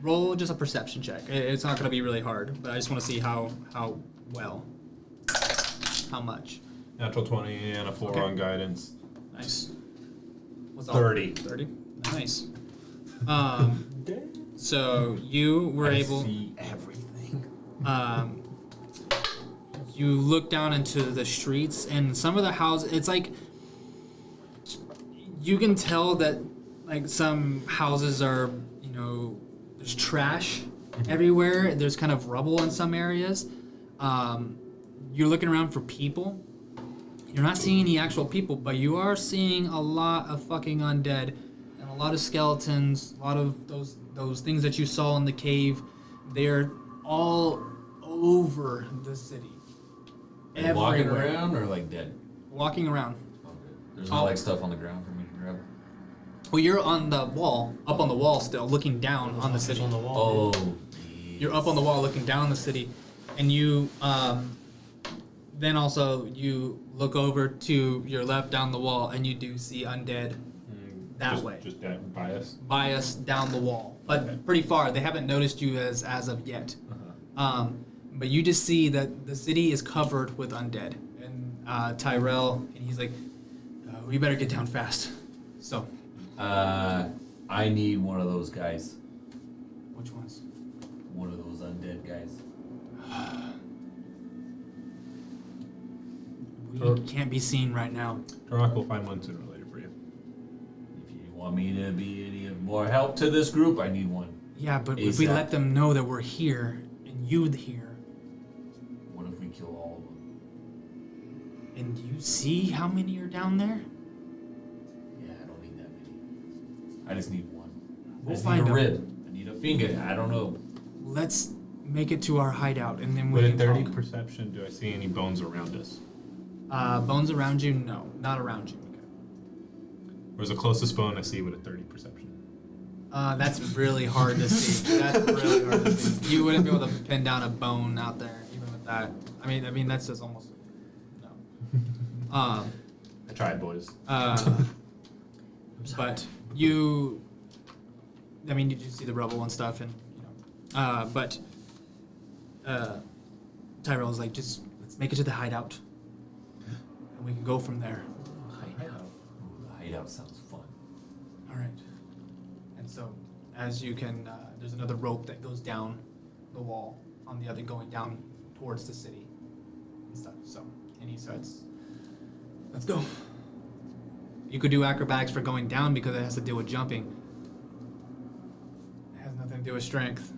[SPEAKER 1] roll just a perception check. It's not going to be really hard, but I just want to see how well, how much.
[SPEAKER 3] Natural 20 and a 4
[SPEAKER 1] Okay.
[SPEAKER 3] on guidance.
[SPEAKER 1] Nice. What's
[SPEAKER 3] 30.
[SPEAKER 1] 30. Nice. So you were
[SPEAKER 3] I
[SPEAKER 1] able.
[SPEAKER 3] see everything.
[SPEAKER 1] You look down into the streets, and some of the houses. It's like you can tell that, like, some houses are, you know, there's trash everywhere. There's kind of rubble in some areas. You're looking around for people. You're not seeing any actual people, but you are seeing a lot of fucking undead and a lot of skeletons. A lot of those things that you saw in the cave. They're all over the city.
[SPEAKER 2] Like walking
[SPEAKER 1] Everywhere.
[SPEAKER 2] around or like dead?
[SPEAKER 1] Walking around.
[SPEAKER 2] Okay. There's no like stuff on the ground for me to grab.
[SPEAKER 1] Well, you're on the wall, up on the wall still, looking down on the city.
[SPEAKER 4] On the wall.
[SPEAKER 2] Oh.
[SPEAKER 1] You're up on the wall looking down the city, and you then also you look over to your left down the wall, and you do see undead that
[SPEAKER 3] just,
[SPEAKER 1] way
[SPEAKER 3] Just down by us.
[SPEAKER 1] by us down the wall, but pretty far. They haven't noticed you as of yet. But you just see that the city is covered with undead, and Tyrell, and he's like, "We better get down fast." So.
[SPEAKER 2] I need one of those guys.
[SPEAKER 1] Which ones?
[SPEAKER 2] One of those undead guys.
[SPEAKER 1] We can't be seen right now.
[SPEAKER 3] Turok will find one sooner or later for you.
[SPEAKER 2] If you want me to be any more help to this group, I need one.
[SPEAKER 1] Yeah, but if we
[SPEAKER 2] ASAP.
[SPEAKER 1] let them know that we're here and you here,
[SPEAKER 2] What if we kill all of them?
[SPEAKER 1] and you see how many are down there,
[SPEAKER 2] Yeah, I don't need that many. I just need one.
[SPEAKER 1] We'll
[SPEAKER 2] I just
[SPEAKER 1] find
[SPEAKER 2] need a
[SPEAKER 1] out.
[SPEAKER 2] rib. I need a finger. I don't know.
[SPEAKER 1] let's make it to our hideout and then we
[SPEAKER 3] With a
[SPEAKER 1] can
[SPEAKER 3] 30
[SPEAKER 1] talk.
[SPEAKER 3] perception, do I see any bones around us?
[SPEAKER 1] Bones around you? No, not around you.
[SPEAKER 3] Where's the closest bone I see with a 30 perception?
[SPEAKER 1] That's really hard to see. That's really hard to see. You wouldn't be able to pin down a bone out there, even with that. I mean, that's just almost no.
[SPEAKER 3] I tried, boys.
[SPEAKER 1] But you, I mean, you do see the rubble and stuff, and but Tyrell's like, just let's make it to the hideout, and we can go from there.
[SPEAKER 2] Hideout. Ooh, the hideout sounds fun.
[SPEAKER 1] All right. And so, as you can, there's another rope that goes down the wall on the other, going down towards the city and stuff. So, and he starts, let's go. You could do acrobatics for going down because it has to deal with jumping. It has nothing to do with strength.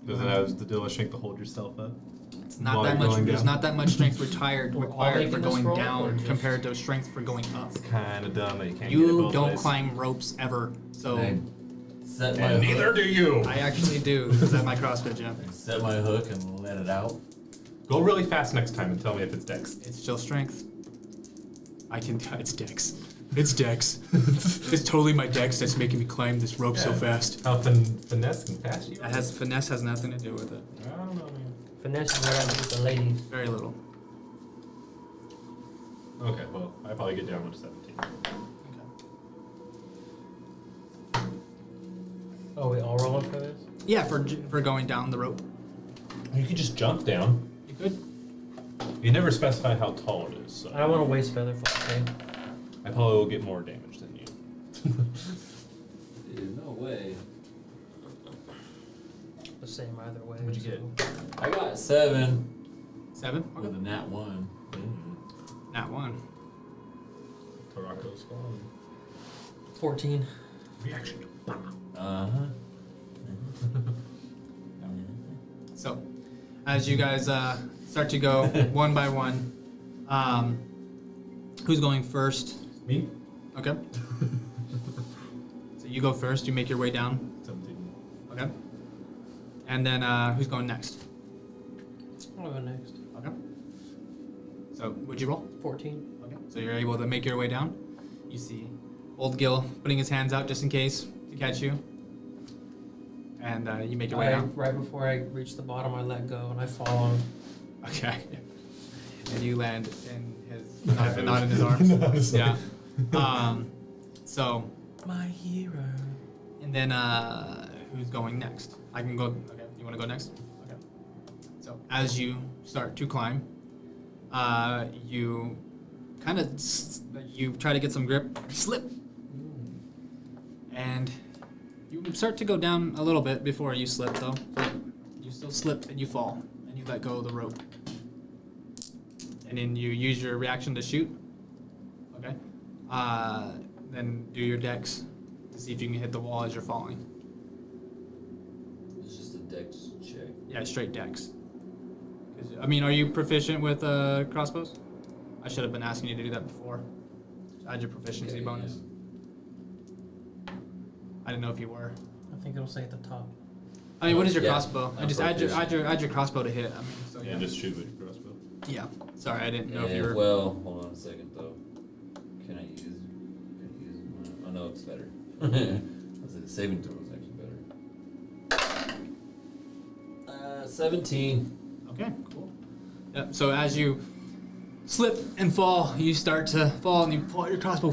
[SPEAKER 3] Does it have to deal with strength to hold yourself up?
[SPEAKER 1] It's not
[SPEAKER 3] While
[SPEAKER 1] that
[SPEAKER 3] you're
[SPEAKER 1] much.
[SPEAKER 3] going
[SPEAKER 1] There's
[SPEAKER 3] down?
[SPEAKER 1] not that much strength required
[SPEAKER 4] all
[SPEAKER 1] for
[SPEAKER 4] making this
[SPEAKER 1] going
[SPEAKER 4] roll, or
[SPEAKER 1] down
[SPEAKER 4] just-
[SPEAKER 1] compared to strength for going up.
[SPEAKER 3] It's kind of dumb that you can't get it
[SPEAKER 1] You
[SPEAKER 3] both
[SPEAKER 1] don't
[SPEAKER 3] ways.
[SPEAKER 1] climb ropes ever, so
[SPEAKER 2] I set my
[SPEAKER 3] And neither
[SPEAKER 2] hook.
[SPEAKER 3] do you.
[SPEAKER 1] I actually do because I'm my CrossFit gym.
[SPEAKER 2] I set my hook and let it out.
[SPEAKER 3] Go really fast next time and tell me if it's dex.
[SPEAKER 1] It's still strength. I can. It's dex. It's dex. It's totally my dex that's making me climb this rope so
[SPEAKER 3] Yeah.
[SPEAKER 1] fast.
[SPEAKER 3] How finesse and fast you
[SPEAKER 1] That has finesse has nothing to do with it.
[SPEAKER 3] I don't know, man.
[SPEAKER 4] Finesse is around with the ladies.
[SPEAKER 1] Very little.
[SPEAKER 3] Okay, well, I probably get down to 17.
[SPEAKER 4] Oh, we all rolling for this?
[SPEAKER 1] Yeah, for going down the rope.
[SPEAKER 3] You could just jump down.
[SPEAKER 1] You could.
[SPEAKER 3] You never specify how tall it is, so
[SPEAKER 4] I don't want to waste feather fall. Okay.
[SPEAKER 3] I probably will get more damage than you.
[SPEAKER 2] Dude, no way.
[SPEAKER 4] The same either way.
[SPEAKER 3] What'd you get?
[SPEAKER 2] I got 7
[SPEAKER 1] 7.
[SPEAKER 2] with a nat 1.
[SPEAKER 1] Not one.
[SPEAKER 3] Tarako's gone.
[SPEAKER 4] 14.
[SPEAKER 3] Reaction.
[SPEAKER 2] Uh-huh.
[SPEAKER 1] So, as you guys start to go one by one, who's going first?
[SPEAKER 3] Me?
[SPEAKER 1] Okay. So you go first. You make your way down.
[SPEAKER 3] 17.
[SPEAKER 1] Okay. And then who's going next?
[SPEAKER 4] I'll go next.
[SPEAKER 1] Okay. So would you roll?
[SPEAKER 4] 14.
[SPEAKER 1] Okay. So you're able to make your way down. You see old Gil putting his hands out just in case to catch you. And you make your way down.
[SPEAKER 4] Right before I reach the bottom, I let go and I fall on.
[SPEAKER 1] Okay. And you land in his not in his arms. Yeah. So
[SPEAKER 4] My hero.
[SPEAKER 1] and then who's going next? I can go. Okay. You want to go next? Okay. So as you start to climb, you kind of you try to get some grip, slip, and you start to go down a little bit before you slip though. You still slip and you fall and you let go of the rope. And then you use your reaction to shoot. Okay. Then do your dex to see if you can hit the wall as you're falling.
[SPEAKER 2] It's just a dex check.
[SPEAKER 1] Yeah, straight dex. 'Cause, I mean, are you proficient with crossbows? I should have been asking you to do that before. Add your proficiency
[SPEAKER 2] Yeah,
[SPEAKER 1] bonus. I didn't know if you were.
[SPEAKER 4] I think it'll say at the top.
[SPEAKER 1] I mean, what is your
[SPEAKER 2] Yeah,
[SPEAKER 1] crossbow?
[SPEAKER 2] I'm
[SPEAKER 1] Just add
[SPEAKER 2] proficient.
[SPEAKER 1] your crossbow to hit. I mean, so
[SPEAKER 3] Yeah, just shoot with your crossbow.
[SPEAKER 1] yeah. Sorry, I didn't know if
[SPEAKER 2] Yeah,
[SPEAKER 1] you were.
[SPEAKER 2] well, hold on a second though. Can I use my, oh no, it's better. I was like, the saving throw is actually better. 17.
[SPEAKER 1] Okay, cool. Yep. So as you slip and fall, you start to fall, and you pull out your crossbow,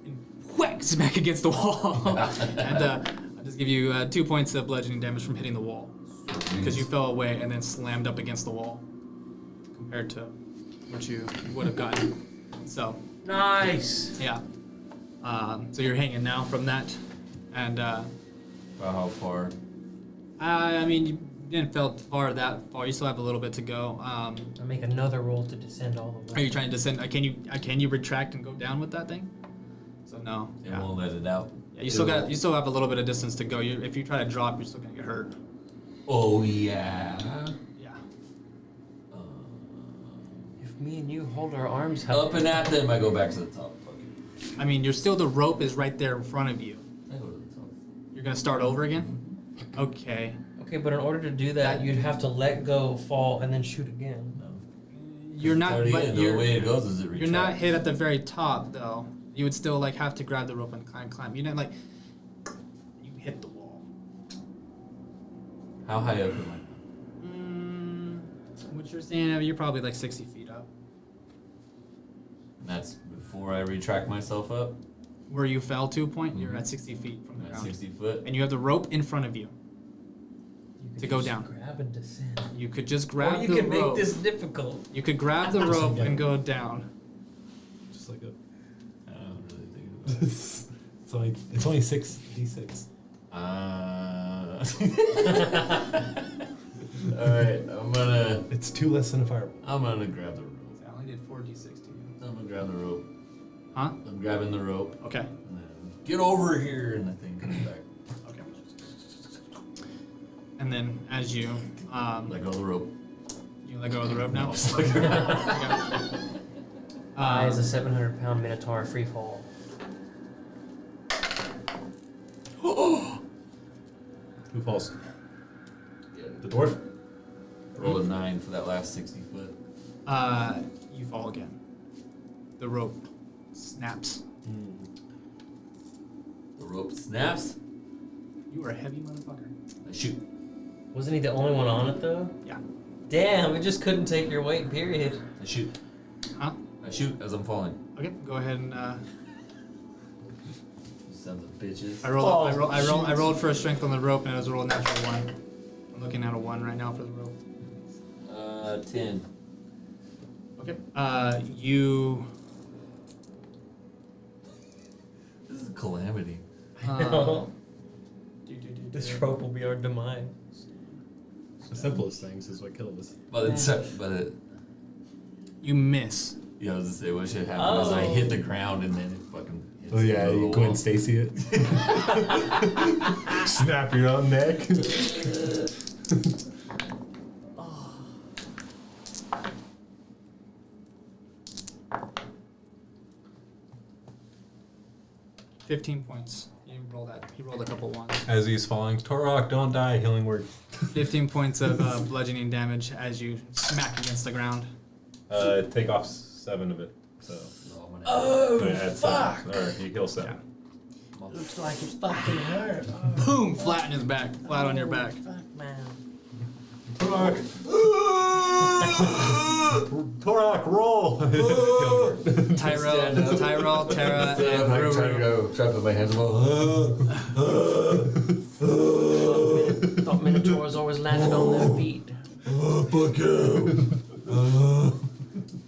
[SPEAKER 1] and whack smack against the wall. And I'll just give you 2 points of bludgeoning damage from hitting the wall because you fell away and then slammed up against the wall compared to what you would have gotten. So
[SPEAKER 4] Nice.
[SPEAKER 1] yeah. So you're hanging now from that, and
[SPEAKER 2] About how far?
[SPEAKER 1] I mean you didn't fell that far. You still have a little bit to go.
[SPEAKER 4] I make another roll to descend all the way.
[SPEAKER 1] Are you trying to descend? Can you retract and go down with that thing? So no.
[SPEAKER 2] It
[SPEAKER 1] Yeah.
[SPEAKER 2] won't let it out.
[SPEAKER 1] Yeah, you still have a little bit of distance to go. If you try to drop, you're still gonna get hurt.
[SPEAKER 2] Oh yeah.
[SPEAKER 1] Yeah.
[SPEAKER 4] If me and you hold our arms out.
[SPEAKER 2] Up and at them, I go back to the top. Fuck it.
[SPEAKER 1] I mean, the rope is right there in front of you.
[SPEAKER 2] I go to the top.
[SPEAKER 1] You're gonna start over again. Okay.
[SPEAKER 4] Okay, but in order to do that, you'd have to let go, fall, and then shoot again.
[SPEAKER 2] No.
[SPEAKER 1] You're not.
[SPEAKER 2] Already
[SPEAKER 1] But
[SPEAKER 2] in. The
[SPEAKER 1] you're,
[SPEAKER 2] way it goes is it
[SPEAKER 1] you're not
[SPEAKER 2] retracts.
[SPEAKER 1] hit at the very top though. You would still like have to grab the rope and climb. You didn't like. You hit the wall.
[SPEAKER 2] How high up am
[SPEAKER 1] What you're saying? You're probably like 60 feet up.
[SPEAKER 2] I? That's before I retract myself up.
[SPEAKER 1] Where you fell to point, you're at 60 feet from
[SPEAKER 2] I'm
[SPEAKER 1] the
[SPEAKER 2] at
[SPEAKER 1] ground.
[SPEAKER 2] 60 foot.
[SPEAKER 1] And you have the rope in front of you.
[SPEAKER 4] You could
[SPEAKER 1] To go
[SPEAKER 4] just
[SPEAKER 1] down.
[SPEAKER 4] Grab and descend.
[SPEAKER 1] You could just grab
[SPEAKER 4] Or you
[SPEAKER 1] the
[SPEAKER 4] could
[SPEAKER 1] rope.
[SPEAKER 4] make this difficult.
[SPEAKER 1] You could grab the rope and go down.
[SPEAKER 3] Just like a.
[SPEAKER 2] I don't really think about it.
[SPEAKER 3] It's only 6d6.
[SPEAKER 2] Alright,
[SPEAKER 3] It's 2 less than a fireball.
[SPEAKER 2] I'm gonna grab the rope.
[SPEAKER 1] I only did 4d6 to you.
[SPEAKER 2] I'm gonna grab the rope.
[SPEAKER 1] Huh?
[SPEAKER 2] I'm grabbing the rope.
[SPEAKER 1] Okay.
[SPEAKER 2] And then get over here, and the thing comes back.
[SPEAKER 1] Okay. And then as you
[SPEAKER 2] Let go of the rope.
[SPEAKER 1] you let go of the rope now.
[SPEAKER 2] Just like-
[SPEAKER 4] I is a 700-pound minotaur free fall.
[SPEAKER 3] Who falls?
[SPEAKER 2] Yeah.
[SPEAKER 3] The dwarf?
[SPEAKER 2] Roll a 9 for that last 60 foot.
[SPEAKER 1] You fall again. The rope snaps.
[SPEAKER 2] The rope snaps.
[SPEAKER 1] You are a heavy motherfucker.
[SPEAKER 2] I shoot.
[SPEAKER 4] Wasn't he the only one on it, though?
[SPEAKER 1] Yeah.
[SPEAKER 4] Damn, it just couldn't take your weight, period.
[SPEAKER 2] I shoot.
[SPEAKER 1] Huh?
[SPEAKER 2] I shoot as I'm falling.
[SPEAKER 1] Okay. Go ahead and
[SPEAKER 2] You sons of bitches.
[SPEAKER 1] I rolled for a strength on the rope and it was a roll natural 1. I'm looking at a 1 right now for the rope.
[SPEAKER 2] 10.
[SPEAKER 1] Okay. You.
[SPEAKER 2] This is a calamity.
[SPEAKER 4] This rope will be our demise.
[SPEAKER 3] The simplest things is what killed us.
[SPEAKER 1] You miss.
[SPEAKER 2] Yeah, I was gonna say what should happen is I
[SPEAKER 4] Oh.
[SPEAKER 2] hit the ground and then it fucking hits
[SPEAKER 3] Oh yeah,
[SPEAKER 2] the
[SPEAKER 3] you
[SPEAKER 2] wall.
[SPEAKER 3] Gwen Stacy it. Snap your own neck.
[SPEAKER 1] – 15 points. You roll that. He rolled a couple ones.
[SPEAKER 3] As he's falling, Torok, don't die, healing word.
[SPEAKER 1] 15 points of bludgeoning damage as you smack against the ground.
[SPEAKER 3] Take off 7 of it. So
[SPEAKER 4] Oh,
[SPEAKER 3] add 7. Or you heal 7.
[SPEAKER 4] looks like it's fucking hurt.
[SPEAKER 1] Boom! Flat in his back. Flat on your back.
[SPEAKER 4] Fuck, man.
[SPEAKER 3] Torok! Torok, roll!
[SPEAKER 1] Tyrell, Tara, and Ruru.
[SPEAKER 2] Try to put my hands above.
[SPEAKER 4] Thought minotaurs always landed on their feet.
[SPEAKER 2] Fuck you.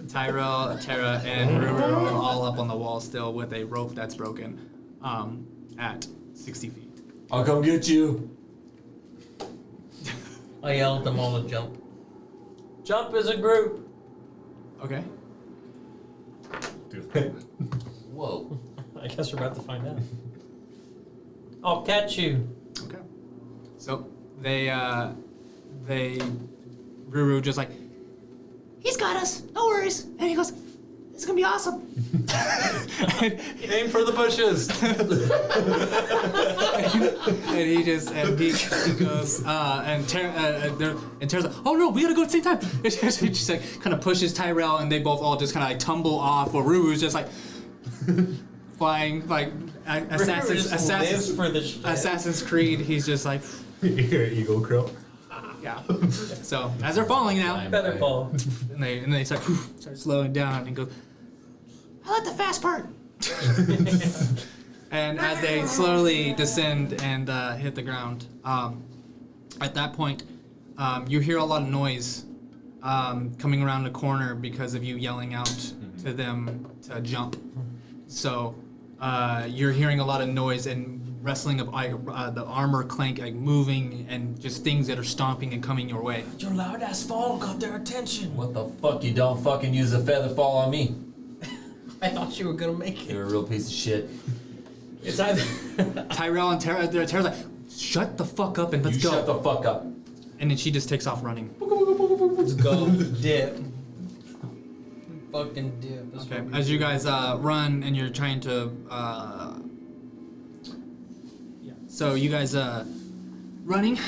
[SPEAKER 1] Tyrell, Tara, and Ruru are all up on the wall still with a rope that's broken at 60 feet.
[SPEAKER 2] I'll come get you.
[SPEAKER 4] I yelled at them all to jump. Jump as a group.
[SPEAKER 1] Okay.
[SPEAKER 3] Do it.
[SPEAKER 2] Whoa.
[SPEAKER 4] I guess we're about to find out. I'll catch you.
[SPEAKER 1] Okay. So they Ruru just like, he's got us, no worries. And he goes, it's gonna be awesome.
[SPEAKER 3] Aim for the bushes!
[SPEAKER 1] and he goes, and Tara's like, oh no, we gotta go at the same time. She just like kind of pushes Tyrell, and they both all just kind of like tumble off. While Ruru's just like flying like Assassin's Creed. He's just like,
[SPEAKER 3] You hear Eagle Crow?
[SPEAKER 1] yeah. So as they're falling now,
[SPEAKER 4] Feather fall.
[SPEAKER 1] and they start slowing down, and goes, I like the fast part. And as they slowly descend and hit the ground, at that point, you hear a lot of noise coming around the corner because of you yelling out to them to jump. So you're hearing a lot of noise and wrestling of the armor clank, like moving, and just things that are stomping and coming your way.
[SPEAKER 4] Your loud ass fall got their attention.
[SPEAKER 2] What the fuck? You don't fucking use a feather fall on me.
[SPEAKER 4] I thought you were gonna make it.
[SPEAKER 2] You're a real piece of shit.
[SPEAKER 4] It's either
[SPEAKER 1] Tyrell and Tara's like, shut the fuck up and let's
[SPEAKER 2] you
[SPEAKER 1] go.
[SPEAKER 2] shut the fuck up.
[SPEAKER 1] And then she just takes off running.
[SPEAKER 4] let's go dip. Fucking dip. That's
[SPEAKER 1] Okay,
[SPEAKER 4] what we
[SPEAKER 1] as you
[SPEAKER 4] do.
[SPEAKER 1] guys run and you're trying to, so you guys running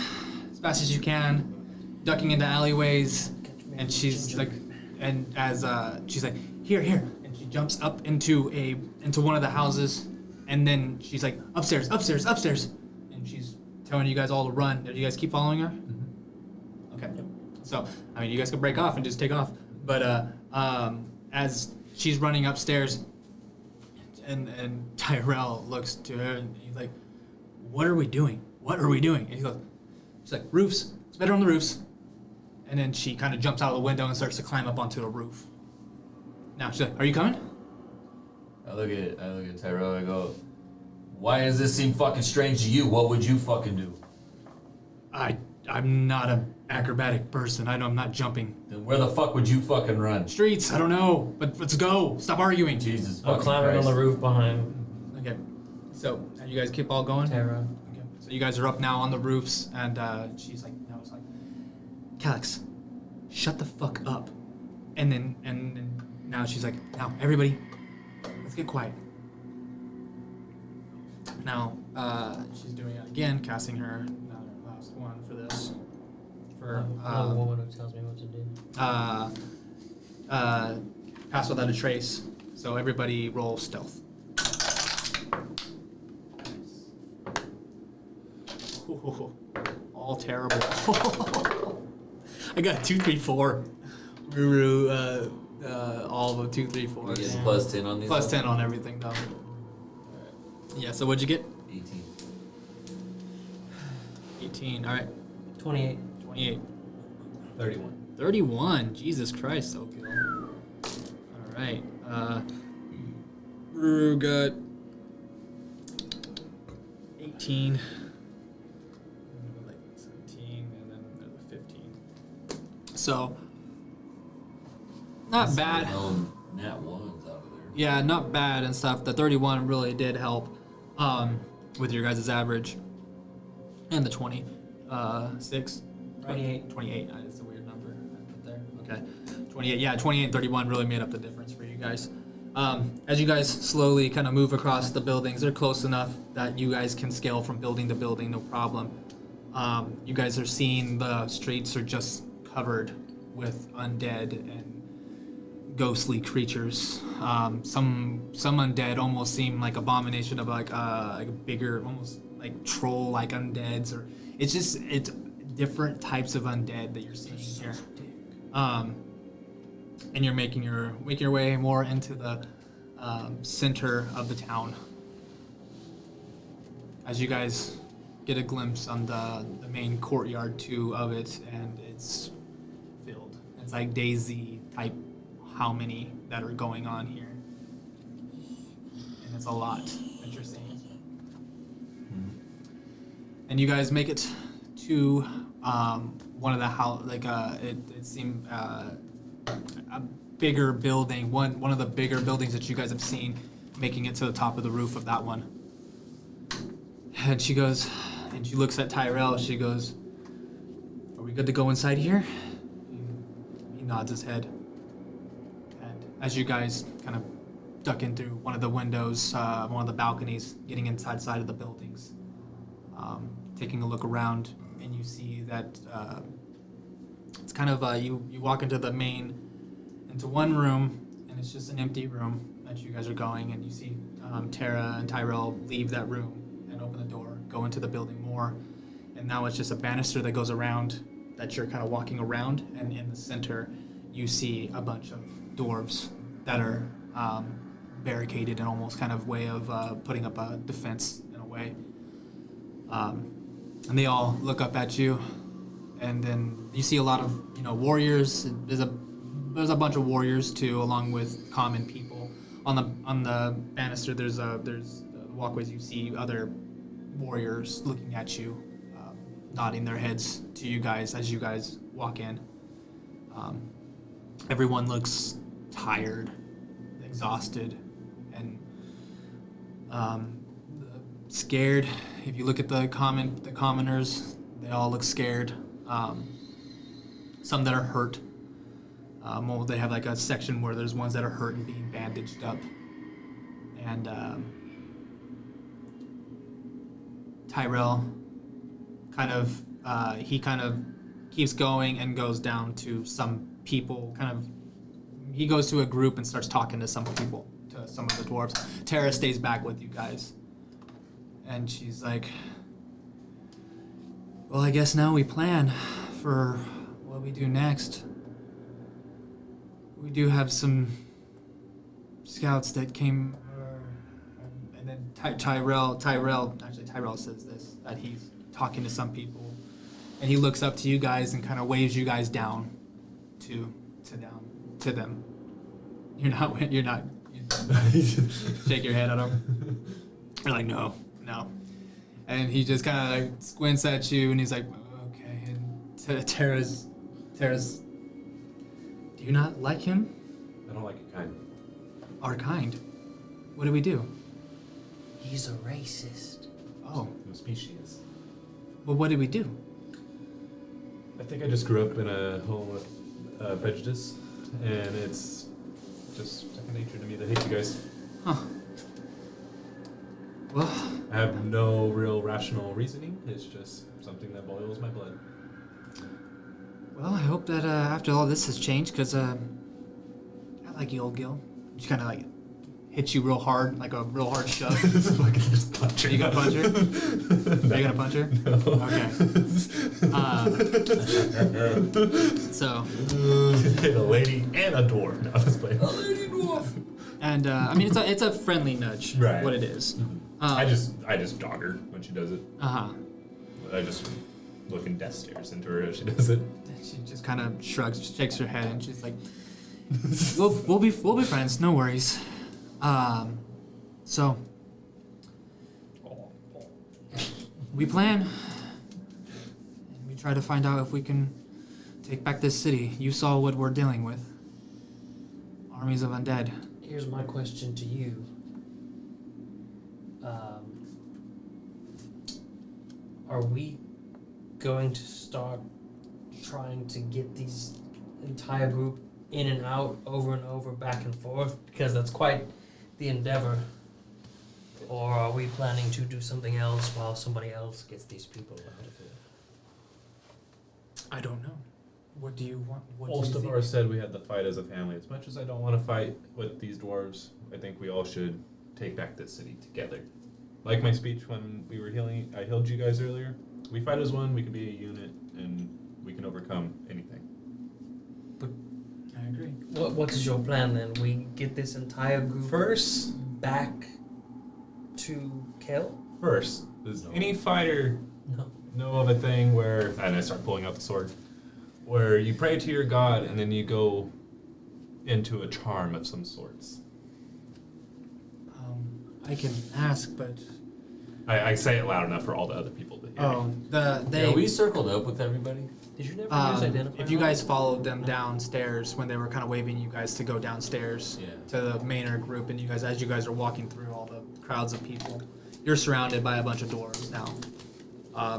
[SPEAKER 1] as fast as you can, ducking into alleyways, and she's like, and as she's like, here, and she jumps up into one of the houses, and then she's like, upstairs, and she's telling you guys all to run. Do you guys keep following her? Mm-hmm. Okay, so I mean, you guys can break off and just take off, but as she's running upstairs, and Tyrell looks to her and he's like, what are we doing? And he goes, she's like, roofs. It's better on the roofs. And then she kind of jumps out of the window and starts to climb up onto the roof. Now she's like, are you coming?
[SPEAKER 2] I look at Tyrell. I go, why does this seem fucking strange to you? What would you fucking do?
[SPEAKER 1] I'm not an acrobatic person. I'm not jumping.
[SPEAKER 2] Then where the fuck would you fucking run?
[SPEAKER 1] Streets, I don't know. But let's go. Stop arguing.
[SPEAKER 2] Jesus
[SPEAKER 4] I'm
[SPEAKER 2] fucking
[SPEAKER 4] climbing
[SPEAKER 2] Christ.
[SPEAKER 4] on the roof behind
[SPEAKER 1] Okay. So you guys keep all going?
[SPEAKER 4] Tara.
[SPEAKER 1] Okay. So you guys are up now on the roofs, and she's like, no, it's like, Calyx, shut the fuck up. And then now she's like, now everybody, let's get quiet. Now she's doing it again, casting her last one for this. For
[SPEAKER 4] I'm a woman who tells me what to do.
[SPEAKER 1] pass without a trace. So everybody roll stealth. Ooh, all terrible. I got 2, 3, 4. Ruru, all of them 2, 3, 4.
[SPEAKER 2] You get plus 10 on these?
[SPEAKER 1] Plus 10 on everything though. Yeah. So what'd you get?
[SPEAKER 2] 18.
[SPEAKER 1] 18. All right.
[SPEAKER 4] 28.
[SPEAKER 1] 28.
[SPEAKER 3] 31.
[SPEAKER 1] 31. Jesus Christ, Oakville. All right. Ruru got 18. Like 17, and then 15. So, not bad.
[SPEAKER 2] No nat ones out of there.
[SPEAKER 1] Yeah, not bad and stuff. The 31 really did help with your guys' average. And the 26.
[SPEAKER 4] 28.
[SPEAKER 1] 28. That's a weird number I put there. Okay. 28. Yeah, 28 and 31 really made up the difference for you guys. As you guys slowly kind of move across the buildings, they're close enough that you guys can scale from building to building, no problem. You guys are seeing the streets are just covered with undead and ghostly creatures. Some undead almost seem like abomination of like a bigger, almost like troll-like undeads, or it's different types of undead that you're seeing here. And you're making your way more into the center of the town. As you guys get a glimpse on the main courtyard too of it, and it's filled. It's like Daisy type, how many that are going on here, and it's a lot that you're seeing. And you guys make it to one of the house, like it seemed a bigger building, one of the bigger buildings that you guys have seen, making it to the top of the roof of that one. And she goes, and she looks at Tyrell. She goes, "Are we good to go inside here?" He nods his head. And as you guys kind of duck in through one of the windows, one of the balconies, getting inside of the buildings, taking a look around, and you see that it's kind of you walk into one room, and it's just an empty room that you guys are going, and you see Tara and Tyrell leave that room and open the door, go into the building more, and now it's just a banister that goes around that you're kind of walking around, and in the center you see a bunch of dwarves that are barricaded in almost kind of way of putting up a defense in a way. And they all look up at you, and then you see a lot of warriors. There's a bunch of warriors too, along with common people. on the banister. There's walkways. You see other warriors looking at you, nodding their heads to you guys as you guys walk in. Everyone looks tired, exhausted, and scared. If you look at the commoners, they all look scared. Some that are hurt. Well, they have like a section where there's ones that are hurt and being bandaged up. And Tyrell he kind of keeps going and goes down to some people. He goes to a group and starts talking to some people, to some of the dwarves. Tara stays back with you guys. And she's like, well, I guess now we plan for what we do next. We do have some scouts that came, and then Tyrell says this, that he's talking to some people, and he looks up to you guys and kind of waves you guys down to them. You're not, shake your head at him. You're like, no. And he just kind of like squints at you, and he's like, okay. And Tara's, do you not like him?
[SPEAKER 3] I don't like your kind.
[SPEAKER 1] Our kind? What do we do?
[SPEAKER 4] He's a racist.
[SPEAKER 1] Oh,
[SPEAKER 3] No species.
[SPEAKER 1] well, what did we do?
[SPEAKER 3] I think I just grew up in a home with prejudice, and it's just second nature to me to hate you guys.
[SPEAKER 1] Huh. Well,
[SPEAKER 3] I have no real rational reasoning. It's just something that boils my blood.
[SPEAKER 1] I hope that after all this has changed, because I like you, old Gil. She kind of like hits you real hard, like a real hard shove.
[SPEAKER 3] Just punch her.
[SPEAKER 1] Are you gonna punch her?
[SPEAKER 3] No.
[SPEAKER 1] Are you gonna punch her?
[SPEAKER 3] No.
[SPEAKER 1] Okay. So.
[SPEAKER 3] Hit a lady and a dwarf. No, let's play.
[SPEAKER 2] A lady dwarf.
[SPEAKER 1] And I mean, it's a friendly nudge.
[SPEAKER 3] Right.
[SPEAKER 1] What it is.
[SPEAKER 3] I just dog her when she does it.
[SPEAKER 1] Uh-huh.
[SPEAKER 3] I just look in death stares into her as she does it.
[SPEAKER 1] She just kind of shrugs, shakes her head, and she's like, "We'll be friends. No worries." So we plan, and we try to find out if we can take back this city. You saw what we're dealing with. Armies of undead.
[SPEAKER 4] Here's my question to you. Are we going to start trying to get these entire group in and out over and over, back and forth? Because that's quite the endeavor. Or are we planning to do something else while somebody else gets these people out of here?
[SPEAKER 1] I don't know. What do you want? What
[SPEAKER 3] Ostavar said we had to fight as a family. As much as I don't want to fight with these dwarves, I think we all should take back this city together. Like my speech when we were healing, I healed you guys earlier. We fight as one, we can be a unit, and we can overcome anything.
[SPEAKER 1] I agree.
[SPEAKER 4] What is your plan then? We get this entire group
[SPEAKER 3] First,
[SPEAKER 4] back to Kel?
[SPEAKER 3] does any fighter
[SPEAKER 4] No.
[SPEAKER 3] know of a thing where, and I start pulling out the sword, where you pray to your god and then you go into a charm of some sorts?
[SPEAKER 1] I can ask, but
[SPEAKER 3] I say it loud enough for all the other people to hear. me.
[SPEAKER 2] Yeah, we circled up with everybody.
[SPEAKER 4] Did you never use identifier?
[SPEAKER 1] if you guys followed them downstairs when they were kind of waving you guys to go downstairs to the mainer group, and as you guys are walking through all the crowds of people, you're surrounded by a bunch of dwarves now.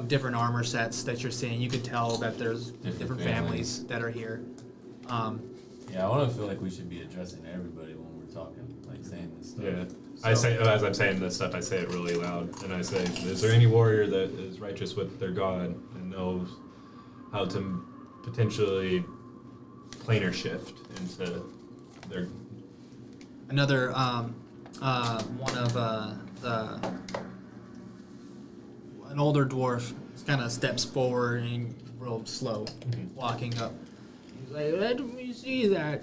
[SPEAKER 1] Different armor sets that you're seeing. You could tell that there's different families that are here.
[SPEAKER 2] Yeah, I want to feel like we should be addressing everybody when we're talking, like saying this stuff.
[SPEAKER 3] Yeah. I say, as I'm saying this stuff, I say it really loud, and I say, is there any warrior that is righteous with their god and knows how to potentially planar shift into their...
[SPEAKER 1] Another one of an older dwarf kind of steps forward and real slow, walking up. He's like, "Let me see that."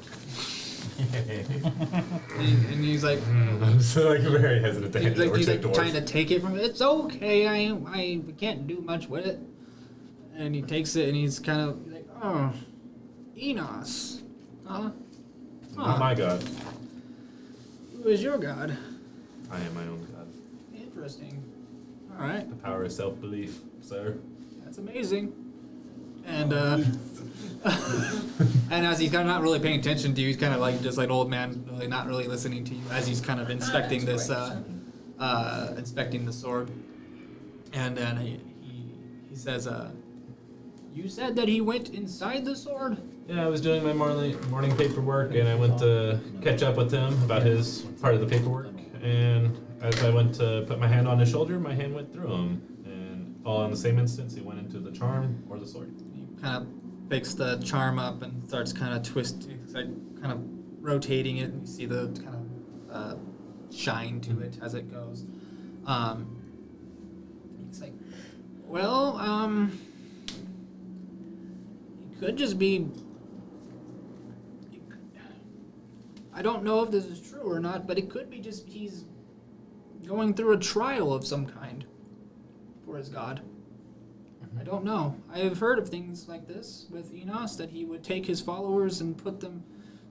[SPEAKER 1] and he's like,
[SPEAKER 3] I'm so like very hesitant to hand it over
[SPEAKER 1] he's
[SPEAKER 3] to
[SPEAKER 1] like
[SPEAKER 3] the dwarf.
[SPEAKER 1] trying to take it from it. It's okay. I can't do much with it. And he takes it and he's kind of like, oh, Enos, huh?
[SPEAKER 3] Not my god.
[SPEAKER 1] Who is your god?
[SPEAKER 3] I am my own god.
[SPEAKER 1] Interesting. All right,
[SPEAKER 3] The power of self-belief, sir.
[SPEAKER 1] that's amazing. And and as he's kind of not really paying attention to you, he's kind of like just like an old man, really not really listening to you as he's kind of inspecting this, inspecting the sword. And then he says, "You said that he went inside the sword."
[SPEAKER 3] Yeah, I was doing my morning paperwork, and I went to catch up with him about his part of the paperwork. And as I went to put my hand on his shoulder, my hand went through him. And all in the same instance, he went into the charm or the sword.
[SPEAKER 1] He kind of picks the charm up and starts kind of twisting, like kind of rotating it, and you see the kind of shine to it as it goes. He's like, "Well, it could just be. I don't know if this is true or not, but it could be just he's going through a trial of some kind for his god. I don't know. I have heard of things like this with Enos, that he would take his followers and put them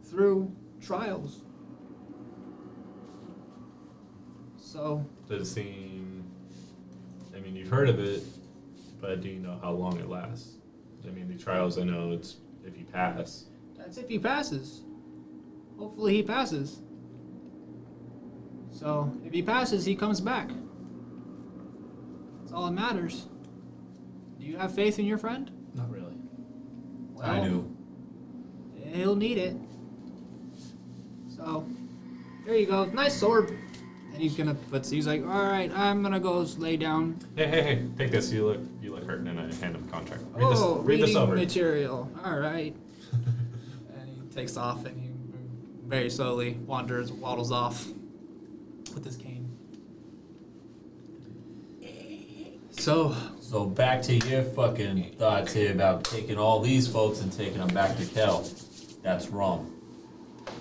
[SPEAKER 1] through trials. So,
[SPEAKER 3] Does it seem... I mean, you've heard of it, but do you know how long it lasts? I mean, the trials, I know it's if you pass.
[SPEAKER 1] that's if he passes. Hopefully he passes. So, if he passes, he comes back. That's all that matters. Do you have faith in your friend?
[SPEAKER 3] Not really.
[SPEAKER 2] I do.
[SPEAKER 1] He'll need it. So, there you go. Nice sword. And he's like, all right, I'm gonna go lay down.
[SPEAKER 3] Hey, take this. You look hurting, and I hand him a contract. Read
[SPEAKER 1] Reading
[SPEAKER 3] this over.
[SPEAKER 1] material. All right. And he takes off, and he very slowly waddles off with his cane. So
[SPEAKER 2] back to your fucking thoughts here about taking all these folks and taking them back to Kel. That's wrong.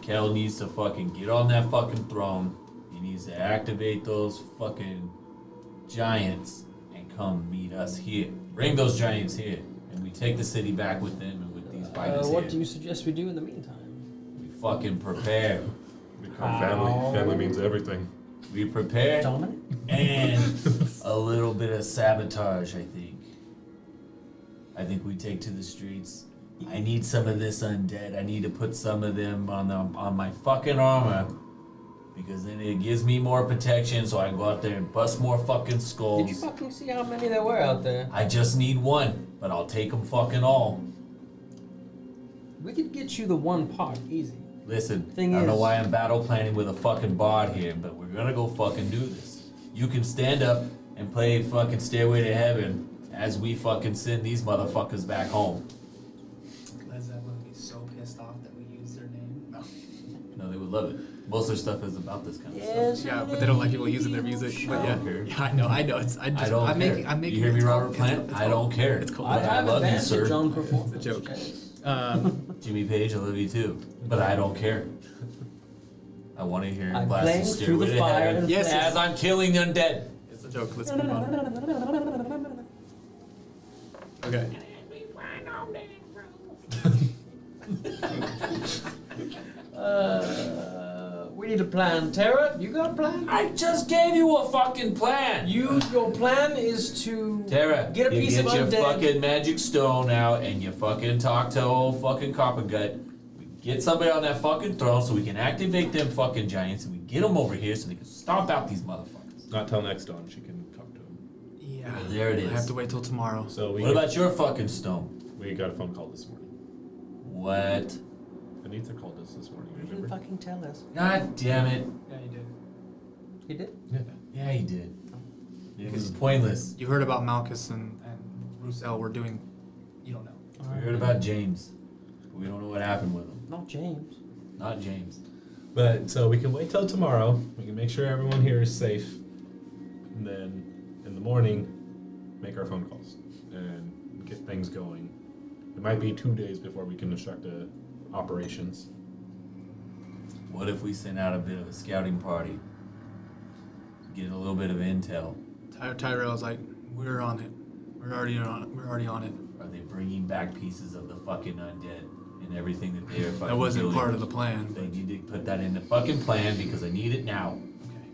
[SPEAKER 2] Kel needs to fucking get on that fucking throne. He needs to activate those fucking giants and come meet us here. Bring those giants here, and we take the city back with them and with these fighters
[SPEAKER 4] What
[SPEAKER 2] here.
[SPEAKER 4] do you suggest we do in the meantime?
[SPEAKER 2] We fucking prepare.
[SPEAKER 3] Become family. Family means everything.
[SPEAKER 2] We prepare
[SPEAKER 4] Gentlemen?
[SPEAKER 2] and a little bit of sabotage, I think. I think we take to the streets. I need some of this undead. I need to put some of them on my fucking armor, because then it gives me more protection, so I can go out there and bust more fucking skulls.
[SPEAKER 4] Did you fucking see how many there were out there?
[SPEAKER 2] I just need one, but I'll take them fucking all.
[SPEAKER 4] We could get you the one pot, easy.
[SPEAKER 2] Listen,
[SPEAKER 4] Thing
[SPEAKER 2] I don't know
[SPEAKER 4] is-
[SPEAKER 2] why I'm battle planning with a fucking bard here, but we're gonna go fucking do this. You can stand up and play fucking Stairway to Heaven as we fucking send these motherfuckers back home.
[SPEAKER 1] Led Zeppelin would be so pissed off that we used their name. No.
[SPEAKER 2] No, they would love it. Most of their stuff is about this kind of
[SPEAKER 4] Yes.
[SPEAKER 2] stuff.
[SPEAKER 1] Yeah, but they don't like people using their music. But yeah,
[SPEAKER 2] don't care.
[SPEAKER 1] yeah, I know. It's
[SPEAKER 2] I don't care.
[SPEAKER 1] I'm making.
[SPEAKER 2] You hear me,
[SPEAKER 1] it's
[SPEAKER 2] Robert
[SPEAKER 1] called-
[SPEAKER 2] Plant?
[SPEAKER 1] it's
[SPEAKER 2] I
[SPEAKER 1] called-
[SPEAKER 2] don't care.
[SPEAKER 1] It's cool.
[SPEAKER 2] But I love you, sir.
[SPEAKER 4] John performance.
[SPEAKER 1] It's a joke.
[SPEAKER 2] Jimmy Page, I love you too. But I don't care. I want to hear
[SPEAKER 4] I'm
[SPEAKER 2] blasting
[SPEAKER 4] playing through
[SPEAKER 2] Stairway
[SPEAKER 4] the
[SPEAKER 2] to
[SPEAKER 4] fire
[SPEAKER 2] Heaven
[SPEAKER 4] and
[SPEAKER 1] Yes,
[SPEAKER 2] as I'm killing the undead.
[SPEAKER 1] It's a joke. Let's move on. Okay.
[SPEAKER 4] We need a plan. Tara, you got a plan?
[SPEAKER 2] I just gave you a fucking plan.
[SPEAKER 4] Your plan is to
[SPEAKER 2] Tara,
[SPEAKER 4] get a
[SPEAKER 2] you
[SPEAKER 4] piece
[SPEAKER 2] get
[SPEAKER 4] of
[SPEAKER 2] your
[SPEAKER 4] undead.
[SPEAKER 2] fucking magic stone out and you fucking talk to old fucking Coppergut. We get somebody on that fucking throne so we can activate them fucking giants and we get them over here so they can stomp out these motherfuckers.
[SPEAKER 3] Not till next dawn. She can talk to him.
[SPEAKER 1] Yeah.
[SPEAKER 2] Well, there it
[SPEAKER 1] I have
[SPEAKER 2] is.
[SPEAKER 1] to wait till tomorrow.
[SPEAKER 3] So
[SPEAKER 2] What about your fucking stone?
[SPEAKER 3] we got a phone call this morning.
[SPEAKER 2] What?
[SPEAKER 3] Anita called us this morning.
[SPEAKER 4] You didn't
[SPEAKER 3] Remember?
[SPEAKER 4] fucking tell us.
[SPEAKER 2] God damn it.
[SPEAKER 1] Yeah, you did.
[SPEAKER 4] You did?
[SPEAKER 2] Yeah, he did. It was pointless.
[SPEAKER 1] You heard about Malchus and Roussel were doing. You don't know.
[SPEAKER 2] We heard about James. But we don't know what happened with him.
[SPEAKER 4] Not James.
[SPEAKER 2] Not James.
[SPEAKER 3] But so we can wait till tomorrow. We can make sure everyone here is safe, and then in the morning, make our phone calls and get things going. It might be 2 days before we can instruct operations.
[SPEAKER 2] What if we send out a bit of a scouting party? Get a little bit of intel.
[SPEAKER 1] Tyrell's like, we're on it. We're already on it.
[SPEAKER 2] Are they bringing back pieces of the fucking undead and everything that they are fucking
[SPEAKER 1] That wasn't
[SPEAKER 2] building.
[SPEAKER 1] part of the plan.
[SPEAKER 2] They need to put that in the fucking plan because I need it now.
[SPEAKER 1] Okay.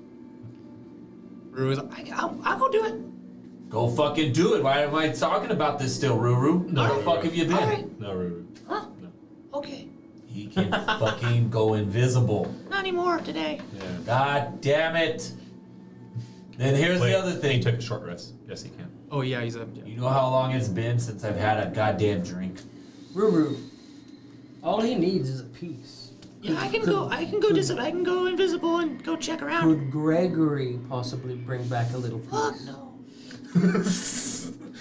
[SPEAKER 1] Rue is
[SPEAKER 5] I'll go do it.
[SPEAKER 2] Go fucking do it. Why am I talking about this still, Ruru? Where the fuck have you been?
[SPEAKER 5] All right.
[SPEAKER 3] No, Ruru.
[SPEAKER 5] Huh?
[SPEAKER 3] No.
[SPEAKER 5] Okay.
[SPEAKER 2] He can fucking go invisible.
[SPEAKER 5] Not anymore today.
[SPEAKER 3] Yeah.
[SPEAKER 2] God damn it. Then here's
[SPEAKER 3] Wait,
[SPEAKER 2] the other
[SPEAKER 3] He
[SPEAKER 2] thing.
[SPEAKER 3] took a short rest. Yes, he can.
[SPEAKER 1] Oh yeah, he's a.
[SPEAKER 2] You know how long it's been since I've had a goddamn drink?
[SPEAKER 4] Ruru. All he needs is a piece.
[SPEAKER 5] Yeah, I can go. I can go invisible and go check around.
[SPEAKER 4] Could Gregory possibly bring back a little
[SPEAKER 5] Fuck
[SPEAKER 4] piece?
[SPEAKER 5] no.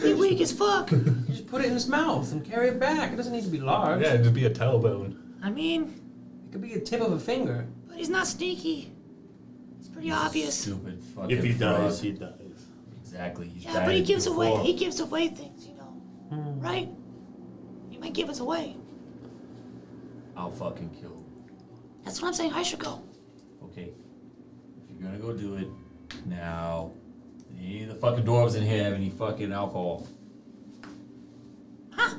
[SPEAKER 5] He weak as fuck.
[SPEAKER 4] Just put it in his mouth and carry it back. It doesn't need to be large.
[SPEAKER 3] Yeah, it'd be a tailbone.
[SPEAKER 5] I mean,
[SPEAKER 4] It could be a tip of a finger.
[SPEAKER 5] but he's not sneaky. It's pretty obvious.
[SPEAKER 2] Stupid fucking
[SPEAKER 6] If he
[SPEAKER 2] frog.
[SPEAKER 6] dies, he dies.
[SPEAKER 2] Exactly. He's
[SPEAKER 5] Yeah, but he
[SPEAKER 2] died
[SPEAKER 5] gives away.
[SPEAKER 2] before.
[SPEAKER 5] He gives away things, you know. Right? He might give us away.
[SPEAKER 2] I'll fucking kill him.
[SPEAKER 5] That's what I'm saying. I should go.
[SPEAKER 2] Okay. If you're gonna go do it, now, any of the fucking dwarves in here have any fucking alcohol?
[SPEAKER 5] Huh?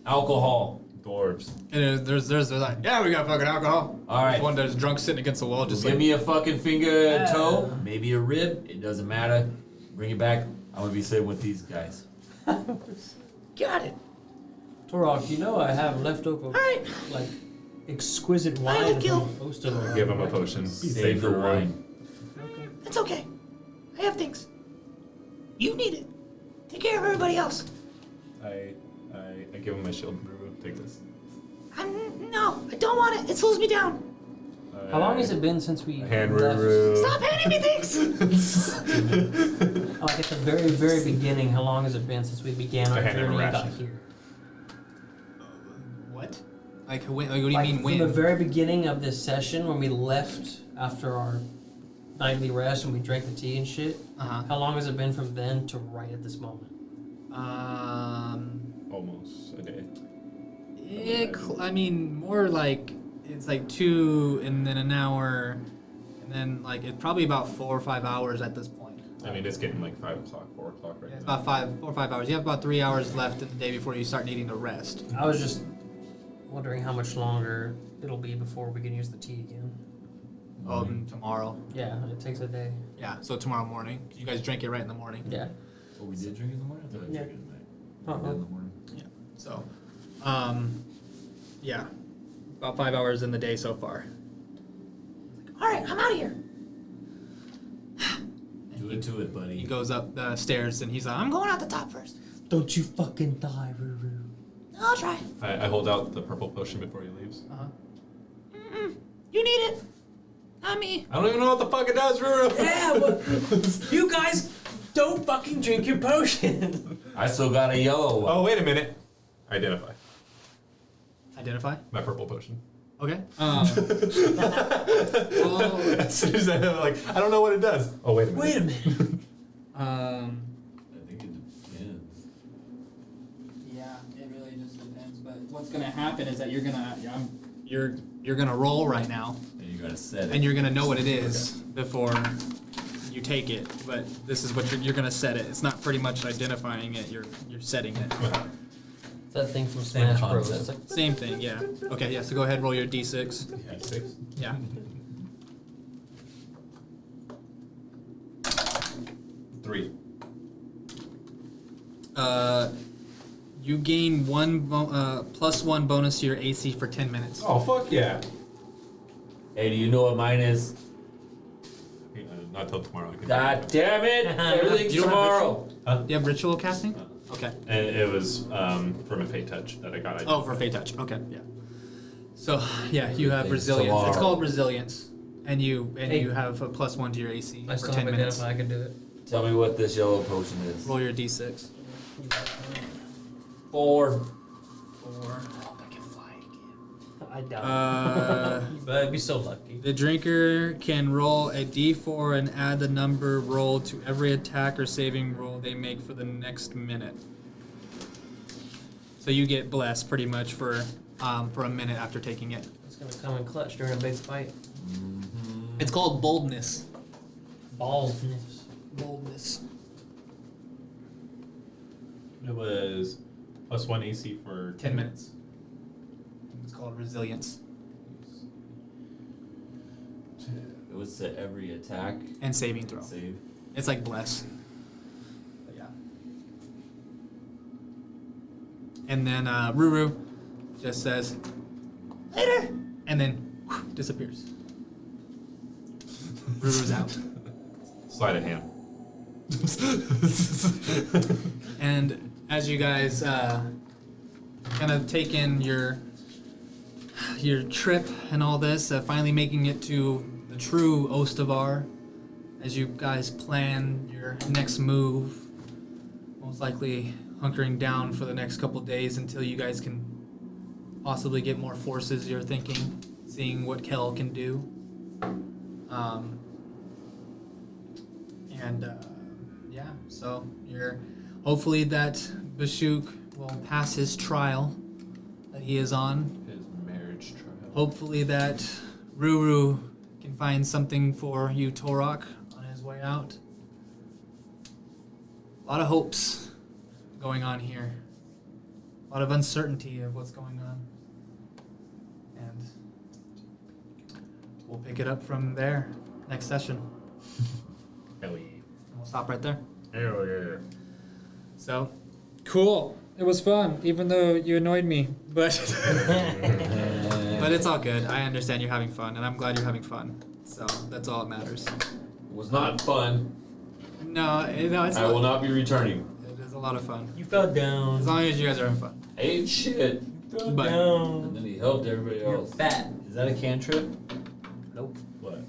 [SPEAKER 2] Alcohol.
[SPEAKER 3] Dwarves.
[SPEAKER 1] And there's like, yeah, we got fucking alcohol.
[SPEAKER 2] All right.
[SPEAKER 1] There's one that's drunk sitting against the wall, just
[SPEAKER 2] Give
[SPEAKER 1] like.
[SPEAKER 2] me a fucking finger and toe, maybe a rib. It doesn't matter. Bring it back. I'm gonna be sitting with these guys.
[SPEAKER 5] Got it.
[SPEAKER 4] Torok, you know I have leftover,
[SPEAKER 5] right.
[SPEAKER 4] like, exquisite
[SPEAKER 5] I
[SPEAKER 4] wine
[SPEAKER 5] will kill-
[SPEAKER 4] from Ostavar.
[SPEAKER 3] Give him a potion. Be
[SPEAKER 2] Save
[SPEAKER 3] safe
[SPEAKER 2] the
[SPEAKER 3] for
[SPEAKER 2] wine.
[SPEAKER 3] wine.
[SPEAKER 4] Okay.
[SPEAKER 5] That's okay. I have things. You need it. Take care of everybody else.
[SPEAKER 3] I give him my shield. Ruru, take this.
[SPEAKER 5] No, I don't want it. It slows me down.
[SPEAKER 4] How long has it been since we
[SPEAKER 3] Hand
[SPEAKER 4] left?
[SPEAKER 3] Ruru.
[SPEAKER 5] Stop handing me things.
[SPEAKER 4] Like at the very, very beginning, how long has it been since we began
[SPEAKER 3] I
[SPEAKER 4] our
[SPEAKER 3] had a
[SPEAKER 4] journey and got
[SPEAKER 3] ration.
[SPEAKER 4] here?
[SPEAKER 1] What? Like, when, like what do you
[SPEAKER 4] Like,
[SPEAKER 1] mean
[SPEAKER 4] from
[SPEAKER 1] when?
[SPEAKER 4] the very beginning of this session, when we left after our nightly rest and we drank the tea and shit,
[SPEAKER 1] Uh
[SPEAKER 4] how long has it been from then to right at this moment?
[SPEAKER 1] huh.
[SPEAKER 3] Almost a day.
[SPEAKER 1] I mean, more like it's like 2 and then an hour, and then like it's probably about 4 or 5 hours at this point.
[SPEAKER 3] I mean, it's getting like 5 o'clock, 4 o'clock right
[SPEAKER 1] Yeah, it's
[SPEAKER 3] now.
[SPEAKER 1] about 4 or 5 hours. You have about 3 hours left in the day before you start needing to rest.
[SPEAKER 4] I was just wondering how much longer it'll be before we can use the tea again.
[SPEAKER 1] Oh, then tomorrow.
[SPEAKER 4] Yeah, it takes a day.
[SPEAKER 1] Yeah, so tomorrow morning. You guys drink it right in the morning.
[SPEAKER 4] Yeah.
[SPEAKER 2] Oh, we did drink in the morning? I thought I
[SPEAKER 4] Yeah.
[SPEAKER 2] drank it at night.
[SPEAKER 4] Uh-uh.
[SPEAKER 2] We did in the morning.
[SPEAKER 1] So, yeah, about 5 hours in the day so far.
[SPEAKER 5] All right, I'm out of here.
[SPEAKER 2] Do it to it,
[SPEAKER 1] He
[SPEAKER 2] buddy.
[SPEAKER 1] goes up the stairs and he's like,
[SPEAKER 5] I'm going out the top first.
[SPEAKER 4] Don't you fucking die, Ruru.
[SPEAKER 5] I'll try.
[SPEAKER 3] I hold out the purple potion before he leaves.
[SPEAKER 5] You need it. Not me.
[SPEAKER 3] I don't even know what the fuck it does, Ruru.
[SPEAKER 4] Yeah, well, you guys don't fucking drink your potion.
[SPEAKER 2] I still got a yellow one.
[SPEAKER 3] Oh, wait a minute. Identify.
[SPEAKER 1] identify.
[SPEAKER 3] My purple potion.
[SPEAKER 1] Okay.
[SPEAKER 3] As soon as I I don't know what it does. Oh, wait a minute.
[SPEAKER 4] Wait a minute.
[SPEAKER 2] I think it depends.
[SPEAKER 1] Yeah, it really just depends. But what's gonna happen is that you're gonna roll right now,
[SPEAKER 2] And you gotta set it.
[SPEAKER 1] and you're gonna know what it is before you take it. But this is what you're gonna set it. It's not pretty much identifying it. You're setting it.
[SPEAKER 4] It's that thing from
[SPEAKER 2] Same
[SPEAKER 4] Smash Bros.
[SPEAKER 2] concept.
[SPEAKER 4] It's like,
[SPEAKER 1] Same thing. Yeah. Okay. Yeah. So go ahead. Roll your d6.
[SPEAKER 3] Yeah, 6.
[SPEAKER 1] Yeah.
[SPEAKER 3] 3.
[SPEAKER 1] You gain +1 bonus to your AC for 10 minutes.
[SPEAKER 3] Oh, fuck yeah.
[SPEAKER 2] Hey, do you know what mine is?
[SPEAKER 3] Not till tomorrow. I can
[SPEAKER 2] God damn it! Everything's
[SPEAKER 1] You don't have
[SPEAKER 2] tomorrow.
[SPEAKER 1] Do you have ritual casting? Okay.
[SPEAKER 3] And it was from a Fate Touch that I got.
[SPEAKER 1] Oh, for Fate Touch. Okay, yeah. So yeah, you have
[SPEAKER 2] Everything's
[SPEAKER 1] resilience. It's
[SPEAKER 2] tomorrow.
[SPEAKER 1] called resilience, and you
[SPEAKER 4] Hey.
[SPEAKER 1] have a +1 to your AC
[SPEAKER 4] I
[SPEAKER 1] for
[SPEAKER 4] still
[SPEAKER 1] 10
[SPEAKER 4] have
[SPEAKER 1] minutes.
[SPEAKER 4] identify. I can do it.
[SPEAKER 2] Tell me what this yellow potion is.
[SPEAKER 1] Roll your d6.
[SPEAKER 2] 4.
[SPEAKER 1] 4. Oh, I can fly again.
[SPEAKER 4] I doubt
[SPEAKER 1] Uh,
[SPEAKER 4] it. But I'd be so lucky.
[SPEAKER 1] the drinker can roll a d4 and add the number rolled to every attack or saving roll they make for the next minute. So you get blessed pretty much for a minute after taking it.
[SPEAKER 4] It's gonna come in clutch during a big fight.
[SPEAKER 1] It's called boldness.
[SPEAKER 4] Baldness.
[SPEAKER 1] Boldness.
[SPEAKER 3] It was +1 AC for
[SPEAKER 1] 10 minutes. It's called resilience
[SPEAKER 2] It was to every attack.
[SPEAKER 1] and saving throw.
[SPEAKER 2] Save.
[SPEAKER 1] It's like bless. But yeah. And then Ruru just says later, and then disappears. Ruru's out.
[SPEAKER 3] Sleight of hand.
[SPEAKER 1] And as you guys kind of take in your trip and all this, finally making it to the true Ostavar, as you guys plan your next move, most likely hunkering down for the next couple days until you guys can possibly get more forces, you're thinking, seeing what Kel can do. Yeah, so you're hopefully that Bashuk will pass his trial that he is on.
[SPEAKER 3] His marriage trial.
[SPEAKER 1] Hopefully that Ruru can find something for you, Torok, on his way out. A lot of hopes going on here. A lot of uncertainty of what's going on. And we'll pick it up from there next session.
[SPEAKER 3] Hell yeah.
[SPEAKER 1] We'll stop right there.
[SPEAKER 3] Hell yeah.
[SPEAKER 1] So, cool. It was fun, even though you annoyed me. But but it's all good. I understand you're having fun, and I'm glad you're having fun. So that's all that matters.
[SPEAKER 2] It was not fun.
[SPEAKER 1] No, it's
[SPEAKER 2] I will not be returning.
[SPEAKER 1] It is a lot of fun.
[SPEAKER 4] You fell down.
[SPEAKER 1] As long as you guys are having fun.
[SPEAKER 2] I ate shit.
[SPEAKER 4] Fell
[SPEAKER 1] But-
[SPEAKER 2] And
[SPEAKER 4] down.
[SPEAKER 2] then he helped everybody
[SPEAKER 4] You're
[SPEAKER 2] else.
[SPEAKER 4] fat.
[SPEAKER 2] Is that a cantrip?
[SPEAKER 4] Nope.
[SPEAKER 2] What?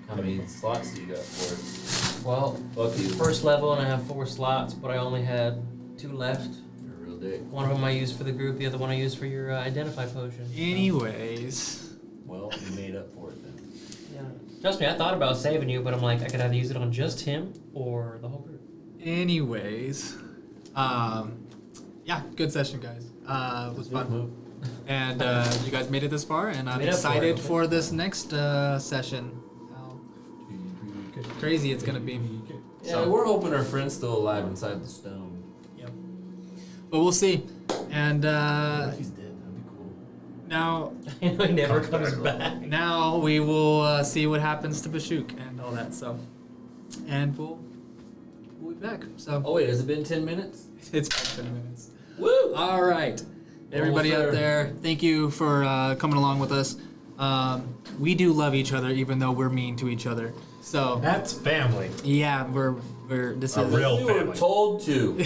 [SPEAKER 2] How many slots do you got for it?
[SPEAKER 4] Well,
[SPEAKER 2] Fuck you.
[SPEAKER 4] first level and I have 4 slots, but I only had 2 left.
[SPEAKER 2] You're a real dick.
[SPEAKER 4] One of them I used for the group, the other one I used for your identify potion.
[SPEAKER 1] Anyways,
[SPEAKER 2] Well, you made up for it then.
[SPEAKER 4] Yeah. Trust me, I thought about saving you, but I'm like, I could either use it on just him or the whole group.
[SPEAKER 1] anyways, yeah, good session, guys. It was fun, and you guys made it this far, and I'm
[SPEAKER 4] Made up for it,
[SPEAKER 1] excited
[SPEAKER 4] okay.
[SPEAKER 1] for this next session. How crazy it's gonna be.
[SPEAKER 2] Yeah,
[SPEAKER 1] So-
[SPEAKER 2] we're hoping our friend's still alive inside the stone.
[SPEAKER 1] Yep. But we'll see. And
[SPEAKER 2] What if he's dead? That'd be cool.
[SPEAKER 1] now
[SPEAKER 4] I know he never comes back.
[SPEAKER 1] Now we will see what happens to Bashuk and all that. So, and we'll be back. So
[SPEAKER 2] Oh wait, has it been 10 minutes?
[SPEAKER 1] it's been 10 minutes.
[SPEAKER 2] Woo!
[SPEAKER 1] All right, everybody out there, thank you for coming along with us. We do love each other, even though we're mean to each other. So
[SPEAKER 3] That's family.
[SPEAKER 1] yeah, we're this
[SPEAKER 3] A
[SPEAKER 1] is
[SPEAKER 3] real
[SPEAKER 2] We were
[SPEAKER 3] family.
[SPEAKER 2] told to.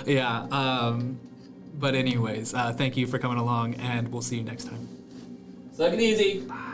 [SPEAKER 1] yeah. But anyways, thank you for coming along, and we'll see you next time.
[SPEAKER 2] Suck it easy.
[SPEAKER 1] Bye.